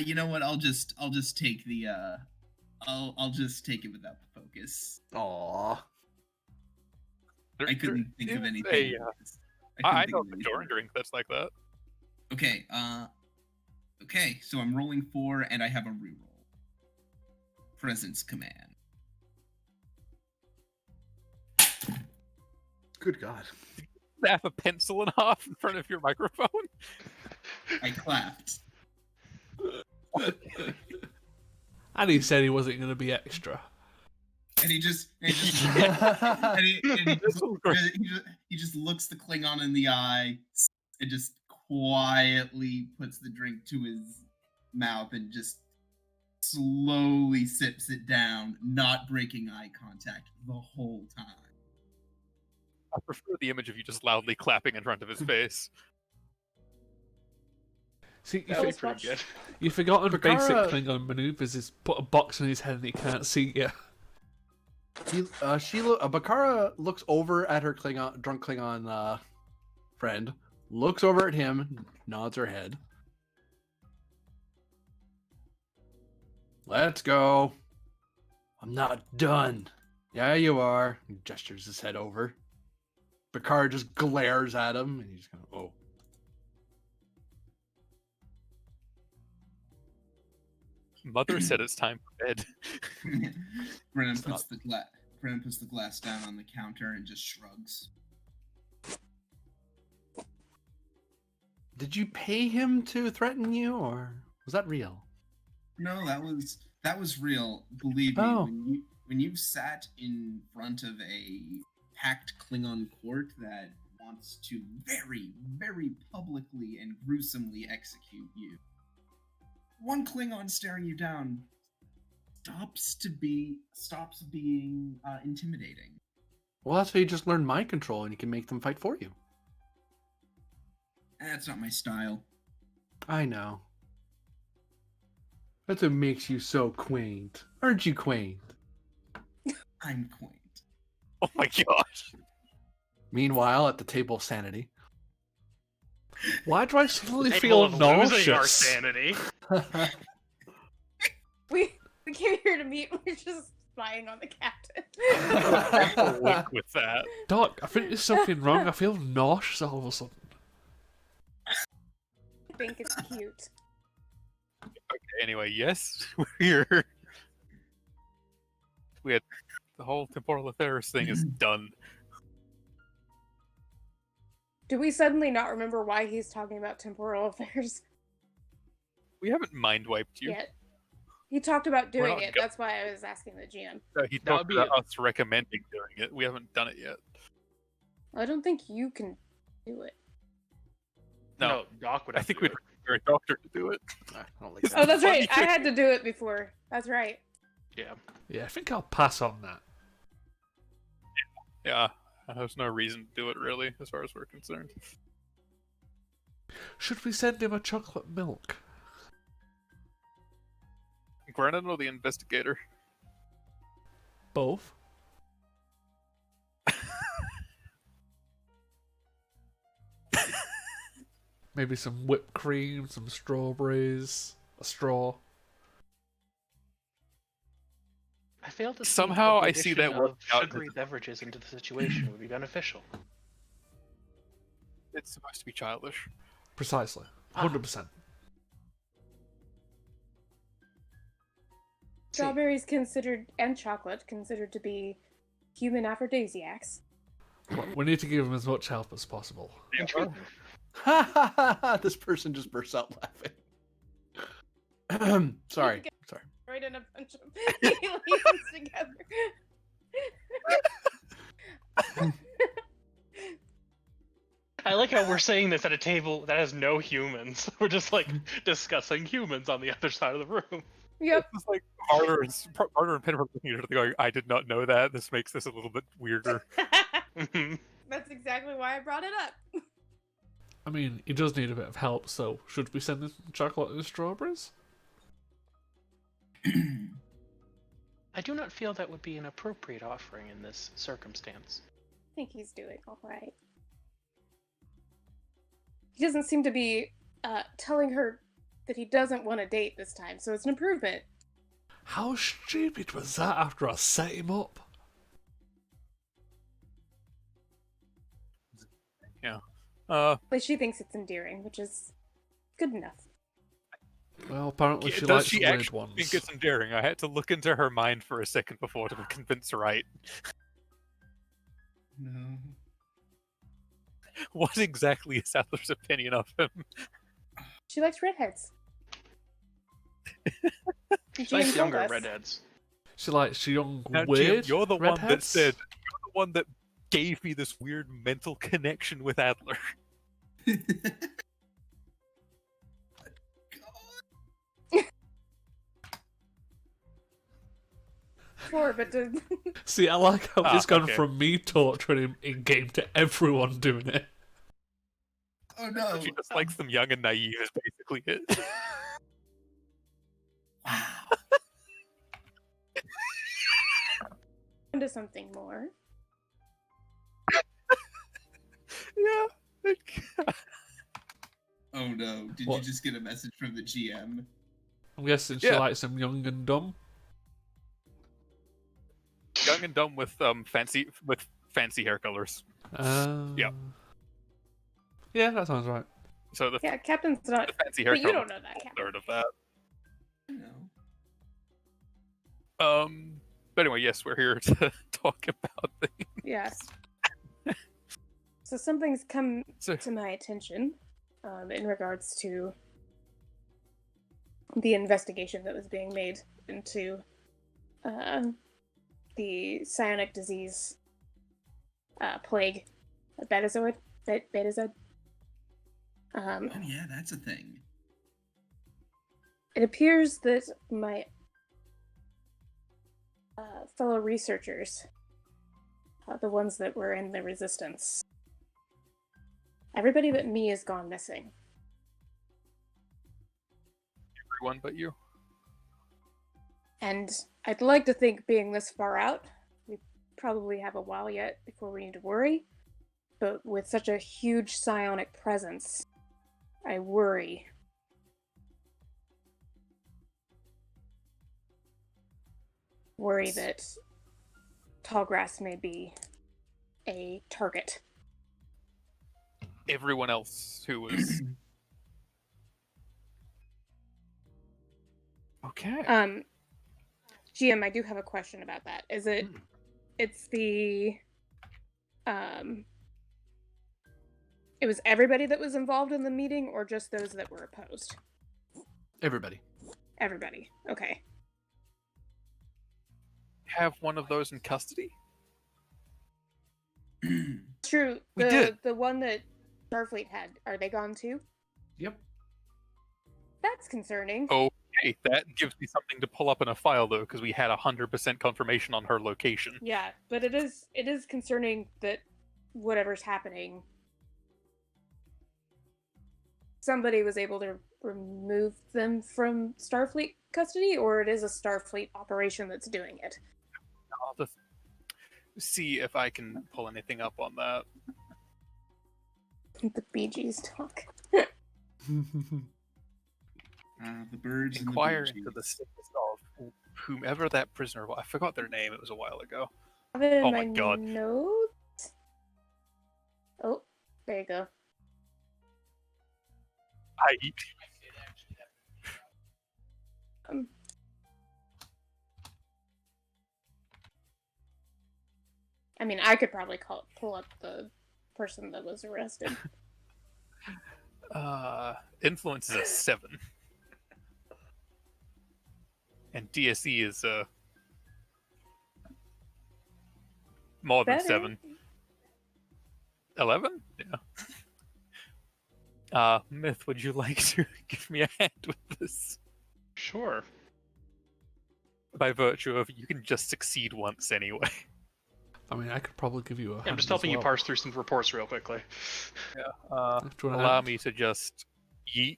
You know what? I'll just take the I'll just take it without the focus. Aw. there- I couldn't there think of is anything. a, else. I couldn't know think a of Bajoran anything. drink that's like that. Okay, okay, so I'm rolling 4 and I have a reroll. Presence command. Good God. Snap a pencil in half in front of your microphone. I clapped. And he said he wasn't going to be extra. And he just he just looks the Klingon in the eye and just quietly puts the drink to his mouth and just slowly sips it down, not breaking eye contact the whole time. I prefer the image of you just loudly clapping in front of his face. See, That was was pretty much- good. you've forgotten basic Bakara- Klingon maneuvers is put a box on his head and he can't see you. Bakara looks over at her drunk Klingon friend, looks over at him, nods her head. Let's go. I'm not done. Yeah, you are. He gestures his head over. Bakara just glares at him, and he's kind of, oh. Mother said it's time for bed. Brennan It's puts the glass down on the counter and just shrugs. Did you pay him to threaten you, or was that real? No, that was real. Believe me, Oh. when you've sat in front of a packed Klingon court that wants to very, very publicly and gruesomely execute you, one Klingon staring you down stops being intimidating. Well, that's why you just learn mind control, and you can make them fight for you. That's not my style. I know. That's what makes you so quaint. Aren't you quaint? I'm quaint. Oh my gosh. Meanwhile, at the table of sanity. Why do I suddenly Capable feel of losing our nauseous? sanity. We came here to meet. We're just spying on the captain. A wink with that. Doc, I think there's something wrong. I feel nauseous all of a sudden. I think it's cute. Okay, anyway, yes, we're here. We had the whole temporal affairs thing is done. Do we suddenly not remember why he's talking about temporal affairs We haven't mind wiped you. yet? He talked about We're doing not it. go- That's why I was asking the GM. He That would talked be about us recommending doing it. We haven't done it yet. I don't think you can do it. No, Doc would. I Have think to we'd do it. require a doctor to do it. I don't like It's Oh, that's funny right. I had to do it before. That's right. Yeah. Yeah, I think I'll pass on that. Yeah, there's no reason to do it really, as far as we're concerned. Should we send him a chocolate milk? Brennan or the investigator? Both? Maybe some whipped cream, some strawberries, a straw. fail to see Somehow how the I see that addition work of out. sugary beverages into the situation would be beneficial. It's supposed to be childish. Precisely. Ah. 100%. Strawberries considered and chocolate considered to be human aphrodisiacs. We need to give him as much help as possible. Intriguing. This person just bursts out laughing. Sorry. Sorry. Right in a bunch of aliens together. I like how we're saying this at a table that has no humans. We're just like discussing humans on the other side of the room. Yep. It's like Martyr and Penrose looking at each other going, I did not know that. This makes this a little bit weirder. That's exactly why I brought it up. I mean, he does need a bit of help, so should we send him chocolate and strawberries? I do not feel that would be an appropriate offering in this circumstance. I think he's doing all right. He doesn't seem to be telling her that he doesn't want to date this time, so it's an improvement. How stupid was that after I set him up? Yeah. At least she thinks it's endearing, which is good enough. Well, apparently she does likes she weird actually ones. think it's endearing? I had to look into her mind for a second before to be convinced right. No. What exactly is Adler's opinion of him? She likes redheads. She likes younger redheads. She likes young, Now, Jim, weird you're the one that redheads? said, you're the one that gave me this weird mental connection with Adler. Sure, but See, I like how Ah, it's gone okay. from me torturing him in game to everyone doing it. Oh no! She just likes them young and naive is basically it. Wow. into something more. Yeah. Oh no! Did What? you just get a message from the GM? I'm guessing she Yeah. likes him young and dumb. Young and dumb with fancy hair colors. Yeah. Yeah, that sounds right. So the, Yeah, Captain's not. the fancy hair But you colors don't know that, are a Captain. third of that. No. But anyway, yes, we're here to talk about things. Yes. So something's come So- to my attention in regards to the investigation that was being made into the psionic disease plague, Betazoid. Betazoid. Oh yeah, that's a thing. It appears that my fellow researchers, the ones that were in the resistance, everybody but me has gone missing. Everyone but you. And I'd like to think, being this far out, we probably have a while yet before we need to worry. But with such a huge psionic presence, I worry. Worry that Tallgrass may be a target. Everyone else who was okay. GM, I do have a question about that. Is it? It's the. It was everybody that was involved in the meeting, or just those that were opposed? Everybody. Everybody. Okay. Have one of those in custody? True. We did. The one that Starfleet had. Are they gone too? Yep. That's concerning. Okay, that gives me something to pull up in a file though, because we had 100% confirmation on her location. Yeah, but it is concerning that whatever's happening, somebody was able to remove them from Starfleet custody, or it is a Starfleet operation that's doing it. I'll just see if I can pull anything up on that. The Bee Gees talk. The birds. Inquire and the into the Bee status of whomever that prisoner was. I forgot their name. It was a while ago. I have it in Oh my my God. notes. Oh, there you go. Um, I mean, I could probably pull up the person that was arrested. Influence is a 7. And DSE is more than Better. 7. 11? Yeah. Myth, would you like to give me a hand with this? Sure. By virtue of you can just succeed once anyway. I mean, I could probably give you a hand I'm just as helping you well. parse through some reports real quickly. Do you want a Allow hand? me to just yeet.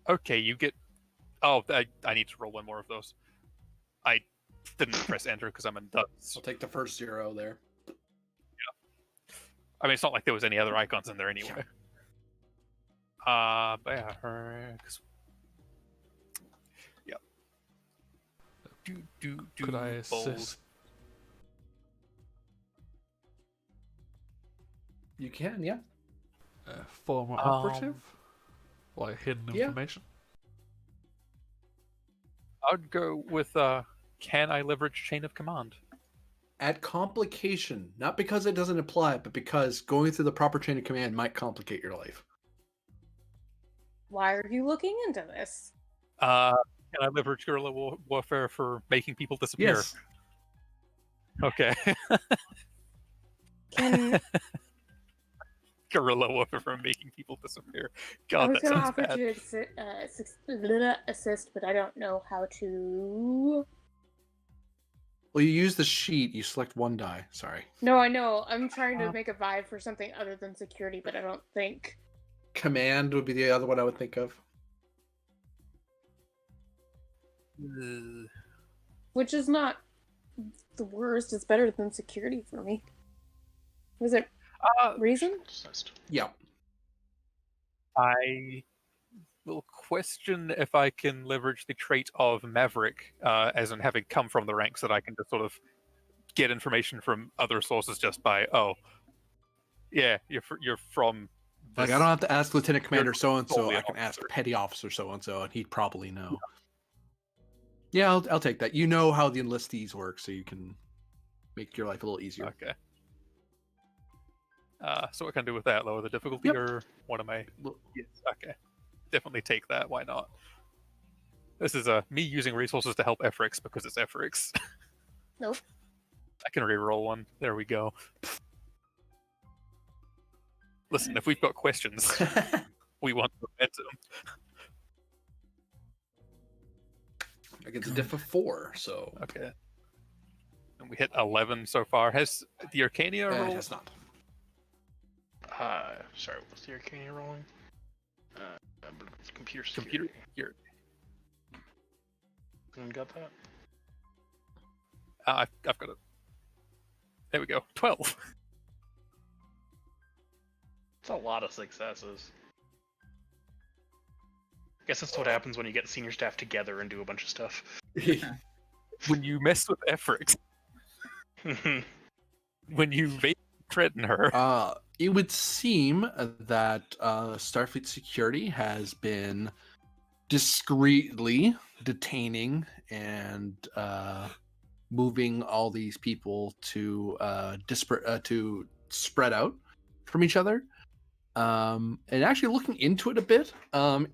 Okay, you get. Oh, I need to roll one more of those. I didn't press enter because I'm in dunce. I'll take the first 0 there. I mean, it's not like there was any other icons in there anyway. But yeah, yep. Could I bold. assist? You can, yeah. Former operative? Like hidden yeah. information? I'd go with can I leverage chain of command? At complication, not because it doesn't apply, but because going through the proper chain of command might complicate your life. Why are you looking into this? Can I leverage guerrilla warfare for making people disappear? Yes. Okay. Can Guerrilla warfare for making people disappear. I God, was that going to sounds offer bad. to assist, but I don't know how to. Well, you use the sheet. You select 1 die. Sorry. No, I know. I'm trying to make a vibe for something other than security, but I don't think. Command would be the other one I would think of. Which is not the worst. It's better than security for me. Was it reason? Assist. Yeah. I will question if I can leverage the trait of Maverick, as in having come from the ranks, that I can just sort of get information from other sources just by, yeah, you're from. Like, I don't have to ask Lieutenant Commander so-and-so. solely I an can ask officer. Petty Officer so-and-so, and he'd probably know. Yeah, I'll take that. You know how the enlistees work, so you can make your life a little easier. Okay. So what can I do with that? Lower the difficulty, Yep. or what am I? Yes. Okay. Definitely take that. Why not? This is me using resources to help Efrix because it's Efrix. Nope. I can re-roll one. There we go. Listen, if we've got questions, we want momentum. I get a diff of 4, so Okay. And we hit 11 so far. Has the Arcania it rolled? has not. Sorry, what's the Arcania rolling? Computer Computer. security. Here. Anyone got that? I've got it. There we go. 12. It's a lot of successes. I guess that's what happens when you get senior staff together and do a bunch of stuff. When you mess with Efrix, when you threaten her. It would seem that Starfleet Security has been discreetly detaining and moving all these people to to spread out from each other. And actually looking into it a bit,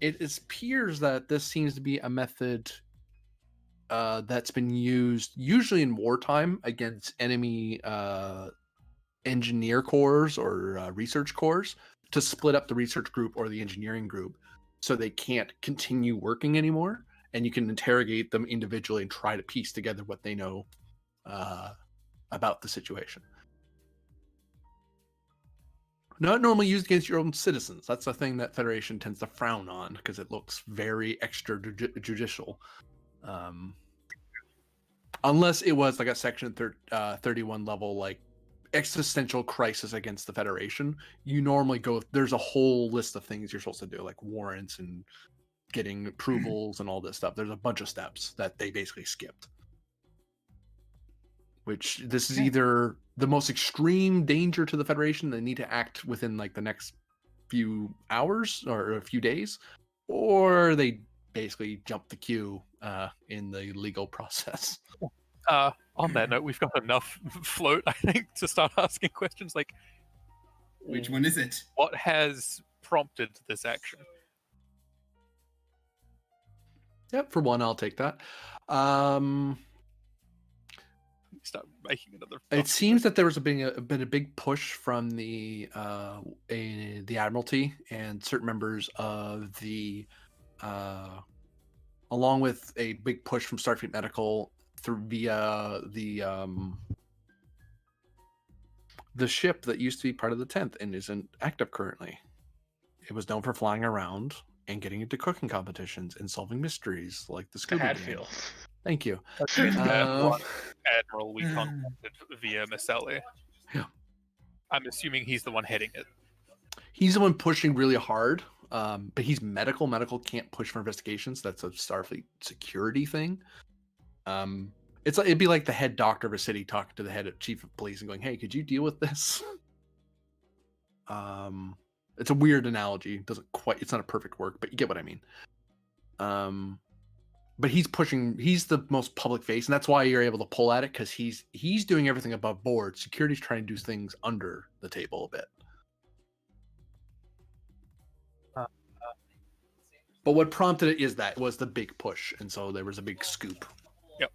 it appears that this seems to be a method that's been used usually in wartime against enemy engineer corps or research corps to split up the research group or the engineering group so they can't continue working anymore, and you can interrogate them individually and try to piece together what they know about the situation. Not normally used against your own citizens. That's the thing that Federation tends to frown on because it looks very extrajudicial. Unless it was like a Section 31 level, like existential crisis against the Federation, you normally go. There's a whole list of things you're supposed to do, like warrants and getting approvals and all this stuff. There's a bunch of steps that they basically skipped. Which this is either the most extreme danger to the Federation, they need to act within like the next few hours or a few days, or they basically jump the queue in the legal process. On that note, we've got enough float, I think, to start asking questions like, Which one is it? what has prompted this action? Yep, for one, I'll take that. Start making another. It seems that there was been a big push from the Admiralty and certain members of the, along with a big push from Starfleet Medical via the ship that used to be part of the 10th and isn't active currently. It was known for flying around and getting into cooking competitions and solving mysteries like the Scooby Gang. Hadfield. Thank you. Admiral we contacted via Maselli. Yeah. I'm assuming he's the one heading it. He's the one pushing really hard, but he's medical. Medical can't push for investigations. That's a Starfleet security thing. It'd be like the head doctor of a city talking to the head of chief of police and going, "Hey, could you deal with this?" It's a weird analogy. It's not a perfect work, but you get what I mean. But he's pushing. He's the most public face, and that's why you're able to pull at it, because he's doing everything above board. Security's trying to do things under the table a bit. But what prompted it was the big push, and so there was a big scoop. Yep.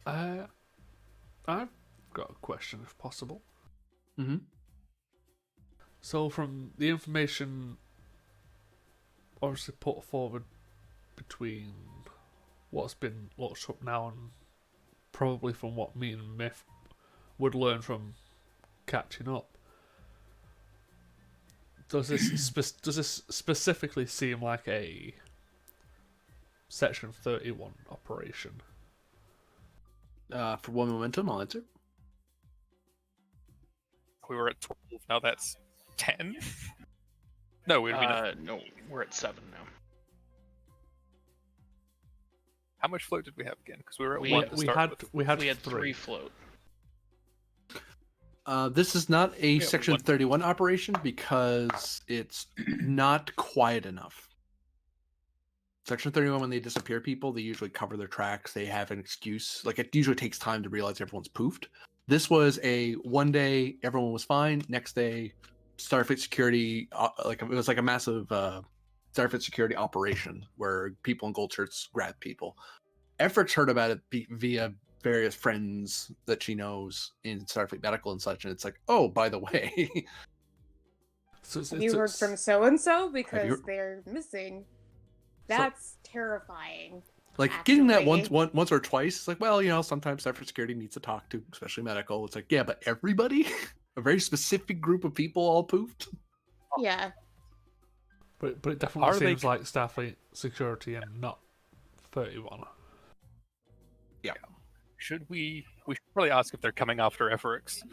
I've got a question, if possible. Mm-hmm. So, from the information obviously put forward between what's been locked up now and probably from what me and Myth would learn from catching up, does this specifically seem like a Section 31 operation? For one momentum, I'll answer. We were at 12, now that's 10? No, we're No, we're at 7 now. How much float did we have again? Because we were at We- 1 to We start had with. we had We had 3. 3 float. This is not a Yeah, Section one- 31 operation because it's not quiet enough. Section 31, when they disappear people, they usually cover their tracks. They have an excuse. Like, it usually takes time to realize everyone's poofed. This was a one day, everyone was fine. Next day, Starfleet security, it was like a massive Starfleet security operation where people in gold shirts grabbed people. Effort's heard about it via various friends that she knows in Starfleet Medical and such, and it's like, oh, by the way. So Have you heard from so and so because heard- they're missing? That's terrifying. Like, getting that Actually. once or twice, it's like, well, sometimes Starfleet security needs to talk to, especially medical. It's like, yeah, but everybody, a very specific group of people all poofed. Yeah. But it definitely Are they- seems like Starfleet security and not 31. We should probably ask if they're coming after FRX.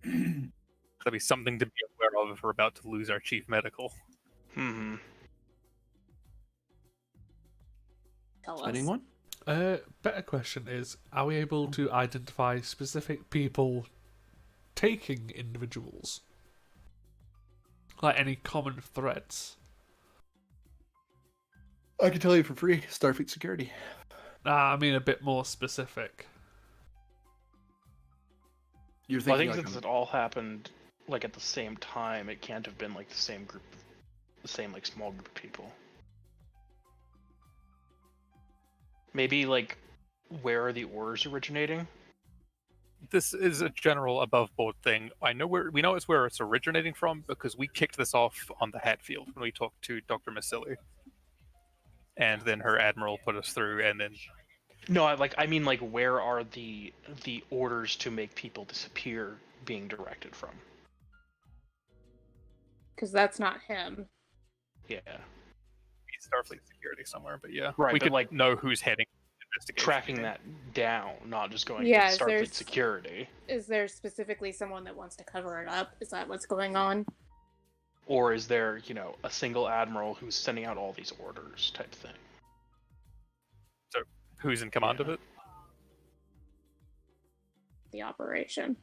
That'd be something to be aware of if we're about to lose our chief medical. Hmm. Tell us. Anyone? Better question is, are we able to identify specific people taking individuals? Like any common threads? I can tell you for free, Starfleet security. I mean a bit more specific. You're Well, I thinking think like since it all happened like at the same time, it can't have been like the same group, the same like small group of people. Maybe like, where are the orders originating? This is a general above board thing. We know it's where it's originating from because we kicked this off on the Hatfield when we talked to Dr. Maselli. And then her admiral put us through, and then No, I mean like, where are the orders to make people disappear being directed from? Because that's not him. Yeah, Starfleet security somewhere. But yeah, Right, we but, could like, know who's heading the investigation. tracking that down, not just going Yeah, to Starfleet there's- security. Is there specifically someone that wants to cover it up? Is that what's going on? Or is there, a single admiral who's sending out all these orders type thing? So, who's in command of Yeah. it? The operation.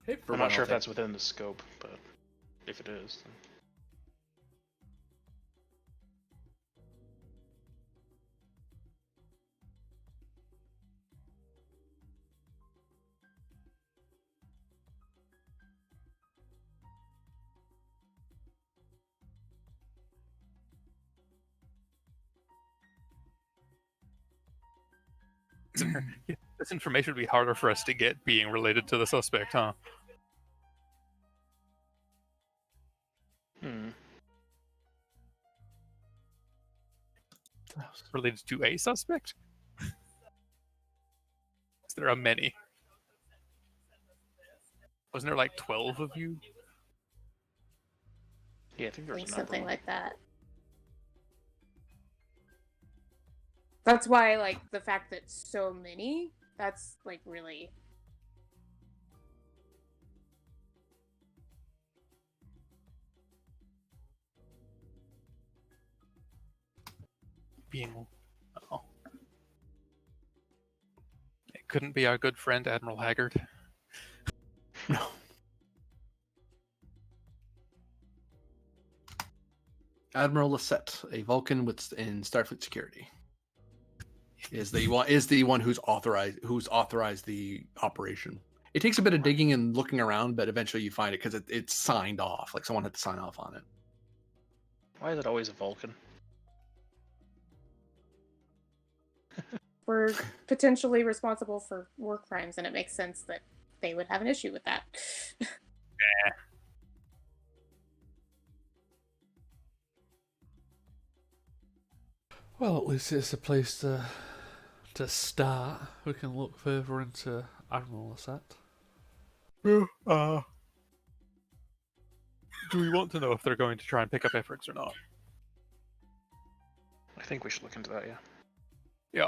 Hey, for I'm one, not sure I'll if take- that's within the scope, but if it is, then... This information would be harder for us to get being related to the suspect, huh? Hmm. Related to a suspect? Is there a many? Wasn't there like 12 of you? Yeah, I think I there's think another something one. like that. That's why, like, the fact that so many, that's, like, really... Being... Oh. It couldn't be our good friend Admiral Haggard. No. Admiral Lassette, a Vulcan in Starfleet security, is the one who's authorized the operation. It takes a bit of digging and looking around, but eventually you find it because it's signed off. Like someone had to sign off on it. Why is it always a Vulcan? We're potentially responsible for war crimes, and it makes sense that they would have an issue with that. Well, at least it's a place to start. We can look further into Admiral Lassette. Do we want to know if they're going to try and pick up Efrix or not? I think we should look into that, yeah. Yeah.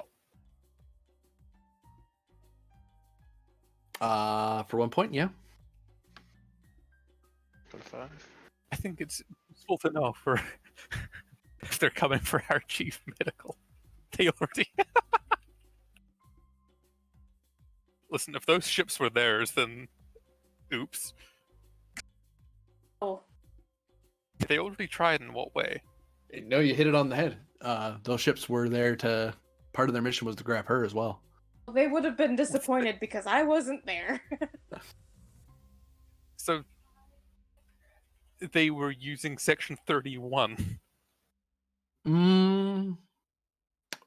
For 1 point, yeah. Go to 5. I think it's useful to know for if they're coming for our chief medical. They already... Listen, if those ships were theirs, then... Oops. Oh, They already tried in what way? No, you hit it on the head. Those ships were there to. Part of their mission was to grab her as well. they would have been disappointed because I wasn't there. So... They were using Section 31.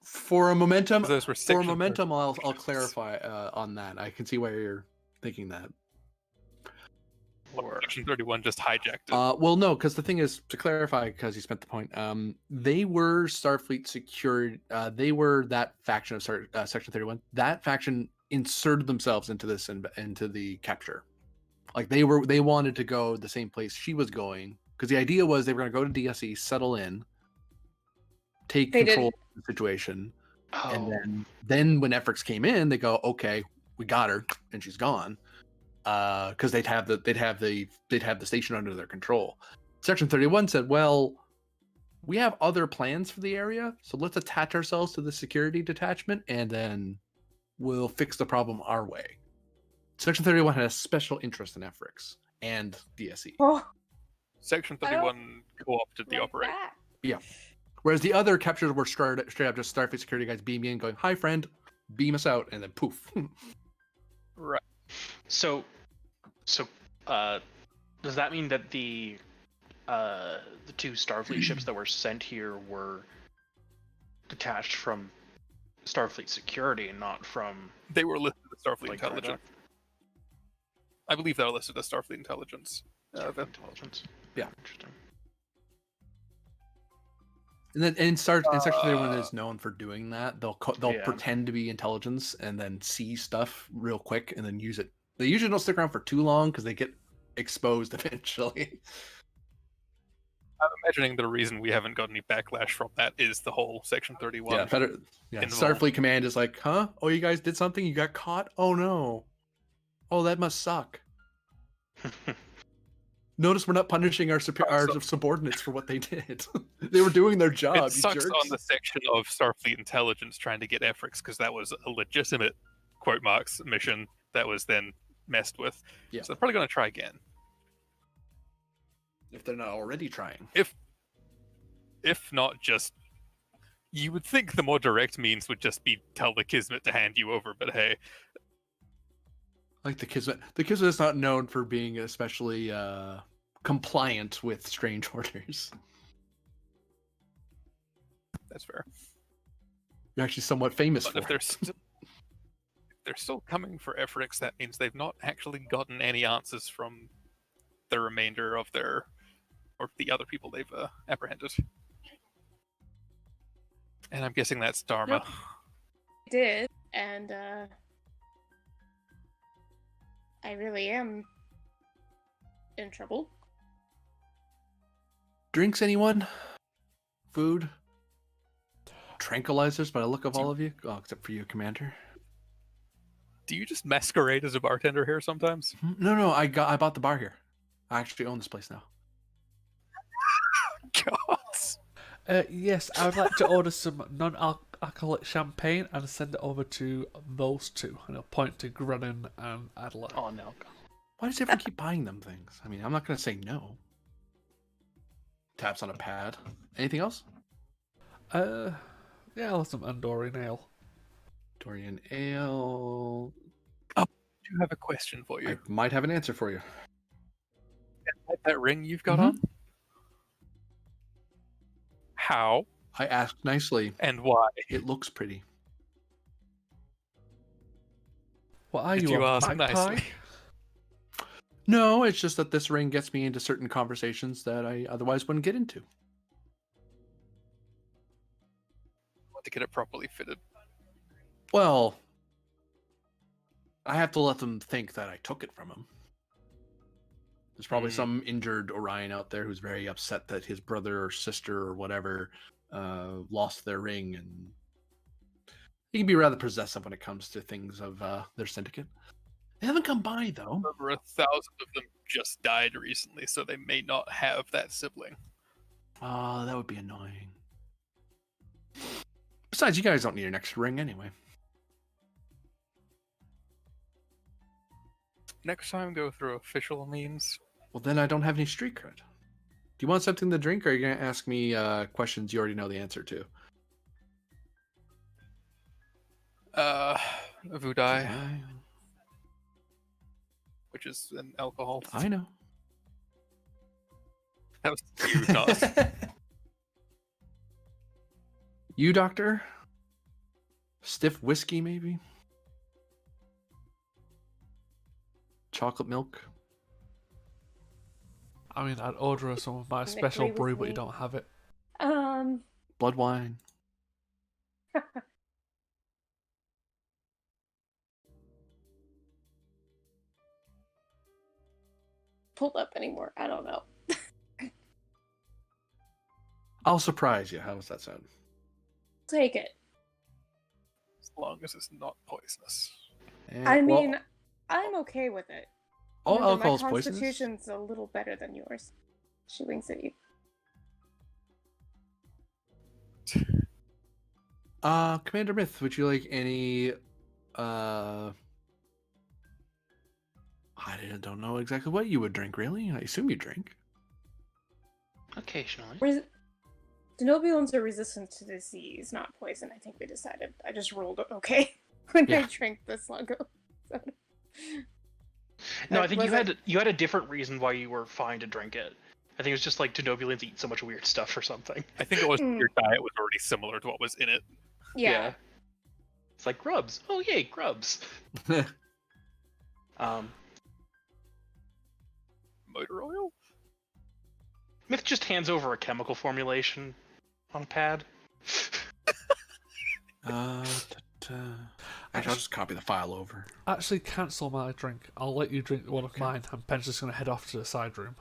For a momentum, Those were for a Section momentum, I'll clarify on that. I can see why you're thinking that. Or Section 31 just hijacked it. Well, no, because the thing is, to clarify, because you spent the point, they were Starfleet secured. They were that faction of Section 31. That faction inserted themselves into this into the capture. Like they wanted to go the same place she was going, because the idea was they were going to go to DSE, settle in, take They control did. of the situation, oh, and then when Efrix came in, they go, okay, we got her, and she's gone. Because they'd have the station under their control. Section 31 said, well, we have other plans for the area, so let's attach ourselves to the security detachment, and then we'll fix the problem our way. Section 31 had a special interest in Efrix and DSE, Oh, Section I don't 31 co-opted the like operation. that. whereas the other captures were straight up just Starfleet security guys beaming in, going, "Hi, friend, beam us out," and then poof. Right. so, does that mean that the 2 Starfleet ships that were sent here were detached from Starfleet security and not from They were listed as Starfleet like Intelligence. Project I believe they're listed as Starfleet Intelligence. Starfleet Intelligence? Yeah. Interesting. And then in Section 31 is known for doing that. They'll Yeah. pretend to be intelligence and then see stuff real quick and then use it. They usually don't stick around for too long because they get exposed eventually. I'm imagining the reason we haven't got any backlash from that is the whole Section 31. Yeah, involved. Starfleet Command is like, huh? Oh, you guys did something? You got caught? Oh no. Oh, that must suck. Notice we're not punishing our subordinates for what they did. They were doing their job. It you sucks jerks. on the section of Starfleet intelligence trying to get Efrix because that was a legitimate quote marks mission that was then messed with. Yeah. So they're probably going to try again. If they're not already trying. If not, just you would think the more direct means would just be tell the Kismet to hand you over, but hey, Like the Kismet. The Kismet is not known for being especially compliant with strange orders. that's fair. You're actually somewhat famous But for if they're still coming for Efrix, that means they've not actually gotten any answers from the remainder of their or the other people they've apprehended. And I'm guessing that's Dharma. Yep. Did, and I really am in trouble. Drinks, anyone? Food? Tranquilizers by the look of all of you? Oh, except for you, Commander. Do you just masquerade as a bartender here sometimes? No, I bought the bar here. I actually own this place now. God. Yes, I would like to order some non-alcoholic champagne and send it over to those two. And I'll point to Grennan and Adler. Oh no. Why does everyone keep buying them things? I mean, I'm not going to say no. Taps on a pad. Anything else? Yeah, I'll have some Andorian ale. Dorian Ale. I do have a question for you. I might have an answer for you. That ring you've got Mhm. on? How I asked nicely. and why? It looks pretty. What are Did you, you a ask magpie? nicely? No, it's just that this ring gets me into certain conversations that I otherwise wouldn't get into. Want to get it properly fitted. Well, I have to let them think that I took it from him. There's probably some injured Orion out there who's very upset that his brother or sister or whatever lost their ring, and he can be rather possessive when it comes to things of their syndicate. They haven't come by, though. Over 1,000 of them just died recently, so they may not have that sibling. Oh, that would be annoying. Besides, you guys don't need an extra ring anyway. Next time, go through official means. Well, then I don't have any street cred. Do you want something to drink, or are you going to ask me questions you already know the answer to? Vudai, which is an alcohol. I know. That was you, not. You, Doctor? Stiff whiskey, maybe? Chocolate milk? I mean, I'd order some of my Agree special with brew, but you me. don't have it. Blood wine? Pulled up anymore. I don't know. I'll surprise you. How does that sound? Take it. As long as it's not poisonous. I well, mean, I'm okay with it. all Remember, alcohol is my poisonous. constitution's a little better than yours. She winks at you. Commander Myth, would you like any I don't know exactly what you would drink, really. I assume you drink. Occasionally. Denobulans are resistant to disease, not poison. I think we decided. I just rolled okay when I Yeah. drank the Sluggo. No, I think Was you had a different reason why you were fine to drink it. I think it was just like Denobulans eat so much weird stuff or something. I think it was Mm. your diet was already similar to what was in it. Yeah. It's like grubs. Oh yay, grubs. Motor oil? Myth just hands over a chemical formulation on a pad. Actually, I'll just copy the file over. Actually, cancel my drink. I'll let you drink one of Okay. mine, and Pen's just going to head off to the side room.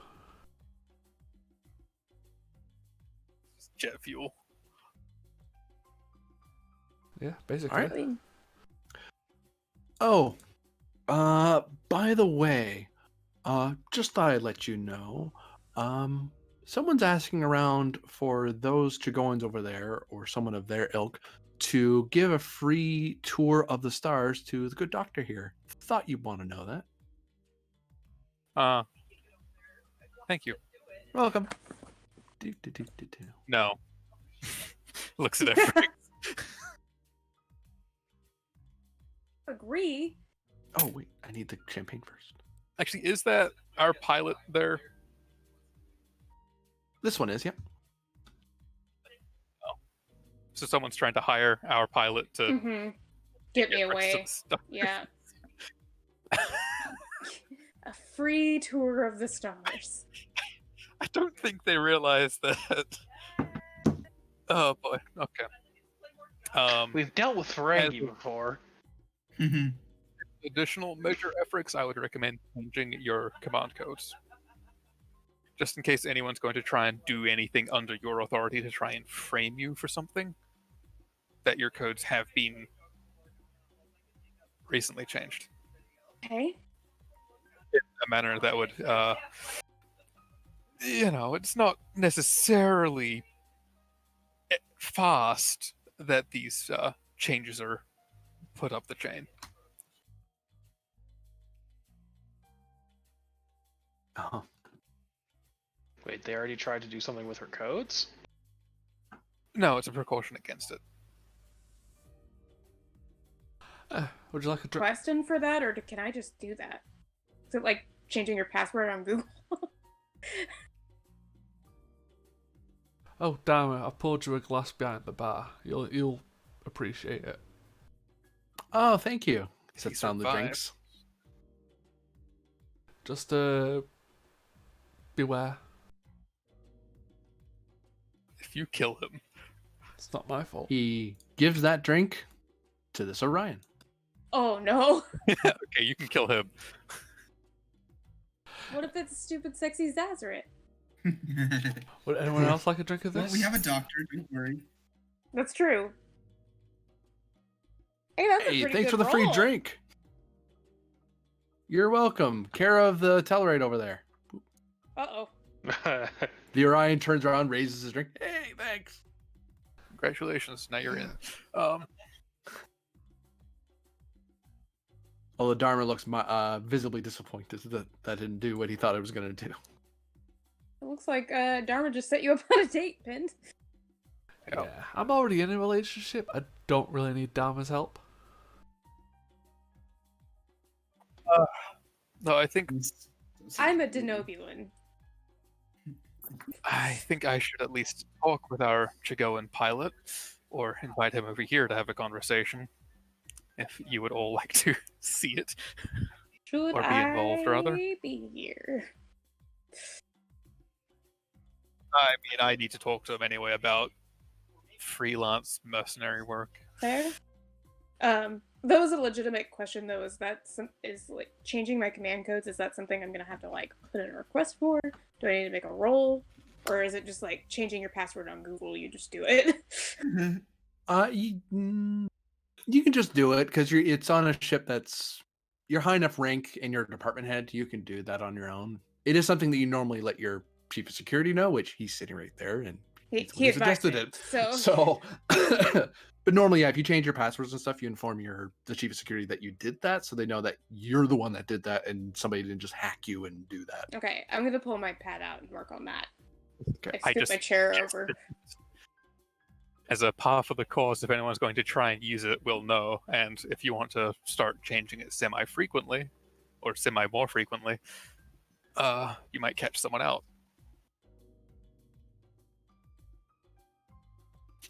Jet fuel. Yeah, basically. Alright. I mean, Oh, by the way, Just thought I'd let you know. Someone's asking around for those Chigoans over there, or someone of their ilk, to give a free tour of the stars to the good doctor here. Thought you'd want to know that. Thank you. You're welcome. Do. No. Looks at everything. Agree. Oh, wait. I need the champagne first. Actually, is that our pilot there? This one is, yep. So someone's trying to hire our pilot to Mm-hmm. Get me get rid of away. some stuff. Yeah. A free tour of the stars. I don't think they realize that. Oh boy. Okay. We've dealt with Ferengi As- before. Additional measure efforts, I would recommend changing your command codes. Just in case anyone's going to try and do anything under your authority to try and frame you for something, that your codes have been recently changed. Okay. In a manner that would, it's not necessarily fast that these changes are put up the chain. Oh. Wait, they already tried to do something with her codes? No, it's a precaution against it. Would you like a drink? Question for that, or can I just do that? Is it like changing your password on Google? Oh, damn it. I poured you a glass behind the bar. You'll appreciate it. Oh, thank you. Said He sound the survived. drinks. Just, beware. If you kill him, It's not my fault. He gives that drink to this Orion. Oh no. okay, you can kill him. What if it's stupid sexy Zazaret? Would anyone else like a drink of Well, this? we have a doctor, don't worry. That's true. Hey, that's a Hey, pretty thanks good for the free roll. drink. You're welcome. Care of the Tellarite over there. Uh-oh. The Orion turns around, raises his drink. Hey, thanks. Congratulations, now you're in. Although Dharma looks visibly disappointed that that didn't do what he thought it was going to do. It looks like Dharma just set you up on a date, Pind. Yeah, I'm already in a relationship. I don't really need Dharma's help. No, I think I'm a Denobulan. I should at least talk with our Chigoan pilot, or invite him over here to have a conversation. If you would all like to see it. Should Or be involved, rather. I be here? I mean, I need to talk to him anyway about freelance mercenary work. Fair. That was a legitimate question though. Is like changing my command codes? Is that something I'm gonna have to like put in a request for? Do I need to make a roll, or is it just like changing your password on Google? You just do it. You can just do it because it's on a ship you're high enough rank and you're a department head. You can do that on your own. It is something that you normally let your chief of security know, which he's sitting right there and he he suggested advised it. me, So, but normally, yeah, if you change your passwords and stuff, you inform the chief of security that you did that, so they know that you're the one that did that, and somebody didn't just hack you and do that. Okay, I'm gonna pull my pad out and work on that. Okay. I scoot my chair over. As a par for the course, if anyone's going to try and use it, we'll know. And if you want to start changing it semi-frequently, or semi-more frequently, you might catch someone out.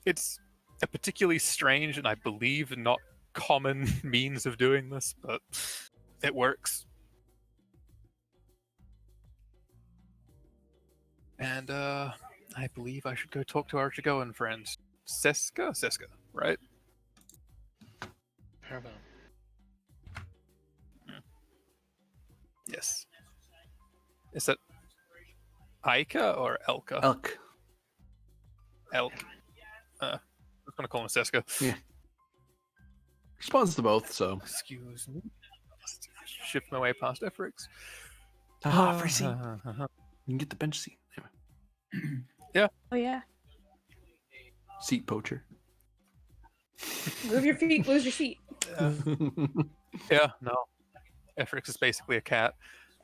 It's a particularly strange and I believe not common means of doing this, but it works. And I believe I should go talk to our Chigoan friend. Seska, right? Paramount. Yes. Is that Aika or Elka? Elk. Elk. I'm just gonna call him Seska. Yeah. Responds to both, so. Excuse me. Shift my way past Efrix. Ah, free seat. You can get the bench seat. Anyway, Oh yeah. seat poacher. Move your feet, lose your seat. Yeah, no. Efrix is basically a cat.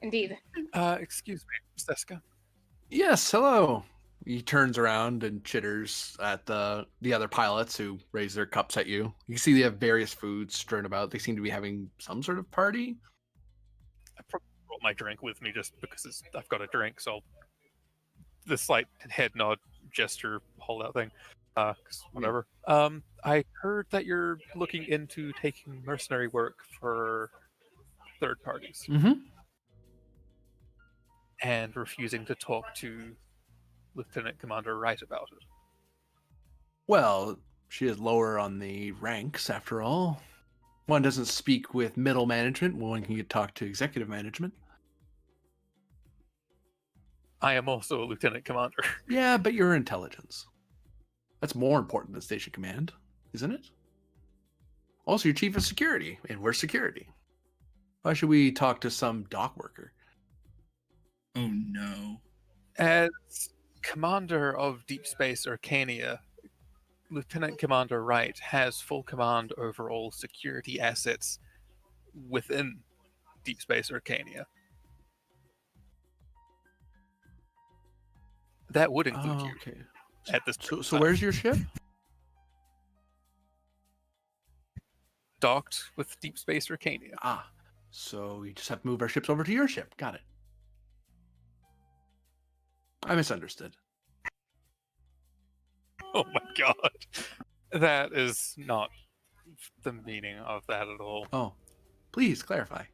Indeed. Excuse me, Seska. Yes, hello. He turns around and chitters at the other pilots who raise their cups at you. You see they have various foods strewn about. They seem to be having some sort of party. I probably brought my drink with me just because I've got a drink, so the slight head nod gesture, hold out thing. 'Cause whatever. I heard that you're looking into taking mercenary work for third parties Mm-hmm. and refusing to talk to Lieutenant Commander Wright about it. Well, she is lower on the ranks, after all. One doesn't speak with middle management. One can talk to executive management. I am also a Lieutenant Commander. Yeah, but your intelligence. That's more important than station command, isn't it? Also, you're chief of security, and we're security. Why should we talk to some dock worker? Oh no. As Commander of Deep Space Arcania, Lieutenant Commander Wright has full command over all security assets within Deep Space Arcania. That would include you Okay. at this So time. where's your ship? Docked with Deep Space Arcania. Ah, so we just have to move our ships over to your ship. Got it. I misunderstood. Oh my god. That is not the meaning of that at all. Oh, please clarify.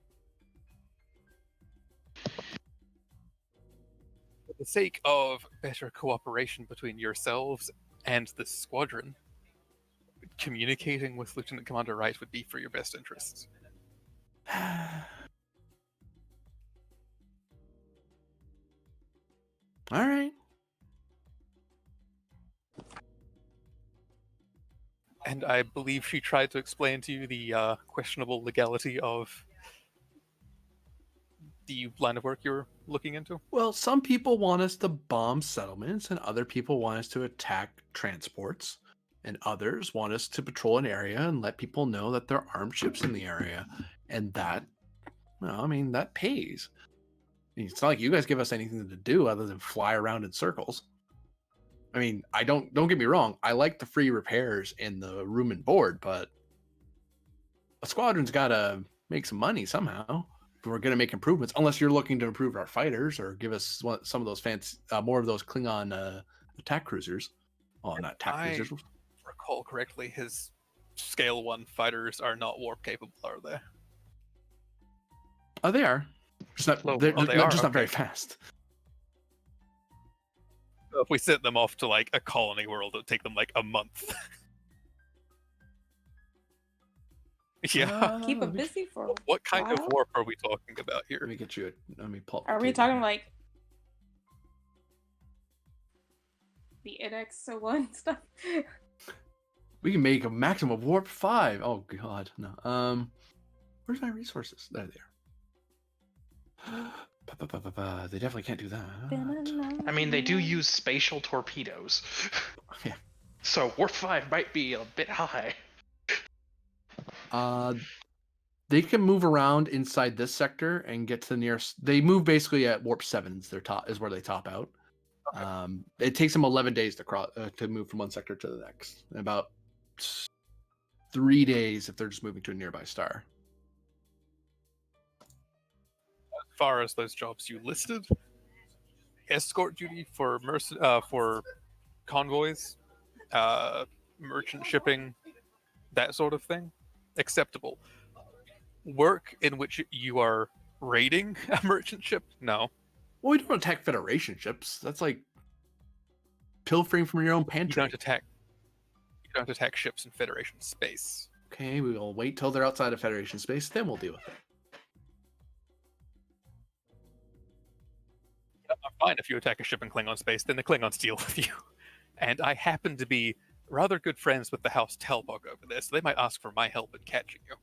For the sake of better cooperation between yourselves and the squadron, communicating with Lieutenant Commander Wright would be for your best interests. All right. And I believe she tried to explain to you the questionable legality of the line of work you're looking into. Well, some people want us to bomb settlements, and other people want us to attack transports, and others want us to patrol an area and let people know that there are armed ships in the area. And that, well, I mean, that pays. I mean, it's not like you guys give us anything to do other than fly around in circles. I mean, I don't get me wrong. I like the free repairs and the room and board, but a squadron's got to make some money somehow. If we're going to make improvements, unless you're looking to improve our fighters or give us some of those fancy, more of those Klingon attack cruisers. Oh, not attack cruisers. Recall correctly, his Scale 1 fighters are not warp capable, are they? Oh, they are. Just not. Oh, They're, oh, they they're are? just not very Okay. fast. So if we sent them off to like a colony world, it would take them like a month. Yeah. Keep them busy for a What kind of while? warp are we talking about here? Let me get you. Let me pull. up Are the we table talking here. like the NX one stuff? We can make a maximum of warp 5. Oh god, no. Where's my resources? There they are. They definitely can't do that. I mean, they do use spatial torpedoes. Yeah. So warp 5 might be a bit high. They can move around inside this sector and get to the nearest. They move basically at warp 7. Is where they top out. Okay. It takes them 11 days to move from one sector to the next. And about 3 days if they're just moving to a nearby star. As far as those jobs you listed, escort duty for for convoys, merchant shipping, that sort of thing, acceptable. Work in which you are raiding a merchant ship, no. Well, we don't attack Federation ships. That's like pilfering from your own You pantry. don't attack ships in Federation space. Okay, we will wait till they're outside of Federation space, then we'll deal with it. I'm fine if you attack a ship in Klingon space, then the Klingons deal with you. And I happen to be rather good friends with the House Telbog over there, so they might ask for my help in catching you.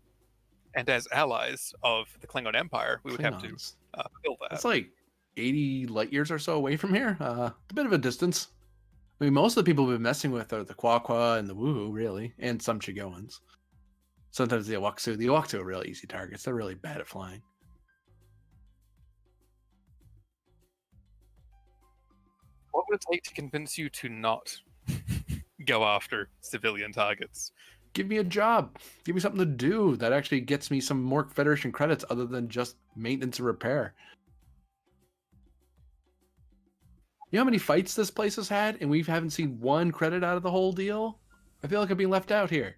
And as allies of the Klingon Empire, we would have to Klingons. fill that. That's like 80 light years or so away from here. A bit of a distance. I mean, most of the people we've been messing with are the Quaqua and the Woohoo, really, and some Chigoans. Sometimes the Awaksu. The Awaksu are really easy targets. They're really bad at flying. What would it take to convince you to not go after civilian targets? Give me a job. Give me something to do that actually gets me some more Federation credits other than just maintenance and repair. You know how many fights this place has had, and we haven't seen one credit out of the whole deal? I feel like I'm being left out here.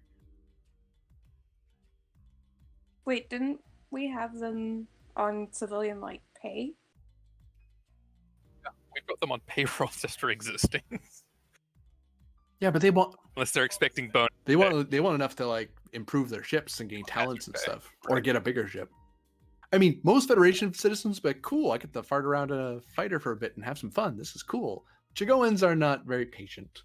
Wait, didn't we have them on civilian like pay? We've got them on payroll just for existing. Yeah, but they want Unless they're expecting bonus. they want enough to like improve their ships and gain talents and okay. stuff, or get a bigger ship. I mean, most Federation citizens be like, cool, I get to fart around a fighter for a bit and have some fun. This is cool. Chigoans are not very patient.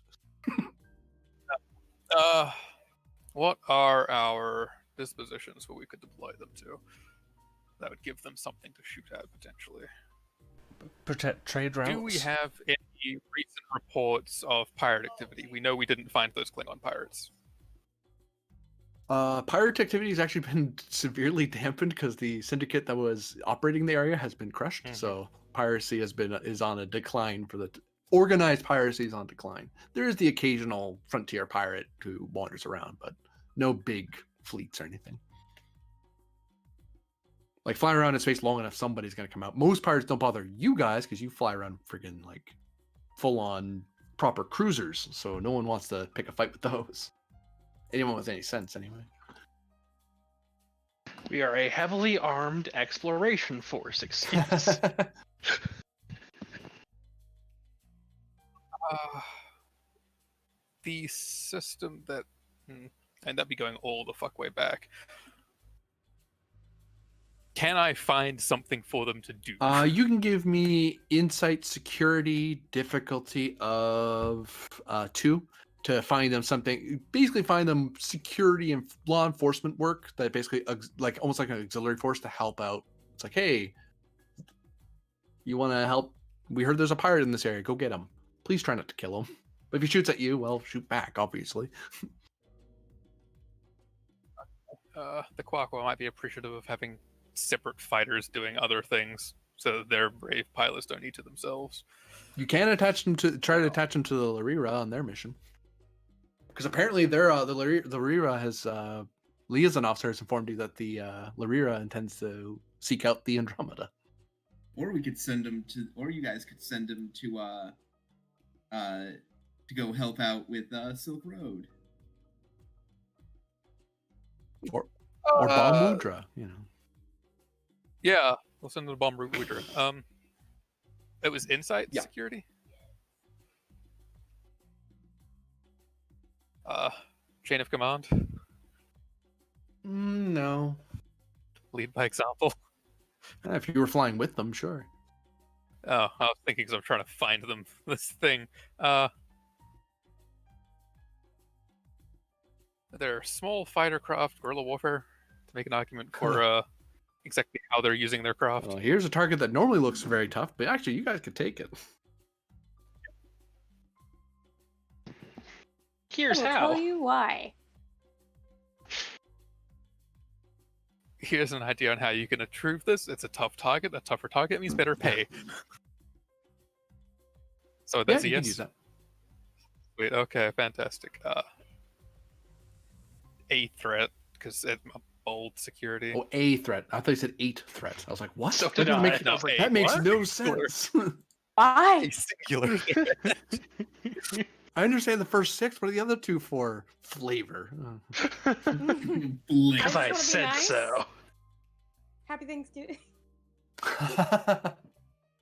What are our dispositions where we could deploy them to? That would give them something to shoot at, potentially. Protect trade routes. Do we have any recent reports of pirate activity? We know we didn't find those Klingon pirates. Pirate activity has actually been severely dampened because the syndicate that was operating the area has been crushed. Mhm. So piracy is on a decline for the organized piracy is on decline. There is the occasional frontier pirate who wanders around, but no big fleets or anything. Like flying around in space long enough, somebody's gonna come out. Most pirates don't bother you guys because you fly around friggin' like full on proper cruisers, so no one wants to pick a fight with those. Anyone with any sense, anyway. We are a heavily armed exploration force, excuse. The system that... and that'd be going all the fuck way back. Can I find something for them to do? You can give me insight, security, difficulty of 2 to find them something. Basically, find them security and law enforcement work that basically like almost like an auxiliary force to help out. It's like, hey, you want to help? We heard there's a pirate in this area. Go get him. Please try not to kill him. But if he shoots at you, well, shoot back, obviously. The Quaqua might be appreciative of having separate fighters doing other things so that their brave pilots don't eat to themselves. You can attach them to try to attach them to the Larira on their mission, because apparently they're the Larira has liaison officer has informed you that the Larira intends to seek out the Andromeda. Or we could send them to, or you guys could send them to go help out with Silk Road. Or Balmudra, you know. Yeah, we'll send them to Bomb Root. It was Insight Yeah. Security? Chain of Command? No. Lead by example? If you were flying with them, sure. Oh, I was thinking because I'm trying to find them this thing. They're small fighter craft, guerrilla warfare, to make an argument for exactly how they're using their craft. Well, here's a target that normally looks very tough, but actually you guys could take it. Here's I will how. tell you why. Here's an idea on how you can improve this. It's a tough target. A tougher target means better pay. So that's yeah, a you can yes. use that. Wait, okay, fantastic. A threat, because it's a bold security. Oh, a threat. I thought you said 8 threat. I was like, what? So That did I. doesn't make- No, wait, that makes what? no sense. Why? A singular threat. I understand the first 6. What are the other 2 for? Flavor. Blink. Because I I just said wanna be nice. so. Happy Thanksgiving.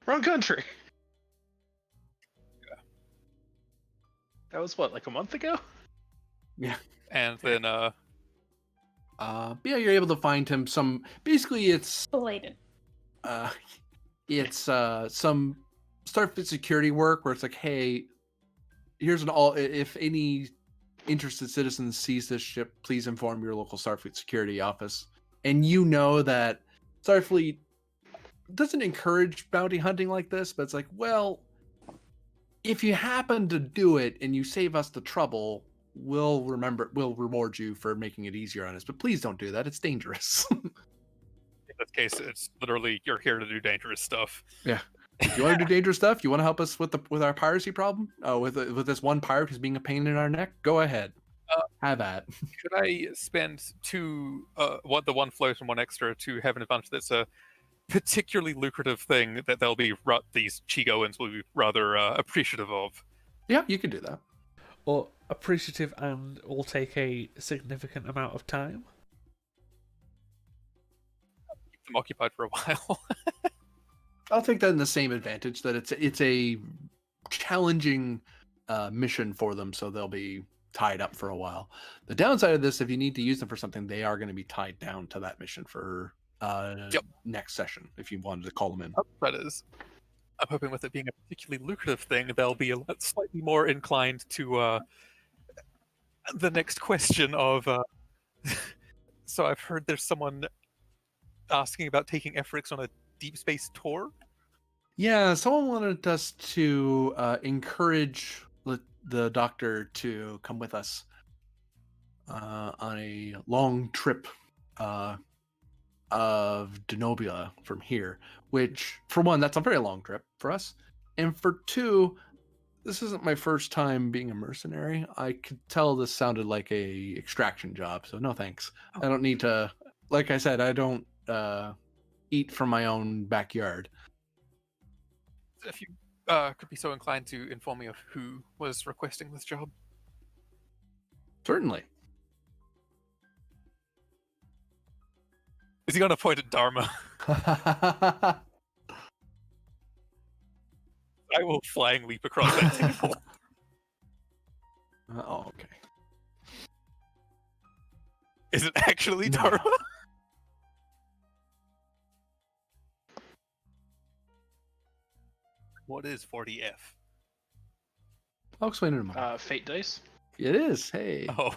Wrong country. That was what, like a month ago? And then yeah, you're able to find him some. Basically, it's Belated. some Starfleet security work where it's like, hey, here's an all. If any interested citizen sees this ship, please inform your local Starfleet security office. and you know that Starfleet doesn't encourage bounty hunting like this, but it's like, well, if you happen to do it and you save us the trouble, we'll reward you for making it easier on us. But please don't do that. It's dangerous. In this case, it's literally you're here to do dangerous stuff. Yeah. You want to do dangerous stuff? You want to help us with our piracy problem? Oh, with this one pirate who's being a pain in our neck? Go ahead. Have at. Could I spend the one float and one extra to have an advantage that's a particularly lucrative thing that these Chigoans will be rather appreciative of? Yeah, you could do that. Or appreciative and will take a significant amount of time. Keep them occupied for a while. I'll take that in the same advantage that it's a challenging mission for them, so they'll be tied up for a while. The downside of this, if you need to use them for something, they are going to be tied down to that mission for next session, if you wanted to call them in. That is. I'm hoping with it being a particularly lucrative thing, they'll be slightly more inclined to the next question of... So I've heard there's someone asking about taking Efrix on a deep space tour? Yeah, someone wanted us to encourage the Doctor to come with us on a long trip of Denobula from here, which, for one, that's a very long trip for us. And for two, this isn't my first time being a mercenary. I could tell this sounded like a extraction job, so no thanks. I don't need to... Like I said, I don't eat from my own backyard. If you could be so inclined to inform me of who was requesting this job. Certainly. Is he going to point at Dharma? I will flying leap across that table. Oh, okay. Is it actually No. Dharma? What is 40F? I'll explain it in a moment. Fate dice. It is. Hey. Oh,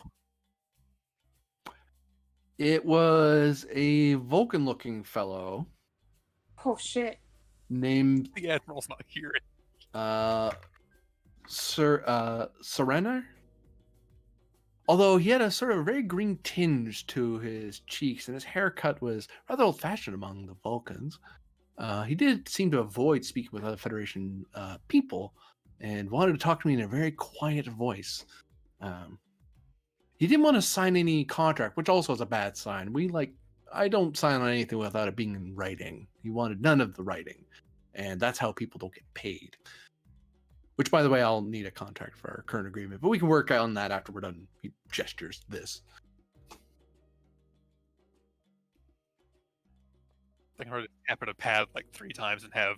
It was a Vulcan-looking fellow Oh shit. named the Admiral's not here. Serena. Although he had a sort of very green tinge to his cheeks, and his haircut was rather old-fashioned among the Vulcans. He did seem to avoid speaking with other Federation people, and wanted to talk to me in a very quiet voice. He didn't want to sign any contract, which also is a bad sign. I don't sign on anything without it being in writing. He wanted none of the writing, and that's how people don't get paid. Which, by the way, I'll need a contract for our current agreement, but we can work on that after we're done. He gestures this. I can already tap at a pad like 3 times and have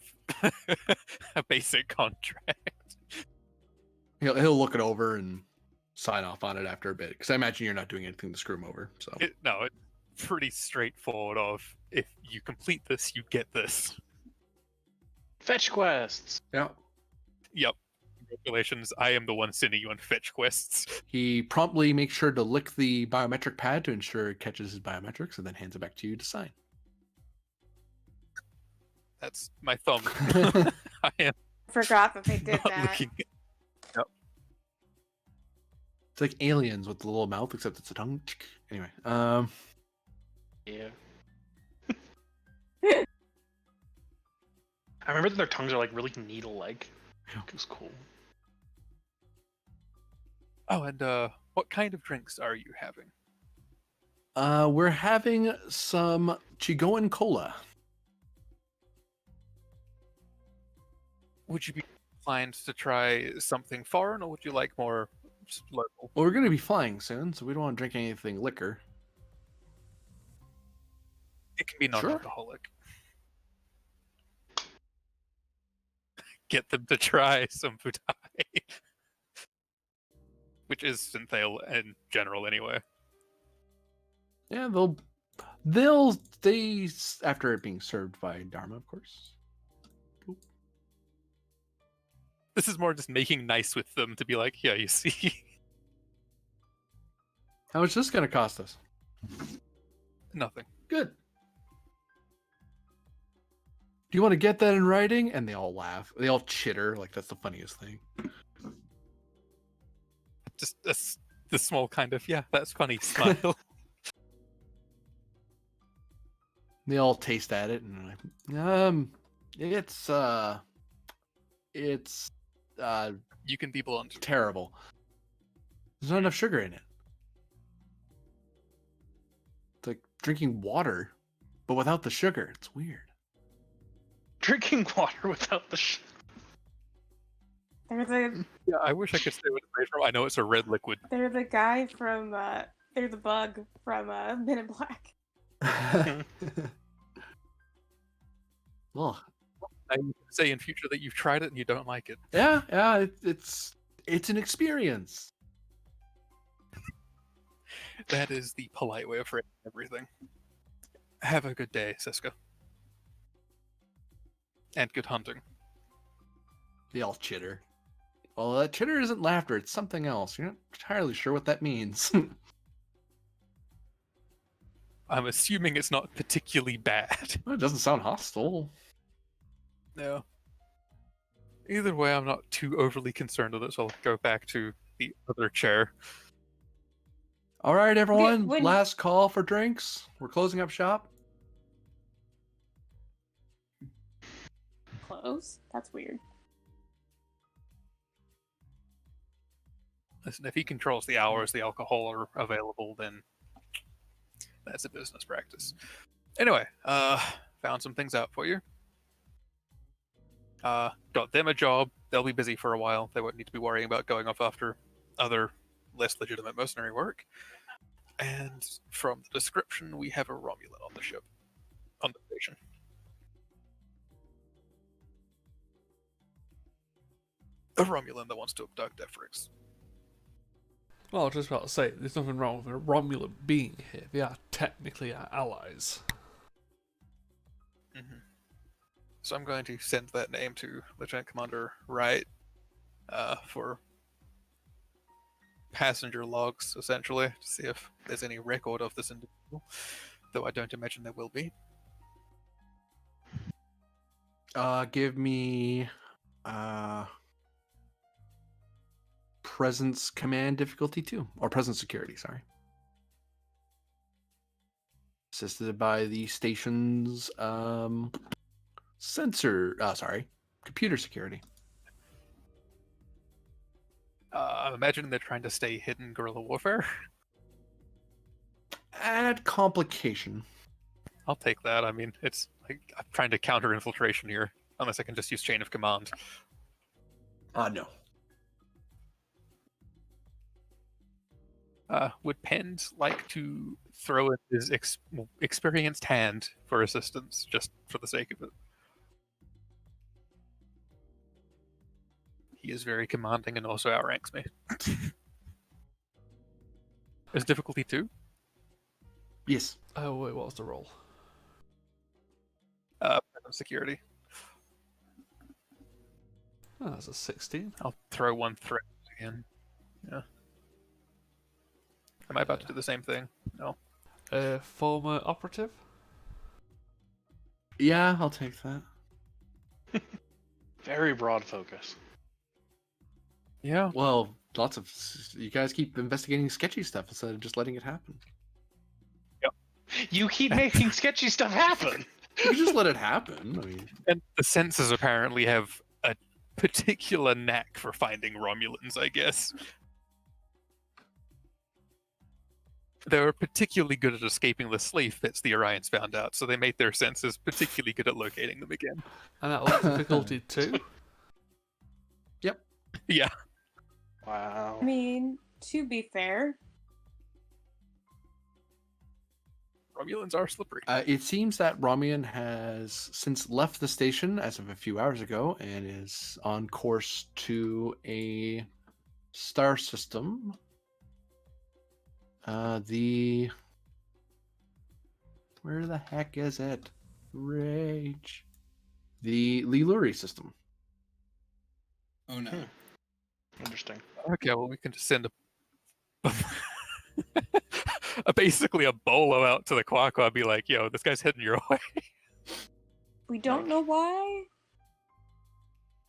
a basic contract. He'll look it over and sign off on it after a bit, because I imagine you're not doing anything to screw him over. So No, it's pretty straightforward of, if you complete this, you get this. Fetch quests. yeah, Yep. Congratulations, I am the one sending you on fetch quests. he promptly makes sure to lick the biometric pad to ensure it catches his biometrics, and then hands it back to you to sign. That's my thumb. I am Forgot that they did not that. looking. It's like aliens with the little mouth, except it's a tongue. Anyway, Yeah. I remember that their tongues are like really needle-like. Yeah. It was cool. Oh, and what kind of drinks are you having? we're having some Chigoan cola. Would you be inclined to try something foreign, or would you like more just local? Well, we're going to be flying soon, so we don't want to drink anything liquor. It can be Sure. non-alcoholic. Get them to try some Futai. Which is Synthale in general, anyway. Yeah, they'll stay after it being served by Dharma, of course. This is more just making nice with them to be like, yeah, you see. How much is this going to cost us? Nothing. Good. Do you want to get that in writing? And they all laugh. They all chitter. Like, that's the funniest thing. Just the small kind of, yeah, that's funny smile. They all taste at it and it's You can be blunt. terrible. There's not enough sugar in it. It's like drinking water, but without the sugar. It's weird. Drinking water without the They're the Yeah, I wish I could stay with the from. I know it's a red liquid. they're the guy from they're the bug from Men in Black. Well, I would say in future that you've tried it and you don't like it. yeah, it's an experience. That is the polite way of phrasing everything. Have a good day, Siska. And good hunting. They all chitter. Well, that chitter isn't laughter, it's something else. You're not entirely sure what that means. I'm assuming it's not particularly bad. Well, it doesn't sound hostile. No. Either way, I'm not too overly concerned with it, so I'll go back to the other chair. All right, everyone. when- Last call for drinks. We're closing up shop. Close? That's weird. Listen, if he controls the hours the alcohol are available, then that's a business practice. Anyway, found some things out for you. Got them a job. They'll be busy for a while. They won't need to be worrying about going off after other less legitimate mercenary work. And from the description, we have a Romulan on the ship, on the station. A Romulan that wants to abduct Defrix. Well, I was just about to say, there's nothing wrong with a Romulan being here. They are technically our allies. Mm-hmm. So I'm going to send that name to Lieutenant Commander Wright for passenger logs, essentially, to see if there's any record of this individual, though I don't imagine there will be. Give me presence command difficulty 2, or presence security, sorry. Assisted by the station's computer security. I'm imagining they're trying to stay hidden guerrilla warfare. Add complication. I'll take that. I mean, it's like I'm trying to counter infiltration here, unless I can just use chain of command. No. Would Pend like to throw in his experienced hand for assistance, just for the sake of it? He is very commanding and also outranks me. Is difficulty 2? Yes. Oh, wait, what was the roll? Security. Oh, that's a 16. I'll throw one threat again. Yeah. Am I about to do the same thing? No. Former operative? Yeah, I'll take that. very broad focus. Yeah. Well, lots of you guys keep investigating sketchy stuff instead of just letting it happen. You keep making sketchy stuff happen. You just let it happen. I mean, And the sensors apparently have a particular knack for finding Romulans, I guess. They were particularly good at escaping the slave pits the Orions found out, so they made their sensors particularly good at locating them again. And that was difficulty 2? Yeah. Wow. I mean, to be fair, Romulans are slippery. it seems that Romulan has since left the station as of a few hours ago and is on course to a star system. Where the heck is it? Rage. The Liluri system. Oh no. Interesting. Okay, well, we can just send basically a bolo out to the Quaqua, be like, "Yo, this guy's heading your way." We don't know why.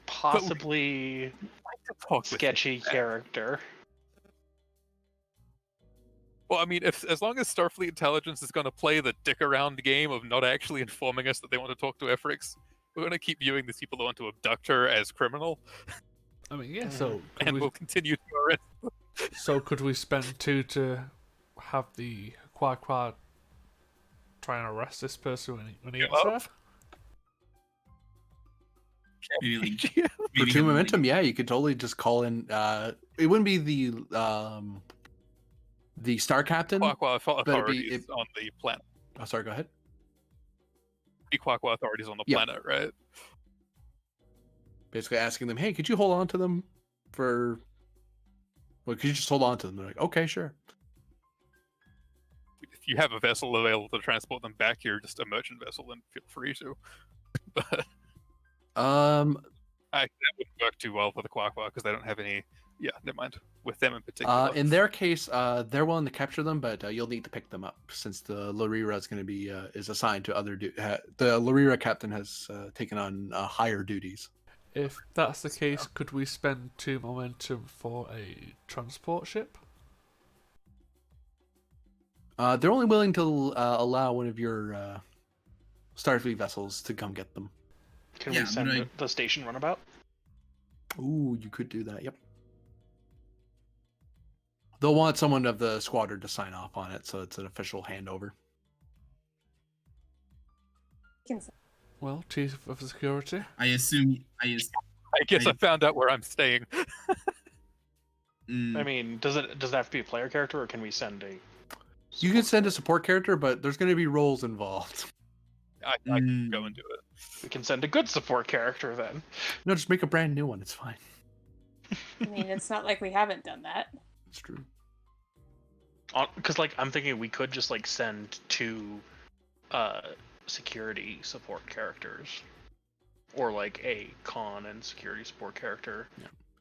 Possibly Like to talk with sketchy him. character. Well, I mean, as long as Starfleet intelligence is going to play the dick around game of not actually informing us that they want to talk to Efrix, we're going to keep viewing these people who want to abduct her as criminal, I mean, yeah. So could and we, we'll continue to arrest. so could we spend 2 to have the Quaqua try and arrest this person when he gets Well, there? Maybe like, For maybe two have, momentum, yeah, you could totally just call in. It wouldn't be the star captain. Quaqua it'd be- authorities on the planet. Oh, sorry. Go ahead. The Quaqua authorities on the Yeah. planet, right? Basically asking them, "Hey, could you hold on to them for? Well, could you just hold on to them?" They're like, "Okay, sure." If you have a vessel available to transport them back here, just a merchant vessel, then feel free to. But Um, that wouldn't work too well for the Quaqua because they don't have any. Yeah, never mind. With them in particular. in their case, they're willing to capture them, but you'll need to pick them up since the Lorira is going to be is assigned to other. The Lorira captain has taken on higher duties. If that's the case, could we spend 2 momentum for a transport ship? They're only willing to allow one of your Starfleet vessels to come get them. Can Yeah, we send but the station runabout? Ooh, you could do that. Yep. They'll want someone of the squadron to sign off on it, so it's an official handover. Well, Chief of Security. I assume. I guess I found out where I'm staying. Mm, I mean, does it have to be a player character, or can we send a? You can send a support character, but there's going to be roles involved. I can go and do it. We can send a good support character then. No, just make a brand new one. It's fine. I mean, it's not like we haven't done that. It's true. Because I'm thinking we could just send 2 security support characters, or a con and security support character.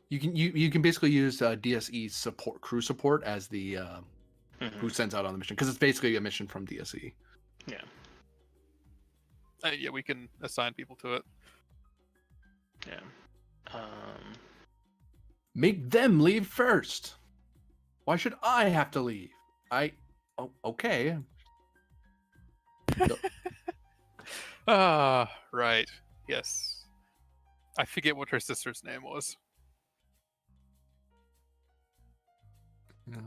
You can basically use DSE support crew support as the who Mhm. sends out on the mission because it's basically a mission from DSE. Yeah. Yeah, we can assign people to it. Yeah. Make them leave first. Why should I have to leave? Okay. Right. Yes. I forget what her sister's name was.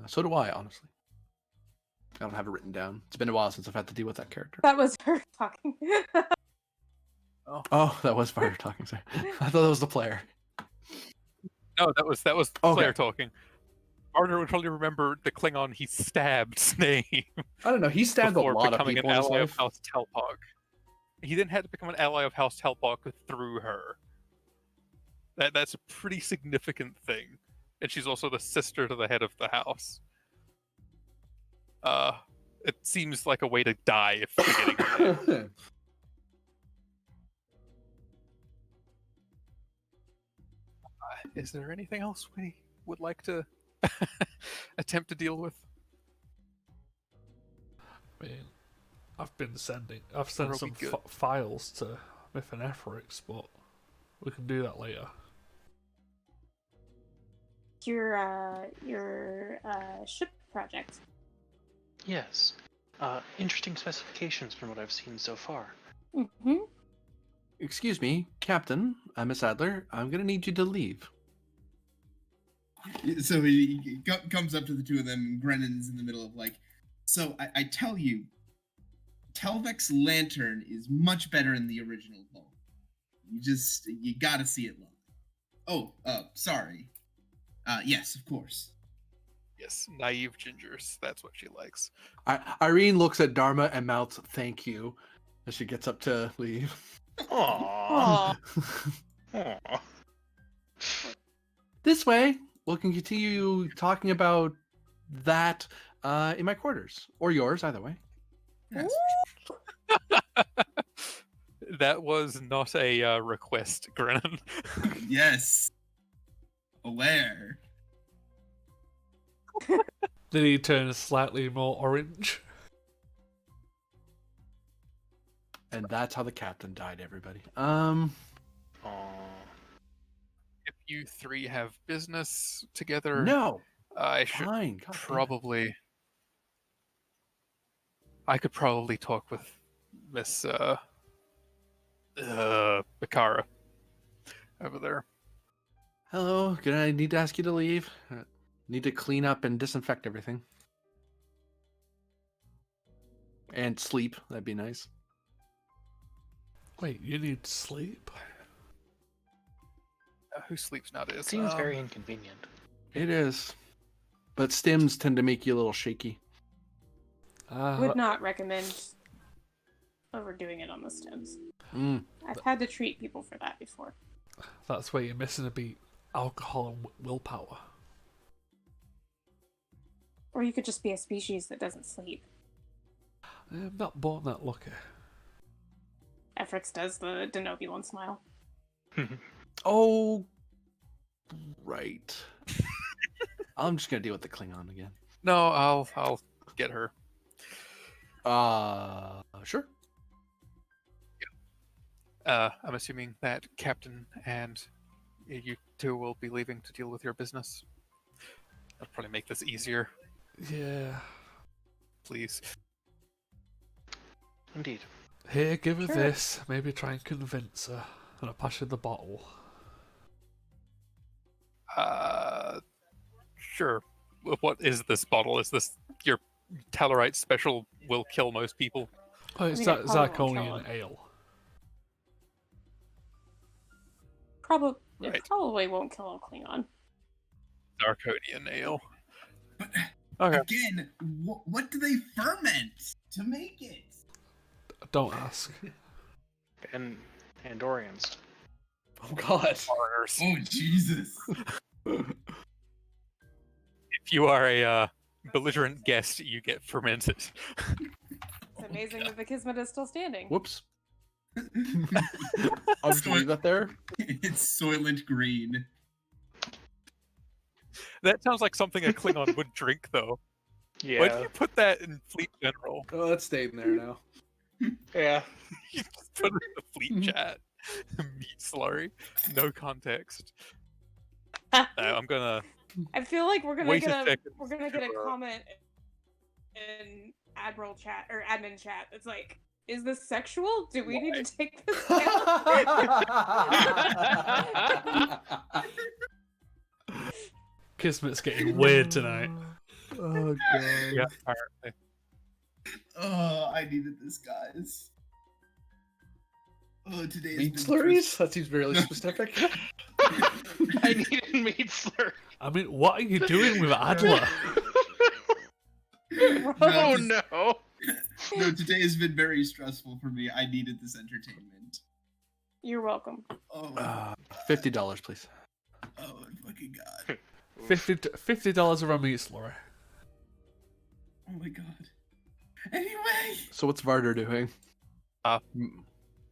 So do I, honestly. I don't have it written down. It's been a while since I've had to deal with that character. That was her talking. Oh, that was Fire talking. Sorry, I thought that was the player. No, that was Okay. Claire talking. Arthur would probably remember the Klingon he stabbed's name I don't know. He stabbed a before lot of becoming people an in his ally of life. House Telpog. He then had to become an ally of House Telpog through her. That's a pretty significant thing, and she's also the sister to the head of the house. It seems like a way to die if forgetting her name. Is there anything else we would like to attempt to deal with? I mean, I've sent are some we good? files to Myth and Efrix, but we can do that later. Your ship project. Yes. Interesting specifications from what I've seen so far. Mm-hmm. Excuse me, Captain, Miss Adler. I'm gonna need you to leave. So he comes up to the two of them, and Grennan's in the middle of so I tell you, Telvec's lantern is much better in the original Vault. You gotta see it live. Oh, sorry. Yes, of course. Yes, naive gingers. That's what she likes. Irene looks at Dharma and mouths "Thank you" as she gets up to leave. Aww. Aw. Aww. This way, we can continue talking about that in my quarters or yours, either way. Yes. That was not a request, Grennan. Yes. Aware. Then he turns slightly more orange. And that's how the captain died, everybody. Aw. If you three have business together, No. I should Fine. God damn it. probably. I could probably talk with Miss Bakara over there. Hello. Good. I need to ask you to leave. Need to clean up and disinfect everything. And sleep. That'd be nice. Wait, you need sleep? Who sleeps nowadays? Seems very inconvenient. It is. But stims tend to make you a little shaky. Would not recommend overdoing it on the stems. Mm. I've had to treat people for that before. That's where you're missing a beat. Alcohol and willpower. Or you could just be a species that doesn't sleep. I'm not born that lucky. Efrix does the Denobulon smile. Oh, right. I'm just gonna deal with the Klingon again. No, I'll get her. Sure. I'm assuming that Captain and you two will be leaving to deal with your business. That'll probably make this easier. Yeah. Please. Indeed. Here, give her Sure. this. Maybe try and convince her. And I'll pass you the bottle. Sure. What is this bottle? Is this your Tallarite special will kill most people? Oh, it's I that mean, it probably won't Zirconian kill ale. Probably, Right. it probably won't kill a Klingon. Zirconian ale. But Okay. again, what do they ferment to make it? Don't ask. And Andorians. Oh God. Foreigners. Oh Jesus! If you are a belligerent guest, you get fermented. It's amazing that the Kismet is still standing. Whoops. I'll just leave that there. It's Soylent Green. That sounds like something a Klingon would drink, though. Yeah. Why do you put that in Fleet General? Oh, that's staying there now. Yeah. You just put it in the Fleet chat. Meat slurry. No context. I'm gonna. I feel like we're gonna Wait a get a second. we're gonna get a Sure. comment in Admiral chat or admin chat. It's like, is this sexual? Do we need to take this down? Kismet's getting weird tonight. Oh God. Yeah, apparently. Oh, I needed this, guys. Oh, today has Meat been slurries? That seems really specific. I needed meat slur. I mean, what are you doing with Adler? Oh just- no. No, today has been very stressful for me. I needed this entertainment. You're welcome. Oh, my, $50, please. oh my fucking god. $50 of a meat slurry. Oh my god. Anyway, So what's Varder doing?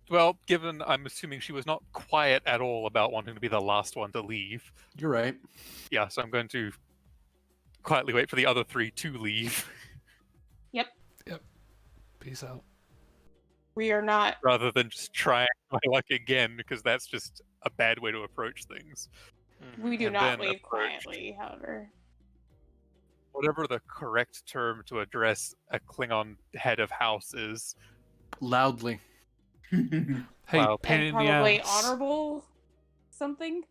Well, given I'm assuming she was not quiet at all about wanting to be the last one to leave, You're right. yeah, so I'm going to quietly wait for the other three to leave Peace out. We are not. rather than just trying my luck again, because that's just a bad way to approach things. We do And not then leave approach. quietly. However, Whatever the correct term to address a Klingon head of house is. Loudly. Hey, Wow. pain and in the probably ass. honorable something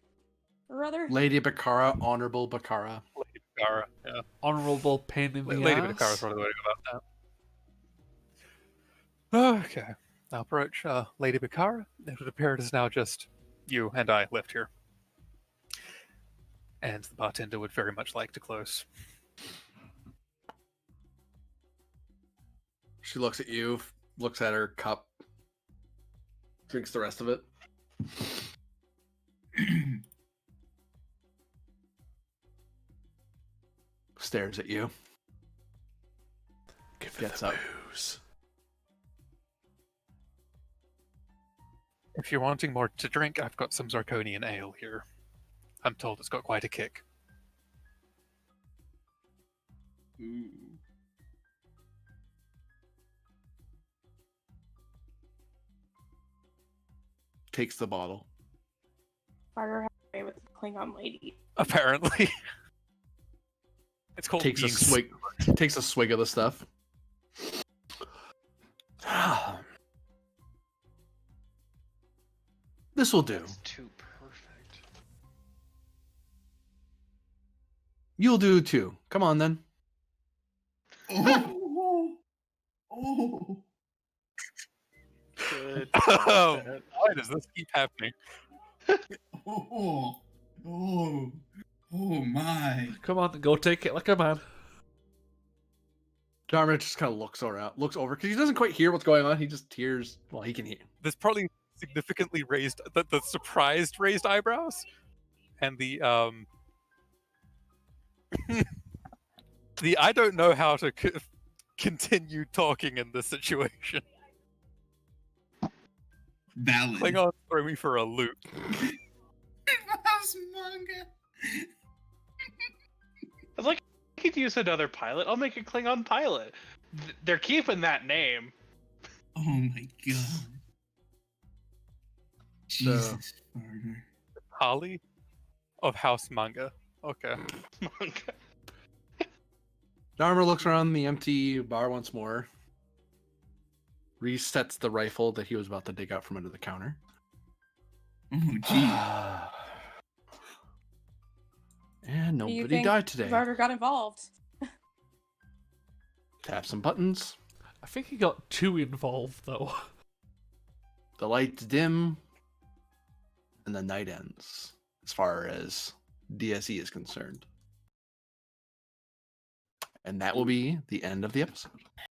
or other. Lady Bakara, Honorable Bakara. Lady Bakara. Yeah. Honorable pain in the Lady ass. Bakara is probably the way to go about that. Okay. I'll approach Lady Bakara. It would appear it is now just you and I left here. And the bartender would very much like to close. She looks at you, looks at her cup, drinks the rest of it. Stares at you. Give it Gets the up. booze. If you're wanting more to drink, I've got some Zirconian ale here. I'm told it's got quite a kick. Ooh. Takes the bottle. Barter has away with the Klingon lady. Apparently. It's called Takes a being swig. Takes a swig of the stuff. This will do. That's too perfect. You'll do too. Come on then. Oh. Oh. Good. Oh, content. why does this keep happening? Oh. Oh. Oh my. Come on, go take it like a man. Dharma just kind of looks over because he doesn't quite hear what's going on. He just hears. Well, he can hear. There's probably significantly raised the surprised raised eyebrows and the the I don't know how to continue talking in this situation. Valid. Klingon throw me for a loop. Mouse manga. I'd like to use another pilot. I'll make a Klingon pilot. They're keeping that name. Oh my god. Jesus, Barter. Holly of House Manga. Okay. Manga. Dharma looks around the empty bar once more. Resets the rifle that he was about to dig out from under the counter. Oh gee. And Do you nobody think died today. Barter got involved. Tap some buttons. I think he got too involved though. The lights dim. And the night ends. As far as DSE is concerned. And that will be the end of the episode.